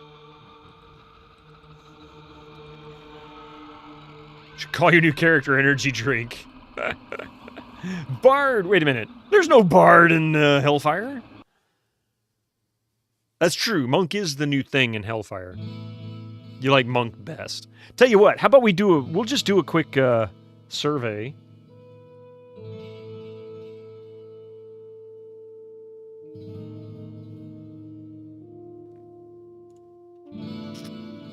Should call your new character energy drink. Bard! Wait a minute. There's no Bard in Hellfire. That's true. Monk is the new thing in Hellfire. You like Monk best. Tell you what, how about we'll just do a quick survey.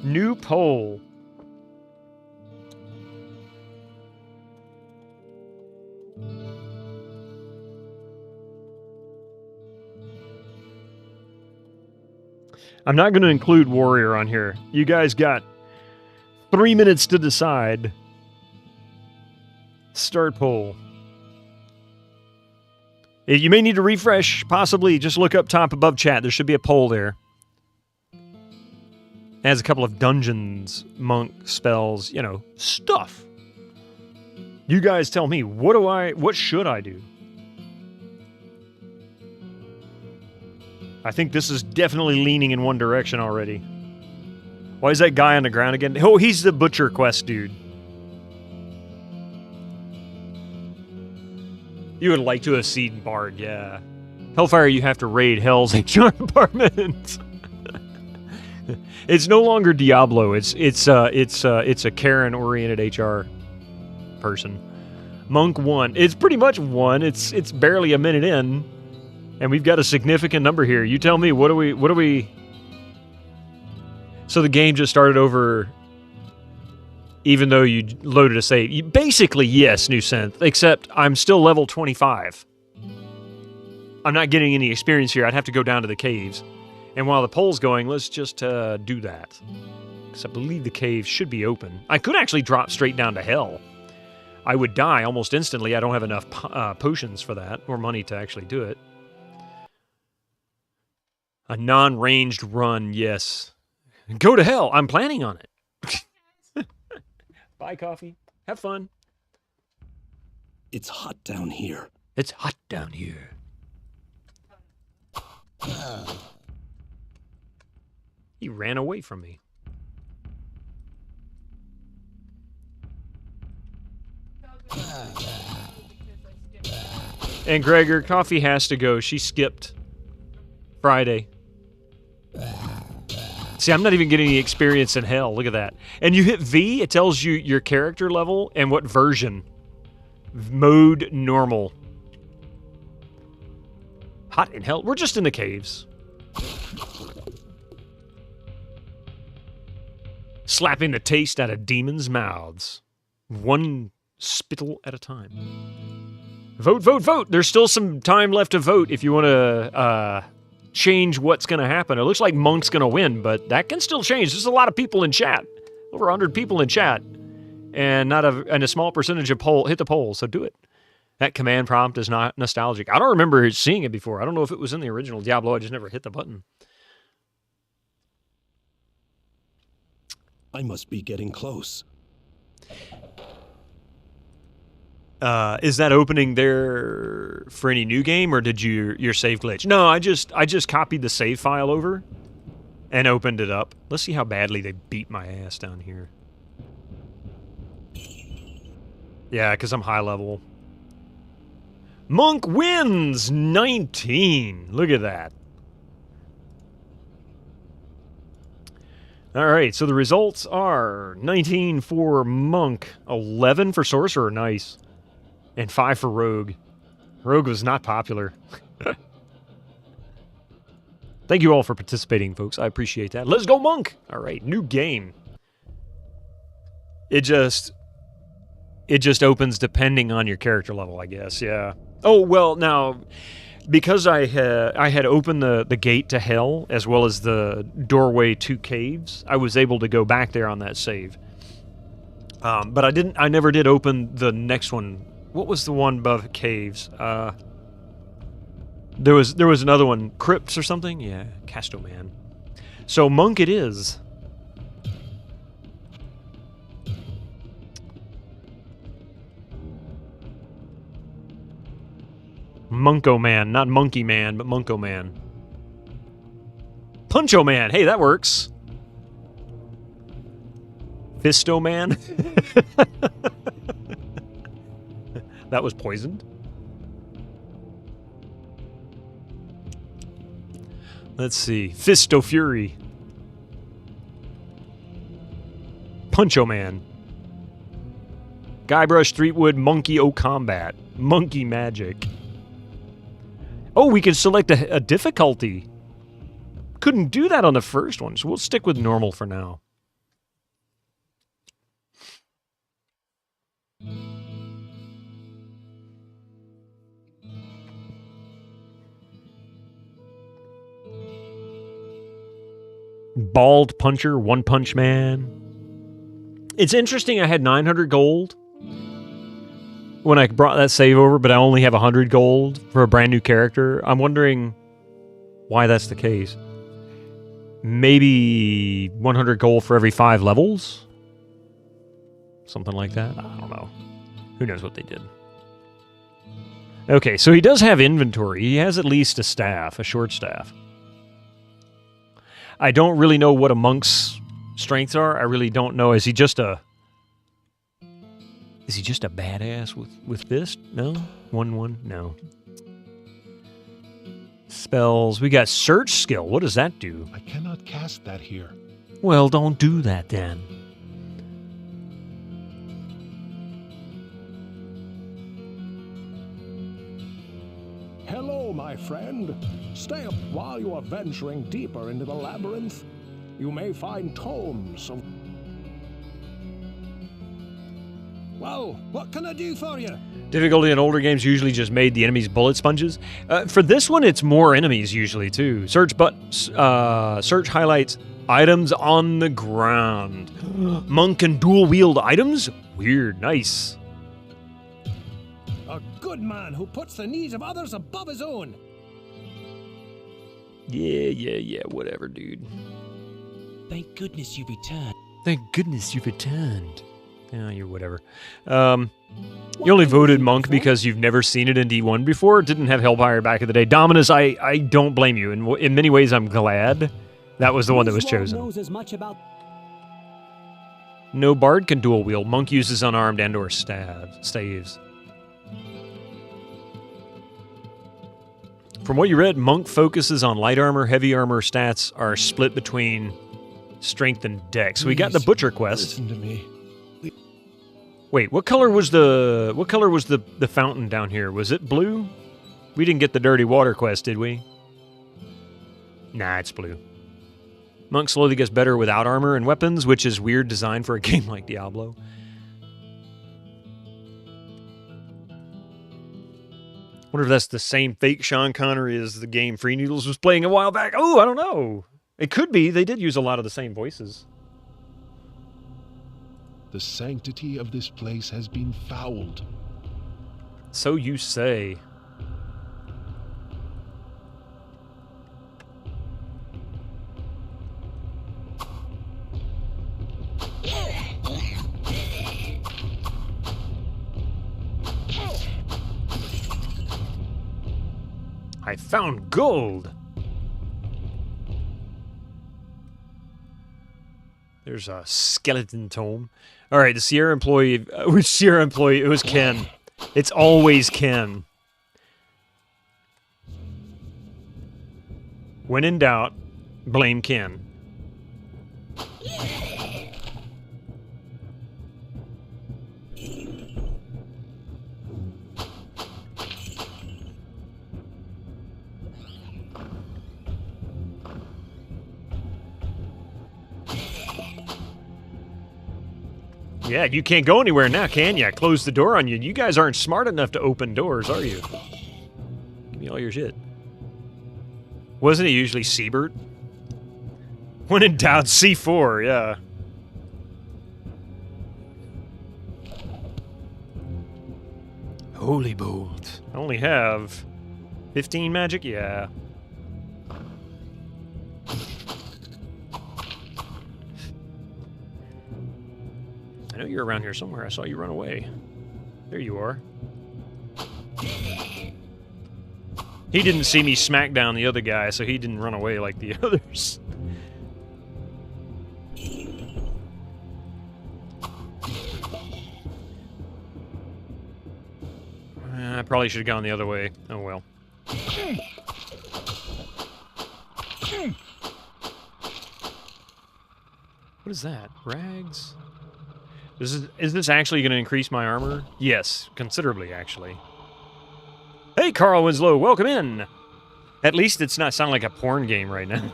New poll. I'm not going to include Warrior on here. You guys got 3 minutes to decide. Start poll. You may need to refresh, possibly. Just look up top above chat. There should be a poll there. It has a couple of dungeons, monk spells, you know, stuff. You guys tell me, what should I do? I think this is definitely leaning in one direction already. Why is that guy on the ground again? Oh, he's the Butcher Quest dude. You would like to have seen Bard, yeah. Hellfire, you have to raid Hell's HR department. It's no longer Diablo. It's a Karen-oriented HR person. Monk 1. It's pretty much 1. It's barely a minute in, and we've got a significant number here. You tell me, what do we? So the game just started over, even though you loaded a save. Basically, yes, new synth. Except I'm still level 25. I'm not getting any experience here. I'd have to go down to the caves. And while the poll's going, let's just do that. Because I believe the cave should be open. I could actually drop straight down to hell. I would die almost instantly. I don't have enough potions for that, or money to actually do it. A non-ranged run, yes. Go to hell. I'm planning on it. Bye, coffee. Have fun. It's hot down here. It's hot down here. He ran away from me. And Gregor, coffee has to go. She skipped Friday. See, I'm not even getting any experience in hell. Look at that. And you hit V, it tells you your character level and what version. Mode normal. Hot in hell. We're just in the caves. Slapping the taste out of demons' mouths. One spittle at a time. Vote, vote, vote. There's still some time left to vote if you want to change what's going to happen. It looks like Monk's going to win, but that can still change. There's a lot of people in chat. Over 100 people in chat. And a small percentage of hit the poll, so do it. That command prompt is not nostalgic. I don't remember seeing it before. I don't know if it was in the original Diablo. I just never hit the button. I must be getting close. Is that opening there for any new game, or did your save glitch? No, I just copied the save file over and opened it up. Let's see how badly they beat my ass down here. Yeah, because I'm high level. Monk wins 19. Look at that. All right, so the results are 19 for Monk, 11 for Sorcerer, nice, and 5 for Rogue. Rogue was not popular. Thank you all for participating, folks. I appreciate that. Let's go, Monk! All right, new game. It just opens depending on your character level, I guess, yeah. Oh, well, now, because I had opened the gate to hell, as well as the doorway to caves, I was able to go back there on that save. But I never did open the next one. What was the one above caves? There was another one, Crypts or something? Yeah, Castoman. So Monk it is. Munko Man, not Monkey Man, but Munko Man. Puncho Man, hey, that works. Fisto Man. That was poisoned. Let's see. Fisto Fury. Puncho Man. Guybrush Threepwood Monkey O Combat. Monkey Magic. Oh, we can select a difficulty. Couldn't do that on the first one, so we'll stick with normal for now. Bald Puncher, One Punch Man. It's interesting I had 900 gold when I brought that save over, but I only have 100 gold for a brand new character. I'm wondering why that's the case. Maybe 100 gold for every 5 levels? Something like that? I don't know. Who knows what they did. Okay, so he does have inventory. He has at least a staff, a short staff. I don't really know what a monk's strengths are. I really don't know. Is he just a badass with fist? No? 1-1? No. Spells. We got search skill. What does that do? I cannot cast that here. Well, don't do that then. Hello, my friend. Stay up while you are venturing deeper into the labyrinth. You may find tomes of... Well, what can I do for you? Difficulty in older games usually just made the enemies bullet sponges. For this one, it's more enemies usually too. Search highlights items on the ground. Monk can dual wield items? Weird, nice. A good man who puts the needs of others above his own. Yeah, whatever, dude. Thank goodness you returned. Thank goodness you've returned. Yeah, you're whatever. You only voted Monk because you've never seen it in D1 before. It didn't have Hellfire back in the day. Dominus, I don't blame you. In many ways, I'm glad that was the one that was chosen. Knows as much about... No bard can dual wield. Monk uses unarmed and/or staves. From what you read, Monk focuses on light armor. Heavy armor stats are split between strength and dex. So we got the Butcher quest. Listen to me. Wait, what color was the fountain down here? Was it blue? We didn't get the dirty water quest, did we? Nah, it's blue. Monk slowly gets better without armor and weapons, which is weird design for a game like Diablo. Wonder if that's the same fake Sean Connery as the game Free Needles was playing a while back. Oh, I don't know. It could be. They did use a lot of the same voices. The sanctity of this place has been fouled. So you say. I found gold. There's a skeleton tome. All right, the Sierra employee. Which Sierra employee? It was Ken. It's always Ken. When in doubt, blame Ken. Yeah, you can't go anywhere now, can you? I closed the door on you. You guys aren't smart enough to open doors, are you? Give me all your shit. Wasn't it usually Siebert? When in doubt, C4, yeah. Holy Bolt. I only have 15 magic? Yeah. I know you're around here somewhere. I saw you run away. There you are. He didn't see me smack down the other guy, so he didn't run away like the others. I probably should have gone the other way. Oh well. What is that? Rags? Is this actually going to increase my armor? Yes, considerably, actually. Hey, Carl Winslow, welcome in! At least it's not sound like a porn game right now.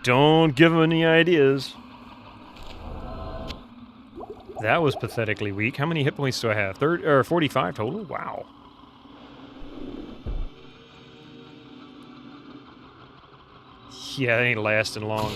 Don't give him any ideas. That was pathetically weak. How many hit points do I have? 45 total? Wow. Yeah, that ain't lasting long.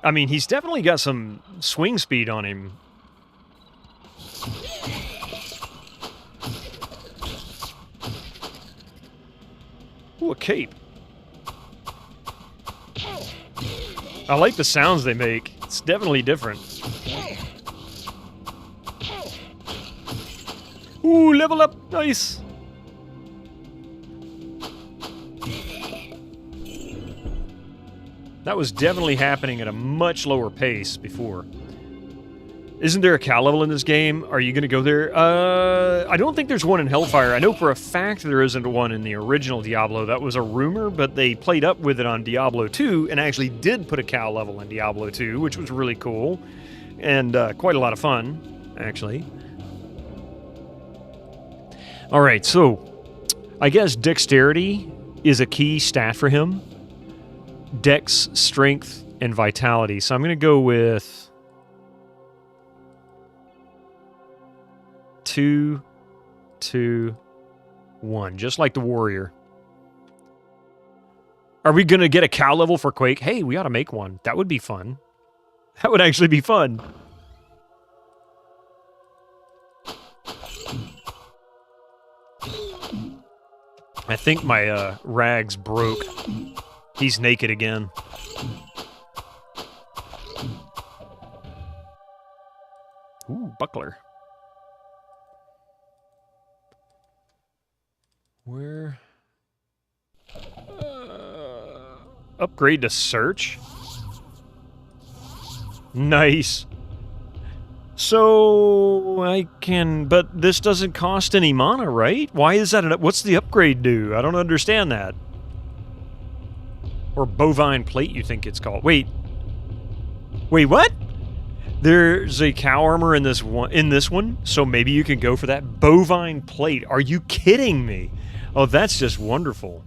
I mean, he's definitely got some swing speed on him. Ooh, a cape. I like the sounds they make. It's definitely different. Ooh, level up. Nice. That was definitely happening at a much lower pace before. Isn't there a cow level in this game? Are you going to go there? I don't think there's one in Hellfire. I know for a fact there isn't one in the original Diablo. That was a rumor, but they played up with it on Diablo 2 and actually did put a cow level in Diablo 2, which was really cool and quite a lot of fun, actually. All right, so I guess dexterity is a key stat for him. Dex, strength, and vitality. So I'm going to go with 2, 2, 1, just like the warrior. Are we going to get a cow level for Quake? Hey, we ought to make one. That would be fun. That would actually be fun. I think my rags broke. He's naked again. Ooh, buckler. Where? Upgrade to search? Nice. So, I can... But this doesn't cost any mana, right? Why is that? What's the upgrade do? I don't understand that. Or bovine plate, you think it's called. Wait. Wait, what? There's a cow armor in this one, so maybe you can go for that bovine plate. Are you kidding me? Oh, that's just wonderful.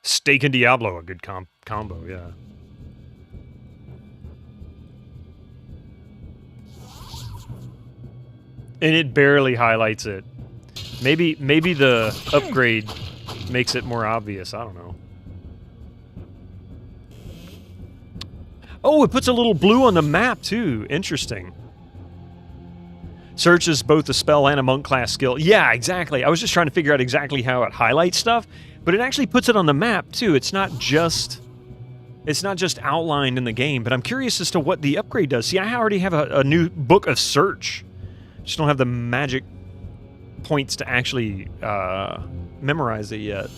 Steak and Diablo, a good combo, yeah. And it barely highlights it. Maybe the upgrade makes it more obvious. I don't know. Oh, it puts a little blue on the map, too. Interesting. Search is both a spell and a monk class skill. Yeah, exactly. I was just trying to figure out exactly how it highlights stuff, but it actually puts it on the map, too. It's not just outlined in the game, but I'm curious as to what the upgrade does. See, I already have a new book of search. Just don't have the magic points to actually memorize it yet.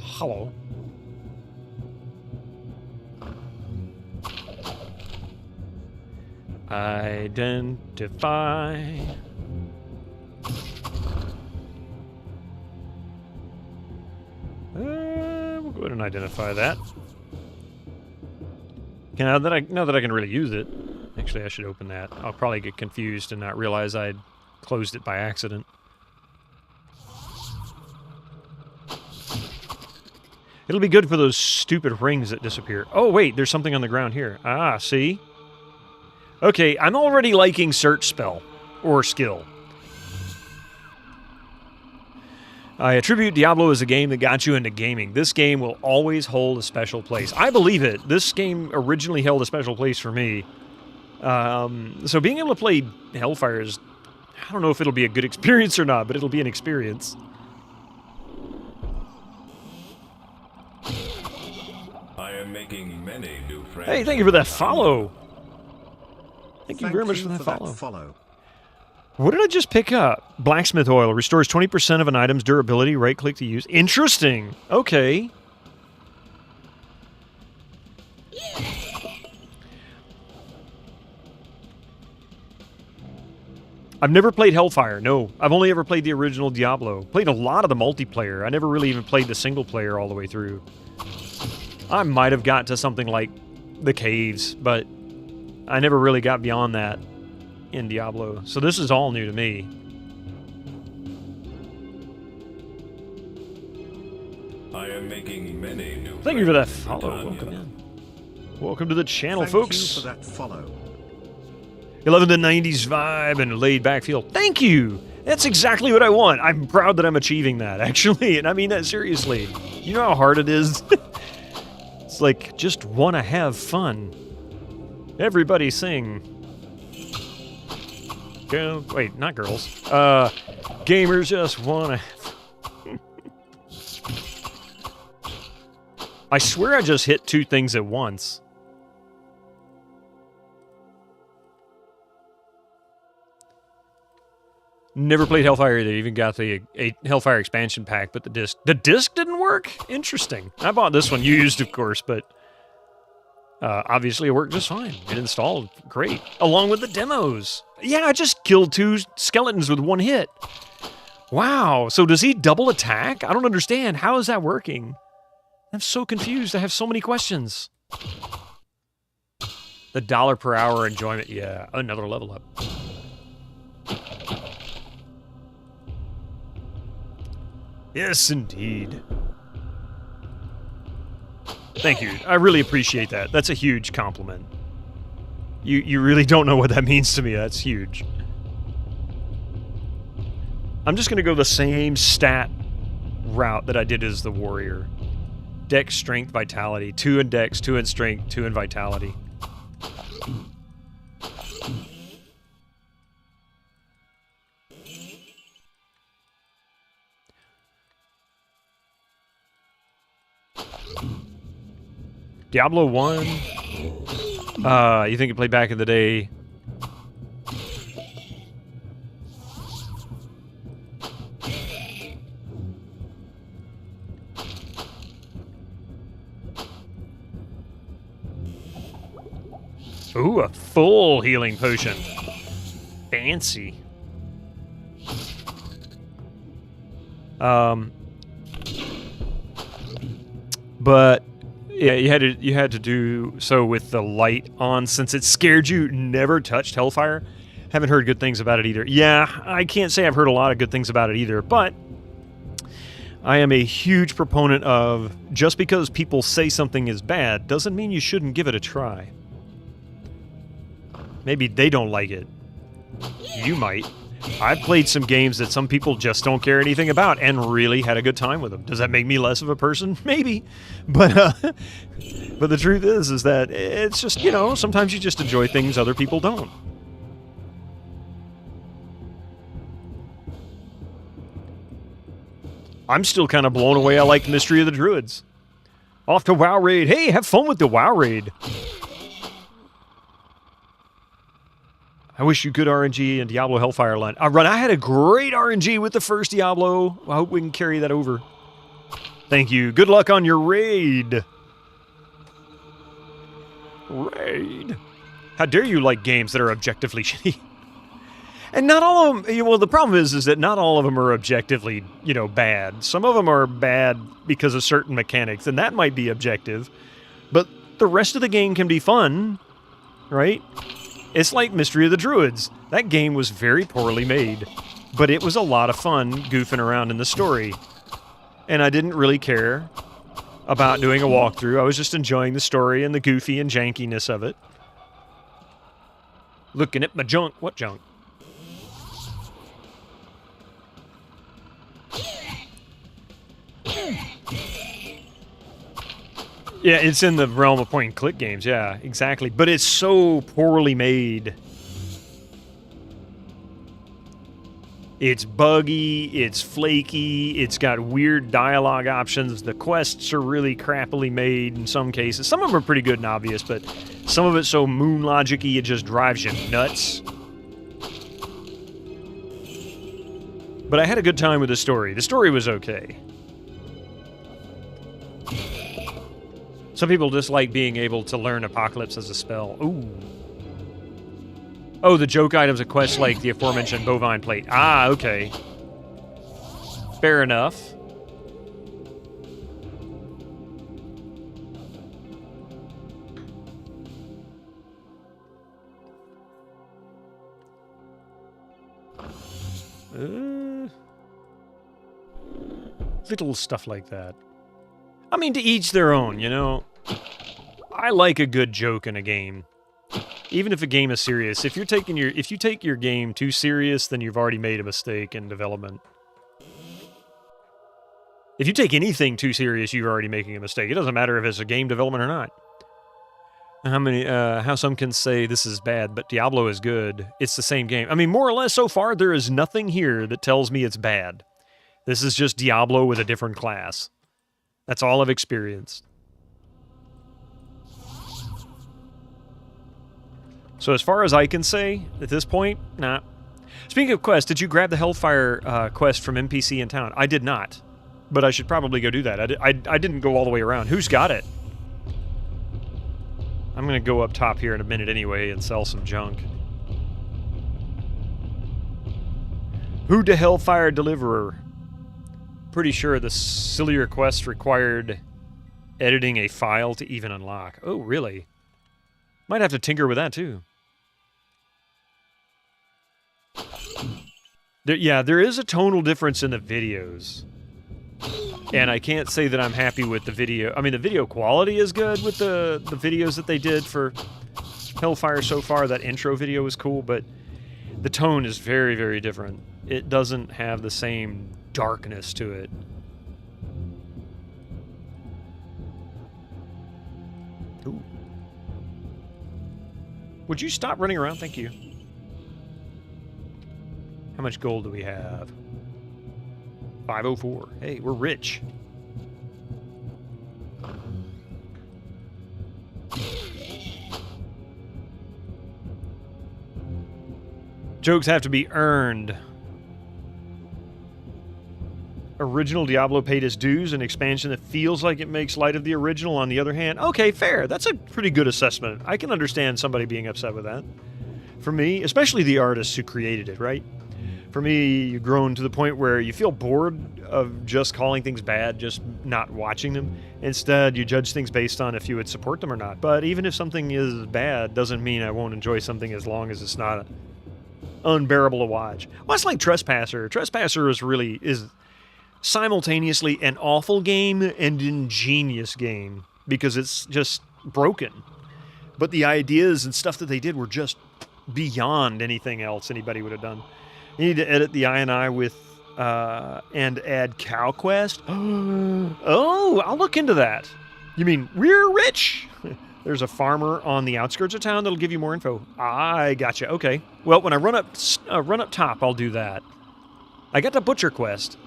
Hello. Identify. We'll go ahead and identify that. Now that I can really use it, actually I should open that. I'll probably get confused and not realize I'd closed it by accident. It'll be good for those stupid rings that disappear. Oh wait, there's something on the ground here. Ah, see? Okay, I'm already liking search spell or skill. I attribute Diablo as a game that got you into gaming. This game will always hold a special place. I believe it. This game originally held a special place for me. So being able to play Hellfire is... I don't know if it'll be a good experience or not, but it'll be an experience. I am making many new friends. Hey, thank you for that follow. Thank you very much for that follow. What did I just pick up? Blacksmith oil restores 20% of an item's durability. Right-click to use. Interesting. Okay. I've never played Hellfire. No, I've only ever played the original Diablo. Played a lot of the multiplayer. I never really even played the single player all the way through. I might have got to something like the caves, but I never really got beyond that in Diablo. So this is all new to me. I am making many new Thank you for that follow. Welcome in. Welcome to the channel, folks. Thank you for that follow. 11 to 90s vibe and laid back feel. Thank you. That's exactly what I want. I'm proud that I'm achieving that, actually. And I mean that seriously. You know how hard it is? It's like, just want to have fun. Everybody sing. Go, wait, not girls. Gamers just want to... I swear I just hit 2 things at once. Never played Hellfire either. Even got the Hellfire expansion pack, but the disc didn't work? Interesting. I bought this one used, of course, but obviously it worked just fine. It installed great, along with the demos. Yeah, I just killed 2 skeletons with 1 hit. Wow, so does he double attack? I don't understand. How is that working? I'm so confused. I have so many questions. The $1 per hour enjoyment. Yeah, another level up. Yes, indeed. Thank you. I really appreciate that. That's a huge compliment. You really don't know what that means to me. That's huge. I'm just going to go the same stat route that I did as the warrior. Dex, strength, vitality. 2 in dex, 2 in strength, 2 in vitality. Diablo 1. You think you played back in the day? Ooh, a full healing potion. Fancy. But yeah, you had to do so with the light on since it scared you. Never touched Hellfire. Haven't heard good things about it either. Yeah, I can't say I've heard a lot of good things about it either, but I am a huge proponent of just because people say something is bad doesn't mean you shouldn't give it a try. Maybe they don't like it. You might. I've played some games that some people just don't care anything about and really had a good time with them. Does that make me less of a person? Maybe. But the truth is that it's just, you know, sometimes you just enjoy things other people don't. I'm still kind of blown away. I like Mystery of the Druids. Off to WoW Raid. Hey, have fun with the WoW Raid. I wish you good RNG and Diablo Hellfire run. I had a great RNG with the first Diablo. I hope we can carry that over. Thank you. Good luck on your raid. Raid. How dare you like games that are objectively shitty? And not all of them, well, the problem is that not all of them are objectively, you know, bad. Some of them are bad because of certain mechanics, and that might be objective. But the rest of the game can be fun, right? It's like Mystery of the Druids. That game was very poorly made, but it was a lot of fun goofing around in the story. And I didn't really care about doing a walkthrough. I was just enjoying the story and the goofy and jankiness of it. Looking at my junk. What junk? Yeah, it's in the realm of point-and-click games, yeah, exactly. But it's so poorly made. It's buggy, it's flaky, it's got weird dialogue options. The quests are really crappily made in some cases. Some of them are pretty good and obvious, but some of it's so moon logic-y it just drives you nuts. But I had a good time with the story. The story was okay. Some people dislike being able to learn Apocalypse as a spell. Ooh. Oh, the joke items of quests like the aforementioned bovine plate. Ah, okay. Fair enough. Little stuff like that. I mean, to each their own, you know? I like a good joke in a game. Even if a game is serious. If you take your game too serious, then you've already made a mistake in development. If you take anything too serious, you're already making a mistake. It doesn't matter if it's a game development or not. How some can say this is bad, but Diablo is good. It's the same game. I mean, more or less, so far, there is nothing here that tells me it's bad. This is just Diablo with a different class. That's all I've experienced. So as far as I can say, at this point, nah. Speaking of quests, did you grab the Hellfire quest from NPC in town? I did not, but I should probably go do that. I didn't go all the way around. Who's got it? I'm going to go up top here in a minute anyway and sell some junk. Who the Hellfire Deliverer? Pretty sure the sillier quest required editing a file to even unlock. Oh, really? Might have to tinker with that, too. There is a tonal difference in the videos. And I can't say that I'm happy with the video. I mean, the video quality is good with the videos that they did for Hellfire so far. That intro video was cool, but the tone is very, very different. It doesn't have the same darkness to it. Ooh. Would you stop running around? Thank you. How much gold do we have? 504. Hey, we're rich. Jokes have to be earned. Original Diablo paid his dues. An expansion that feels like it makes light of the original, on the other hand. Okay, fair. That's a pretty good assessment. I can understand somebody being upset with that. For me, especially the artists who created it, right? For me, you've grown to the point where you feel bored of just calling things bad, just not watching them. Instead, you judge things based on if you would support them or not. But even if something is bad, doesn't mean I won't enjoy something as long as it's not unbearable to watch. Well, it's like Trespasser. Trespasser is simultaneously an awful game and ingenious game because it's just broken. But the ideas and stuff that they did were just beyond anything else anybody would have done. You need to edit the INI with and add Cow Quest. Oh, I'll look into that. You mean we're rich? There's a farmer on the outskirts of town that'll give you more info. I gotcha. Okay. Well, when I run up top, I'll do that. I got the Butcher Quest.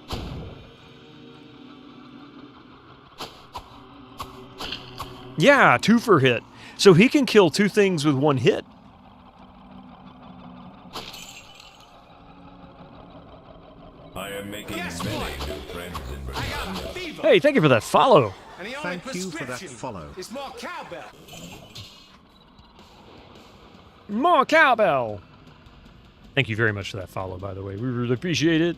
Yeah, 2 hit. So he can kill 2 things with 1 hit. I am making many new friends in Britannia. Hey, thank you for that follow. Thank you for that follow. It's more cowbell. More cowbell. Thank you very much for that follow, by the way. We really appreciate it.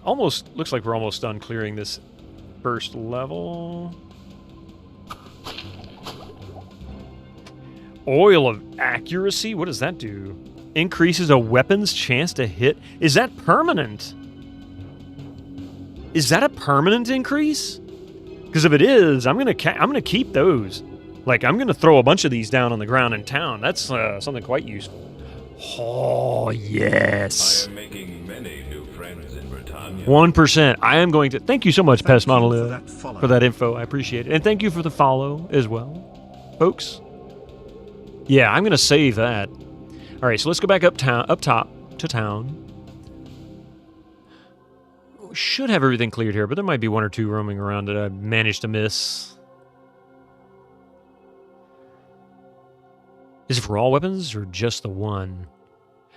Almost looks like we're almost done clearing this first level. Oil of Accuracy? What does that do? Increases a weapon's chance to hit. Is that permanent? Is that a permanent increase? Because if it is, I'm gonna keep those. Like, I'm gonna throw a bunch of these down on the ground in town. That's something quite useful. Oh yes. I am making many new friends in Britannia. 1%. I am going to. Thank you so much, Pest Monolith, for that info. I appreciate it, and thank you for the follow as well, folks. Yeah, I'm gonna save that. All right, so let's go back up top to town. We should have everything cleared here, but there might be 1 or 2 roaming around that I managed to miss. Is it for all weapons or just the one?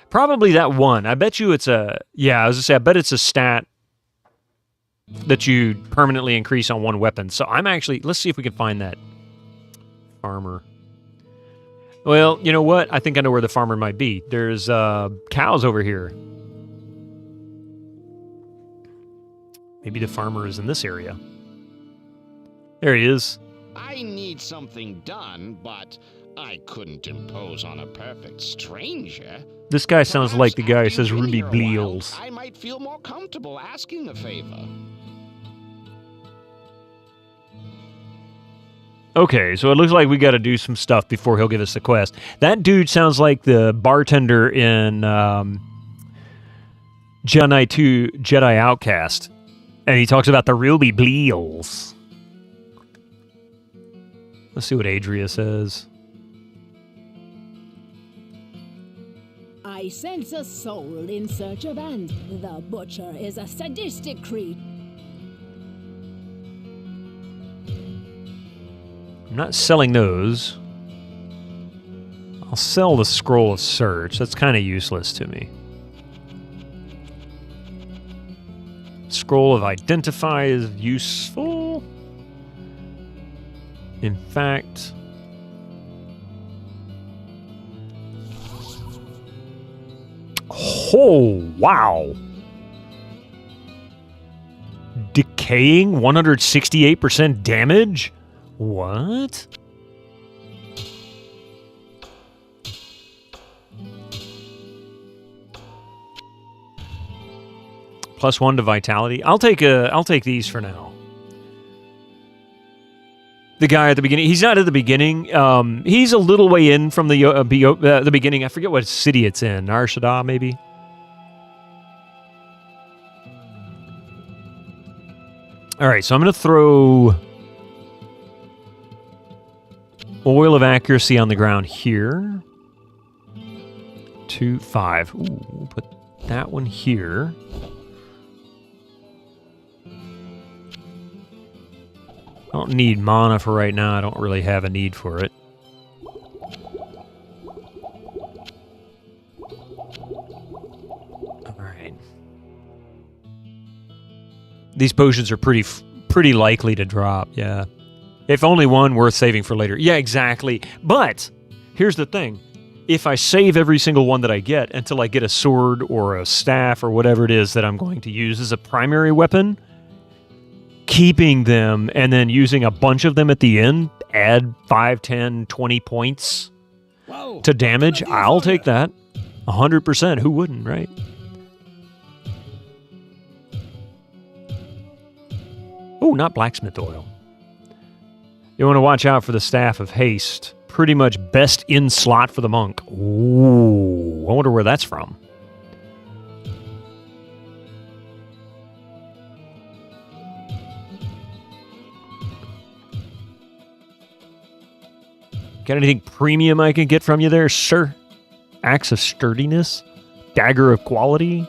Probably that one. I bet you it's a... Yeah, I was gonna say, I bet it's a stat that you permanently increase on 1 weapon. So I'm actually... Let's see if we can find that farmer. Well, you know what? I think I know where the farmer might be. There's cows over here. Maybe the farmer is in this area. There he is. I need something done, but I couldn't impose on a perfect stranger. This guy sounds like the guy who says Ruby Bleals. I might feel more comfortable asking a favor. Okay, so it looks like we got to do some stuff before he'll give us the quest. That dude sounds like the bartender in Jedi 2 Jedi Outcast. And he talks about the Ruby Bleals. Let's see what Adria says. I sense a soul in search of and the butcher is a sadistic creature. I'm not selling those. I'll sell the Scroll of Search. That's kind of useless to me. Scroll of Identify is useful. In fact... Oh, wow. Decaying 168% damage? What? +1 to vitality. I'll take these for now. The guy at the beginning, he's not at the beginning. He's a little way in from the beginning. I forget what city it's in. Nar Shaddaa, maybe? All right, so I'm going to throw Oil of Accuracy on the ground here. 2, 5. Ooh, we'll put that one here. I don't need mana for right now. I don't really have a need for it. All right. These potions are pretty likely to drop, yeah. If only one, worth saving for later. Yeah, exactly. But here's the thing. If I save every single one that I get until I get a sword or a staff or whatever it is that I'm going to use as a primary weapon, keeping them and then using a bunch of them at the end, add 5, 10, 20 points to damage, I'll take that. 100%. Who wouldn't, right? Oh, not blacksmith oil. You want to watch out for the Staff of Haste. Pretty much best in slot for the monk. Ooh, I wonder where that's from. Got anything premium I can get from you there, sir? Axe of Sturdiness? Dagger of Quality?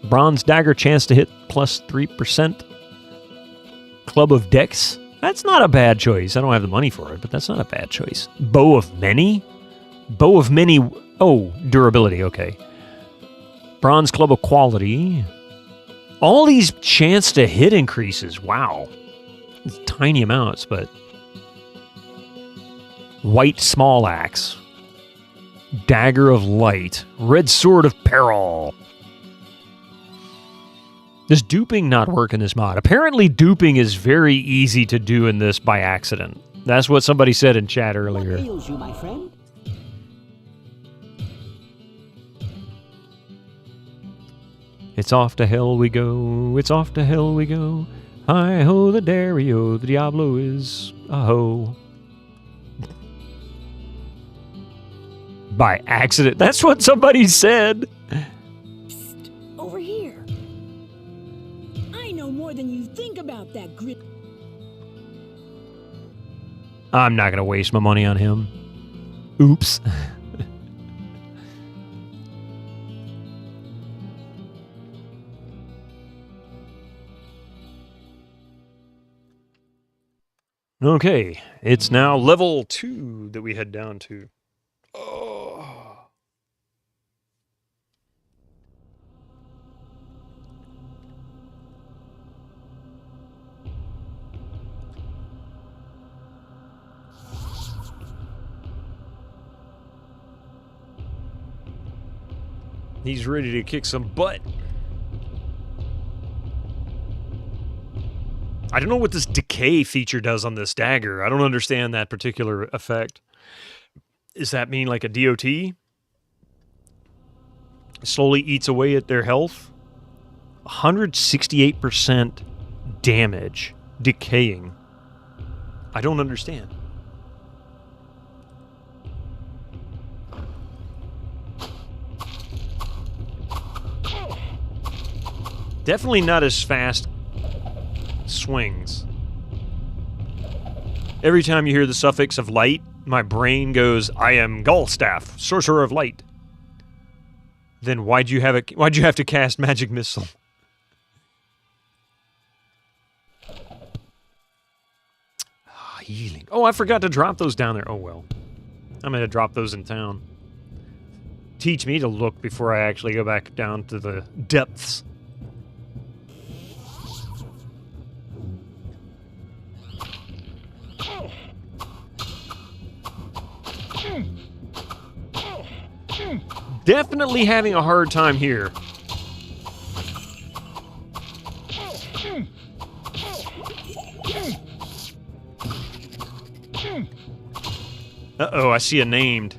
Bronze Dagger, chance to hit +3%. Club of Dex? That's not a bad choice. I don't have the money for it, but that's not a bad choice. Bow of Many? Bow of Many... Oh, durability, okay. Bronze Club of Quality. All these chance to hit increases. Wow. It's tiny amounts, but... White Small Axe. Dagger of Light. Red Sword of Peril. Does duping not work in this mod? Apparently duping is very easy to do in this by accident. That's what somebody said in chat earlier. What ails you, my friend? It's off to hell we go. It's off to hell we go. Hi-ho, the Dario. The Diablo is a ho. By accident. That's what somebody said. Psst, over here. I know more than you think about that grit. I'm not going to waste my money on him. Oops. Okay, it's now level 2 that we head down to. He's ready to kick some butt. I don't know what this decay feature does on this dagger. I don't understand that particular effect. Does that mean like a DOT? Slowly eats away at their health? 168% damage. Decaying. I don't understand. Definitely not as fast swings. Every time you hear the suffix of light, my brain goes, I am Gallstaff, Sorcerer of Light. Then why'd you have to cast Magic Missile? healing. Oh, I forgot to drop those down there. Oh, well. I'm going to drop those in town. Teach me to look before I actually go back down to the depths. Definitely having a hard time here. Uh-oh, I see a named.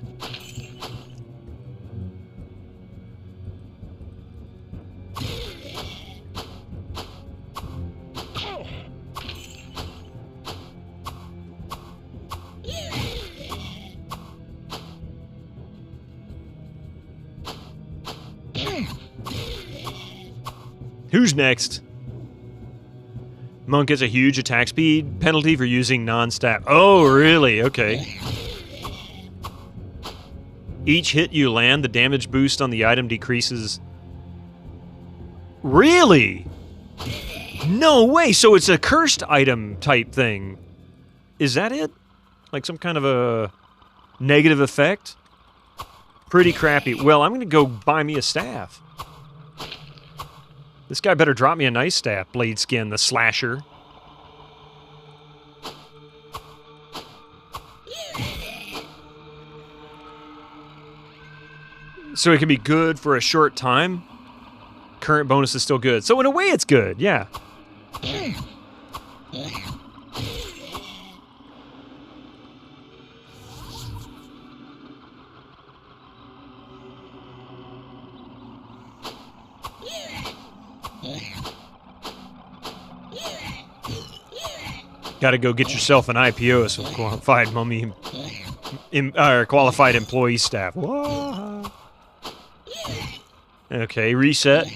Who's next? Monk gets a huge attack speed penalty for using non-stat. Oh, really? Okay. Each hit you land, the damage boost on the item decreases. Really? No way. So it's a cursed item type thing. Is that it? Like some kind of a negative effect? Pretty crappy. Well, I'm going to go buy me a staff. This guy better drop me a nice staff. Blade Skin, the slasher. So it can be good for a short time. Current bonus is still good. So in a way it's good, yeah. Got to go get yourself an IPO, so qualified mummy, qualified employee staff. Whoa. Okay, reset.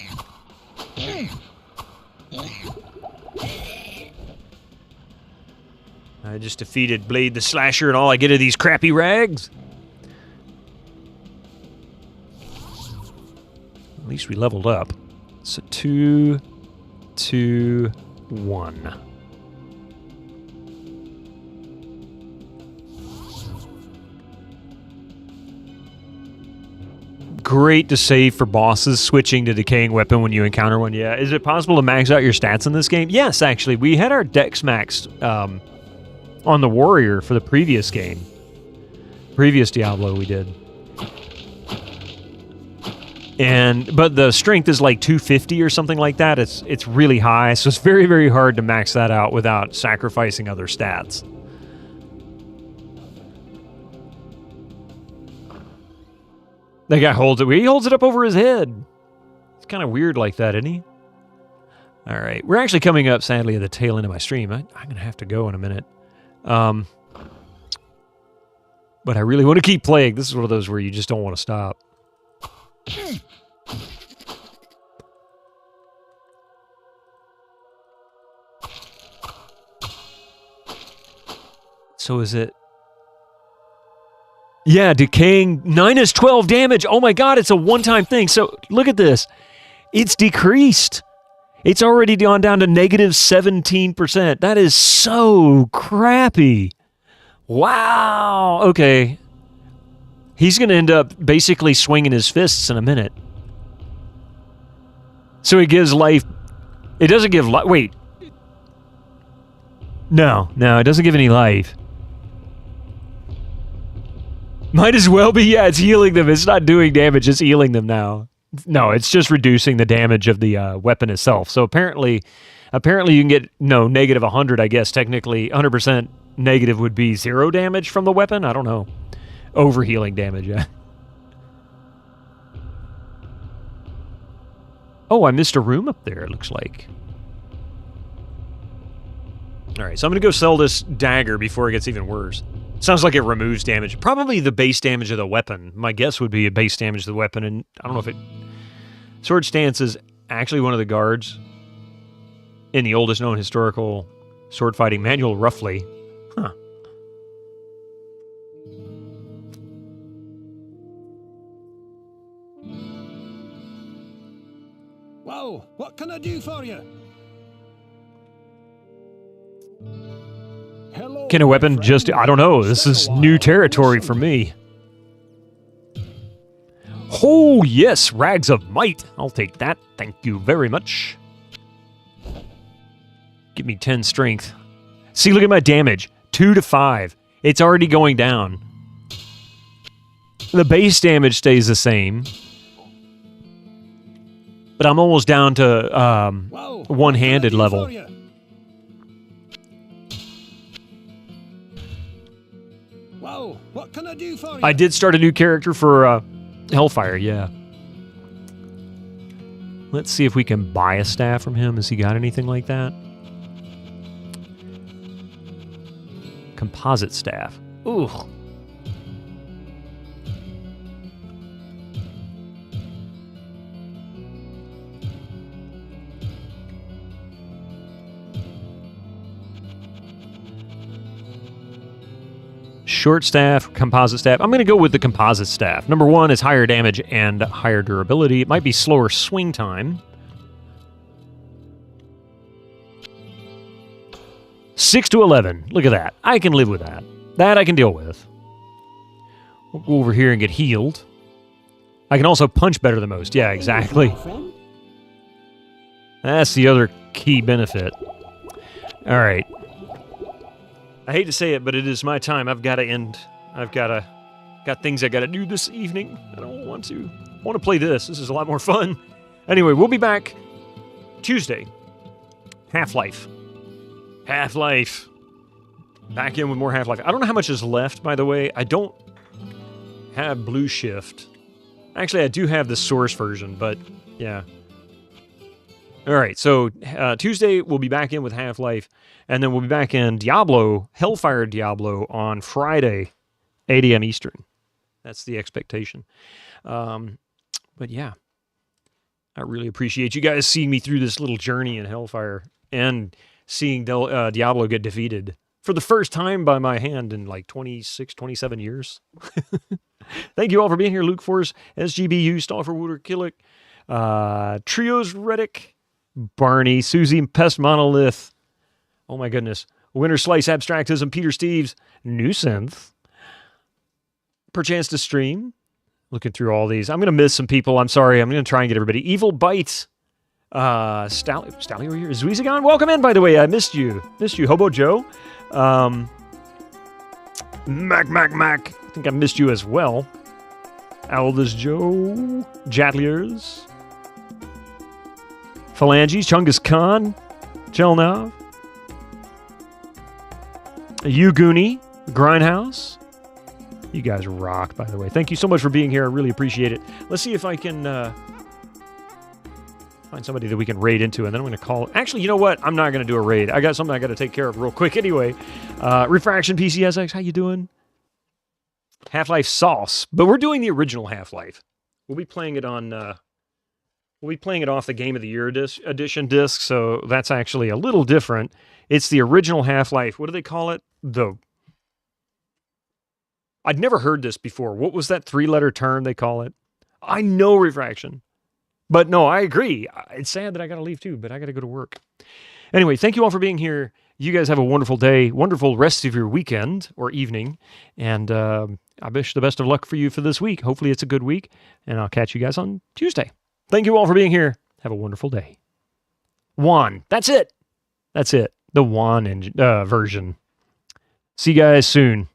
I just defeated Blade the Slasher, and all I get are these crappy rags. At least we leveled up. So 2, 2, 1. Great to save for bosses switching to decaying weapon when you encounter one. Yeah, is it possible to max out your stats in this game? Yes, actually. We had our dex maxed on the warrior for the previous game. Previous Diablo we did. But the strength is like 250 or something like that. It's really high, so it's very, very hard to max that out without sacrificing other stats. That guy holds it. He holds it up over his head. It's kind of weird like that, isn't he? All right. We're actually coming up, sadly, at the tail end of my stream. I'm going to have to go in a minute. But I really want to keep playing. This is one of those where you just don't want to stop. So is it... Yeah, decaying minus 12 damage. Oh my god, it's a one-time thing. So look at this. It's decreased. It's already gone down to negative 17%. That is so crappy. Wow. Okay. He's going to end up basically swinging his fists in a minute. So it gives life... It doesn't give life... Wait. No, it doesn't give any life. Might as well be. Yeah, it's healing them. It's not doing damage. It's healing them now. No, it's just reducing the damage of the weapon itself. So apparently you can get, negative 100, I guess. Technically, 100% negative would be 0 damage from the weapon. I don't know. Overhealing damage, yeah. Oh, I missed a room up there, it looks like. All right, so I'm going to go sell this dagger before it gets even worse. Sounds like it removes damage. Probably the base damage of the weapon. My guess would be a base damage of the weapon, and I don't know if it... Sword Stance is actually one of the guards in the oldest known historical sword fighting manual, roughly. Huh. Well, what can I do for you? Hello Can a weapon just... I don't know. This is new territory for me. Oh, yes. Rags of Might. I'll take that. Thank you very much. Give me 10 strength. See, look at my damage. 2 to 5. It's already going down. The base damage stays the same. But I'm almost down to one-handed level. Whoa, what can I do for you? I did start a new character for Hellfire, yeah. Let's see if we can buy a staff from him. Has he got anything like that? Composite staff. Ooh. Short staff, composite staff. I'm going to go with the composite staff. Number 1 is higher damage and higher durability. It might be slower swing time. 6 to 11. Look at that. I can live with that. That I can deal with. We'll go over here and get healed. I can also punch better than most. Yeah, exactly. That's the other key benefit. All right. I hate to say it, but it is my time. I've got to end. Got things I got to do this evening. I don't want to. I want to play this. This is a lot more fun. Anyway, we'll be back Tuesday. Half-Life. Half-Life. Back in with more Half-Life. I don't know how much is left, by the way. I don't have Blue Shift. Actually, I do have the Source version, but yeah. All right, so Tuesday we'll be back in with Half-Life, and then we'll be back in Diablo, Hellfire Diablo, on Friday, 8 a.m. Eastern. That's the expectation. But yeah, I really appreciate you guys seeing me through this little journey in Hellfire and seeing Diablo get defeated for the first time by my hand in like 26, 27 years. Thank you all for being here. Luke Force, SGBU, Stoffer, Wooder, Killick, Trios, Reddick, Barney, Susie, Pest Monolith. Oh my goodness. Winter Slice, Abstractism, Peter Steves, Newsynth. Perchance to Stream. Looking through all these. I'm going to miss some people. I'm sorry. I'm going to try and get everybody. Evil Bites. Stally over here. Zuizagon, welcome in, by the way. I missed you. Hobo Joe. Mac. I think I missed you as well. Aldous Joe. Jatliers. Phalanges, Chungus Khan, Chelnav, Uguni, Grindhouse. You guys rock, by the way. Thank you so much for being here. I really appreciate it. Let's see if I can find somebody that we can raid into, and then I'm going to call... Actually, you know what? I'm not going to do a raid. I got something I got to take care of real quick anyway. Refraction PCSX, how you doing? Half-Life Sauce. But we're doing the original Half-Life. We'll be playing it on... We'll be playing it off the Game of the Year edition disc, so that's actually a little different. It's the original Half-Life. What do they call it? I'd never heard this before. What was that 3-letter term they call it? I know Refraction. But no, I agree. It's sad that I got to leave too, but I got to go to work. Anyway, thank you all for being here. You guys have a wonderful day, wonderful rest of your weekend or evening, and I wish the best of luck for you for this week. Hopefully it's a good week, and I'll catch you guys on Tuesday. Thank you all for being here. Have a wonderful day. Juan. That's it. The Juan version. See you guys soon.